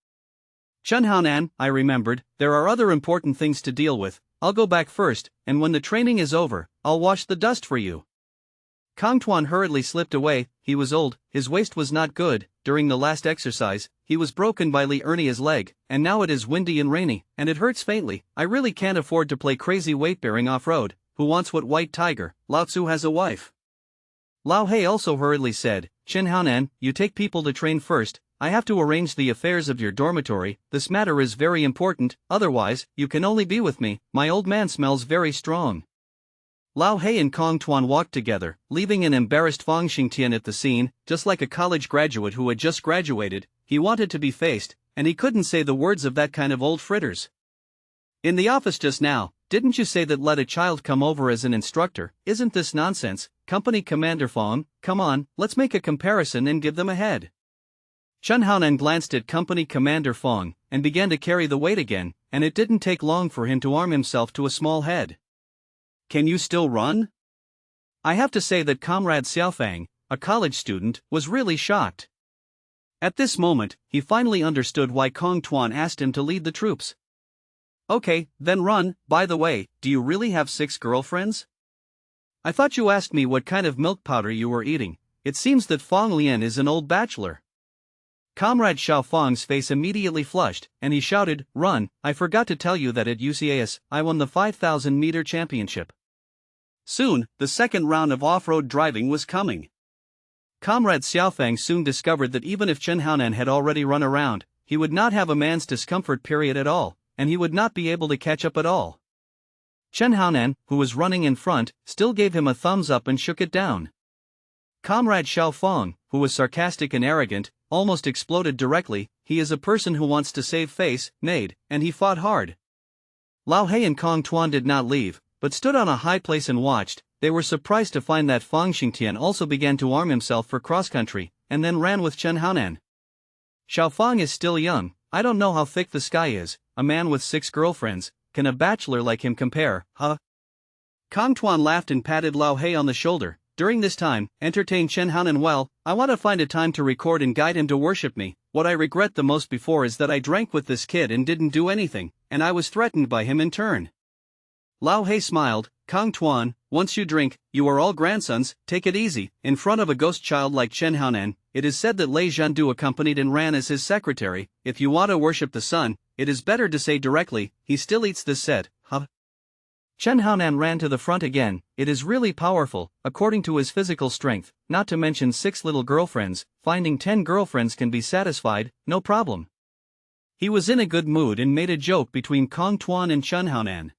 Chen Haonan, I remembered, there are other important things to deal with. I'll go back first, and when the training is over, I'll wash the dust for you. Kong Tuan hurriedly slipped away. He was old, his waist was not good. During the last exercise, he was broken by Li Ernia's leg, and now it is windy and rainy, and it hurts faintly. I really can't afford to play crazy weight-bearing off-road. Who wants what white tiger? Lao Tzu has a wife. Lao He also hurriedly said, Chen Haonan, you take people to train first. I have to arrange the affairs of your dormitory. This matter is very important, otherwise, you can only be with me. My old man smells very strong. Lao He and Kong Tuan walked together, leaving an embarrassed Fang Xingtian at the scene. Just like a college graduate who had just graduated, he wanted to be faced, and he couldn't say the words of that kind of old fritters. In the office just now, didn't you say that let a child come over as an instructor? Isn't this nonsense? Company Commander Fang, come on, let's make a comparison and give them a head. Chen Haonan glanced at Company Commander Fang, and began to carry the weight again, and it didn't take long for him to arm himself to a small head. Can you still run? I have to say that Comrade Xiaofang, a college student, was really shocked. At this moment, he finally understood why Kong Tuan asked him to lead the troops. Okay, then run. By the way, do you really have 6 girlfriends? I thought you asked me what kind of milk powder you were eating. it seems that Fong Lian is an old bachelor. Comrade Xiao Fong's face immediately flushed, and he shouted, "Run, I forgot to tell you that at UCAS, I won the 5,000-meter championship." Soon, the second round of off-road driving was coming. Comrade Xiaofang soon discovered that even if Chen Haonan had already run around, he would not have a man's discomfort period at all, and he would not be able to catch up at all. Chen Haonan, who was running in front, still gave him a thumbs up and shook it down. Comrade Xiao Fong, who was sarcastic and arrogant, almost exploded directly. He is a person who wants to save face, neighed, and he fought hard. Lao He and Kong Tuan did not leave, but stood on a high place and watched. They were surprised to find that Fang Xingtian also began to arm himself for cross-country, and then ran with Chen Haonan. Xiao Fang is still young. I don't know how thick the sky is. A man with 6 girlfriends, can a bachelor like him compare, huh? Kong Tuan laughed and patted Lao He on the shoulder. During this time, entertain Chen Haonan well. I want to find a time to record and guide him to worship me. What I regret the most before is that I drank with this kid and didn't do anything, and I was threatened by him in turn. Lao He smiled. Kong Tuan, once you drink, you are all grandsons. Take it easy. In front of a ghost child like Chen Haonan, it is said that Lei Zhandu accompanied and ran as his secretary. If you want to worship the sun, it is better to say directly, he still eats this set, huh? Chen Haonan ran to the front again. It is really powerful, according to his physical strength, not to mention 6 little girlfriends. Finding 10 girlfriends can be satisfied, no problem. He was in a good mood and made a joke between Kong Tuan and Chen Haonan.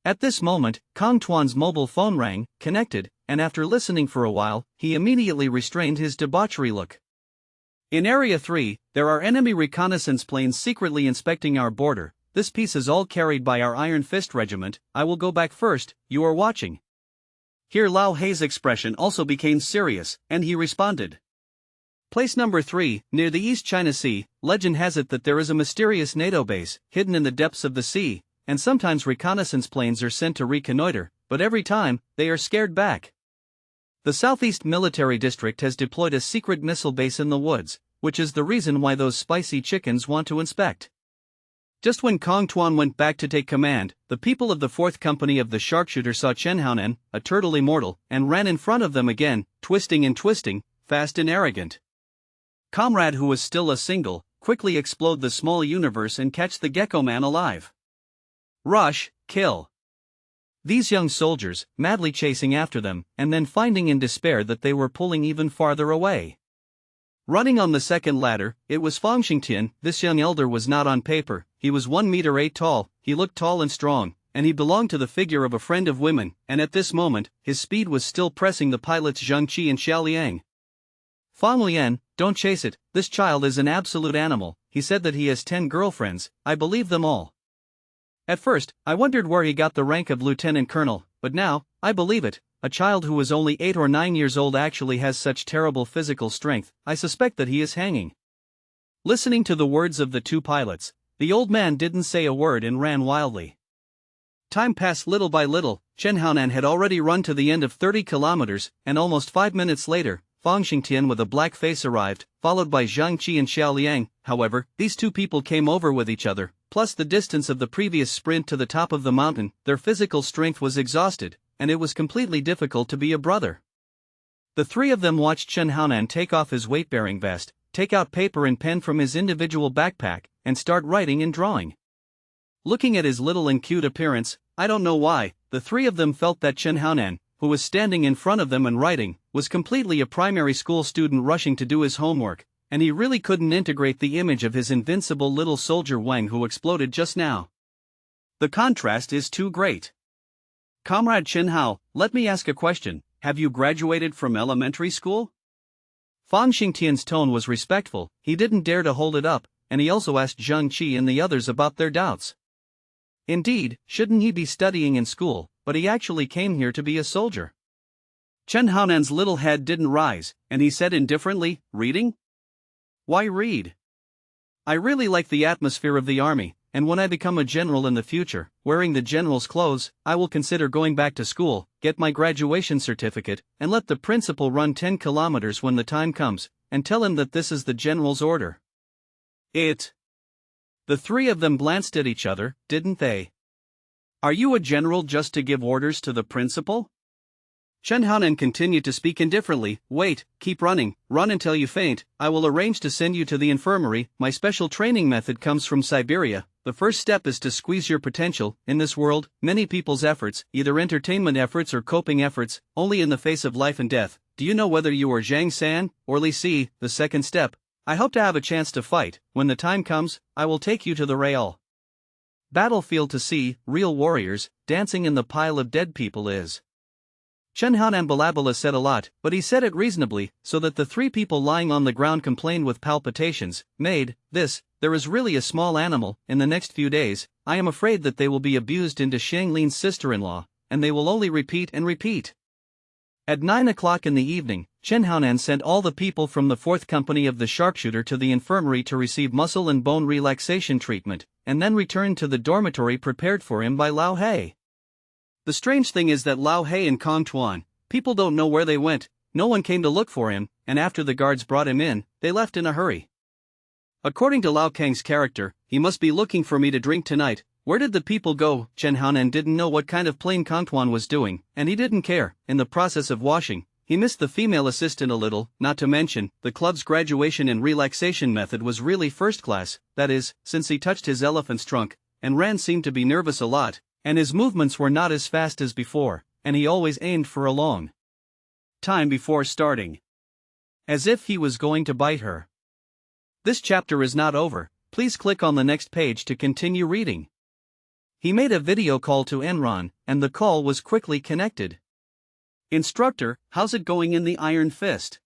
At this moment, Kong Tuan's mobile phone rang, connected, and after listening for a while, he immediately restrained his debauchery look. In Area 3, there are enemy reconnaissance planes secretly inspecting our border. This piece is all carried by our Iron Fist regiment. I will go back first, you are watching. Here Lao He's expression also became serious, and he responded. Place number 3, near the East China Sea. Legend has it that there is a mysterious NATO base, hidden in the depths of the sea, and sometimes reconnaissance planes are sent to reconnoiter, but every time, they are scared back. The Southeast Military District has deployed a secret missile base in the woods, which is the reason why those spicy chickens want to inspect. Just when Kong Tuan went back to take command, the people of the 4th Company of the Sharpshooter saw Chen Haonan, a turtle immortal, and ran in front of them again, twisting and twisting, fast and arrogant. Comrade, who was still a single, quickly explode the small universe and catch the Gecko Man alive. Rush, kill. These young soldiers, madly chasing after them, and then finding in despair that they were pulling even farther away. Running on the second ladder, it was Fang Xingtian. This young elder was not on paper. He was 1 meter 8 tall, he looked tall and strong, and he belonged to the figure of a friend of women, and at this moment, his speed was still pressing the pilots Zhang Qi and Xiao Liang. Fang Lian, don't chase it, this child is an absolute animal. He said that he has 10 girlfriends, I believe them all. At first, I wondered where he got the rank of lieutenant colonel, but now, I believe it. A child who is only 8 or 9 years old actually has such terrible physical strength. I suspect that he is hanging. Listening to the words of the 2 pilots, the old man didn't say a word and ran wildly. Time passed little by little. Chen Haonan had already run to the end of 30 kilometers, and almost 5 minutes later, Fang Xingtian with a black face arrived, followed by Zhang Qi and Xiao Liang. However, these 2 people came over with each other, plus the distance of the previous sprint to the top of the mountain. Their physical strength was exhausted, and it was completely difficult to be a brother. The 3 of them watched Chen Haonan take off his weight-bearing vest, take out paper and pen from his individual backpack, and start writing and drawing. Looking at his little and cute appearance, I don't know why, the 3 of them felt that Chen Haonan, who was standing in front of them and writing, was completely a primary school student rushing to do his homework, and he really couldn't integrate the image of his invincible little soldier Wang who exploded just now. The contrast is too great. Comrade Chen Hao, let me ask a question. Have you graduated from elementary school? Fang Xingtian's tone was respectful. He didn't dare to hold it up, and he also asked Zhang Qi and the others about their doubts. Indeed, shouldn't he be studying in school, but he actually came here to be a soldier. Chen Haonan's little head didn't rise, and he said indifferently, reading? Why read? I really like the atmosphere of the army, and when I become a general in the future, wearing the general's clothes, I will consider going back to school, get my graduation certificate, and let the principal run 10 kilometers when the time comes, and tell him that this is the general's order. The 3 of them glanced at each other, didn't they? Are you a general just to give orders to the principal? Chen Haonan continued to speak indifferently. Wait, keep running, run until you faint. I will arrange to send you to the infirmary. My special training method comes from Siberia. The first step is to squeeze your potential. In this world, many people's efforts, either entertainment efforts or coping efforts, only in the face of life and death. Do you know whether you are Zhang San or Li Si? The second step. I hope to have a chance to fight. When the time comes, I will take you to the real battlefield to see real warriors dancing in the pile of dead people is. Chen Haonan Balabala said a lot, but he said it reasonably, so that the three people lying on the ground complained with palpitations. There is really a small animal. In the next few days, I am afraid that they will be abused into Xiang Lin's sister-in-law, and they will only repeat and repeat. At 9 o'clock in the evening, Chen Haonan sent all the people from the 4th company of the sharpshooter to the infirmary to receive muscle and bone relaxation treatment, and then returned to the dormitory prepared for him by Lao He. The strange thing is that Lao He and Kong Tuan, people don't know where they went, no one came to look for him, and after the guards brought him in, they left in a hurry. According to Lao Kang's character, he must be looking for me to drink tonight. Where did the people go? Chen Haonan didn't know what kind of plane Kong Tuan was doing, and he didn't care. In the process of washing, he missed the female assistant a little, not to mention, the club's graduation and relaxation method was really first class, that is, since he touched his elephant's trunk, and Ran seemed to be nervous a lot, and his movements were not as fast as before, and he always aimed for a long time before starting, as if he was going to bite her. This chapter is not over. Please click on the next page to continue reading. He made a video call to Enron, and the call was quickly connected. Instructor, how's it going in the Iron Fist?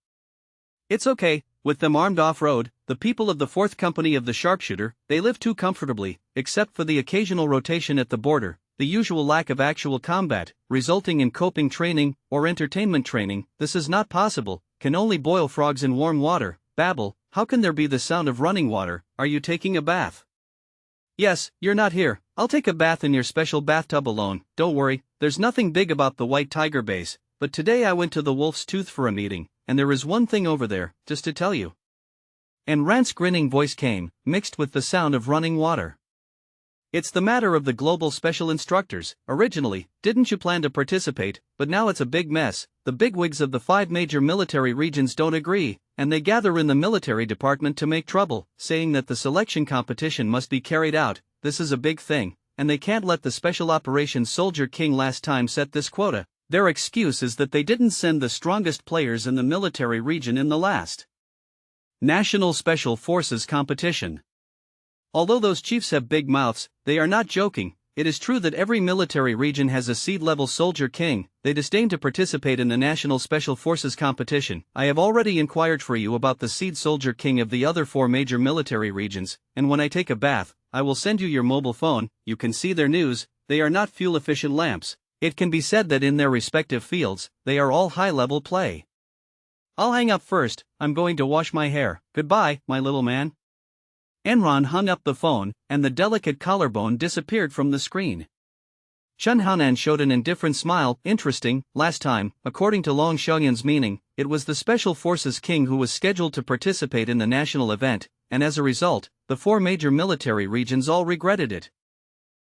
It's okay. With them armed off-road, the people of the 4th company of the sharpshooter, they live too comfortably, except for the occasional rotation at the border, the usual lack of actual combat, resulting in coping training, or entertainment training. This is not possible, can only boil frogs in warm water. Babble, how can there be the sound of running water? Are you taking a bath? Yes, you're not here. I'll take a bath in your special bathtub alone. Don't worry, there's nothing big about the White Tiger base, but today I went to the Wolf's Tooth for a meeting, and there is one thing over there, just to tell you. And Rant's grinning voice came, mixed with the sound of running water. It's the matter of the global special instructors. Originally, didn't you plan to participate, but now it's a big mess. The bigwigs of the 5 major military regions don't agree, and they gather in the military department to make trouble, saying that the selection competition must be carried out. This is a big thing, and they can't let the Special Operations Soldier King last time set this quota. Their excuse is that they didn't send the strongest players in the military region in the last National Special Forces competition. Although those chiefs have big mouths, they are not joking. It is true that every military region has a seed-level soldier king. They disdain to participate in the National Special Forces competition. I have already inquired for you about the seed soldier king of the other 4 major military regions, and when I take a bath, I will send you your mobile phone. You can see their news. They are not fuel-efficient lamps. It can be said that in their respective fields, they are all high-level play. I'll hang up first. I'm going to wash my hair. Goodbye, my little man. Enron hung up the phone, and the delicate collarbone disappeared from the screen. Chen Haonan showed an indifferent smile. Interesting, last time, according to Long Xiaoyan's meaning, it was the Special Forces King who was scheduled to participate in the national event, and as a result, the 4 major military regions all regretted it.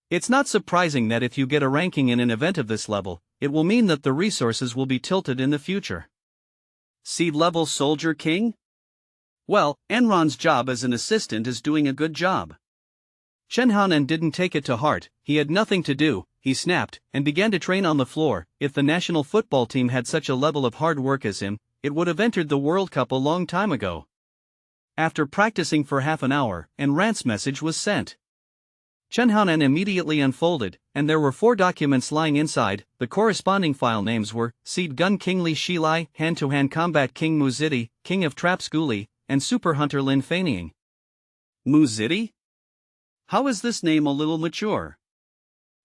It's not surprising that if you get a ranking in an event of this level, it will mean that the resources will be tilted in the future. Seed-level Soldier King? Well, Enron's job as an assistant is doing a good job. Chen Haonan didn't take it to heart. He had nothing to do. He snapped, and began to train on the floor. If the national football team had such a level of hard work as him, it would have entered the World Cup a long time ago. After practicing for half an hour, Rant's message was sent. Chen Haonan immediately unfolded, and there were 4 documents lying inside. The corresponding file names were Seed Gun King Li Shilai, Hand-to-Hand Combat King Muzidi, King of Traps Guli, and Super Hunter Lin Feigning. Muzidi? How is this name a little mature?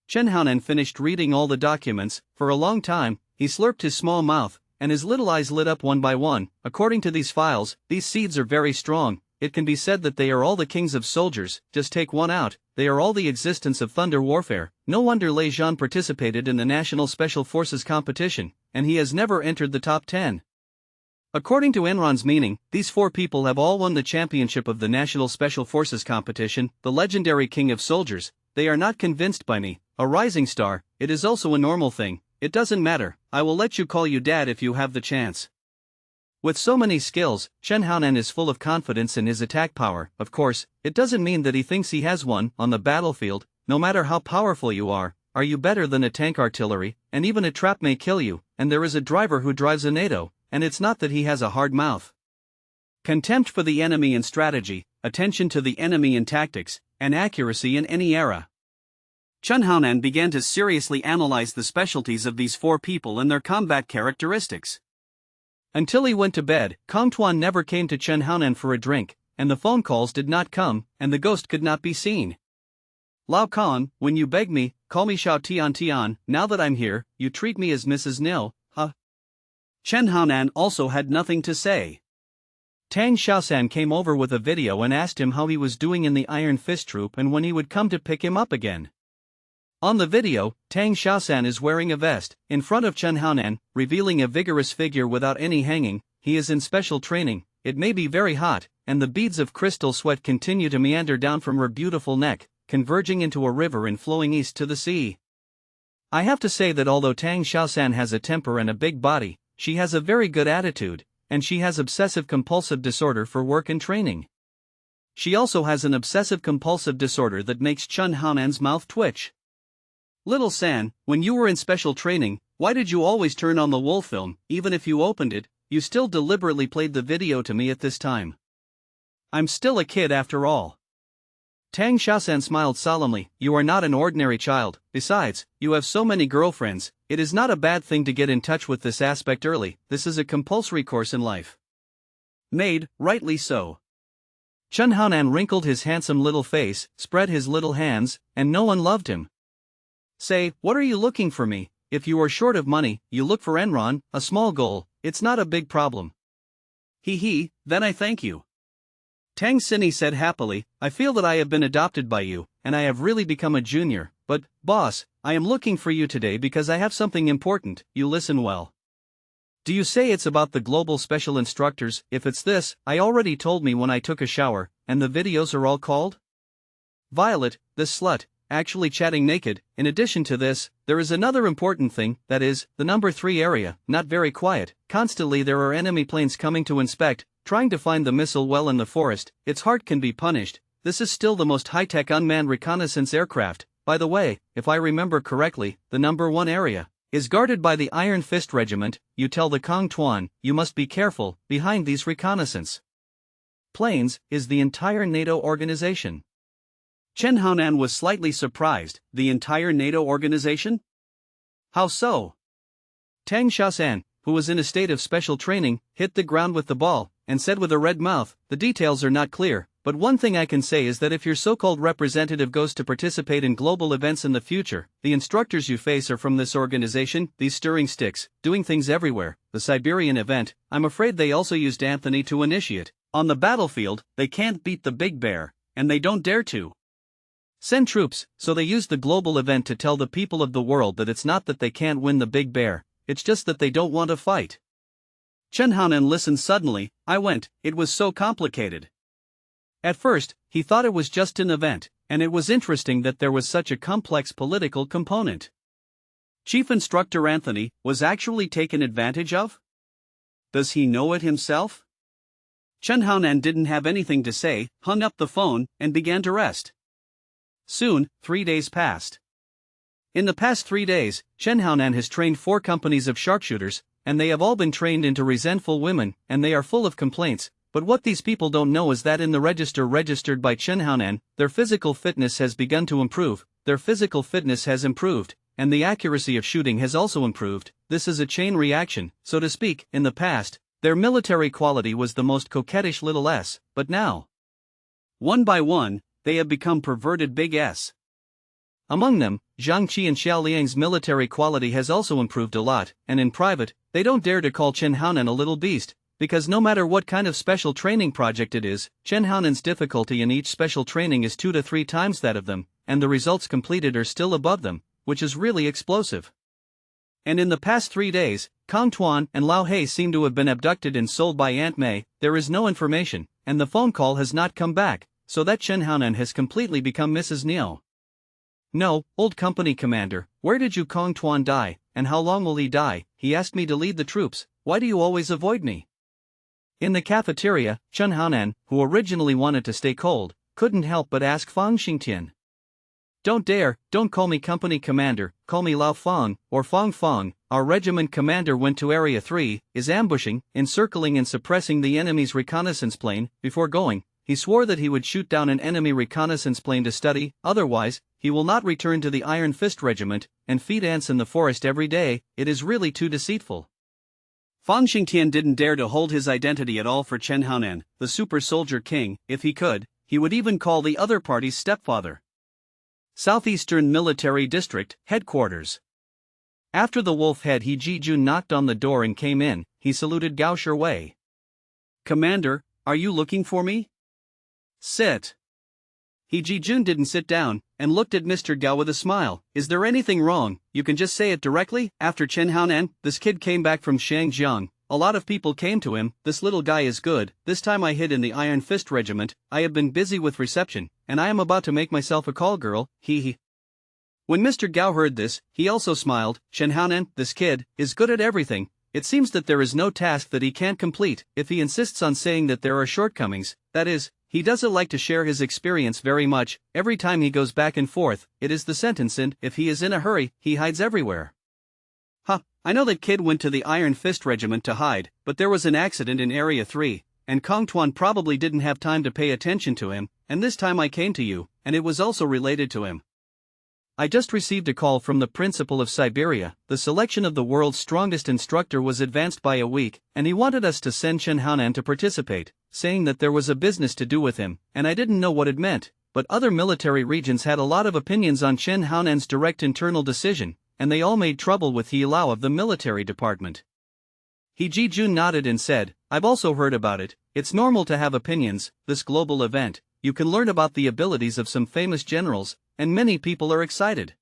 Chen Haonan finished reading all the documents. For a long time, he slurped his small mouth, and his little eyes lit up one by one. According to these files, these seeds are very strong. It can be said that they are all the kings of soldiers. Just take one out, they are all the existence of thunder warfare. No wonder Lei Zhan participated in the National Special Forces competition, and he has never entered the top 10. According to Enron's meaning, these 4 people have all won the championship of the National Special Forces competition, the legendary king of soldiers. They are not convinced by me, a rising star. It is also a normal thing. it doesn't matter, I will let you call you dad if you have the chance. With so many skills, Chen Haonan is full of confidence in his attack power. Of course, it doesn't mean that he thinks he has one. On the battlefield, no matter how powerful you are you better than a tank artillery, and even a trap may kill you, and there is a driver who drives a NATO, and it's not that he has a hard mouth. Contempt for the enemy in strategy, attention to the enemy in tactics, and accuracy in any era. Chen Haonan began to seriously analyze the specialties of these four people and their combat characteristics. Until he went to bed, Kong Tuan never came to Chen Haonan for a drink, and the phone calls did not come, and the ghost could not be seen. Lao Kong, when you beg me, call me Xiao Tian Tian. Now that I'm here, you treat me as Mrs. Nil, huh? Chen Haonan also had nothing to say. Tang Xiaosan came over with a video and asked him how he was doing in the Iron Fist troop and when he would come to pick him up again. On the video, Tang Xiaosan is wearing a vest, in front of Chen Haonan, revealing a vigorous figure without any hanging. He is in special training, it may be very hot, and the beads of crystal sweat continue to meander down from her beautiful neck, converging into a river and flowing east to the sea. I have to say that although Tang Xiaosan has a temper and a big body, she has a very good attitude, and she has obsessive-compulsive disorder for work and training. She also has an obsessive-compulsive disorder that makes Chen Haonan's mouth twitch. Little San, when you were in special training, why did you always turn on the wolf film? Even if you opened it, you still deliberately played the video to me at this time. I'm still a kid after all. Tang Xiaosan smiled solemnly. You are not an ordinary child, besides, you have so many girlfriends. It is not a bad thing to get in touch with this aspect early. This is a compulsory course in life. Maid, rightly so. Chen Haonan wrinkled his handsome little face, spread his little hands, and no one loved him. Say, what are you looking for me? If you are short of money, you look for Enron, a small goal, it's not a big problem. He, then I thank you. Tang Xini said happily, I feel that I have been adopted by you, and I have really become a junior, but, boss, I am looking for you today because I have something important. You listen well. Do you say it's about the global special instructors? If it's this, I already told me when I took a shower, and the videos are all called? Violet, this slut, actually chatting naked. In addition to this, there is another important thing, that is, the number 3 area, not very quiet. Constantly there are enemy planes coming to inspect, trying to find the missile well in the forest. Its heart can be punished. This is still the most high-tech unmanned reconnaissance aircraft. By the way, if I remember correctly, the number 1 area is guarded by the Iron Fist Regiment. You tell the Kong Tuan, you must be careful, behind these reconnaissance planes is the entire NATO organization. Chen Haonan was slightly surprised. The entire NATO organization? How so? Tang Xiaosan, who was in a state of special training, hit the ground with the ball, and said with a red mouth, the details are not clear, but one thing I can say is that if your so-called representative goes to participate in global events in the future, the instructors you face are from this organization. These stirring sticks, doing things everywhere. The Siberian event, I'm afraid they also used Anthony to initiate. On the battlefield, they can't beat the big bear, and they don't dare to send troops, so they use the global event to tell the people of the world that it's not that they can't win the big bear, it's just that they don't want to fight. Chen Haonan listened suddenly. It was so complicated. At first, he thought it was just an event, and it was interesting that there was such a complex political component. Chief Instructor Anthony was actually taken advantage of? Does he know it himself? Chen Haonan didn't have anything to say, hung up the phone, and began to rest. Soon, 3 days passed. In the past 3 days, Chen Haonan has trained 4 companies of sharpshooters, and they have all been trained into resentful women, and they are full of complaints. But what these people don't know is that in the register registered by Chen Haonan, their physical fitness has begun to improve. Their physical fitness has improved, and the accuracy of shooting has also improved. This is a chain reaction, so to speak. In the past, their military quality was the most coquettish little s, but now, one by one, they have become perverted big S. Among them, Zhang Qi and Xiao Liang's military quality has also improved a lot, and in private, they don't dare to call Chen Haonan a little beast, because no matter what kind of special training project it is, Chen Haonan's difficulty in each special training is 2 to 3 times that of them, and the results completed are still above them, which is really explosive. And in the past 3 days, Kong Tuan and Lao He seem to have been abducted and sold by Aunt May. There is no information, and the phone call has not come back, so that Chen Haonan has completely become Mrs. Niu. No, old company commander, where did you Kong Tuan die, and how long will he die? He asked me to lead the troops. Why do you always avoid me? In the cafeteria, Chen Haonan, who originally wanted to stay cold, couldn't help but ask Fang Xingtian. Don't call me company commander, call me Lao Fang, or Fang Fang. Our regiment commander went to Area 3, is ambushing, encircling and suppressing the enemy's reconnaissance plane. Before going, he swore that he would shoot down an enemy reconnaissance plane to study, otherwise, he will not return to the Iron Fist Regiment, and feed ants in the forest every day. It is really too deceitful. Fang Xingtian didn't dare to hold his identity at all for Chen Haonan, the super soldier king. If he could, he would even call the other party's stepfather. Southeastern Military District, Headquarters. After the wolf head He Jijun knocked on the door and came in, he saluted Gao Shiwei. Commander, are you looking for me? Sit. He Jijun didn't sit down, and looked at Mr. Gao with a smile. Is there anything wrong? You can just say it directly. After Chen Haonan, this kid came back from Shangjiang. A lot of people came to him. This little guy is good. This time I hid in the Iron Fist Regiment. I have been busy with reception, and I am about to make myself a call girl. He. When Mr. Gao heard this, he also smiled. Chen Haonan, this kid, is good at everything. It seems that there is no task that he can't complete. If he insists on saying that there are shortcomings, that is, he doesn't like to share his experience very much. Every time he goes back and forth, it is the sentence, and if he is in a hurry, he hides everywhere. I know that kid went to the Iron Fist Regiment to hide, but there was an accident in Area 3, and Kong Tuan probably didn't have time to pay attention to him, and this time I came to you, and it was also related to him. I just received a call from the principal of Siberia. The selection of the world's strongest instructor was advanced by a week, and he wanted us to send Chen Haonan to participate, saying that there was a business to do with him, and I didn't know what it meant, but other military regions had a lot of opinions on Chen Haonan's direct internal decision, and they all made trouble with He Lao of the military department. He Jijun nodded and said, I've also heard about it. It's normal to have opinions. This global event, you can learn about the abilities of some famous generals, and many people are excited.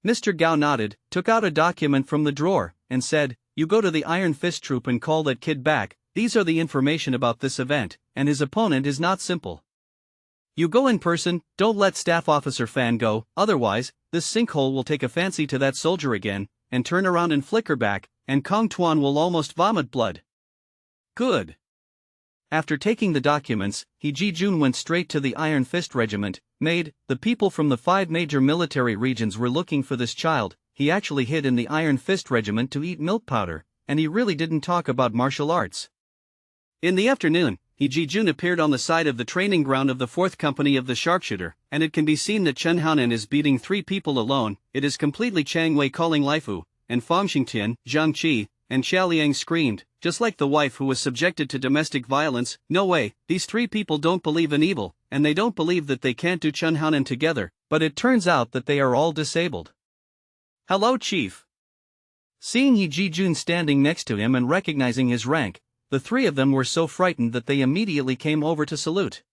Mr. Gao nodded, took out a document from the drawer, and said, you go to the Iron Fist troop and call that kid back. These are the information about this event, and his opponent is not simple. You go in person, don't let Staff Officer Fan go, otherwise, this sinkhole will take a fancy to that soldier again, and turn around and flicker back, and Kong Tuan will almost vomit blood. Good. After taking the documents, He Jijun went straight to the Iron Fist Regiment. The people from the 5 major military regions were looking for this child. He actually hid in the Iron Fist Regiment to eat milk powder, and he really didn't talk about martial arts. In the afternoon, He Jijun appeared on the side of the training ground of the 4th Company of the Sharpshooter, and it can be seen that Chen Haonan is beating 3 people alone. It is completely Chang Wei calling Laifu, and Fang Xingtian, Zhang Qi, and Xia Liang screamed, just like the wife who was subjected to domestic violence. No way, these 3 people don't believe in evil, and they don't believe that they can't do Chen Haonan together, but it turns out that they are all disabled. Hello, Chief. Seeing He Jijun standing next to him and recognizing his rank, the 3 of them were so frightened that they immediately came over to salute.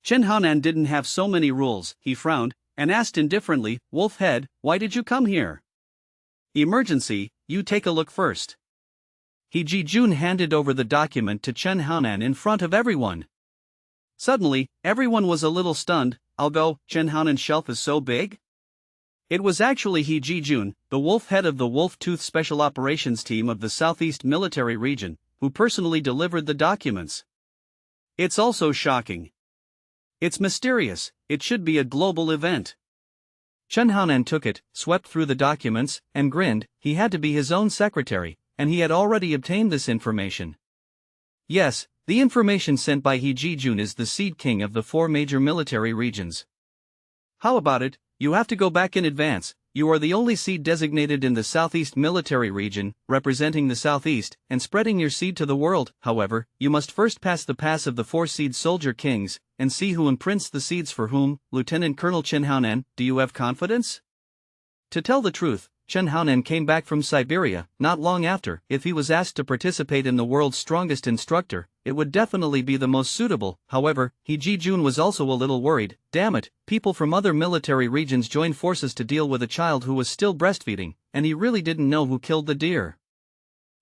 Chen Haonan didn't have so many rules. He frowned, and asked indifferently, Wolf Head, why did you come here? Emergency, you take a look first. He Jijun handed over the document to Chen Haonan in front of everyone. Suddenly, everyone was a little stunned. I'll go, Chen Haonan's shelf is so big? It was actually He Jijun, the wolf head of the Wolf-Tooth Special Operations Team of the Southeast Military Region, who personally delivered the documents. It's also shocking. It's mysterious. It should be a global event. Chen Haonan took it, swept through the documents, and grinned. He had to be his own secretary, and he had already obtained this information. Yes, the information sent by He Jijun is the Seed King of the 4 major military regions. How about it? You have to go back in advance. You are the only seed designated in the Southeast Military Region, representing the Southeast, and spreading your seed to the world. However, you must first pass the pass of the 4 seed soldier kings, and see who imprints the seeds for whom. Lieutenant Colonel Chen Haonan, do you have confidence? To tell the truth, Chen Haonan came back from Siberia not long after. If he was asked to participate in the world's strongest instructor, it would definitely be the most suitable. However, He Jijun was also a little worried. Damn it, people from other military regions joined forces to deal with a child who was still breastfeeding, and he really didn't know who killed the deer.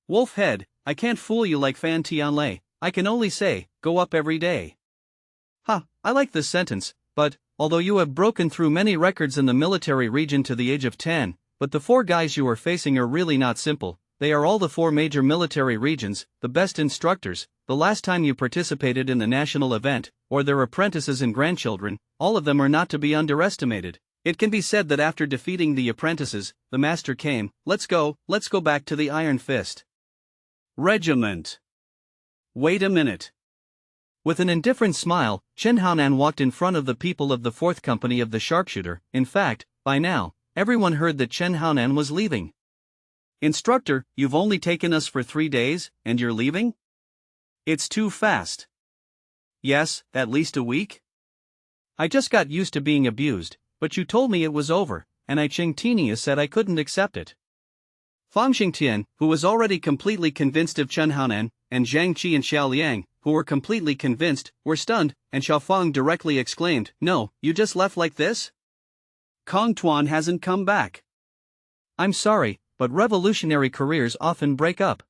Wolf Head, I can't fool you like Fan Tianlei. I can only say, go up every day. I like this sentence, but although you have broken through many records in the military region to the age of 10, but the 4 guys you are facing are really not simple. They are all the 4 major military regions, the best instructors, the last time you participated in the national event, or their apprentices and grandchildren. All of them are not to be underestimated. It can be said that after defeating the apprentices, the master came. Let's go back to the Iron Fist Regiment. Wait a minute. With an indifferent smile, Chen Haonan walked in front of the people of the 4th Company of the Sharpshooter. In fact, by now, everyone heard that Chen Haonan was leaving. Instructor, you've only taken us for 3 days, and you're leaving? It's too fast. Yes, at least a week? I just got used to being abused, but you told me it was over, and I Qingtinia said I couldn't accept it. Fang Xingtian, who was already completely convinced of Chen Haonan, and Zhang Qi and Xiao Liang, who were completely convinced, were stunned, and Xiao Fang directly exclaimed, "No, you just left like this? Kong Tuan hasn't come back." I'm sorry, but revolutionary careers often break up.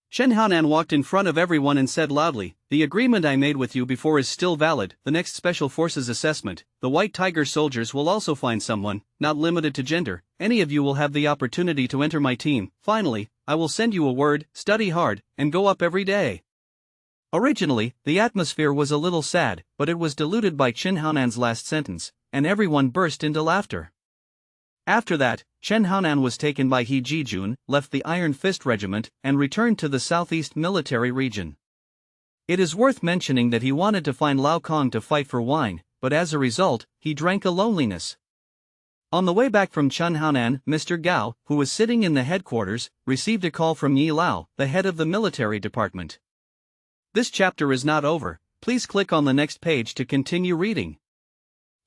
Chen Haonan walked in front of everyone and said loudly, "The agreement I made with you before is still valid. The next Special Forces assessment, the White Tiger soldiers will also find someone, not limited to gender. Any of you will have the opportunity to enter my team. Finally, I will send you a word, study hard, and go up every day." Originally, the atmosphere was a little sad, but it was diluted by Chen Haonan's last sentence, and everyone burst into laughter. After that, Chen Haonan was taken by He Jijun, left the Iron Fist Regiment, and returned to the Southeast Military Region. It is worth mentioning that he wanted to find Lao Kong to fight for wine, but as a result, he drank a loneliness. On the way back from Chen Haonan, Mr. Gao, who was sitting in the headquarters, received a call from Yi Lao, the head of the military department. This chapter is not over. Please click on the next page to continue reading.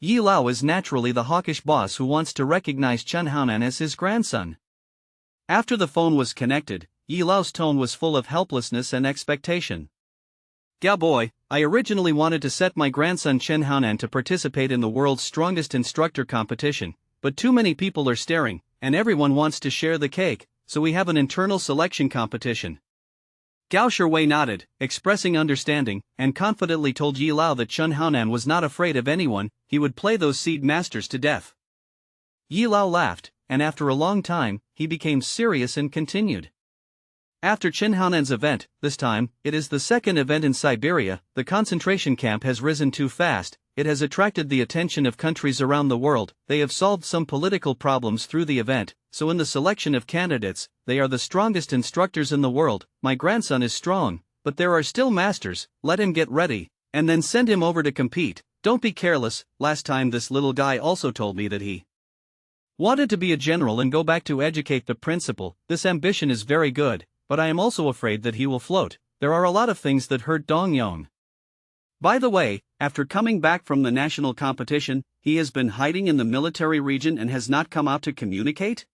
Yi Lao is naturally the hawkish boss who wants to recognize Chen Haonan as his grandson. After the phone was connected, Yi Lao's tone was full of helplessness and expectation. "Gao boy, I originally wanted to set my grandson Chen Haonan to participate in the world's strongest instructor competition, but too many people are staring, and everyone wants to share the cake, so we have an internal selection competition." Gao Sherwei nodded, expressing understanding, and confidently told Yi Lao that Chen Haonan was not afraid of anyone. He would play those seed masters to death. Yi Lao laughed, and after a long time, he became serious and continued. After Chen Haonan's event, this time, it is the 2nd event in Siberia, the concentration camp has risen too fast. It has attracted the attention of countries around the world. They have solved some political problems through the event, so in the selection of candidates, they are the strongest instructors in the world. My grandson is strong, but there are still masters. Let him get ready, and then send him over to compete. Don't be careless. Last time this little guy also told me that he wanted to be a general and go back to educate the principal. This ambition is very good, but I am also afraid that he will float. There are a lot of things that hurt Dong Yong. By the way, after coming back from the national competition, he has been hiding in the military region and has not come out to communicate?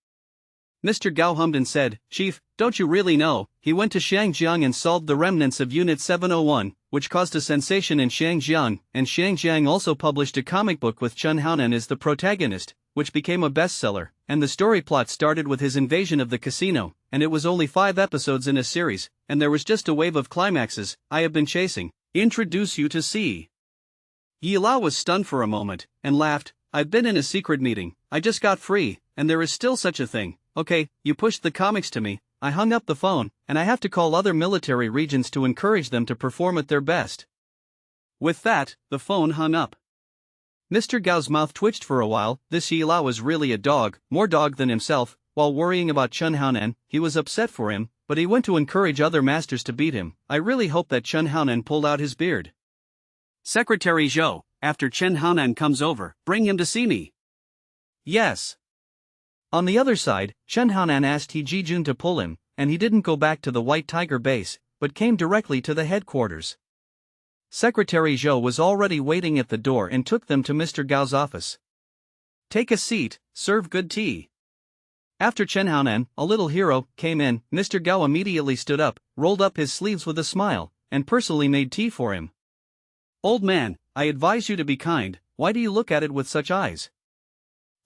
Mr. Gao hummed and said, "Chief, don't you really know? He went to Xiangjiang and solved the remnants of Unit 701, which caused a sensation in Xiangjiang, and Xiangjiang also published a comic book with Chen Haonan as the protagonist, which became a bestseller, and the story plot started with his invasion of the casino, and it was only 5 episodes in a series, and there was just a wave of climaxes. I have been chasing. Introduce you to C." Yi Lao was stunned for a moment, and laughed. "I've been in a secret meeting. I just got free, and there is still such a thing. Okay, you pushed the comics to me." I hung up the phone, and I have to call other military regions to encourage them to perform at their best. With that, the phone hung up. Mr. Gao's mouth twitched for a while. This Yi Lao was really a dog, more dog than himself. While worrying about Chen Haonan, he was upset for him, but he went to encourage other masters to beat him. I really hope that Chen Haonan pulled out his beard. "Secretary Zhou, after Chen Haonan comes over, bring him to see me." "Yes." On the other side, Chen Haonan asked He Jijun to pull him, and he didn't go back to the White Tiger base, but came directly to the headquarters. Secretary Zhou was already waiting at the door and took them to Mr. Gao's office. "Take a seat, serve good tea." After Chen Haonan, a little hero, came in, Mr. Gao immediately stood up, rolled up his sleeves with a smile, and personally made tea for him. "Old man, I advise you to be kind. Why do you look at it with such eyes?"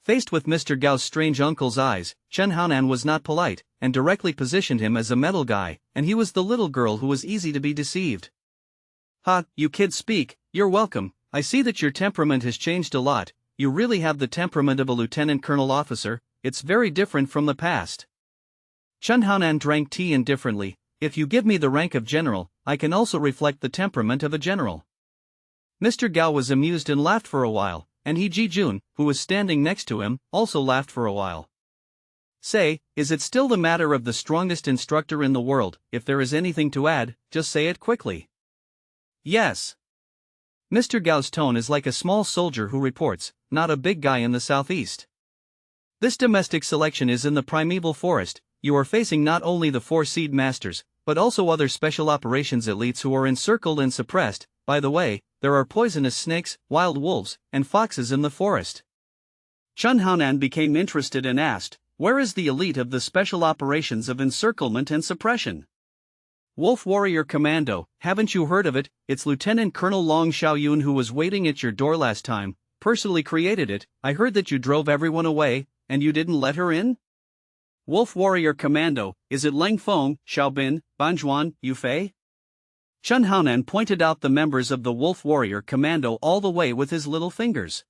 Faced with Mr. Gao's strange uncle's eyes, Chen Haonan was not polite, and directly positioned him as a metal guy, and he was the little girl who was easy to be deceived. "Ha, you kids speak, you're welcome. I see that your temperament has changed a lot. You really have the temperament of a lieutenant colonel officer. It's very different from the past. Chen Haonan drank tea indifferently. If you give me the rank of general, I can also reflect the temperament of a general. Mr. Gao was amused and laughed for a while, and He Ji-jun, who was standing next to him, also laughed for a while. Say, is it still the matter of the strongest instructor in the world? If there is anything to add, just say it quickly. Yes. Mr. Gao's tone is like a small soldier who reports, not a big guy in the southeast. This domestic selection is in the primeval forest. You are facing not only the 4 seed masters, but also other special operations elites who are encircled and suppressed. By the way, there are poisonous snakes, wild wolves, and foxes in the forest. Chen Haonan became interested and asked, where is the elite of the special operations of encirclement and suppression? Wolf Warrior Commando, haven't you heard of it? It's Lieutenant Colonel Long Xiaoyun who was waiting at your door last time, personally created it. I heard that you drove everyone away, and you didn't let her in? Wolf Warrior Commando, is it Leng Feng, Xiaobin, Banjuan, Yufei? Chen Haonan pointed out the members of the Wolf Warrior Commando all the way with his little fingers.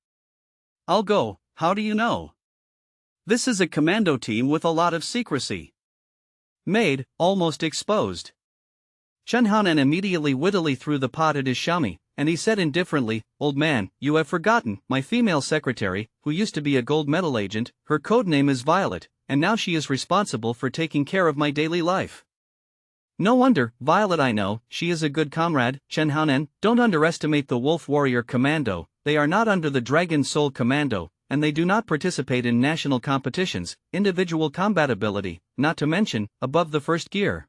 I'll go, how do you know? This is a commando team with a lot of secrecy. Made, almost exposed. Chen Haonan immediately wittily threw the pot at his Xiaomi, and he said indifferently, old man, you have forgotten, my female secretary, who used to be a gold medal agent, her code name is Violet, and now she is responsible for taking care of my daily life. No wonder, Violet, I know, she is a good comrade. Chen Haonan, don't underestimate the Wolf Warrior Commando. They are not under the Dragon Soul Commando, and they do not participate in national competitions, individual combatability, not to mention, above the first gear.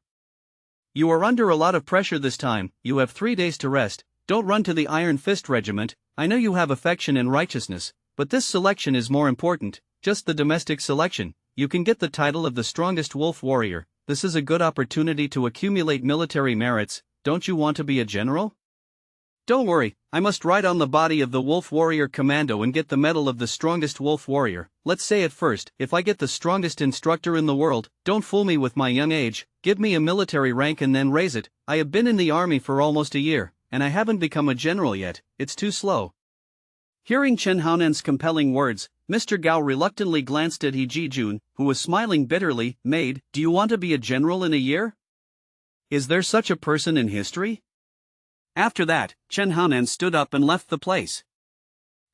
You are under a lot of pressure this time. You have 3 days to rest. Don't run to the Iron Fist Regiment. I know you have affection and righteousness, but this selection is more important, just the domestic selection. You can get the title of the strongest wolf warrior. This is a good opportunity to accumulate military merits. Don't you want to be a general? Don't worry, I must ride on the body of the Wolf Warrior Commando and get the medal of the strongest wolf warrior. Let's say it first, if I get the strongest instructor in the world, don't fool me with my young age, give me a military rank and then raise it. I have been in the army for almost a year, and I haven't become a general yet, it's too slow. Hearing Chen Haonan's compelling words, Mr. Gao reluctantly glanced at He Ji-jun, who was smiling bitterly. Maid, do you want to be a general in a year? Is there such a person in history? After that, Chen Haonan stood up and left the place.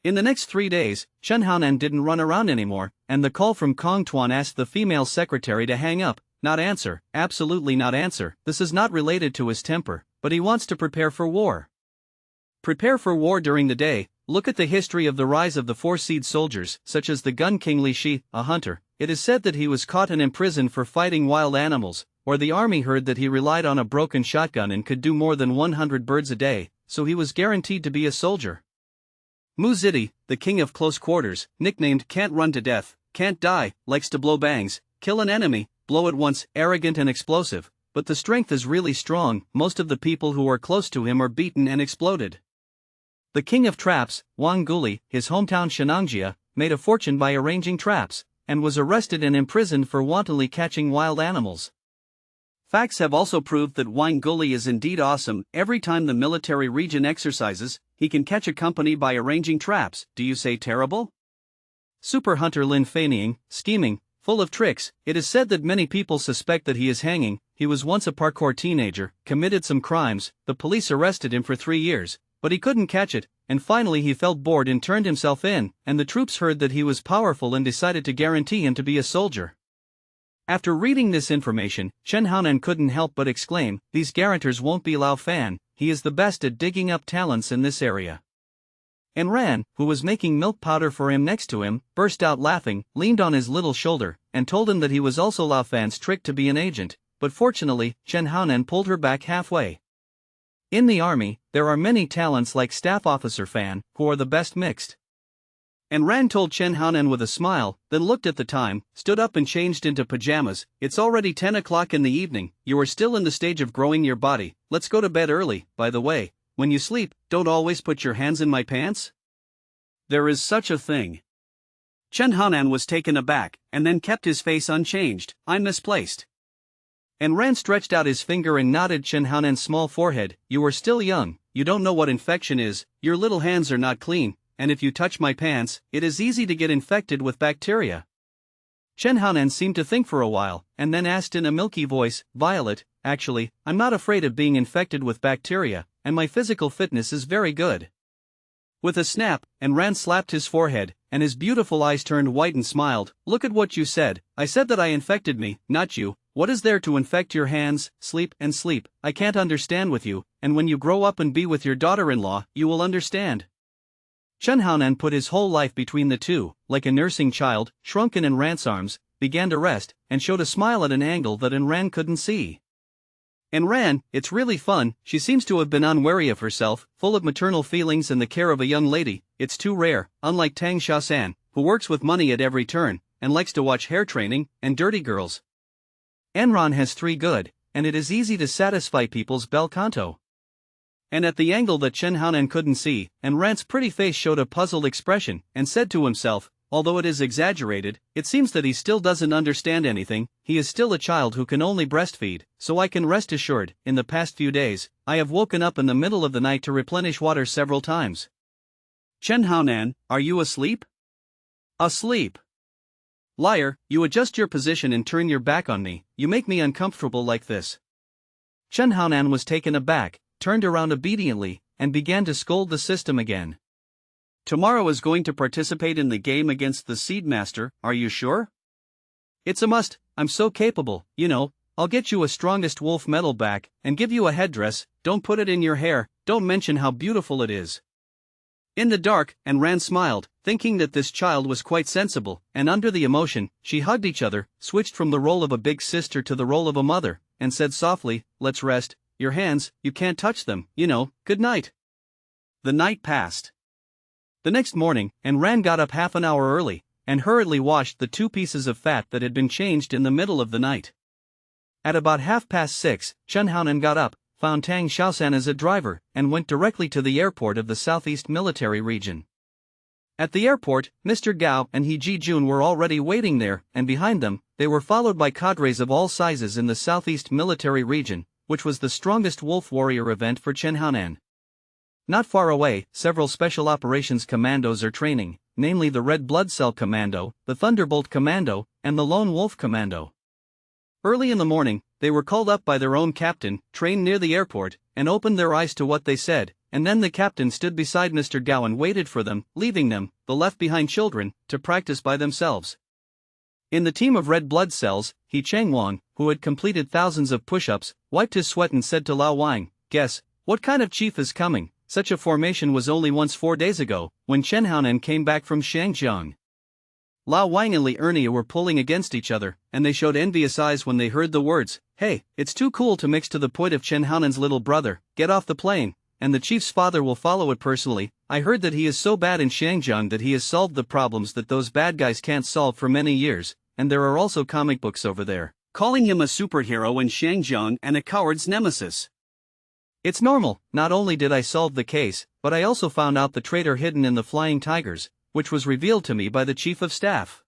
In the next 3 days, Chen Haonan didn't run around anymore, and the call from Kong Tuan asked the female secretary to hang up, not answer, absolutely not answer. This is not related to his temper, but he wants to prepare for war. Prepare for war during the day. Look at the history of the rise of the 4-seed soldiers, such as the Gun King Li Shi, a hunter. It is said that he was caught and imprisoned for fighting wild animals, or the army heard that he relied on a broken shotgun and could do more than 100 birds a day, so he was guaranteed to be a soldier. Mu Ziti, the king of close quarters, nicknamed Can't Run to Death, Can't Die, likes to blow bangs, kill an enemy, blow at once, arrogant and explosive, but the strength is really strong. Most of the people who are close to him are beaten and exploded. The king of traps, Wang Guli, his hometown Shenangjia, made a fortune by arranging traps, and was arrested and imprisoned for wantonly catching wild animals. Facts have also proved that Wang Guli is indeed awesome. Every time the military region exercises, he can catch a company by arranging traps. Do you say terrible? Super hunter Lin Feigning, scheming, full of tricks. It is said that many people suspect that he is hanging. He was once a parkour teenager, committed some crimes, the police arrested him for 3 years, but he couldn't catch it, and finally he felt bored and turned himself in, and the troops heard that he was powerful and decided to guarantee him to be a soldier. After reading this information, Chen Haonan couldn't help but exclaim, these guarantors won't be Lao Fan, he is the best at digging up talents in this area. And Ran, who was making milk powder for him next to him, burst out laughing, leaned on his little shoulder, and told him that he was also Lao Fan's trick to be an agent, but fortunately, Chen Haonan pulled her back halfway. In the army, there are many talents like Staff Officer Fan, who are the best mixed. And Ran told Chen Haonan with a smile, then looked at the time, stood up and changed into pajamas. It's already 10 o'clock in the evening, you are still in the stage of growing your body, let's go to bed early. By the way, when you sleep, don't always put your hands in my pants? There is such a thing. Chen Haonan was taken aback, and then kept his face unchanged. I'm misplaced. And Ran stretched out his finger and nodded Chen Haonan's small forehead. You are still young, you don't know what infection is, your little hands are not clean, and if you touch my pants, it is easy to get infected with bacteria. Chen Haonan seemed to think for a while, and then asked in a milky voice, Violet, actually, I'm not afraid of being infected with bacteria, and my physical fitness is very good. With a snap, Enran slapped his forehead, and his beautiful eyes turned white and smiled. Look at what you said. I said that I infected me, not you. What is there to infect your hands? Sleep and sleep. I can't understand with you, and when you grow up and be with your daughter-in-law, you will understand. Chen Haonan put his whole life between the two, like a nursing child, shrunk in Enran's arms, began to rest, and showed a smile at an angle that Enran couldn't see. Enran, it's really fun. She seems to have been unwary of herself, full of maternal feelings and the care of a young lady. It's too rare, unlike Tang Shaosan, who works with money at every turn, and likes to watch hair training, and dirty girls. Enran has 3 good, and it is easy to satisfy people's bel canto. And at the angle that Chen Haonan couldn't see, Enran's pretty face showed a puzzled expression, and said to himself, although it is exaggerated, it seems that he still doesn't understand anything. He is still a child who can only breastfeed, so I can rest assured, in the past few days, I have woken up in the middle of the night to replenish water several times. Chen Haonan, are you asleep? Asleep. Liar, you adjust your position and turn your back on me, you make me uncomfortable like this. Chen Haonan was taken aback, turned around obediently, and began to scold the system again. Tomorrow is going to participate in the game against the Seedmaster, are you sure? It's a must, I'm so capable, you know, I'll get you a strongest wolf medal back, and give you a headdress, don't put it in your hair, don't mention how beautiful it is. In the dark, Enran smiled, thinking that this child was quite sensible, and under the emotion, she hugged each other, switched from the role of a big sister to the role of a mother, and said softly, let's rest, your hands, you can't touch them, you know, good night. The night passed. The next morning, Enran got up half an hour early, and hurriedly washed the 2 pieces of fat that had been changed in the middle of the night. At about 6:30, Chen Haonan got up, found Tang Shaosan as a driver, and went directly to the airport of the Southeast Military Region. At the airport, Mr. Gao and He Ji-jun were already waiting there, and behind them, they were followed by cadres of all sizes in the Southeast Military Region, which was the strongest wolf warrior event for Chen Haonan. Not far away, several Special Operations Commandos are training, namely the Red Blood Cell Commando, the Thunderbolt Commando, and the Lone Wolf Commando. Early in the morning, they were called up by their own captain, trained near the airport, and opened their eyes to what they said, and then the captain stood beside Mr. Gao and waited for them, leaving them, the left-behind children, to practice by themselves. In the team of Red Blood Cells, He Changwang, who had completed thousands of push-ups, wiped his sweat and said to Lao Wang, guess, what kind of chief is coming? Such a formation was only once 4 days ago, when Chen Haonan came back from Shangjiang. Lao Wang and Li Ernia were pulling against each other, and they showed envious eyes when they heard the words, hey, it's too cool to mix to the point of Chen Haonan's little brother, get off the plane, and the chief's father will follow it personally. I heard that he is so bad in Shangjiang that he has solved the problems that those bad guys can't solve for many years, and there are also comic books over there, calling him a superhero in Shangjiang and a coward's nemesis. It's normal. Not only did I solve the case, but I also found out the traitor hidden in the flying tigers, which was revealed to me by the chief of staff.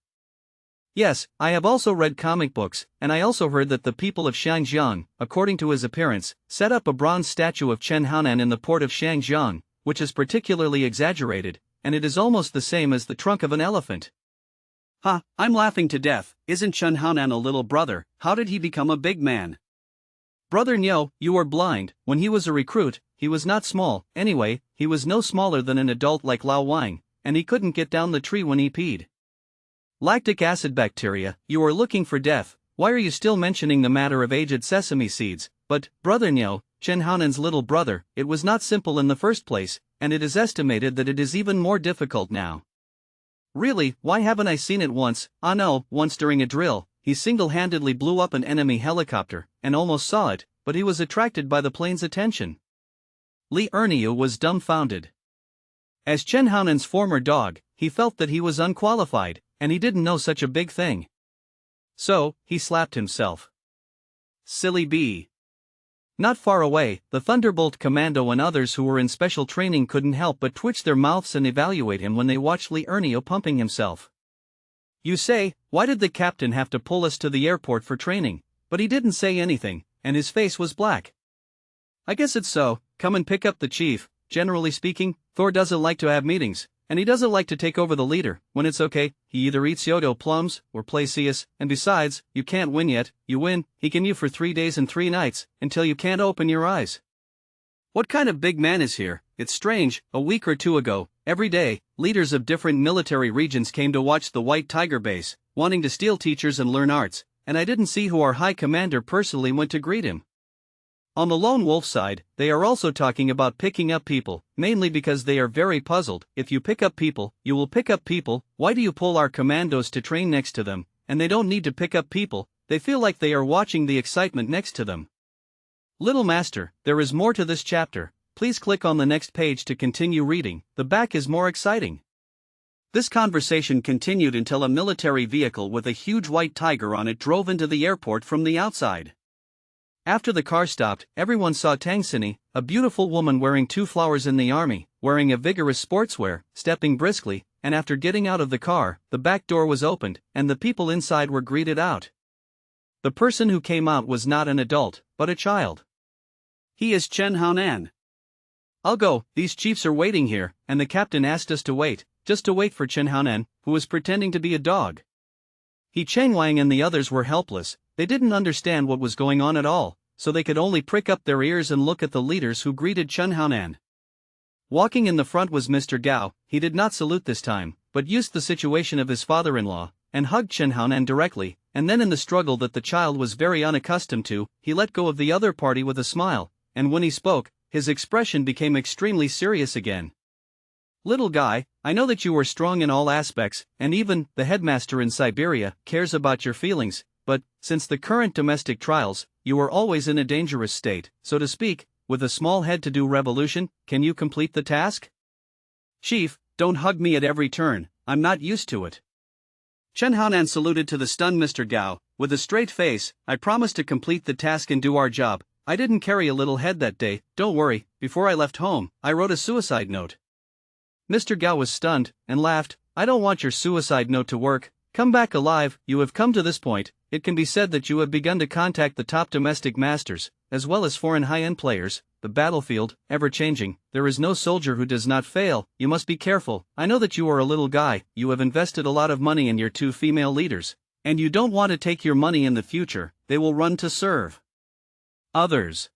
Yes, I have also read comic books, and I also heard that the people of Shangjiang, according to his appearance, set up a bronze statue of Chen Haonan in the port of Shangjiang, which is particularly exaggerated, and it is almost the same as the trunk of an elephant. Ha, I'm laughing to death. Isn't Chen Haonan a little brother? How did he become a big man? Brother Nyo, you are blind. When he was a recruit, he was not small. Anyway, he was no smaller than an adult like Lao Wang, and he couldn't get down the tree when he peed. Lactic acid bacteria, you are looking for death. Why are you still mentioning the matter of aged sesame seeds? But, Brother Nyo, Chen Haonan's little brother, it was not simple in the first place, and it is estimated that it is even more difficult now. Really, why haven't I seen it once? Ah no, once during a drill. He single-handedly blew up an enemy helicopter, and almost saw it, but he was attracted by the plane's attention. Li Ernia was dumbfounded. As Chen Haonan's former dog, he felt that he was unqualified, and he didn't know such a big thing. So, he slapped himself. Silly bee. Not far away, the Thunderbolt Commando and others who were in special training couldn't help but twitch their mouths and evaluate him when they watched Li Ernia pumping himself. You say, why did the captain have to pull us to the airport for training? But he didn't say anything, and his face was black. I guess it's so, come and pick up the chief. Generally speaking, Thor doesn't like to have meetings, and he doesn't like to take over the leader. When it's okay, he either eats Yodo plums or plays CS, and besides, you can't win yet. You win, he can you for 3 days and 3 nights, until you can't open your eyes. What kind of big man is here? It's strange. A week or two ago, every day, leaders of different military regions came to watch the White Tiger base, wanting to steal teachers and learn arts, and I didn't see who our high commander personally went to greet him. On the lone wolf side, they are also talking about picking up people, mainly because they are very puzzled. If you pick up people, you will pick up people. Why do you pull our commandos to train next to them? And they don't need to pick up people, they feel like they are watching the excitement next to them. Little Master, there is more to this chapter. Please click on the next page to continue reading. The back is more exciting. This conversation continued until a military vehicle with a huge white tiger on it drove into the airport from the outside. After the car stopped, everyone saw Tangsini, a beautiful woman wearing 2 flowers in the army, wearing a vigorous sportswear, stepping briskly, and after getting out of the car, the back door was opened, and the people inside were greeted out. The person who came out was not an adult, but a child. He is Chen Haonan. I'll go, these chiefs are waiting here, and the captain asked us to wait, just to wait for Chen Haonan, who was pretending to be a dog. He Cheng Wang and the others were helpless, they didn't understand what was going on at all, so they could only prick up their ears and look at the leaders who greeted Chen Haonan. Walking in the front was Mr. Gao. He did not salute this time, but used the situation of his father-in-law, and hugged Chen Haonan directly, and then in the struggle that the child was very unaccustomed to, he let go of the other party with a smile, and when he spoke, his expression became extremely serious again. Little guy, I know that you are strong in all aspects, and even the headmaster in Siberia cares about your feelings, but, since the current domestic trials, you are always in a dangerous state, so to speak, with a small head to do revolution. Can you complete the task? Chief, don't hug me at every turn, I'm not used to it. Chen Haonan saluted to the stunned Mr. Gao, with a straight face. I promise to complete the task and do our job. I didn't carry a little head that day, don't worry. Before I left home, I wrote a suicide note. Mr. Gao was stunned, and laughed. I don't want your suicide note to work. Come back alive. You have come to this point. It can be said that you have begun to contact the top domestic masters, as well as foreign high-end players. The battlefield, ever-changing, there is no soldier who does not fail. You must be careful. I know that you are a little guy, you have invested a lot of money in your 2 female leaders, and you don't want to take your money in the future. They will run to serve others.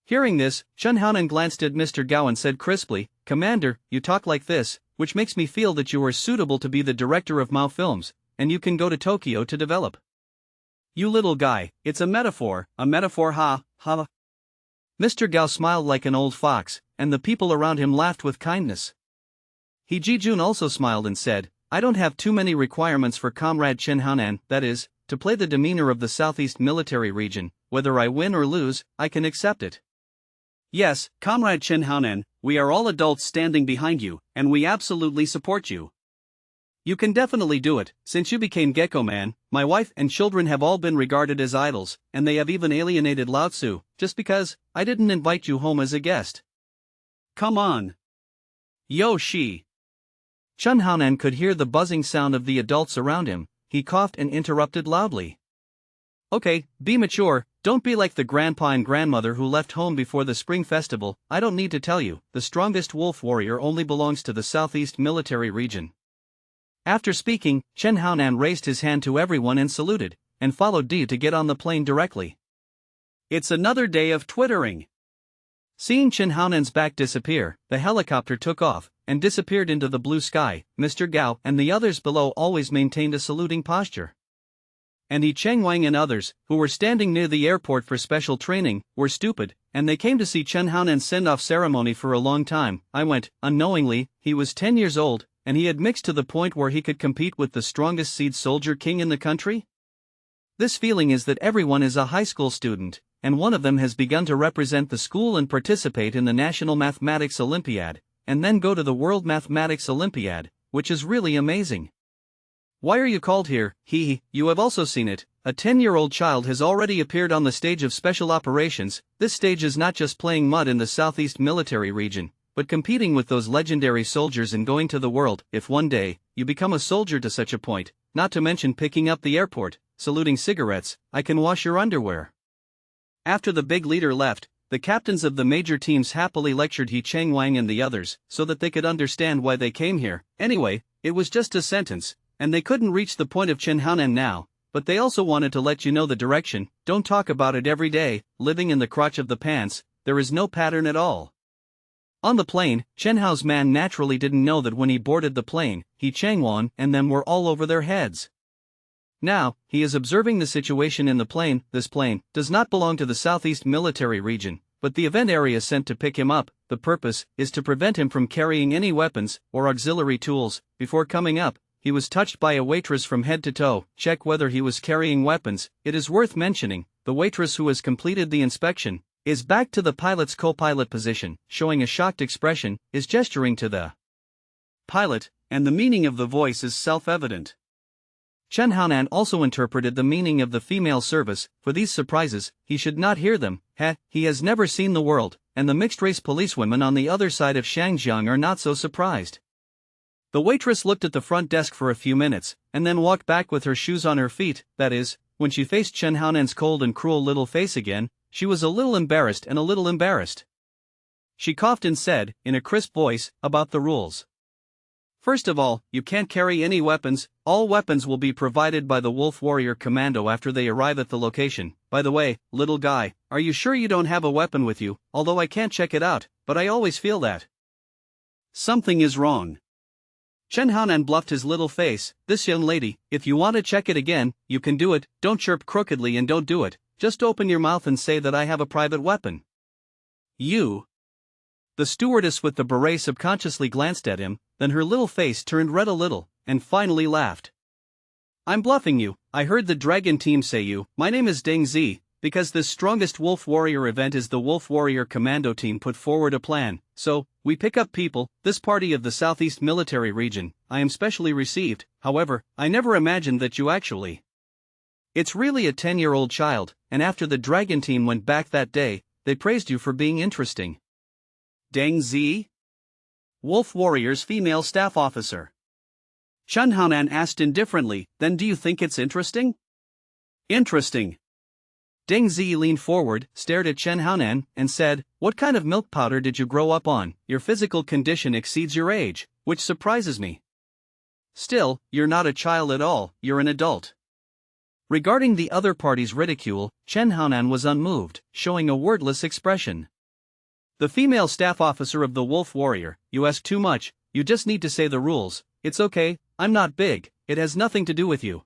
Hearing this, Chen Haonan glanced at Mr. Gao and said crisply, Commander, you talk like this, which makes me feel that you are suitable to be the director of Mao Films, and you can go to Tokyo to develop. You little guy, it's a metaphor, ha, ha. Mr. Gao smiled like an old fox, and the people around him laughed with kindness. He Jijun also smiled and said, I don't have too many requirements for Comrade Chen Haonan, that is, to play the demeanor of the Southeast Military Region. Whether I win or lose, I can accept it. Yes, Comrade Chen Haonan, we are all adults standing behind you, and we absolutely support you. You can definitely do it. Since you became Gecko Man, my wife and children have all been regarded as idols, and they have even alienated Lao Tzu, just because I didn't invite you home as a guest. Come on. Yo Shi. Chen Haonan could hear the buzzing sound of the adults around him. He coughed and interrupted loudly. Okay, be mature, don't be like the grandpa and grandmother who left home before the spring festival. I don't need to tell you, the strongest wolf warrior only belongs to the Southeast Military Region. After speaking, Chen Haonan raised his hand to everyone and saluted, and followed D to get on the plane directly. It's another day of twittering. Seeing Chen Haonan's back disappear, the helicopter took off, and disappeared into the blue sky. Mr. Gao and the others below always maintained a saluting posture. And He Cheng Wang and others, who were standing near the airport for special training, were stupid, and they came to see Chen Haonan's send-off ceremony for a long time. I went, unknowingly. He was 10 years old, and he had mixed to the point where he could compete with the strongest seed soldier king in the country? This feeling is that everyone is a high school student, and one of them has begun to represent the school and participate in the National Mathematics Olympiad, and then go to the World Mathematics Olympiad, which is really amazing. Why are you called here? You have also seen it. A 10-year-old child has already appeared on the stage of special operations. This stage is not just playing mud in the Southeast Military Region, but competing with those legendary soldiers and going to the world. If one day, you become a soldier to such a point, not to mention picking up the airport, saluting cigarettes, I can wash your underwear. After the big leader left, the captains of the major teams happily lectured He Chang Wang and the others, so that they could understand why they came here. Anyway, it was just a sentence, and they couldn't reach the point of Chen Haonan now, but they also wanted to let you know the direction. Don't talk about it every day, living in the crotch of the pants, there is no pattern at all. On the plane, Chen Hao's man naturally didn't know that when he boarded the plane, He Chang Wang and them were all over their heads. Now, he is observing the situation in the plane. This plane does not belong to the Southeast Military Region, but the event area sent to pick him up. The purpose is to prevent him from carrying any weapons or auxiliary tools. Before coming up, he was touched by a waitress from head to toe. Check whether he was carrying weapons. It is worth mentioning, the waitress who has completed the inspection is back to the pilot's co-pilot position, showing a shocked expression, is gesturing to the pilot, and the meaning of the voice is self-evident. Chen Haonan also interpreted the meaning of the female service. For these surprises, he should not hear them. He has never seen the world, and the mixed-race policewomen on the other side of Shangjiang are not so surprised. The waitress looked at the front desk for a few minutes, and then walked back with her shoes on her feet. That is, when she faced Chen Haonan's cold and cruel little face again, she was a little embarrassed and a little embarrassed. She coughed and said, in a crisp voice, about the rules. First of all, you can't carry any weapons. All weapons will be provided by the Wolf Warrior Commando after they arrive at the location. By the way, little guy, are you sure you don't have a weapon with you? Although I can't check it out, but I always feel that something is wrong. Chen Haonan bluffed his little face. This young lady, if you want to check it again, you can do it. Don't chirp crookedly and don't do it. Just open your mouth and say that I have a private weapon. You. The stewardess with the beret subconsciously glanced at him, then her little face turned red a little, and finally laughed. I'm bluffing you. I heard the dragon team say you. My name is Deng Zi, because this strongest Wolf Warrior event is the Wolf Warrior Commando team put forward a plan, so, we pick up people, this party of the Southeast Military Region. I am specially received, however, I never imagined that you actually. It's really a 10-year-old child, and after the dragon team went back that day, they praised you for being interesting. Deng Zi? Wolf Warrior's female staff officer. Chen Haonan asked indifferently, then do you think it's interesting? Interesting. Deng Zi leaned forward, stared at Chen Haonan, and said, what kind of milk powder did you grow up on? Your physical condition exceeds your age, which surprises me. Still, you're not a child at all, you're an adult. Regarding the other party's ridicule, Chen Haonan was unmoved, showing a wordless expression. The female staff officer of the Wolf Warrior, you ask too much, you just need to say the rules. It's okay, I'm not big, it has nothing to do with you.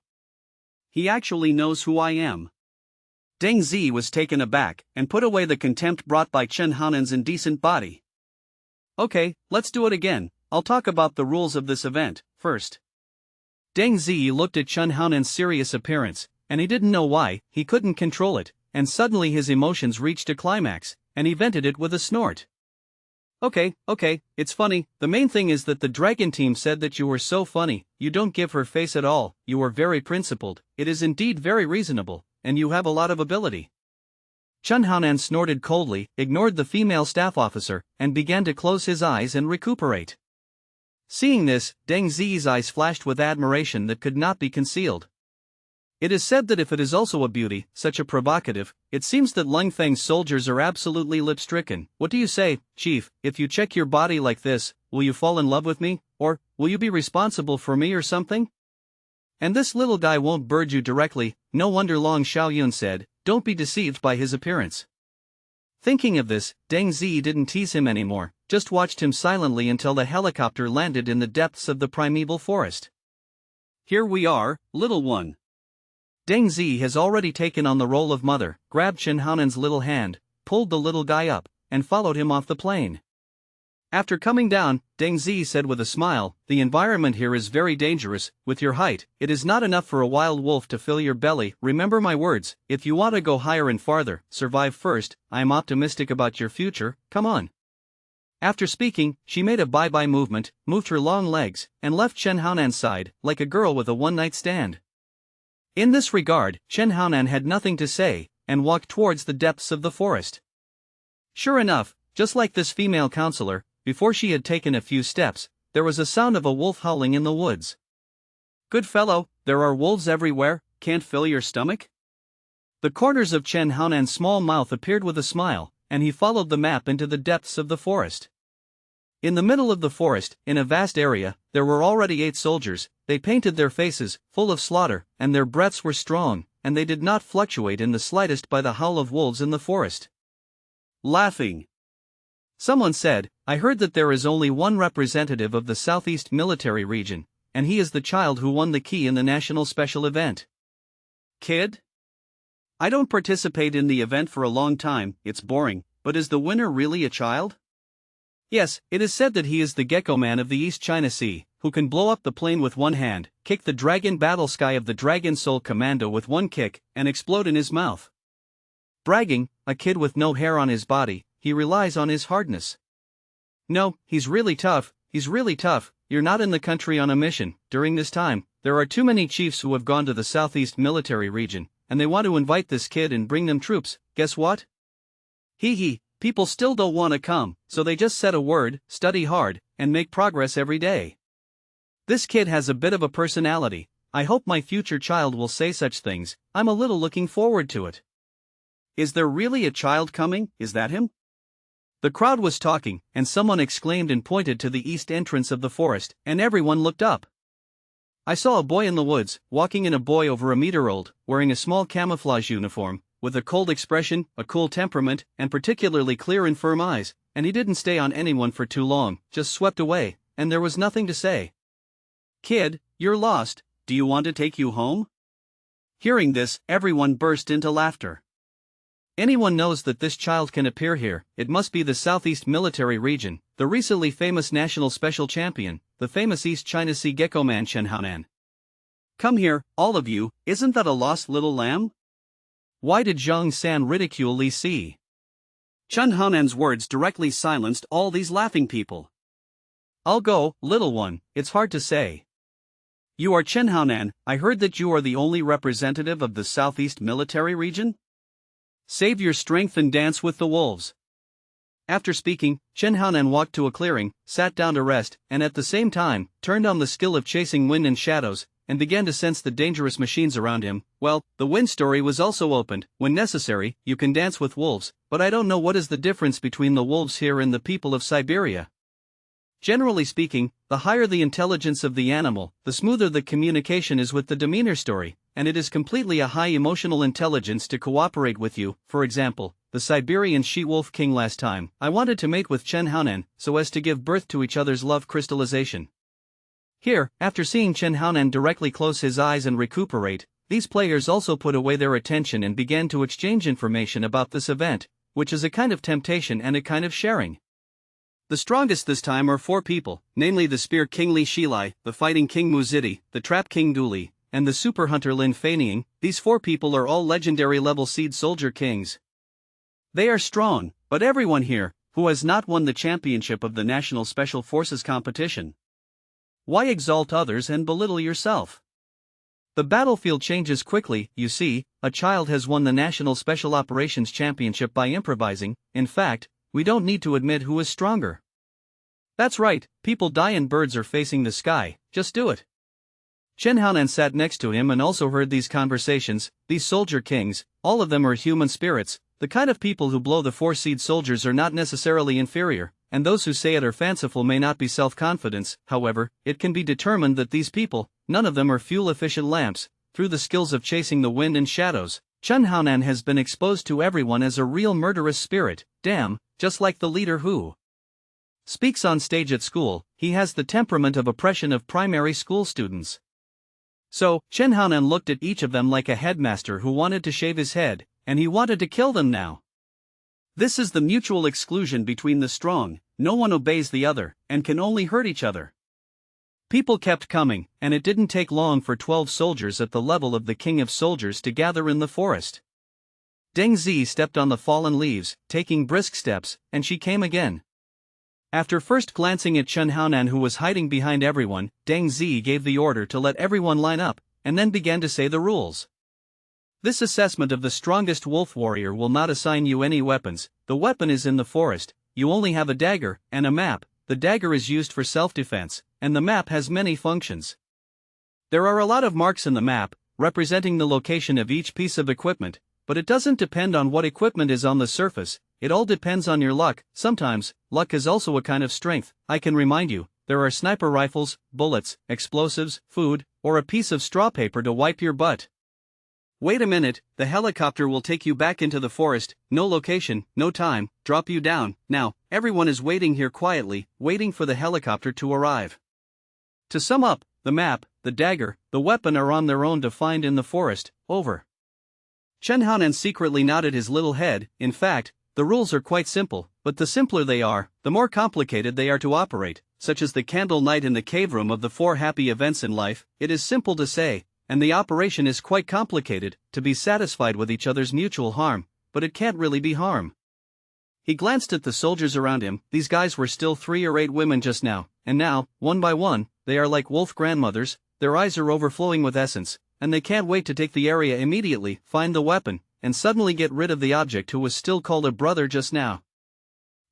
He actually knows who I am. Deng Zi was taken aback, and put away the contempt brought by Chen Haonan's indecent body. Okay, let's do it again. I'll talk about the rules of this event, first. Deng Zi looked at Chen Haonan's serious appearance, and he didn't know why. He couldn't control it, and suddenly his emotions reached a climax, and he vented it with a snort. Okay, it's funny. The main thing is that the dragon team said that you were so funny. You don't give her face at all. You are very principled. It is indeed very reasonable, and you have a lot of ability. Chen Haonan snorted coldly, ignored the female staff officer, and began to close his eyes and recuperate. Seeing this, Deng Zi's eyes flashed with admiration that could not be concealed. It is said that if it is also a beauty, such a provocative, it seems that Lung Feng's soldiers are absolutely lip-stricken. What do you say, Chief? If you check your body like this, will you fall in love with me, or will you be responsible for me or something? And this little guy won't bird you directly. No wonder Long Xiaoyun said, don't be deceived by his appearance. Thinking of this, Deng Zi didn't tease him anymore, just watched him silently until the helicopter landed in the depths of the primeval forest. Here we are, little one. Deng Zi has already taken on the role of mother, grabbed Chen Haonan's little hand, pulled the little guy up, and followed him off the plane. After coming down, Deng Zi said with a smile, the environment here is very dangerous. With your height, it is not enough for a wild wolf to fill your belly. Remember my words, if you want to go higher and farther, survive first. I am optimistic about your future, come on. After speaking, she made a bye-bye movement, moved her long legs, and left Chen Haonan's side, like a girl with a one-night stand. In this regard, Chen Haonan had nothing to say, and walked towards the depths of the forest. Sure enough, just like this female counselor, before she had taken a few steps, there was a sound of a wolf howling in the woods. Good fellow, there are wolves everywhere, can't fill your stomach? The corners of Chen Haonan's small mouth appeared with a smile, and he followed the map into the depths of the forest. In the middle of the forest, in a vast area, there were already 8 soldiers. They painted their faces, full of slaughter, and their breaths were strong, and they did not fluctuate in the slightest by the howl of wolves in the forest. Laughing. Someone said, "I heard that there is only one representative of the Southeast Military Region, and he is the child who won the key in the national special event." Kid? I don't participate in the event for a long time, it's boring, but is the winner really a child? Yes, it is said that he is the Gecko Man of the East China Sea, who can blow up the plane with one hand, kick the dragon battle sky of the Dragon Soul Commando with one kick, and explode in his mouth. Bragging, a kid with no hair on his body, he relies on his hardness. No, he's really tough, you're not in the country on a mission. During this time, there are too many chiefs who have gone to the Southeast Military Region, and they want to invite this kid and bring them troops. Guess what? People still don't want to come, so they just said a word, study hard, and make progress every day. This kid has a bit of a personality. I hope my future child will say such things. I'm a little looking forward to it. Is there really a child coming? Is that him? The crowd was talking, and someone exclaimed and pointed to the east entrance of the forest, and everyone looked up. I saw a boy in the woods, walking in a boy over a meter old, wearing a small camouflage uniform, with a cold expression, a cool temperament, and particularly clear and firm eyes, and he didn't stay on anyone for too long, just swept away, and there was nothing to say. Kid, you're lost, do you want to take you home? Hearing this, everyone burst into laughter. Anyone knows that this child can appear here, it must be the Southeast Military Region, the recently famous national special champion, the famous East China Sea Gecko Man Chen Haonan. Come here, all of you, isn't that a lost little lamb? Why did Zhang San ridicule Li Si? Chen Haonan's words directly silenced all these laughing people. I'll go, little one, it's hard to say. You are Chen Haonan, I heard that you are the only representative of the Southeast Military Region? Save your strength and dance with the wolves. After speaking, Chen Haonan walked to a clearing, sat down to rest, and at the same time, turned on the skill of chasing wind and shadows, and began to sense the dangerous machines around him. Well, the wind story was also opened. When necessary, you can dance with wolves, but I don't know what is the difference between the wolves here and the people of Siberia. Generally speaking, the higher the intelligence of the animal, the smoother the communication is with the demeanor story, and it is completely a high emotional intelligence to cooperate with you. For example, the Siberian she-wolf king last time, I wanted to mate with Chen Haonan, so as to give birth to each other's love crystallization. Here, after seeing Chen Haonan directly close his eyes and recuperate, these players also put away their attention and began to exchange information about this event, which is a kind of temptation and a kind of sharing. The strongest this time are 4 people, namely the Spear King Li Shilai, the Fighting King Muzidi, the Trap King Duli, and the Super Hunter Lin Feiniang. These 4 people are all legendary level Seed Soldier Kings. They are strong, but everyone here, who has not won the championship of the National Special Forces competition. Why exalt others and belittle yourself? The battlefield changes quickly, you see, a child has won the National Special Operations Championship by improvising. In fact, we don't need to admit who is stronger. That's right, people die and birds are facing the sky, just do it. Chen Haonan sat next to him and also heard these conversations. These soldier kings, all of them are human spirits. The kind of people who blow the 4 seed soldiers are not necessarily inferior, and those who say it are fanciful may not be self-confidence. However, it can be determined that these people, none of them are fuel-efficient lamps. Through the skills of chasing the wind and shadows, Chen Haonan has been exposed to everyone as a real murderous spirit. Damn, just like the leader who speaks on stage at school, he has the temperament of oppression of primary school students. So, Chen Haonan looked at each of them like a headmaster who wanted to shave his head, and he wanted to kill them now. This is the mutual exclusion between the strong, no one obeys the other, and can only hurt each other. People kept coming, and it didn't take long for 12 soldiers at the level of the King of Soldiers to gather in the forest. Deng Zi stepped on the fallen leaves, taking brisk steps, and she came again. After first glancing at Chen Haonan who was hiding behind everyone, Deng Zi gave the order to let everyone line up, and then began to say the rules. This assessment of the strongest wolf warrior will not assign you any weapons. The weapon is in the forest, you only have a dagger, and a map. The dagger is used for self-defense, and the map has many functions. There are a lot of marks in the map, representing the location of each piece of equipment. but it doesn't depend on what equipment is on the surface, it all depends on your luck. Sometimes, luck is also a kind of strength. I can remind you, there are sniper rifles, bullets, explosives, food, or a piece of straw paper to wipe your butt. Wait a minute, the helicopter will take you back into the forest, no location, no time, drop you down. Now, everyone is waiting here quietly, waiting for the helicopter to arrive. To sum up, the map, the dagger, the weapon are on their own to find in the forest. Over. Chen Haonan secretly nodded his little head. In fact, the rules are quite simple, but the simpler they are, the more complicated they are to operate, such as the candle night in the cave room of the 4 happy events in life. It is simple to say, and the operation is quite complicated, to be satisfied with each other's mutual harm, but it can't really be harm. He glanced at the soldiers around him. These guys were still 3 or 8 women just now, and now, one by one, they are like wolf grandmothers, their eyes are overflowing with essence, and they can't wait to take the area immediately, find the weapon, and suddenly get rid of the object who was still called a brother just now.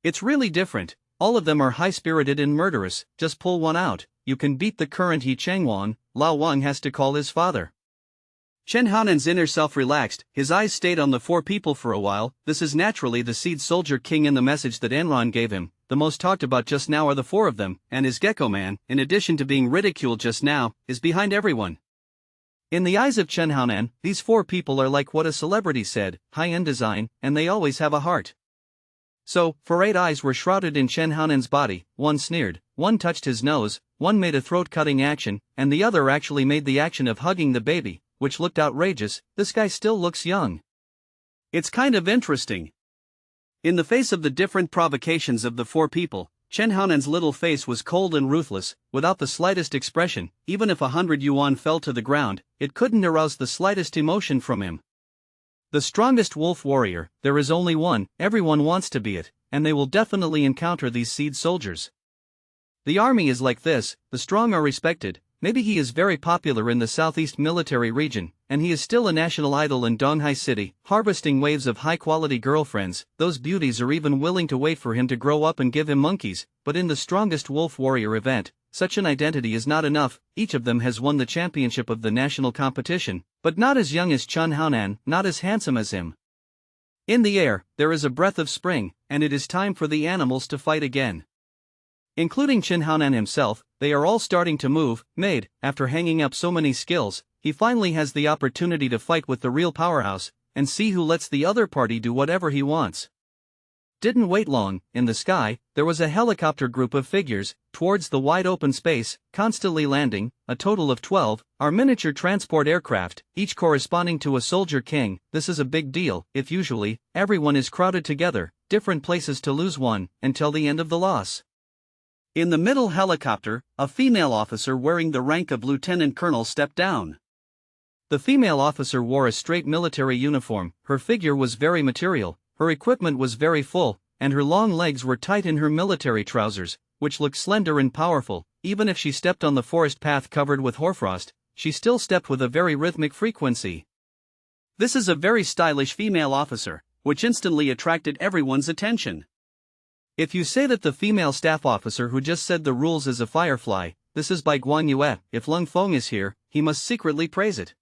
It's really different. All of them are high-spirited and murderous. Just pull one out, you can beat the current He Chengwan. Lao Wang has to call his father. Chen Haonan's inner self relaxed, his eyes stayed on the 4 people for a while. This is naturally the Seed Soldier King in the message that Enron gave him. The most talked about just now are the 4 of them, and his Gecko Man, in addition to being ridiculed just now, is behind everyone. In the eyes of Chen Haonan, these 4 people are like what a celebrity said, high-end design, and they always have a heart. So, for 8 eyes were shrouded in Chen Haonan's body, one sneered, one touched his nose, one made a throat-cutting action, and the other actually made the action of hugging the baby, which looked outrageous. This guy still looks young. It's kind of interesting. In the face of the different provocations of the 4 people, Chen Haonan's little face was cold and ruthless, without the slightest expression. Even if 100 yuan fell to the ground, it couldn't arouse the slightest emotion from him. The strongest wolf warrior, there is only one, everyone wants to be it, and they will definitely encounter these Seed soldiers. The army is like this, the strong are respected. Maybe he is very popular in the southeast military region, and he is still a national idol in Donghai City, harvesting waves of high-quality girlfriends. Those beauties are even willing to wait for him to grow up and give him monkeys, but in the strongest wolf warrior event, such an identity is not enough. Each of them has won the championship of the national competition, but not as young as Chen Haonan, not as handsome as him. In the air, there is a breath of spring, and it is time for the animals to fight again. Including Chen Haonan himself, they are all starting to move. Made, after hanging up so many skills, he finally has the opportunity to fight with the real powerhouse, and see who lets the other party do whatever he wants. Didn't wait long. In the sky, there was a helicopter group of figures, towards the wide open space, constantly landing. A total of 12, are miniature transport aircraft, each corresponding to a soldier king. This is a big deal, if usually, everyone is crowded together, different places to lose one, until the end of the loss. In the middle helicopter, a female officer wearing the rank of lieutenant colonel stepped down. The female officer wore a straight military uniform, her figure was very material, her equipment was very full, and her long legs were tight in her military trousers, which looked slender and powerful. Even if she stepped on the forest path covered with hoarfrost, she still stepped with a very rhythmic frequency. This is a very stylish female officer, which instantly attracted everyone's attention. If you say that the female staff officer who just said the rules is a firefly, this is by Guan Yue. If Lung Feng is here, he must secretly praise it.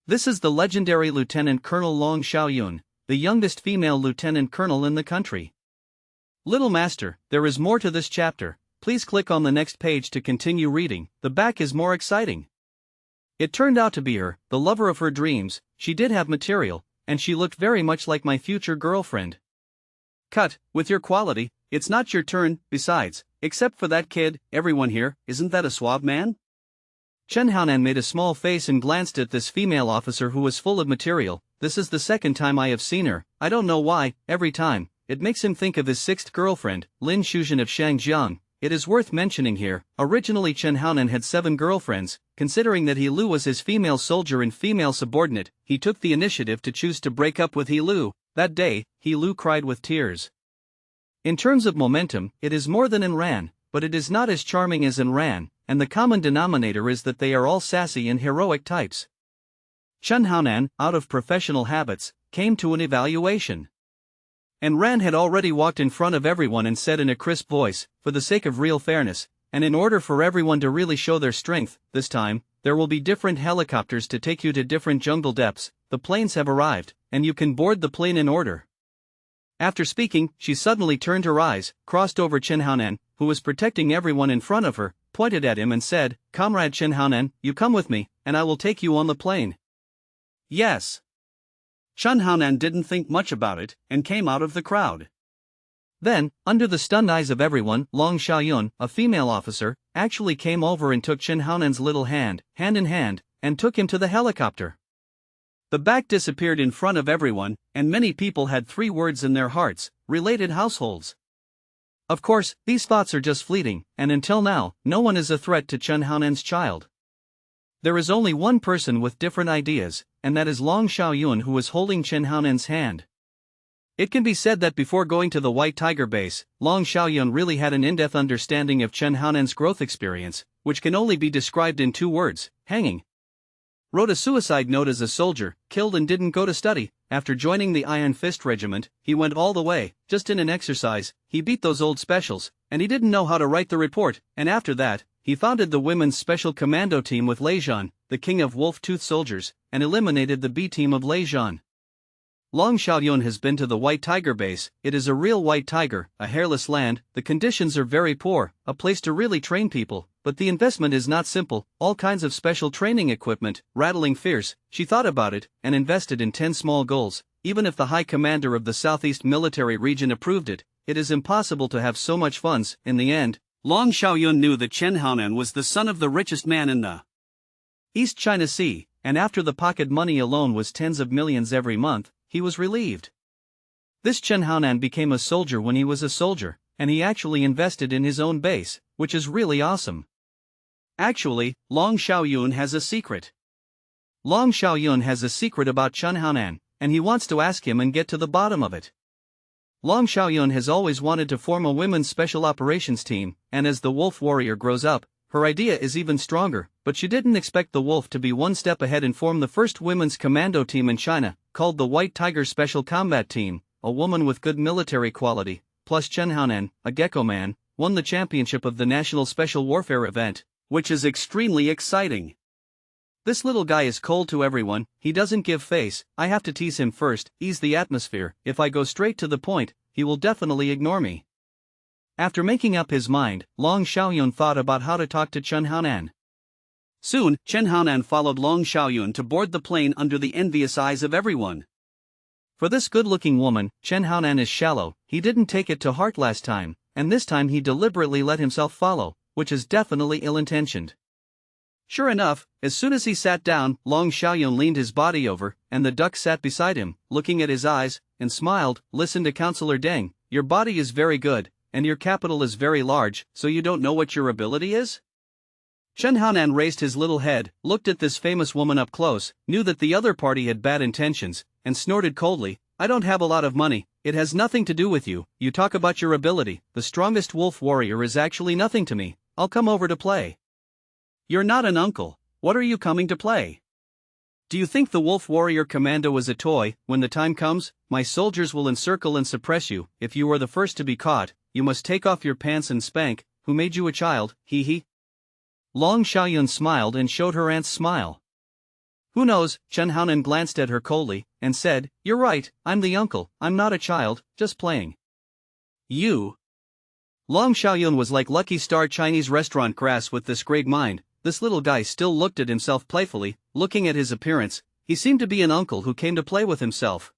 This is the legendary Lieutenant Colonel Long Xiaoyun, the youngest female lieutenant colonel in the country. Little Master, there is more to this chapter. Please click on the next page to continue reading. The back is more exciting. It turned out to be her, the lover of her dreams. She did have material, and she looked very much like my future girlfriend. Cut, with your quality, it's not your turn. Besides, except for that kid, everyone here, isn't that a suave man? Chen Haonan made a small face and glanced at this female officer who was full of material. This is the second time I have seen her. I don't know why, every time, it makes him think of his 6th girlfriend, Lin Shuzhen of Shangjiang. It is worth mentioning here, originally Chen Haonan had 7 girlfriends. Considering that He Lu was his female soldier and female subordinate, he took the initiative to choose to break up with He Lu. That day, He Lu cried with tears. In terms of momentum, it is more than in Ran, but it is not as charming as in Ran, and the common denominator is that they are all sassy and heroic types. Chen Haonan, out of professional habits, came to an evaluation. And Ran had already walked in front of everyone and said in a crisp voice, for the sake of real fairness, and in order for everyone to really show their strength, this time, there will be different helicopters to take you to different jungle depths. the planes have arrived, and you can board the plane in order. After speaking, she suddenly turned her eyes, crossed over Chen Haonan, who was protecting everyone in front of her, pointed at him and said, "Comrade Chen Haonan, you come with me, and I will take you on the plane." "Yes." Chen Haonan didn't think much about it, and came out of the crowd. Then, under the stunned eyes of everyone, Long Xiaoyun, a female officer, actually came over and took Chen Haonan's little hand in hand, and took him to the helicopter. The back disappeared in front of everyone, and many people had 3 words in their hearts: related households. Of course, these thoughts are just fleeting, and until now, no one is a threat to Chen Haonan's child. There is only one person with different ideas, and that is Long Xiaoyun, who is holding Chen Haonan's hand. It can be said that before going to the White Tiger base, Long Xiaoyun really had an in-depth understanding of Chen Haonan's growth experience, which can only be described in 2 words: hanging. Wrote a suicide note as a soldier, killed and didn't go to study. After joining the Iron Fist Regiment, he went all the way, just in an exercise. He beat those old specials, and he didn't know how to write the report, and after that, he founded the Women's Special Commando Team with Lei Zhan, the king of wolf-toothed soldiers, and eliminated the B team of Lei Zhan. Long Xiaoyun has been to the White Tiger base. It is a real white tiger, a hairless land. The conditions are very poor, a place to really train people, but the investment is not simple. All kinds of special training equipment, rattling fierce. She thought about it, and invested in 10 small goals. Even if the High Commander of the Southeast Military Region approved it, it is impossible to have so much funds. In the end, Long Xiaoyun knew that Chen Haonan was the son of the richest man in the East China Sea, and after the pocket money alone was tens of millions every month, he was relieved. This Chen Haonan became a soldier when he was a soldier, and he actually invested in his own base, which is really awesome. Actually, Long Xiaoyun has a secret. Long Xiaoyun has a secret about Chen Haonan, and he wants to ask him and get to the bottom of it. Long Xiaoyun has always wanted to form a women's special operations team, and as the wolf warrior grows up, her idea is even stronger, but she didn't expect the wolf to be one step ahead and form the first women's commando team in China, called the White Tiger Special Combat Team. A woman with good military quality, plus Chen Haonan, a gecko man, won the championship of the National Special Warfare event, which is extremely exciting. This little guy is cold to everyone, he doesn't give face. I have to tease him first, ease the atmosphere. If I go straight to the point, he will definitely ignore me. After making up his mind, Long Xiaoyun thought about how to talk to Chen Haonan. Soon, Chen Haonan followed Long Xiaoyun to board the plane under the envious eyes of everyone. For this good-looking woman, Chen Haonan is shallow. He didn't take it to heart last time, and this time he deliberately let himself follow, which is definitely ill-intentioned. Sure enough, as soon as he sat down, Long Xiaoyun leaned his body over, and the duck sat beside him, looking at his eyes, and smiled. Listen to Counselor Deng, your body is very good, and your capital is very large, so you don't know what your ability is? Chen Haonan raised his little head, looked at this famous woman up close, knew that the other party had bad intentions, and snorted coldly, I don't have a lot of money, it has nothing to do with you. You talk about your ability, the strongest wolf warrior is actually nothing to me. I'll come over to play. You're not an uncle, what are you coming to play? Do you think the wolf warrior commando is a toy? When the time comes, my soldiers will encircle and suppress you. If you are the first to be caught, you must take off your pants and spank. Who made you a child, hee hee? Long Xiaoyun smiled and showed her aunt's smile. Who knows? Chen Haonan glanced at her coldly, and said, you're right, I'm the uncle, I'm not a child, just playing. You? Long Xiaoyun was like Lucky Star Chinese restaurant grass with this great mind. This little guy still looked at himself playfully, looking at his appearance, he seemed to be an uncle who came to play with himself.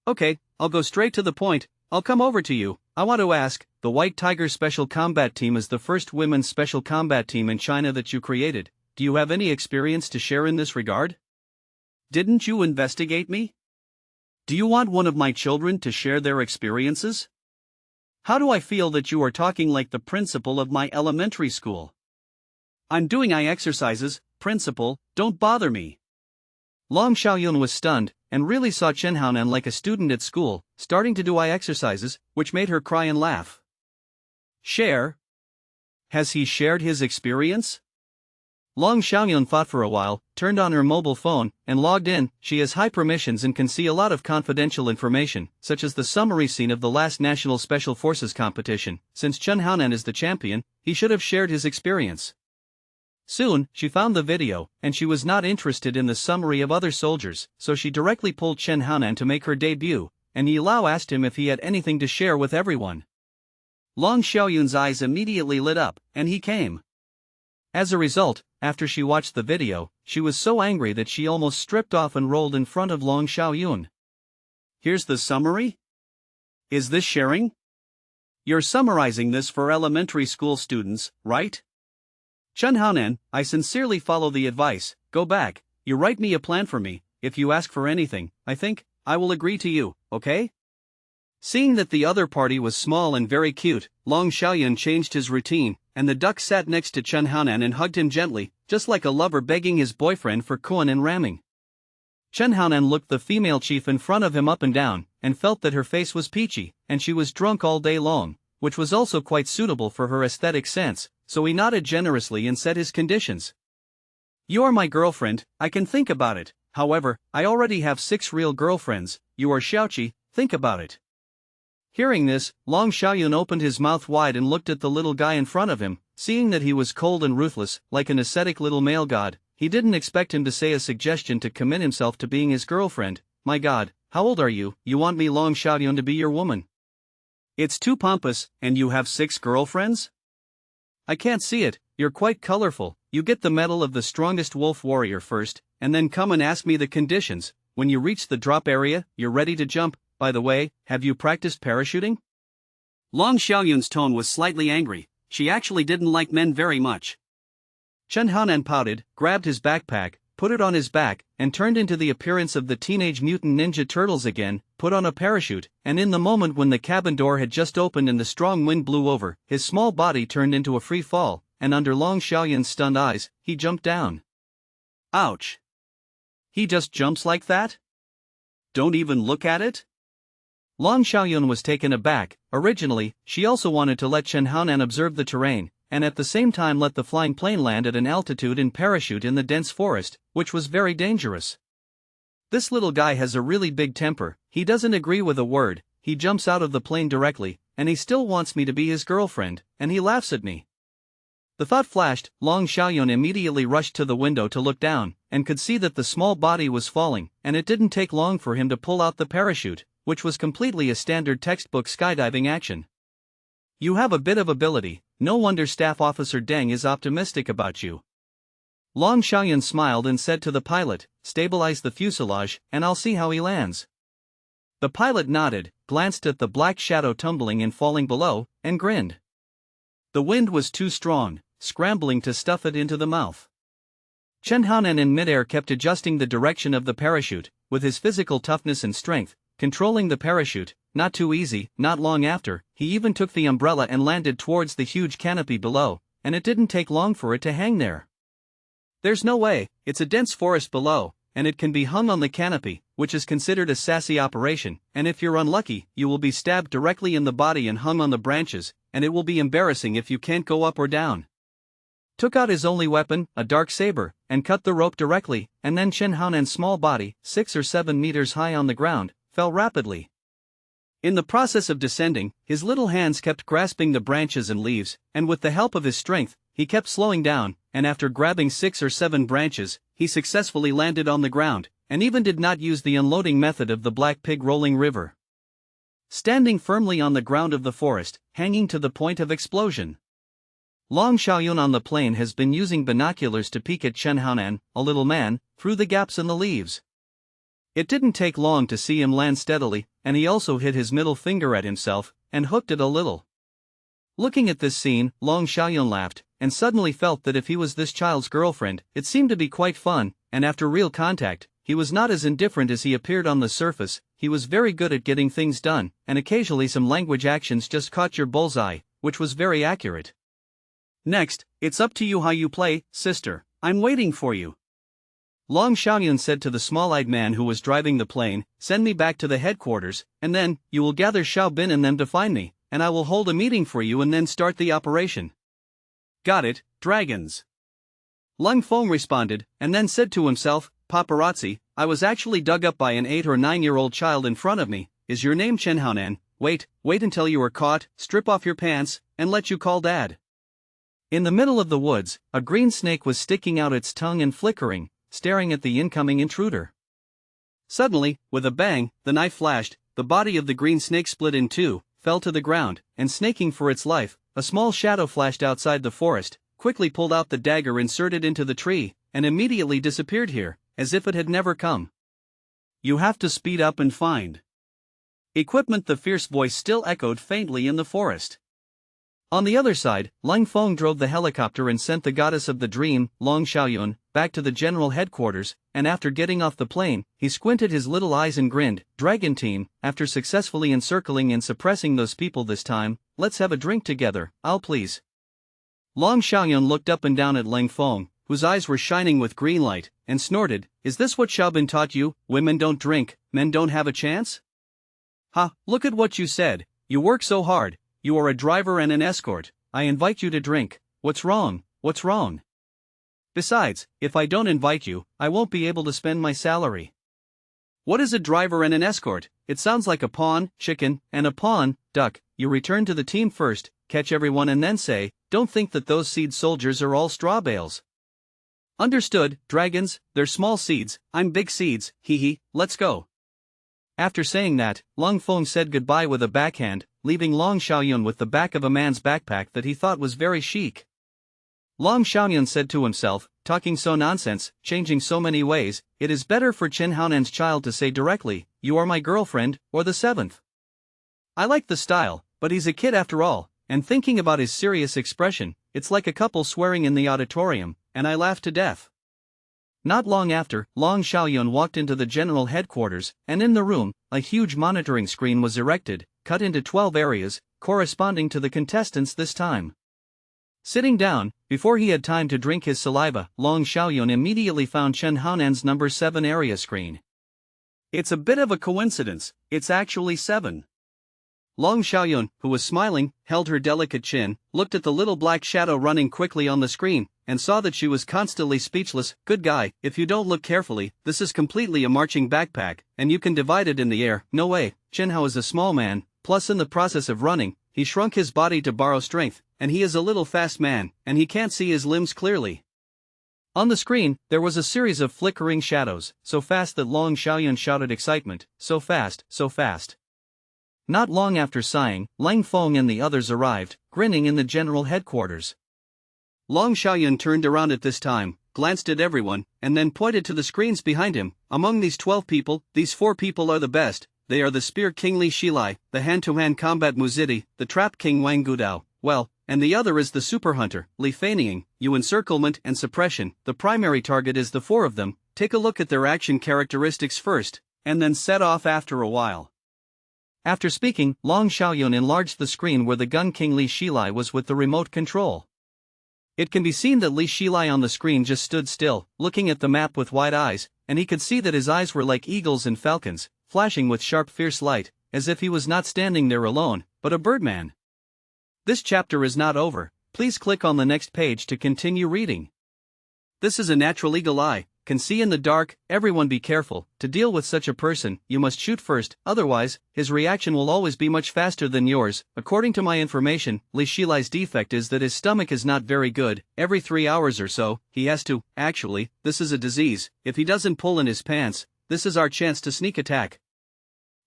Okay, I'll go straight to the point, I'll come over to you. I want to ask, the White Tiger Special Combat Team is the first women's special combat team in China that you created. Do you have any experience to share in this regard? Didn't you investigate me? Do you want one of my children to share their experiences? How do I feel that you are talking like the principal of my elementary school? I'm doing eye exercises, principal, don't bother me. Long Xiaoyun was stunned, and really saw Chen Haonan like a student at school, starting to do eye exercises, which made her cry and laugh. Share? Has he shared his experience? Long Xiaoyun thought for a while, turned on her mobile phone, and logged in. She has high permissions and can see a lot of confidential information, such as the summary scene of the last National Special Forces competition. Since Chen Haonan is the champion, he should have shared his experience. Soon, she found the video, and she was not interested in the summary of other soldiers, so she directly pulled Chen Haonan to make her debut, and Yi Lao asked him if he had anything to share with everyone. Long Xiaoyun's eyes immediately lit up, and he came. As a result, after she watched the video, she was so angry that she almost stripped off and rolled in front of Long Xiaoyun. Here's the summary? Is this sharing? You're summarizing this for elementary school students, right? Chen Haonan, I sincerely follow the advice. Go back, you write me a plan for me. If you ask for anything, I think I will agree to you, okay? Seeing that the other party was small and very cute, Long Xiaoyun changed his routine, and the duck sat next to Chen Haonan and hugged him gently, just like a lover begging his boyfriend for kuan and ramming. Chen Haonan looked the female chief in front of him up and down, and felt that her face was peachy, and she was drunk all day long, which was also quite suitable for her aesthetic sense, so he nodded generously and said his conditions. You are my girlfriend, I can think about it, however, I already have 6 real girlfriends, you are Xiaoqi, think about it. Hearing this, Long Xiaoyun opened his mouth wide and looked at the little guy in front of him. Seeing that he was cold and ruthless, like an ascetic little male god, he didn't expect him to say a suggestion to commit himself to being his girlfriend. My god, how old are you? You want me Long Xiaoyun to be your woman? It's too pompous, and you have 6 girlfriends? I can't see it, you're quite colorful. You get the medal of the strongest wolf warrior first, and then come and ask me the conditions. When you reach the drop area, you're ready to jump. By the way, have you practiced parachuting? Long Xiaoyun's tone was slightly angry. She actually didn't like men very much. Chen Haonan pouted, grabbed his backpack, put it on his back, and turned into the appearance of the Teenage Mutant Ninja Turtles again, put on a parachute, and in the moment when the cabin door had just opened and the strong wind blew over, his small body turned into a free fall, and under Long Xiaoyun's stunned eyes, he jumped down. Ouch! He just jumps like that? Don't even look at it? Long Xiaoyun was taken aback. Originally, she also wanted to let Chen Haonan observe the terrain, and at the same time let the flying plane land at an altitude and parachute in the dense forest, which was very dangerous. This little guy has a really big temper, he doesn't agree with a word, he jumps out of the plane directly, and he still wants me to be his girlfriend, and he laughs at me. The thought flashed. Long Xiaoyun immediately rushed to the window to look down, and could see that the small body was falling, and it didn't take long for him to pull out the parachute, which was completely a standard textbook skydiving action. You have a bit of ability, no wonder Staff Officer Deng is optimistic about you. Long Xiaoyun smiled and said to the pilot, stabilize the fuselage, and I'll see how he lands. The pilot nodded, glanced at the black shadow tumbling and falling below, and grinned. The wind was too strong, scrambling to stuff it into the mouth. Chen Haonan in midair kept adjusting the direction of the parachute, with his physical toughness and strength, controlling the parachute, not too easy. Not long after, he even took the umbrella and landed towards the huge canopy below, and it didn't take long for it to hang there. There's no way, it's a dense forest below, and it can be hung on the canopy, which is considered a sassy operation, and if you're unlucky, you will be stabbed directly in the body and hung on the branches, and it will be embarrassing if you can't go up or down. Took out his only weapon, a dark saber, and cut the rope directly, and then Chen Haonan's small body, 6 or 7 meters high on the ground, fell rapidly. In the process of descending, his little hands kept grasping the branches and leaves, and with the help of his strength, he kept slowing down, and after grabbing 6 or 7 branches, he successfully landed on the ground, and even did not use the unloading method of the Black Pig rolling river. Standing firmly on the ground of the forest, hanging to the point of explosion. Long Xiaoyun on the plane has been using binoculars to peek at Chen Haonan, a little man, through the gaps in the leaves. It didn't take long to see him land steadily, and he also hit his middle finger at himself, and hooked it a little. Looking at this scene, Long Xiaoyun laughed, and suddenly felt that if he was this child's girlfriend, it seemed to be quite fun, and after real contact, he was not as indifferent as he appeared on the surface. He was very good at getting things done, and occasionally some language actions just caught your bullseye, which was very accurate. Next, it's up to you how you play, sister. I'm waiting for you. Long Xiaoyun said to the small-eyed man who was driving the plane, send me back to the headquarters, and then, you will gather Xiao Bin and them to find me, and I will hold a meeting for you and then start the operation. Got it, dragons. Lung Feng responded, and then said to himself, paparazzi, I was actually dug up by an 8 or 9-year-old child in front of me. Is your name Chen Haonan? Wait until you are caught, strip off your pants, and let you call dad. In the middle of the woods, a green snake was sticking out its tongue and flickering, staring at the incoming intruder. Suddenly, with a bang, the knife flashed, the body of the green snake split in two, fell to the ground, and snaking for its life, a small shadow flashed outside the forest, quickly pulled out the dagger inserted into the tree, and immediately disappeared here, as if it had never come. You have to speed up and find equipment. The fierce voice still echoed faintly in the forest. On the other side, Lang Feng drove the helicopter and sent the goddess of the dream, Long Xiaoyun, back to the general headquarters, and after getting off the plane, he squinted his little eyes and grinned. Dragon team, after successfully encircling and suppressing those people this time, let's have a drink together, I'll please. Long Xiaoyun looked up and down at Lang Feng, whose eyes were shining with green light, and snorted, is this what Xiaobin taught you? Women don't drink, men don't have a chance? Ha, look at what you said, you work so hard. You are a driver and an escort, I invite you to drink, what's wrong, what's wrong? Besides, if I don't invite you, I won't be able to spend my salary. What is a driver and an escort? It sounds like a pawn, chicken, and a pawn, duck. You return to the team first, catch everyone and then say, don't think that those seed soldiers are all straw bales. Understood, dragons, they're small seeds, I'm big seeds, hee hee, let's go. After saying that, Lang Feng said goodbye with a backhand, leaving Long Xiaoyun with the back of a man's backpack that he thought was very chic. Long Xiaoyun said to himself, talking so nonsense, changing so many ways, it is better for Chen Haonan's child to say directly, you are my girlfriend, or the seventh. I like the style, but he's a kid after all, and thinking about his serious expression, it's like a couple swearing in the auditorium, and I laughed to death. Not long after, Long Xiaoyun walked into the general headquarters, and in the room, a huge monitoring screen was erected, cut into 12 areas, corresponding to the contestants this time. Sitting down, before he had time to drink his saliva, Long Xiaoyun immediately found Chen Haonan's number 7 area screen. It's a bit of a coincidence, it's actually 7. Long Xiaoyun, who was smiling, held her delicate chin, looked at the little black shadow running quickly on the screen, and saw that she was constantly speechless. Good guy, if you don't look carefully, this is completely a marching backpack, and you can divide it in the air. No way, Chen Hao is a small man, plus in the process of running, he shrunk his body to borrow strength, and he is a little fast man, and he can't see his limbs clearly. On the screen, there was a series of flickering shadows, so fast that Long Xiaoyun shouted excitement, so fast, so fast. Not long after sighing, Lang Feng and the others arrived, grinning in the general headquarters. Long Xiaoyun turned around at this time, glanced at everyone, and then pointed to the screens behind him. Among these 12 people, these 4 people are the best. They are the Spear King Li Shilai, the hand-to-hand combat Muzidi, the Trap King Wang Gudao, well, and the other is the Super Hunter, Li Feigning, you encirclement and suppression. The primary target is the 4 of them. Take a look at their action characteristics first, and then set off after a while. After speaking, Long Xiaoyun enlarged the screen where the Gun King Li Shilai was with the remote control. It can be seen that Li Shilai on the screen just stood still, looking at the map with wide eyes, and he could see that his eyes were like eagles and falcons, flashing with sharp fierce light, as if he was not standing there alone, but a birdman. This chapter is not over, please click on the next page to continue reading. This is a natural eagle eye, can see in the dark. Everyone be careful, to deal with such a person, you must shoot first, otherwise, his reaction will always be much faster than yours. According to my information, Li Shilai's defect is that his stomach is not very good. Every 3 hours or so, he has to, actually, this is a disease, if he doesn't pull in his pants, this is our chance to sneak attack.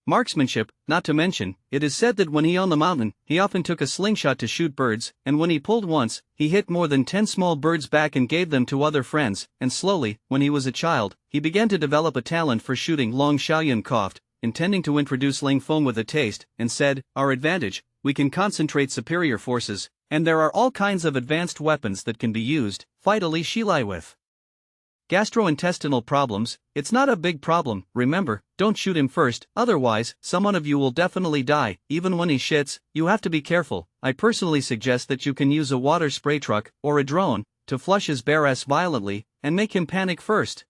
Marksmanship, not to mention, it is said that when he on the mountain, he often took a slingshot to shoot birds, and when he pulled once, he hit more than 10 small birds back and gave them to other friends, and slowly, when he was a child, he began to develop a talent for shooting. Long Xiaoyun coughed, intending to introduce Lang Feng with a taste, and said, our advantage, we can concentrate superior forces, and there are all kinds of advanced weapons that can be used, fight Li Shilai with. Gastrointestinal problems, it's not a big problem, remember, don't shoot him first, otherwise, someone of you will definitely die. Even when he shits, you have to be careful. I personally suggest that you can use a water spray truck, or a drone, to flush his bare ass violently, and make him panic first.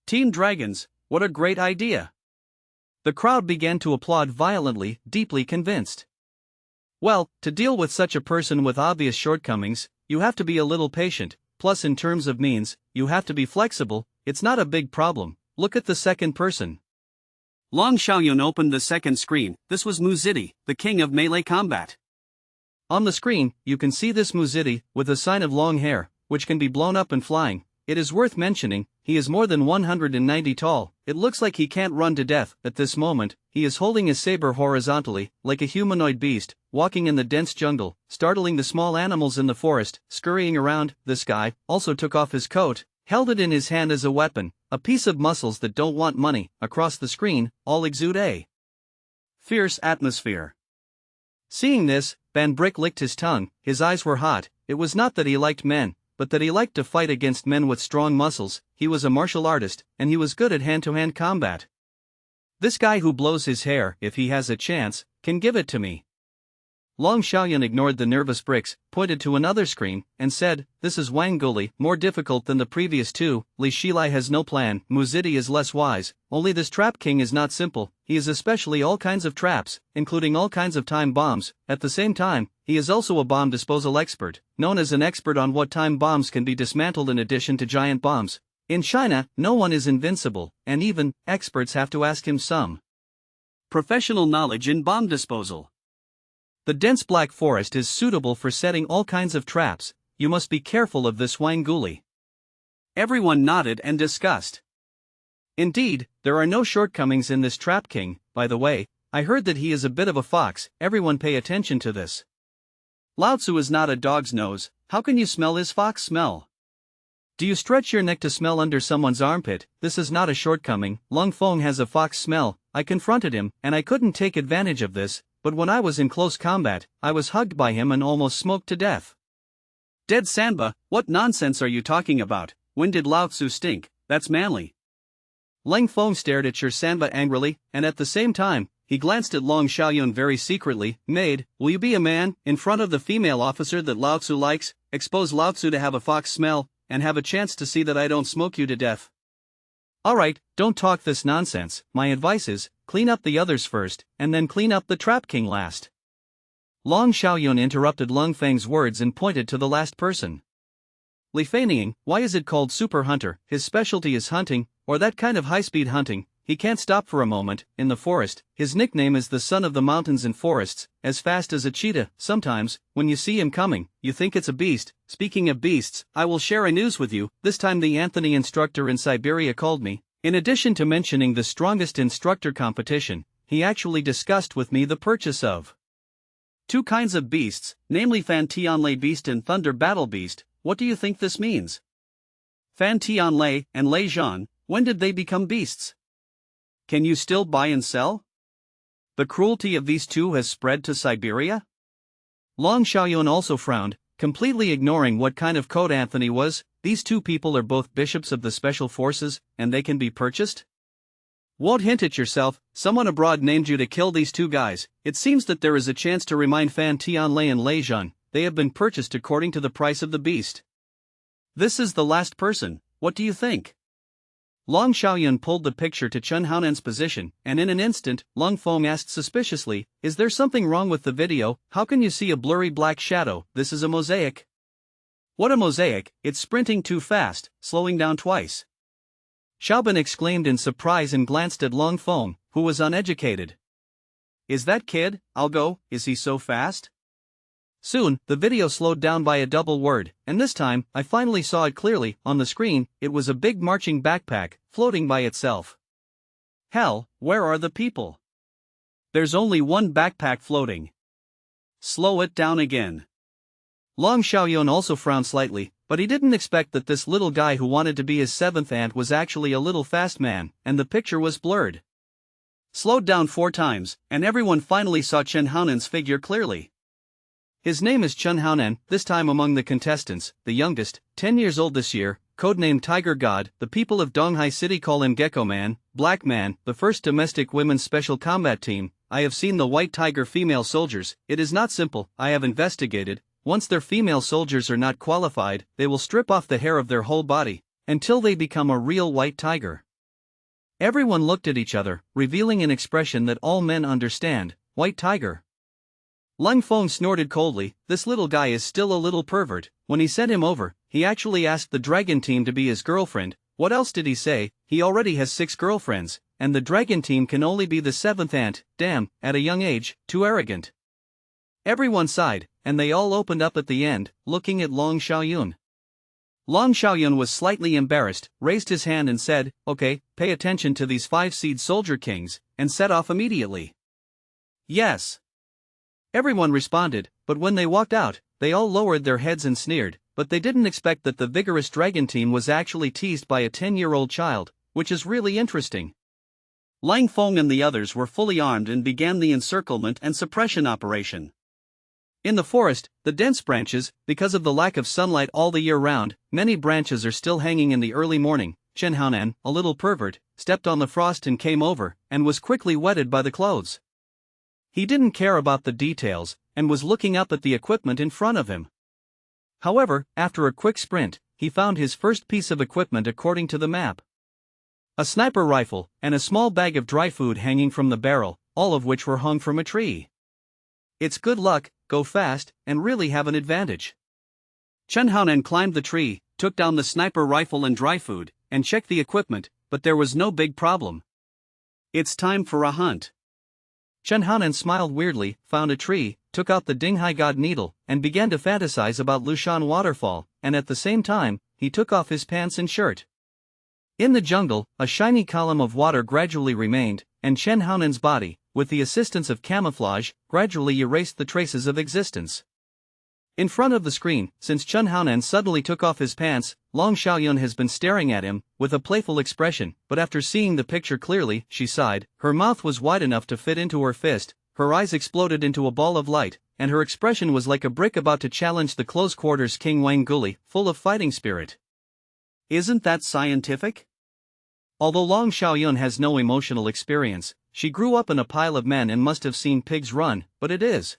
Team Dragons, what a great idea! The crowd began to applaud violently, deeply convinced. Well, to deal with such a person with obvious shortcomings, you have to be a little patient. Plus in terms of means, you have to be flexible, it's not a big problem. Look at the second person. Long Xiaoyun opened the second screen. This was Muzidi, the king of melee combat. On the screen, you can see this Muzidi, with a sign of long hair, which can be blown up and flying. It is worth mentioning, he is more than 190 tall. It looks like he can't run to death. At this moment, he is holding his saber horizontally, like a humanoid beast, walking in the dense jungle, startling the small animals in the forest, scurrying around. This guy also took off his coat, held it in his hand as a weapon, a piece of muscles that don't want money. Across the screen, all exude a fierce atmosphere. Seeing this, Van Brick licked his tongue. His eyes were hot. It was not that he liked men, but that he liked to fight against men with strong muscles. He was a martial artist, and he was good at hand-to-hand combat. This guy who blows his hair, if he has a chance, can give it to me. Long Xiaoyun ignored the nervous bricks, pointed to another screen, and said, "This is Wang Guli, more difficult than the previous two. Li Shilai has no plan, Muzidi is less wise, only this Trap King is not simple, he is especially all kinds of traps, including all kinds of time bombs. At the same time, he is also a bomb disposal expert, known as an expert on what time bombs can be dismantled in addition to giant bombs. In China, no one is invincible, and even experts have to ask him some professional knowledge in bomb disposal. The dense black forest is suitable for setting all kinds of traps. You must be careful of this Wang Guli." Everyone nodded and discussed. Indeed, there are no shortcomings in this Trap King. By the way, I heard that he is a bit of a fox. Everyone pay attention to this. Lao Tzu is not a dog's nose. How can you smell his fox smell? Do you stretch your neck to smell under someone's armpit? This is not a shortcoming. Lung Feng has a fox smell. I confronted him, and I couldn't take advantage of this, but when I was in close combat, I was hugged by him and almost smoked to death. Dead Sanba, what nonsense are you talking about? When did Lao Tzu stink? That's manly. Leng Feng stared at Sher Sanba angrily, and at the same time, he glanced at Long Xiaoyun very secretly. "Maid, will you be a man, in front of the female officer that Lao Tzu likes, expose Lao Tzu to have a fox smell, and have a chance to see that I don't smoke you to death?" "Alright, don't talk this nonsense. My advice is, clean up the others first, and then clean up the Trap King last." Long Xiaoyun interrupted Lung Feng's words and pointed to the last person. "Li Feining, why is it called Super Hunter? His specialty is hunting, or that kind of high-speed hunting. He can't stop for a moment. In the forest, his nickname is the Son of the Mountains and Forests, as fast as a cheetah. Sometimes, when you see him coming, you think it's a beast. Speaking of beasts, I will share a news with you. This time the Anthony instructor in Siberia called me. In addition to mentioning the strongest instructor competition, he actually discussed with me the purchase of two kinds of beasts, namely Fan Tianlei Beast and Thunder Battle Beast. What do you think this means? Fan Tianlei and Lei Zhan, when did they become beasts? Can you still buy and sell? The cruelty of these two has spread to Siberia?" Long Xiaoyun also frowned, completely ignoring what kind of code Anthony was. These two people are both bishops of the special forces, and they can be purchased? Won't hint at yourself, someone abroad named you to kill these two guys. It seems that there is a chance to remind Fan Tianlei and Lei Zhan. They have been purchased according to the price of the beast. This is the last person. What do you think? Long Xiaoyun pulled the picture to Chen Haonan's position, and in an instant, Lung Feng asked suspiciously, "Is there something wrong with the video? How can you see a blurry black shadow? This is a mosaic." "What a mosaic, it's sprinting too fast, slowing down twice." Xiaobin exclaimed in surprise and glanced at Lung Feng, who was uneducated. "Is that kid, Algo, is he so fast?" Soon, the video slowed down by a double word, and this time, I finally saw it clearly. On the screen, it was a big marching backpack, floating by itself. Hell, where are the people? There's only one backpack floating. Slow it down again. Long Xiaoyun also frowned slightly, but he didn't expect that this little guy who wanted to be his seventh aunt was actually a little fast man, and the picture was blurred. Slowed down 4 times, and everyone finally saw Chen Haonan's figure clearly. His name is Chen Haonan, this time among the contestants, the youngest, 10 years old this year, codenamed Tiger God. The people of Donghai City call him Gecko Man, Black Man, the first domestic women's special combat team. I have seen the White Tiger female soldiers. It is not simple, I have investigated. Once their female soldiers are not qualified, they will strip off the hair of their whole body, until they become a real white tiger. Everyone looked at each other, revealing an expression that all men understand, white tiger. Lung Feng snorted coldly. This little guy is still a little pervert. When he sent him over, he actually asked the dragon team to be his girlfriend. What else did he say? He already has 6 girlfriends, and the dragon team can only be the 7th aunt. Damn, at a young age, too arrogant. Everyone sighed, and they all opened up at the end, looking at Long Xiaoyun. Long Xiaoyun was slightly embarrassed, raised his hand and said, "Okay, pay attention to these 5-seed soldier kings," and set off immediately. "Yes." Everyone responded, but when they walked out, they all lowered their heads and sneered, but they didn't expect that the vigorous dragon team was actually teased by a 10-year-old child, which is really interesting. Lang Feng and the others were fully armed and began the encirclement and suppression operation. In the forest, the dense branches, because of the lack of sunlight all the year round, many branches are still hanging in the early morning. Chen Haonan, a little pervert, stepped on the frost and came over, and was quickly wetted by the clothes. He didn't care about the details, and was looking up at the equipment in front of him. However, after a quick sprint, he found his first piece of equipment according to the map. A sniper rifle, and a small bag of dry food hanging from the barrel, all of which were hung from a tree. It's good luck, go fast, and really have an advantage. Chen Haonan climbed the tree, took down the sniper rifle and dry food, and checked the equipment, but there was no big problem. It's time for a hunt. Chen Haonan smiled weirdly, found a tree, took out the Dinghai God needle, and began to fantasize about Lushan Waterfall, and at the same time, he took off his pants and shirt. In the jungle, a shiny column of water gradually remained, and Chen Haonan's body, with the assistance of camouflage, gradually erased the traces of existence. In front of the screen, since Chen Haonan suddenly took off his pants, Long Xiaoyun has been staring at him, with a playful expression, but after seeing the picture clearly, she sighed. Her mouth was wide enough to fit into her fist, her eyes exploded into a ball of light, and her expression was like a brick about to challenge the close-quarters King Wang Guli, full of fighting spirit. Isn't that scientific? Although Long Xiaoyun has no emotional experience, she grew up in a pile of men and must have seen pigs run, but it is.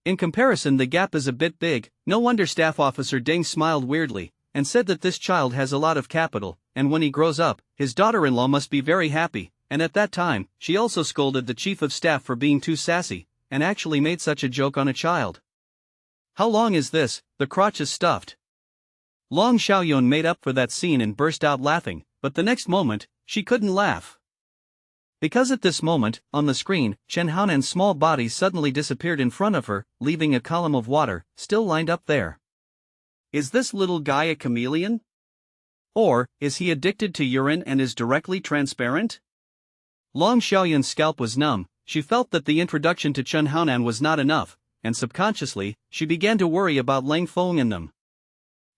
In comparison, the gap is a bit big. No wonder Staff Officer Deng smiled weirdly, and said that this child has a lot of capital, and when he grows up, his daughter-in-law must be very happy, and at that time, she also scolded the Chief of Staff for being too sassy, and actually made such a joke on a child. How long is this? The crotch is stuffed. Long Xiaoyun made up for that scene and burst out laughing, but the next moment, she couldn't laugh. Because at this moment, on the screen, Chen Haonan's small body suddenly disappeared in front of her, leaving a column of water, still lined up there. Is this little guy a chameleon? Or, is he addicted to urine and is directly transparent? Long Xiaoyun's scalp was numb. She felt that the introduction to Chen Haonan was not enough, and subconsciously, she began to worry about Lang Feng and them.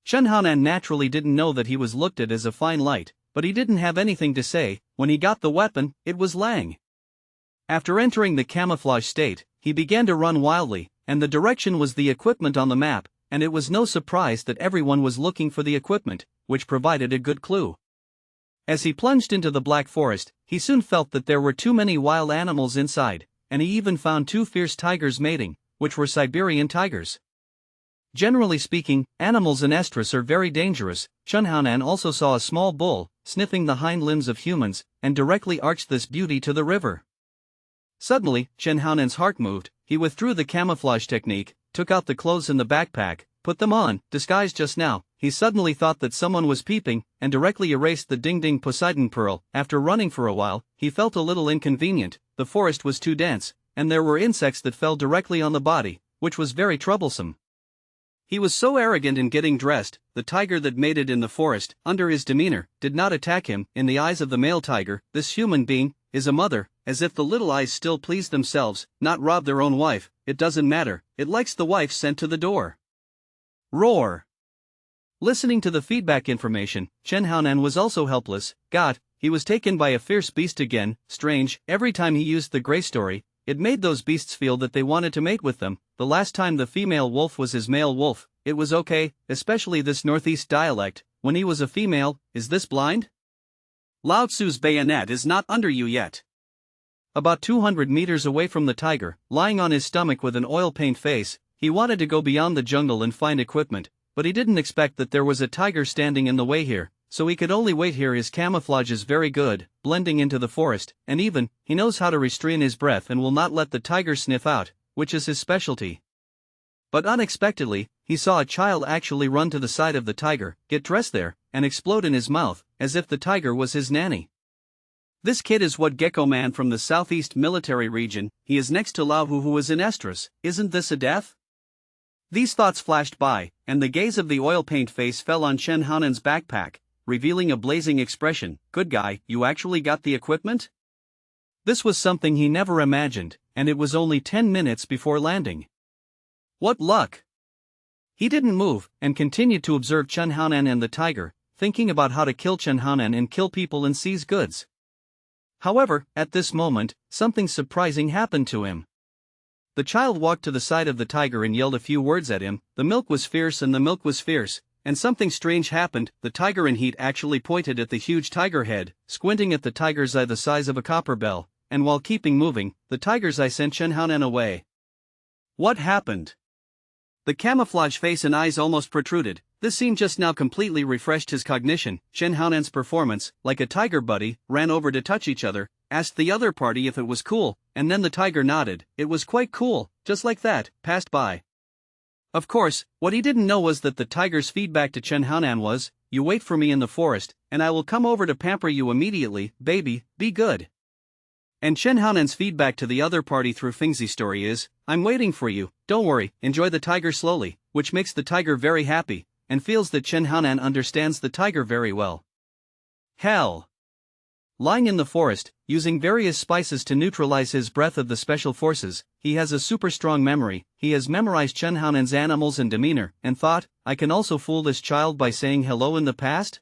Chen Haonan naturally didn't know that he was looked at as a fine light, but he didn't have anything to say. When he got the weapon, it was Lang. After entering the camouflage state, he began to run wildly, and the direction was the equipment on the map, and it was no surprise that everyone was looking for the equipment, which provided a good clue. As he plunged into the Black Forest, he soon felt that there were too many wild animals inside, and he even found 2 fierce tigers mating, which were Siberian tigers. Generally speaking, animals in estrus are very dangerous. Chen Haonan also saw a small bull, sniffing the hind limbs of humans, and directly arched this beauty to the river. Suddenly, Chen Haonan's heart moved. He withdrew the camouflage technique, took out the clothes in the backpack, put them on, disguised just now. He suddenly thought that someone was peeping, and directly erased the Ding Ding Poseidon pearl. After running for a while, he felt a little inconvenient. The forest was too dense, and there were insects that fell directly on the body, which was very troublesome. He was so arrogant in getting dressed. The tiger that mated in the forest, under his demeanor, did not attack him. In the eyes of the male tiger, this human being is a mother, as if the little eyes still please themselves, not rob their own wife. It doesn't matter, it likes the wife sent to the door. Roar! Listening to the feedback information, Chen Haonan was also helpless. God, he was taken by a fierce beast again. Strange, every time he used the gray story, it made those beasts feel that they wanted to mate with them. The last time the female wolf was his male wolf, it was okay, especially this northeast dialect. When he was a female, is this blind? Lao Tzu's bayonet is not under you yet. About 200 meters away from the tiger, lying on his stomach with an oil paint face, he wanted to go beyond the jungle and find equipment, but he didn't expect that there was a tiger standing in the way here, so he could only wait here. His camouflage is very good, blending into the forest, and even, he knows how to restrain his breath and will not let the tiger sniff out, which is his specialty. But unexpectedly, he saw a child actually run to the side of the tiger, get dressed there, and explode in his mouth, as if the tiger was his nanny. This kid is what Gecko Man from the southeast military region, he is next to Laohu who was in Estrus, isn't this a death? These thoughts flashed by, and the gaze of the oil paint face fell on Chen Haonan's backpack, revealing a blazing expression. Good guy, you actually got the equipment? This was something he never imagined, and it was only 10 minutes before landing. What luck! He didn't move, and continued to observe Chen Haonan and the tiger, thinking about how to kill Chen Haonan and kill people and seize goods. However, at this moment, something surprising happened to him. The child walked to the side of the tiger and yelled a few words at him. The milk was fierce and the milk was fierce, and something strange happened. The tiger in heat actually pointed at the huge tiger head, squinting at the tiger's eye the size of a copper bell, and while keeping moving, the tiger's eye sent Chen Haonan away. What happened? The camouflage face and eyes almost protruded. This scene just now completely refreshed his cognition. Chen Haonan's performance, like a tiger buddy, ran over to touch each other, asked the other party if it was cool, and then the tiger nodded. It was quite cool, just like that, passed by. Of course, what he didn't know was that the tiger's feedback to Chen Haonan was, you wait for me in the forest, and I will come over to pamper you immediately, baby, be good. And Chen Haonan's feedback to the other party through Fingzi's story is, I'm waiting for you, don't worry, enjoy the tiger slowly, which makes the tiger very happy, and feels that Chen Haonan understands the tiger very well. Hell! Lying in the forest, using various spices to neutralize his breath of the special forces, he has a super strong memory. He has memorized Chen Haonan's animals and demeanor, and thought, I can also fool this child by saying hello in the past?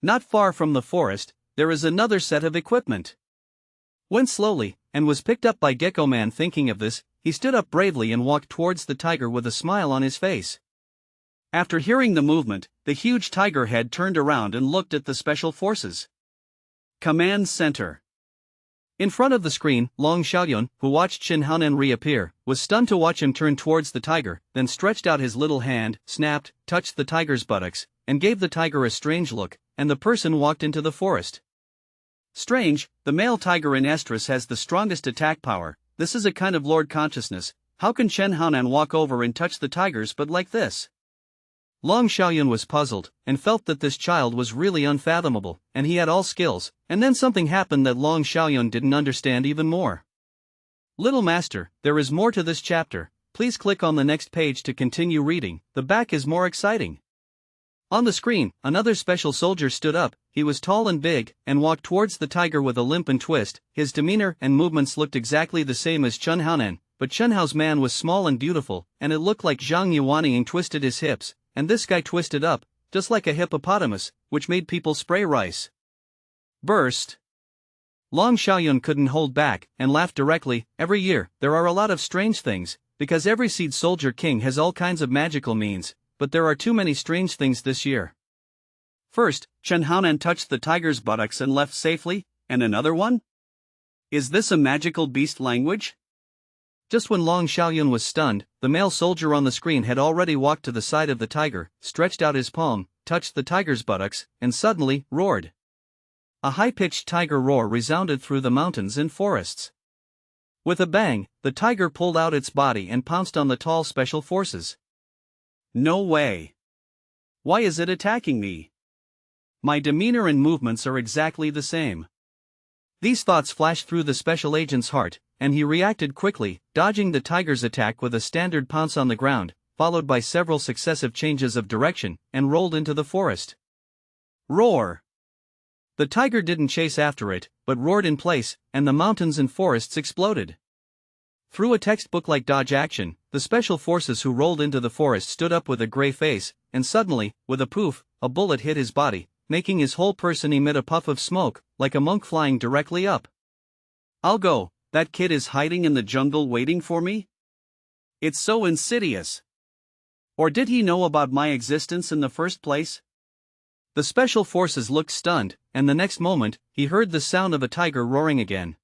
Not far from the forest, there is another set of equipment. Went slowly, and was picked up by Gecko Man. Thinking of this, he stood up bravely and walked towards the tiger with a smile on his face. After hearing the movement, the huge tiger head turned around and looked at the special forces. Command Center. In front of the screen, Long Xiaoyun, who watched Chen Haonan reappear, was stunned to watch him turn towards the tiger, then stretched out his little hand, snapped, touched the tiger's buttocks, and gave the tiger a strange look, and the person walked into the forest. Strange, the male tiger in Estrus has the strongest attack power. This is a kind of lord consciousness. How can Chen Haonan walk over and touch the tigers but like this? Long Xiaoyun was puzzled, and felt that this child was really unfathomable, and he had all skills, and then something happened that Long Xiaoyun didn't understand even more. Little master, there is more to this chapter. Please click on the next page to continue reading. The back is more exciting. On the screen, another special soldier stood up. He was tall and big, and walked towards the tiger with a limp and twist. His demeanor and movements looked exactly the same as Chen Haonan, but Chen Hao's man was small and beautiful, and it looked like Zhang Yuanying twisted his hips, and this guy twisted up, just like a hippopotamus, which made people spray rice. Burst. Long Xiaoyun couldn't hold back, and laughed directly. Every year, there are a lot of strange things, because every seed soldier king has all kinds of magical means, but there are too many strange things this year. First, Chen Haonan touched the tiger's buttocks and left safely, and another one? Is this a magical beast language? Just when Long Xiaoyun was stunned, the male soldier on the screen had already walked to the side of the tiger, stretched out his palm, touched the tiger's buttocks, and suddenly, roared. A high-pitched tiger roar resounded through the mountains and forests. With a bang, the tiger pulled out its body and pounced on the tall special forces. No way. Why is it attacking me? My demeanor and movements are exactly the same. These thoughts flashed through the special agent's heart, and he reacted quickly, dodging the tiger's attack with a standard pounce on the ground, followed by several successive changes of direction, and rolled into the forest. Roar! The tiger didn't chase after it, but roared in place, and the mountains and forests exploded. Through a textbook-like dodge action, the special forces who rolled into the forest stood up with a gray face, and suddenly, with a poof, a bullet hit his body, making his whole person emit a puff of smoke, like a monk flying directly up. I'll go, that kid is hiding in the jungle waiting for me? It's so insidious. Or did he know about my existence in the first place? The special forces looked stunned, and the next moment, he heard the sound of a tiger roaring again.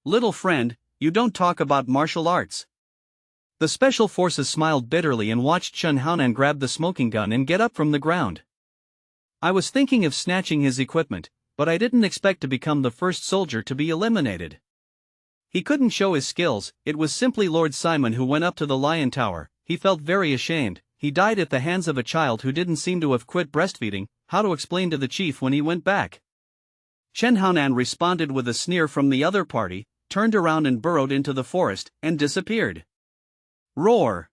Little friend, you don't talk about martial arts. The special forces smiled bitterly and watched Chen Haonan grab the smoking gun and get up from the ground. I was thinking of snatching his equipment, but I didn't expect to become the first soldier to be eliminated. He couldn't show his skills. It was simply Lord Simon who went up to the Lion Tower. He felt very ashamed. He died at the hands of a child who didn't seem to have quit breastfeeding. How to explain to the chief when he went back? Chen Haonan responded with a sneer from the other party, turned around and burrowed into the forest, and disappeared. Roar!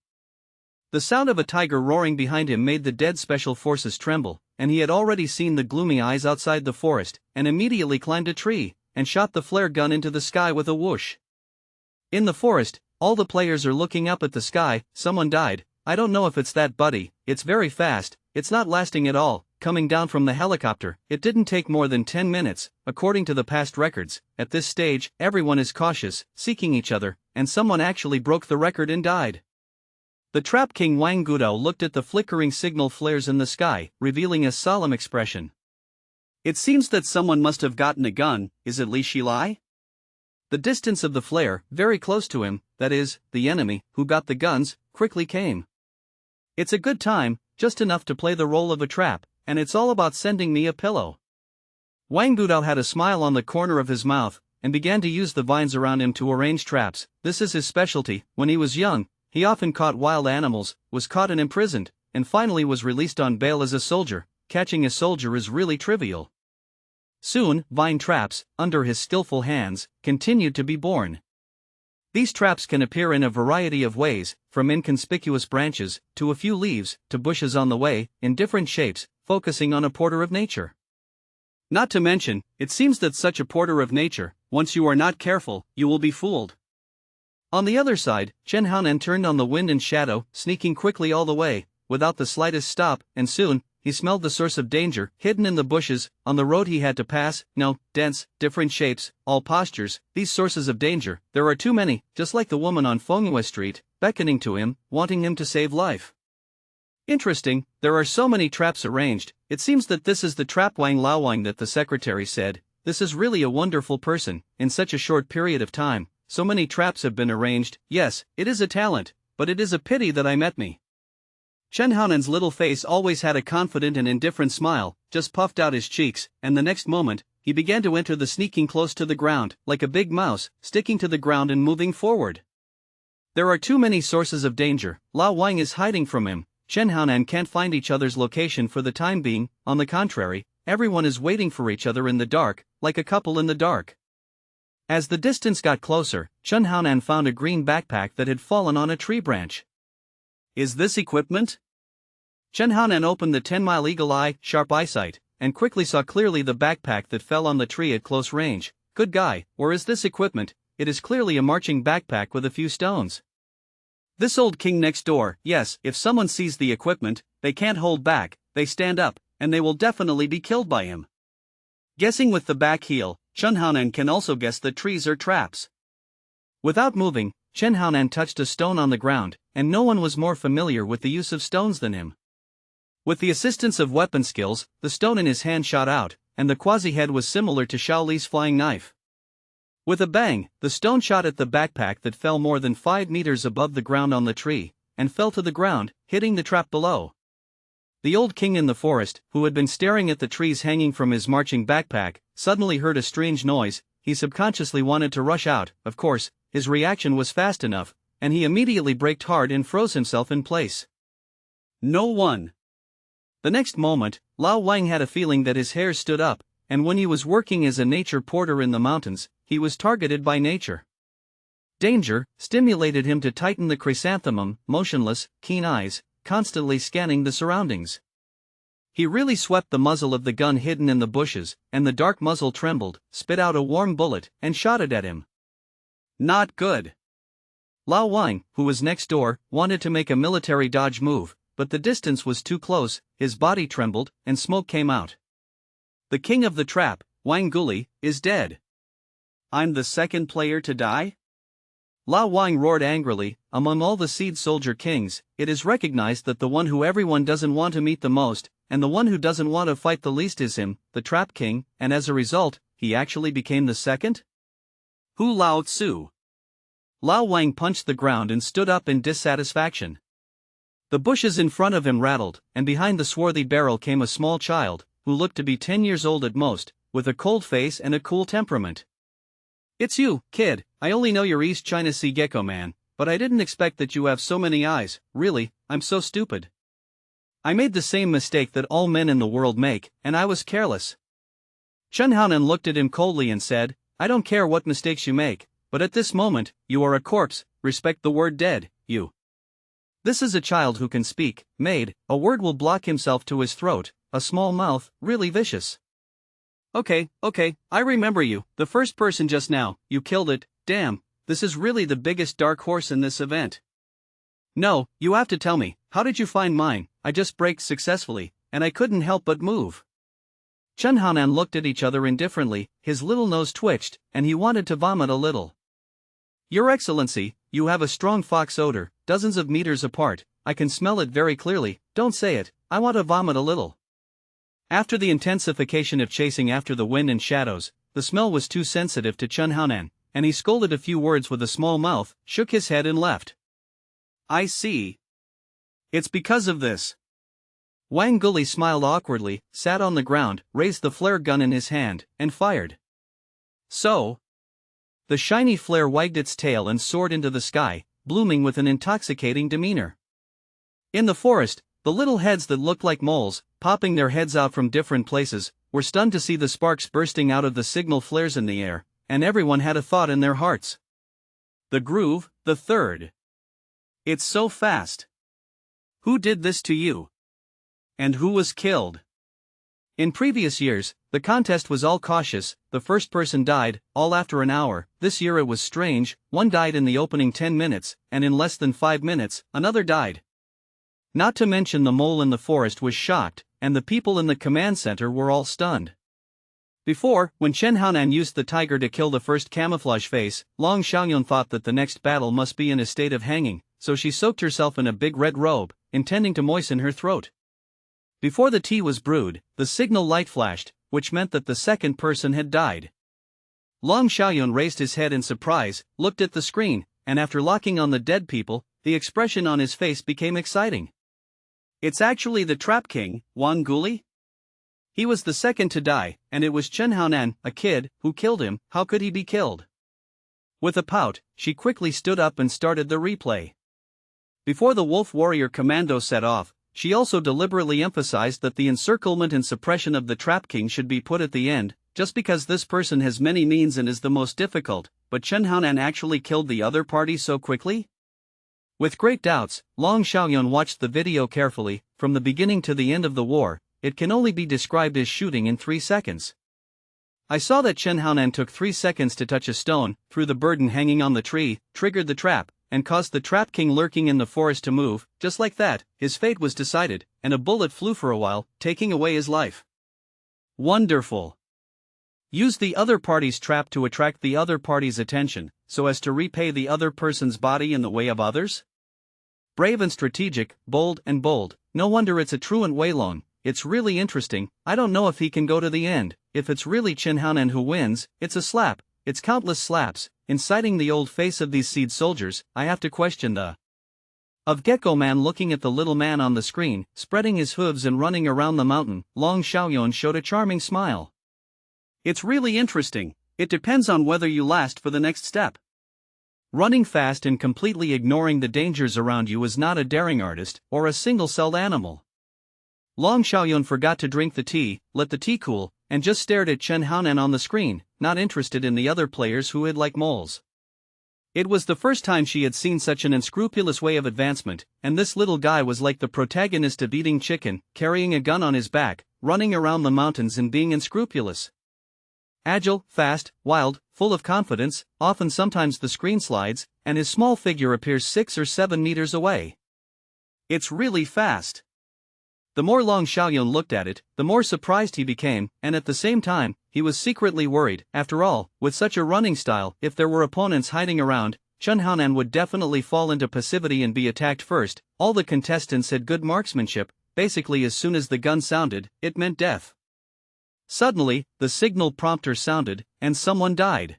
The sound of a tiger roaring behind him made the dead special forces tremble, and he had already seen the gloomy eyes outside the forest, and immediately climbed a tree, and shot the flare gun into the sky with a whoosh. In the forest, all the players are looking up at the sky. Someone died. I don't know if it's that buddy, it's very fast, it's not lasting at all, coming down from the helicopter. It didn't take more than 10 minutes, according to the past records. At this stage, everyone is cautious, seeking each other, and someone actually broke the record and died. The Trap King Wang Gudao looked at the flickering signal flares in the sky, revealing a solemn expression. It seems that someone must have gotten a gun. Is it Li Shilai? The distance of the flare, very close to him, that is, the enemy, who got the guns, quickly came. It's a good time, just enough to play the role of a trap, and it's all about sending me a pillow. Wang Gudao had a smile on the corner of his mouth, and began to use the vines around him to arrange traps. This is his specialty. When he was young, he often caught wild animals, was caught and imprisoned, and finally was released on bail as a soldier. Catching a soldier is really trivial. Soon, vine traps, under his skillful hands, continued to be born. These traps can appear in a variety of ways, from inconspicuous branches, to a few leaves, to bushes on the way, in different shapes, focusing on a porter of nature. Not to mention, it seems that such a porter of nature, once you are not careful, you will be fooled. On the other side, Chen Haonan turned on the wind and shadow, sneaking quickly all the way, without the slightest stop, and soon, he smelled the source of danger, hidden in the bushes, on the road he had to pass. No, dense, different shapes, all postures, these sources of danger, there are too many, just like the woman on Fengyue Street, beckoning to him, wanting him to save life. Interesting, there are so many traps arranged. It seems that this is the trap Wang Laowang that the secretary said. This is really a wonderful person, in such a short period of time. So many traps have been arranged. Yes, it is a talent, but it is a pity that I met me. Chen Haonan's little face always had a confident and indifferent smile, just puffed out his cheeks, and the next moment, he began to enter the sneaking close to the ground, like a big mouse, sticking to the ground and moving forward. There are too many sources of danger. Lao Wang is hiding from him. Chen Haonan can't find each other's location for the time being. On the contrary, everyone is waiting for each other in the dark, like a couple in the dark. As the distance got closer, Chen Haonan found a green backpack that had fallen on a tree branch. Is this equipment? Chen Haonan opened the 10-mile eagle eye, sharp eyesight, and quickly saw clearly the backpack that fell on the tree at close range. Good guy, or is this equipment? It is clearly a marching backpack with a few stones. This old king next door, yes, if someone sees the equipment, they can't hold back, they stand up, and they will definitely be killed by him. Guessing with the back heel, Chen Haonan can also guess that trees are traps. Without moving, Chen Haonan touched a stone on the ground, and no one was more familiar with the use of stones than him. With the assistance of weapon skills, the stone in his hand shot out, and the quasi-head was similar to Xiao Li's flying knife. With a bang, the stone shot at the backpack that fell more than 5 meters above the ground on the tree, and fell to the ground, hitting the trap below. The old king in the forest, who had been staring at the trees hanging from his marching backpack, suddenly heard a strange noise. He subconsciously wanted to rush out. Of course, his reaction was fast enough, and he immediately braked hard and froze himself in place. No one. The next moment, Lao Wang had a feeling that his hair stood up, and when he was working as a nature porter in the mountains, he was targeted by nature. Danger stimulated him to tighten the chrysanthemum, motionless, keen eyes, constantly scanning the surroundings. He really swept the muzzle of the gun hidden in the bushes, and the dark muzzle trembled, spit out a warm bullet, and shot it at him. Not good. Lao Wang, who was next door, wanted to make a military dodge move, but the distance was too close, his body trembled, and smoke came out. The king of the trap, Wang Guli, is dead. I'm the second player to die? Lao Wang roared angrily. Among all the seed soldier kings, it is recognized that the one who everyone doesn't want to meet the most, and the one who doesn't want to fight the least is him, the trap king, and as a result, he actually became the second? Hu Lao Tzu. Lao Wang punched the ground and stood up in dissatisfaction. The bushes in front of him rattled, and behind the swarthy barrel came a small child, who looked to be 10 years old at most, with a cold face and a cool temperament. It's you, kid. I only know you're East China Sea Gecko Man, but I didn't expect that you have so many eyes. Really, I'm so stupid. I made the same mistake that all men in the world make, and I was careless. Chen Haonan looked at him coldly and said, I don't care what mistakes you make, but at this moment, you are a corpse, respect the word dead, you. This is a child who can speak, maid, a word will block himself to his throat, a small mouth, really vicious. Okay, I remember you, the first person just now, you killed it, damn, this is really the biggest dark horse in this event. No, you have to tell me, how did you find mine? I just braked successfully, and I couldn't help but move. Chen Haonan looked at each other indifferently, his little nose twitched, and he wanted to vomit a little. Your Excellency, you have a strong fox odor, dozens of meters apart, I can smell it very clearly, don't say it, I want to vomit a little. After the intensification of chasing after the wind and shadows, the smell was too sensitive to Chen Haonan, and he scolded a few words with a small mouth, shook his head and left. I see. It's because of this. Wang Guli smiled awkwardly, sat on the ground, raised the flare gun in his hand, and fired. So? The shiny flare wagged its tail and soared into the sky, blooming with an intoxicating demeanor. In the forest, the little heads that looked like moles, popping their heads out from different places, were stunned to see the sparks bursting out of the signal flares in the air, and everyone had a thought in their hearts. The groove, the third. It's so fast. Who did this to you? And who was killed? In previous years, the contest was all cautious, the first person died, all after an hour. This year it was strange, one died in the opening 10 minutes, and in less than 5 minutes, another died. Not to mention the mole in the forest was shocked, and the people in the command center were all stunned. Before, when Chen Haonan used the tiger to kill the first camouflage face, Long Xiaoyun thought that the next battle must be in a state of hanging, so she soaked herself in a big red robe, intending to moisten her throat. Before the tea was brewed, the signal light flashed, which meant that the second person had died. Long Xiaoyun raised his head in surprise, looked at the screen, and after locking on the dead people, the expression on his face became exciting. It's actually the Trap King, Wang Guli? He was the second to die, and it was Chen Haonan, a kid, who killed him. How could he be killed? With a pout, she quickly stood up and started the replay. Before the Wolf Warrior Commando set off, she also deliberately emphasized that the encirclement and suppression of the Trap King should be put at the end, just because this person has many means and is the most difficult, but Chen Haonan actually killed the other party so quickly? With great doubts, Long Xiaoyun watched the video carefully. From the beginning to the end of the war, it can only be described as shooting in 3 seconds. I saw that Chen Haonan took 3 seconds to touch a stone, threw the burden hanging on the tree, triggered the trap, and caused the Trap King lurking in the forest to move. Just like that, his fate was decided, and a bullet flew for a while, taking away his life. Wonderful. Use the other party's trap to attract the other party's attention, so as to repay the other person's body in the way of others? Brave and strategic, bold and bold, no wonder it's a truant Weilong. It's really interesting. I don't know if he can go to the end. If it's really Chen Haonan who wins, it's a slap, it's countless slaps, inciting the old face of these seed soldiers. I have to question the of Gecko Man looking at the little man on the screen, spreading his hooves and running around the mountain. Long Xiaoyun showed a charming smile. It's really interesting. It depends on whether you last for the next step. Running fast and completely ignoring the dangers around you is not a daring artist, or a single-celled animal. Long Xiaoyun forgot to drink the tea, let the tea cool, and just stared at Chen Haonan on the screen, not interested in the other players who hid like moles. It was the first time she had seen such an unscrupulous way of advancement, and this little guy was like the protagonist of Eating Chicken, carrying a gun on his back, running around the mountains and being unscrupulous. Agile, fast, wild, full of confidence, often sometimes the screen slides, and his small figure appears 6 or 7 meters away. It's really fast. The more Long Xiaoyun looked at it, the more surprised he became, and at the same time, he was secretly worried. After all, with such a running style, if there were opponents hiding around, Chen Haonan would definitely fall into passivity and be attacked first. All the contestants had good marksmanship. Basically, as soon as the gun sounded, it meant death. Suddenly, the signal prompter sounded, and someone died.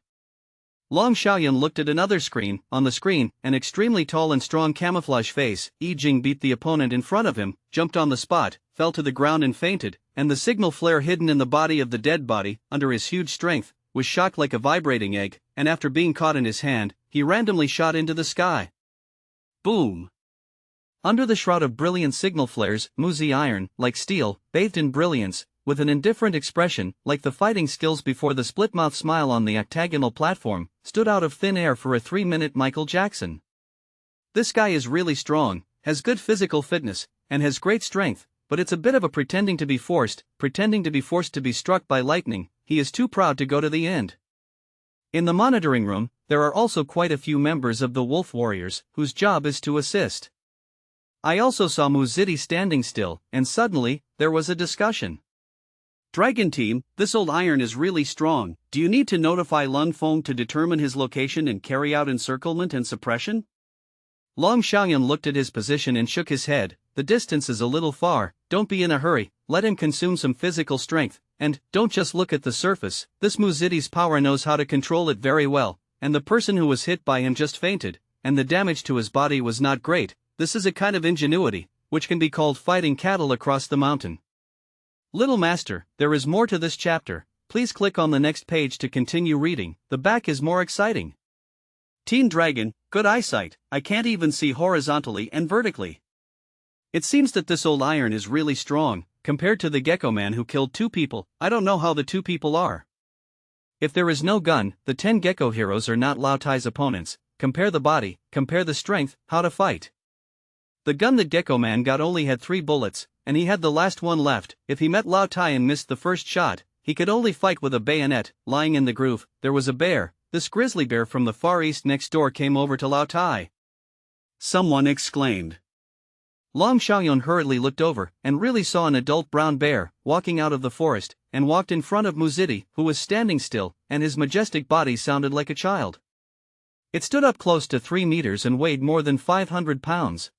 Long Xiaoyun looked at another screen. On the screen, an extremely tall and strong camouflage face, Yi Jing, beat the opponent in front of him, jumped on the spot, fell to the ground and fainted, and the signal flare hidden in the body of the dead body, under his huge strength, was shocked like a vibrating egg, and after being caught in his hand, he randomly shot into the sky. Boom! Under the shroud of brilliant signal flares, Muzi iron, like steel, bathed in brilliance, with an indifferent expression, like the fighting skills before the split-mouth smile on the octagonal platform, stood out of thin air for a 3-minute Michael Jackson. This guy is really strong, has good physical fitness, and has great strength, but it's a bit of a pretending to be forced to be struck by lightning. He is too proud to go to the end. In the monitoring room, there are also quite a few members of the Wolf Warriors, whose job is to assist. I also saw Muzidi standing still, and suddenly, there was a discussion. Dragon Team, this old iron is really strong. Do you need to notify Lun Feng to determine his location and carry out encirclement and suppression? Long Xiaoyan looked at his position and shook his head. The distance is a little far, don't be in a hurry, let him consume some physical strength, and don't just look at the surface. This Muzidi's power knows how to control it very well, and the person who was hit by him just fainted, and the damage to his body was not great. This is a kind of ingenuity, which can be called fighting cattle across the mountain. Little Master, there is more to this chapter. Please click on the next page to continue reading. The back is more exciting. Teen Dragon, good eyesight, I can't even see horizontally and vertically. It seems that this old iron is really strong, compared to the Gecko Man who killed 2 people. I don't know how the 2 people are. If there is no gun, the 10 Gecko heroes are not Lao Tai's opponents. Compare the body, compare the strength, how to fight. The gun that Gecko Man got only had 3 bullets, and he had the last one left. If he met Lao Tai and missed the first shot, he could only fight with a bayonet. Lying in the groove, there was a bear. This grizzly bear from the far east next door came over to Lao Tai. Someone exclaimed. Long Xiaoyan hurriedly looked over, and really saw an adult brown bear, walking out of the forest, and walked in front of Muzidi, who was standing still, and his majestic body sounded like a child. It stood up close to 3 meters and weighed more than 500 pounds.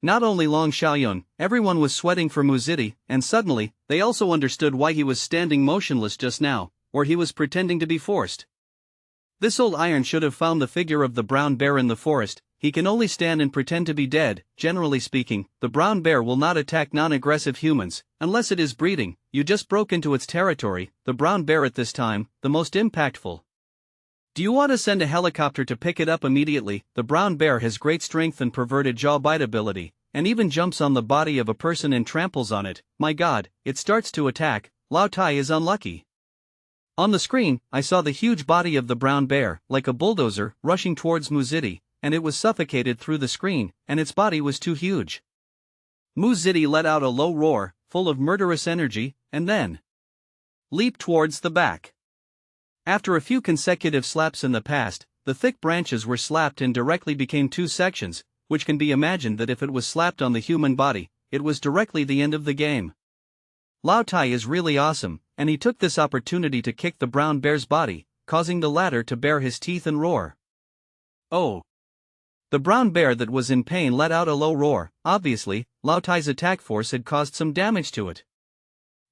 Not only Long Xiaoyan, everyone was sweating for Muzidi, and suddenly, they also understood why he was standing motionless just now, or he was pretending to be forced. This old iron should have found the figure of the brown bear in the forest. He can only stand and pretend to be dead. Generally speaking, the brown bear will not attack non-aggressive humans, unless it is breeding. You just broke into its territory. The brown bear at this time, the most impactful. Do you want to send a helicopter to pick it up immediately? The brown bear has great strength and perverted jaw bite ability, and even jumps on the body of a person and tramples on it. My god, it starts to attack. Lao Tai is unlucky. On the screen, I saw the huge body of the brown bear, like a bulldozer, rushing towards Muzidi, and it was suffocated through the screen, and its body was too huge. Muzidi let out a low roar, full of murderous energy, and then leaped towards the back. After a few consecutive slaps in the past, the thick branches were slapped and directly became 2 sections, which can be imagined that if it was slapped on the human body, it was directly the end of the game. Lao Tai is really awesome, and he took this opportunity to kick the brown bear's body, causing the latter to bare his teeth and roar. Oh! The brown bear that was in pain let out a low roar. Obviously, Lao Tai's attack force had caused some damage to it.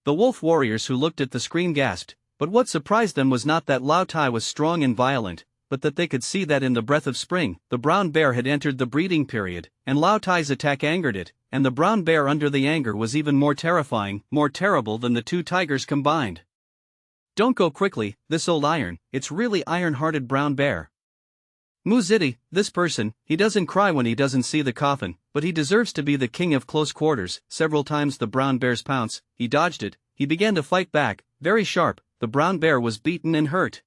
The wolf warriors who looked at the screen gasped, but what surprised them was not that Lao Tai was strong and violent, but that they could see that in the breath of spring, the brown bear had entered the breeding period, and Lao Tai's attack angered it, and the brown bear under the anger was even more terrifying, more terrible than the 2 tigers combined. Don't go quickly, this old iron, it's really iron-hearted brown bear. Muzidi, this person, he doesn't cry when he doesn't see the coffin, but he deserves to be the king of close quarters. Several times the brown bear's pounce, he dodged it, he began to fight back, very sharp. The brown bear was beaten and hurt.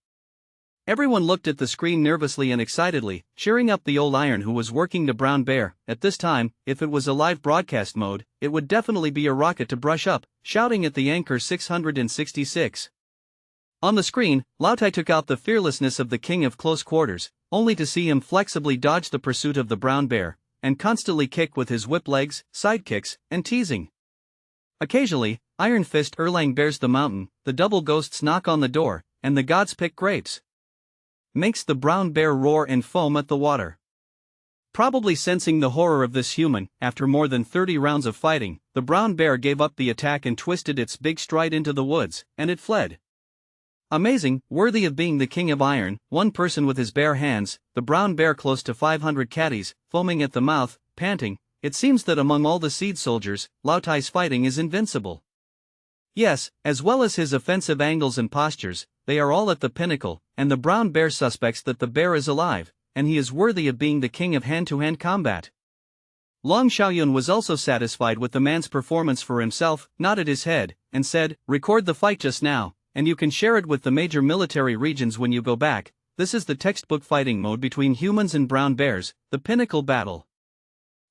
Everyone looked at the screen nervously and excitedly, cheering up the old iron who was working the brown bear. At this time, if it was a live broadcast mode, it would definitely be a rocket to brush up, shouting at the anchor 666. On the screen, Lao Tai took out the fearlessness of the king of close quarters, only to see him flexibly dodge the pursuit of the brown bear, and constantly kick with his whip legs, side kicks, and teasing. Occasionally, Iron Fist Erlang bears the mountain, the double ghosts knock on the door, and the gods pick grapes. Makes the brown bear roar and foam at the water. Probably sensing the horror of this human, after more than 30 rounds of fighting, the brown bear gave up the attack and twisted its big stride into the woods, and it fled. Amazing, worthy of being the king of iron, one person with his bare hands, the brown bear close to 500 caddies, foaming at the mouth, panting. It seems that among all the seed soldiers, Lao Tai's fighting is invincible. Yes, as well as his offensive angles and postures, they are all at the pinnacle, and the brown bear suspects that the bear is alive, and he is worthy of being the king of hand-to-hand combat. Long Xiaoyun was also satisfied with the man's performance for himself, nodded his head, and said, "Record the fight just now, and you can share it with the major military regions when you go back. This is the textbook fighting mode between humans and brown bears, the pinnacle battle.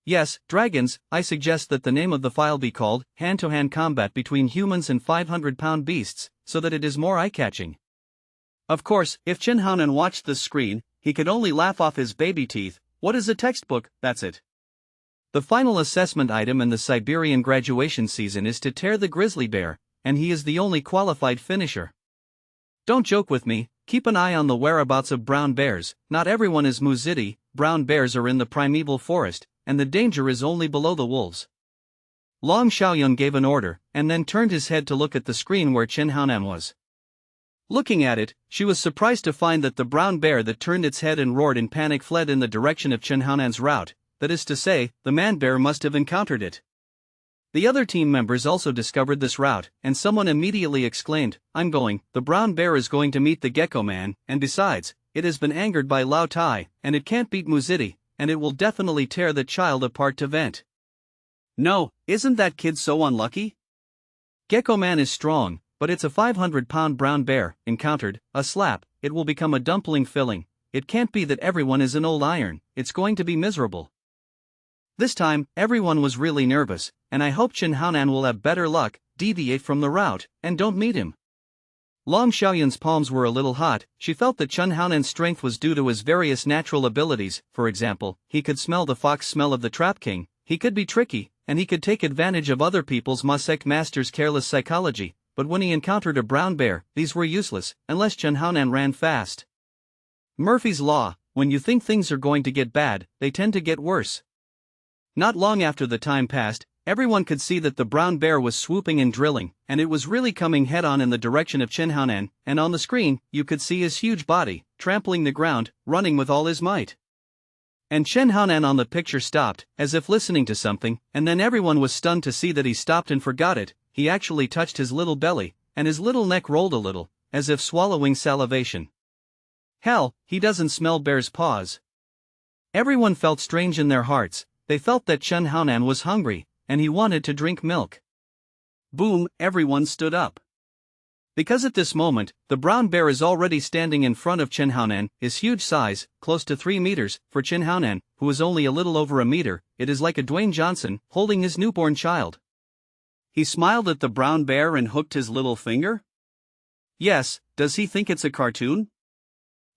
Yes, dragons, I suggest that the name of the file be called hand-to-hand combat between humans and 500-pound beasts, so that it is more eye-catching." Of course, if Chen Haonan watched this screen, he could only laugh off his baby teeth. What is a textbook? That's it. The final assessment item in the Siberian graduation season is to tear the grizzly bear, and he is the only qualified finisher. Don't joke with me, keep an eye on the whereabouts of brown bears. Not everyone is Muzidi, brown bears are in the primeval forest, and the danger is only below the wolves. Long Xiaoyun gave an order, and then turned his head to look at the screen where Chen Haonan was. Looking at it, she was surprised to find that the brown bear that turned its head and roared in panic fled in the direction of Chen Haonan's route. That is to say, the man bear must have encountered it. The other team members also discovered this route, and someone immediately exclaimed, "I'm going, the brown bear is going to meet the gecko man, and besides, it has been angered by Lao Tai, and it can't beat Muzidi, and it will definitely tear the child apart to vent." No, isn't that kid so unlucky? Gecko man is strong, but it's a 500-pound brown bear. Encountered, a slap, it will become a dumpling filling. It can't be that everyone is an old iron, it's going to be miserable. This time, everyone was really nervous, and I hope Chen Haonan will have better luck, deviate from the route, and don't meet him. Long Xiaoyun's palms were a little hot. She felt that Chen Haonan's strength was due to his various natural abilities. For example, he could smell the fox smell of the trap king, he could be tricky, and he could take advantage of other people's Masek masters' careless psychology. But when he encountered a brown bear, these were useless, unless Chen Haonan ran fast. Murphy's Law, when you think things are going to get bad, they tend to get worse. Not long after the time passed, everyone could see that the brown bear was swooping and drilling, and it was really coming head-on in the direction of Chen Haonan, and on the screen, you could see his huge body, trampling the ground, running with all his might. And Chen Haonan on the picture stopped, as if listening to something, and then everyone was stunned to see that he stopped and forgot it. He actually touched his little belly, and his little neck rolled a little, as if swallowing salivation. Hell, he doesn't smell bear's paws. Everyone felt strange in their hearts. They felt that Chen Haonan was hungry, and he wanted to drink milk. Boom, everyone stood up. Because at this moment, the brown bear is already standing in front of Chen Haonan. His huge size, close to 3 meters, for Chen Haonan, who is only a little over a meter, it is like a Dwayne Johnson holding his newborn child. He smiled at the brown bear and hooked his little finger? Yes, does he think it's a cartoon?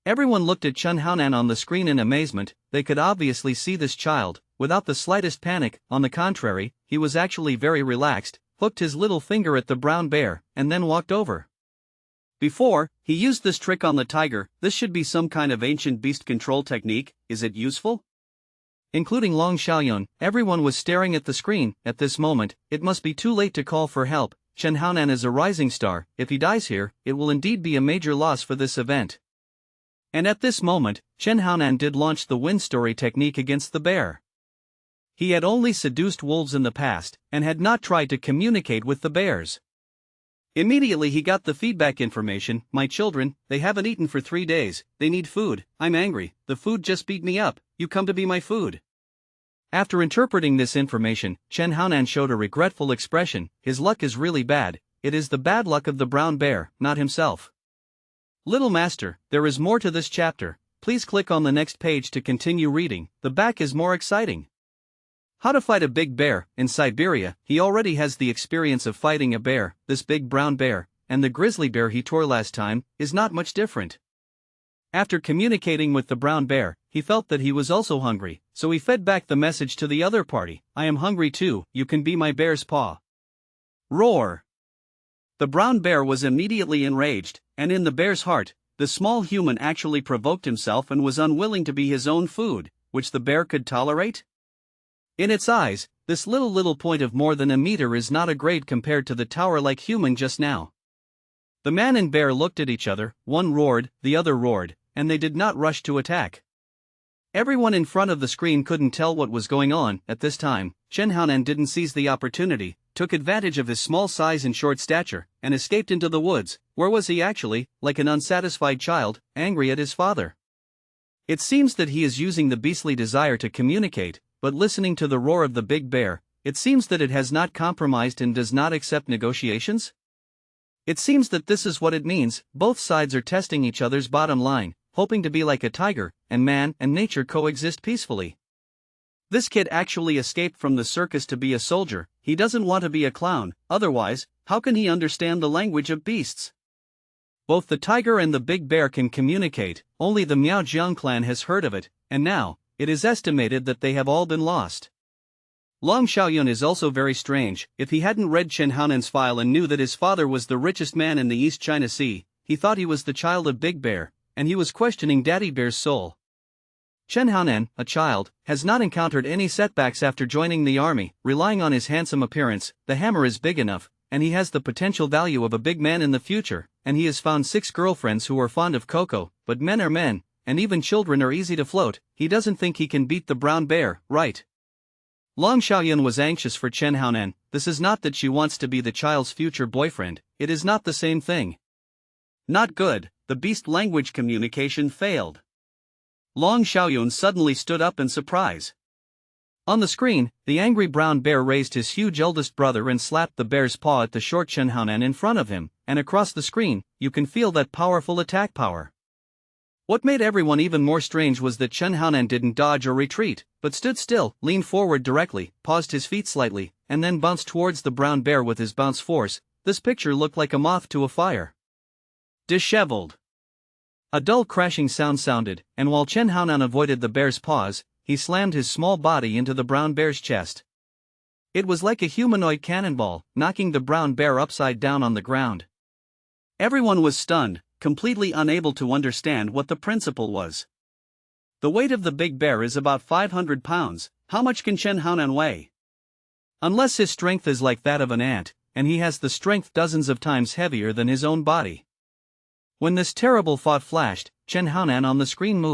Everyone looked at Chen Haonan on the screen in amazement. They could obviously see this child, without the slightest panic. On the contrary, he was actually very relaxed, hooked his little finger at the brown bear, and then walked over. Before, he used this trick on the tiger. This should be some kind of ancient beast control technique. Is it useful? Including Long Xiaoyun, everyone was staring at the screen. At this moment, it must be too late to call for help. Chen Haonan is a rising star. If he dies here, it will indeed be a major loss for this event. And at this moment, Chen Haonan did launch the wind story technique against the bear. He had only seduced wolves in the past, and had not tried to communicate with the bears. Immediately he got the feedback information. "My children, they haven't eaten for 3 days, they need food, I'm angry, the food just beat me up, you come to be my food." After interpreting this information, Chen Haonan showed a regretful expression. His luck is really bad, it is the bad luck of the brown bear, not himself. Little master, there is more to this chapter. Please click on the next page to continue reading. The back is more exciting. How to fight a big bear. In Siberia, he already has the experience of fighting a bear. This big brown bear, and the grizzly bear he tore last time, is not much different. After communicating with the brown bear, he felt that he was also hungry, so he fed back the message to the other party. "I am hungry too, you can be my bear's paw." Roar! The brown bear was immediately enraged, and in the bear's heart, the small human actually provoked himself and was unwilling to be his own food, which the bear could tolerate. In its eyes, this little point of more than a meter is not a grade compared to the tower-like human just now. The man and bear looked at each other, one roared, the other roared, and they did not rush to attack. Everyone in front of the screen couldn't tell what was going on. At this time, Chen Haonan didn't seize the opportunity, took advantage of his small size and short stature, and escaped into the woods. Where was he actually? Like an unsatisfied child, angry at his father. It seems that he is using the beastly desire to communicate, but listening to the roar of the big bear, it seems that it has not compromised and does not accept negotiations? It seems that this is what it means. Both sides are testing each other's bottom line, hoping to be like a tiger, and man and nature coexist peacefully. This kid actually escaped from the circus to be a soldier. He doesn't want to be a clown, otherwise, how can he understand the language of beasts? Both the tiger and the big bear can communicate, only the Miao Jiang clan has heard of it, and now, it is estimated that they have all been lost. Long Xiaoyun is also very strange. If he hadn't read Chen Haonan's file and knew that his father was the richest man in the East China Sea, he thought he was the child of Big Bear, and he was questioning Daddy Bear's soul. Chen Haonan, a child, has not encountered any setbacks after joining the army, relying on his handsome appearance. The hammer is big enough, and he has the potential value of a big man in the future, and he has found 6 girlfriends who are fond of cocoa, but men are men, and even children are easy to float. He doesn't think he can beat the brown bear, right? Long Xiaoyun was anxious for Chen Haonan. This is not that she wants to be the child's future boyfriend, it is not the same thing. Not good, the beast language communication failed. Long Xiaoyun suddenly stood up in surprise. On the screen, the angry brown bear raised his huge eldest brother and slapped the bear's paw at the short Chen Haonan in front of him, and across the screen, you can feel that powerful attack power. What made everyone even more strange was that Chen Haonan didn't dodge or retreat, but stood still, leaned forward directly, paused his feet slightly, and then bounced towards the brown bear with his bounce force. This picture looked like a moth to a fire. Disheveled. A dull crashing sound sounded, and while Chen Haonan avoided the bear's paws, he slammed his small body into the brown bear's chest. It was like a humanoid cannonball, knocking the brown bear upside down on the ground. Everyone was stunned, completely unable to understand what the principle was. The weight of the big bear is about 500 pounds, how much can Chen Haonan weigh? Unless his strength is like that of an ant, and he has the strength dozens of times heavier than his own body. When this terrible thought flashed, Chen Haonan on the screen moved.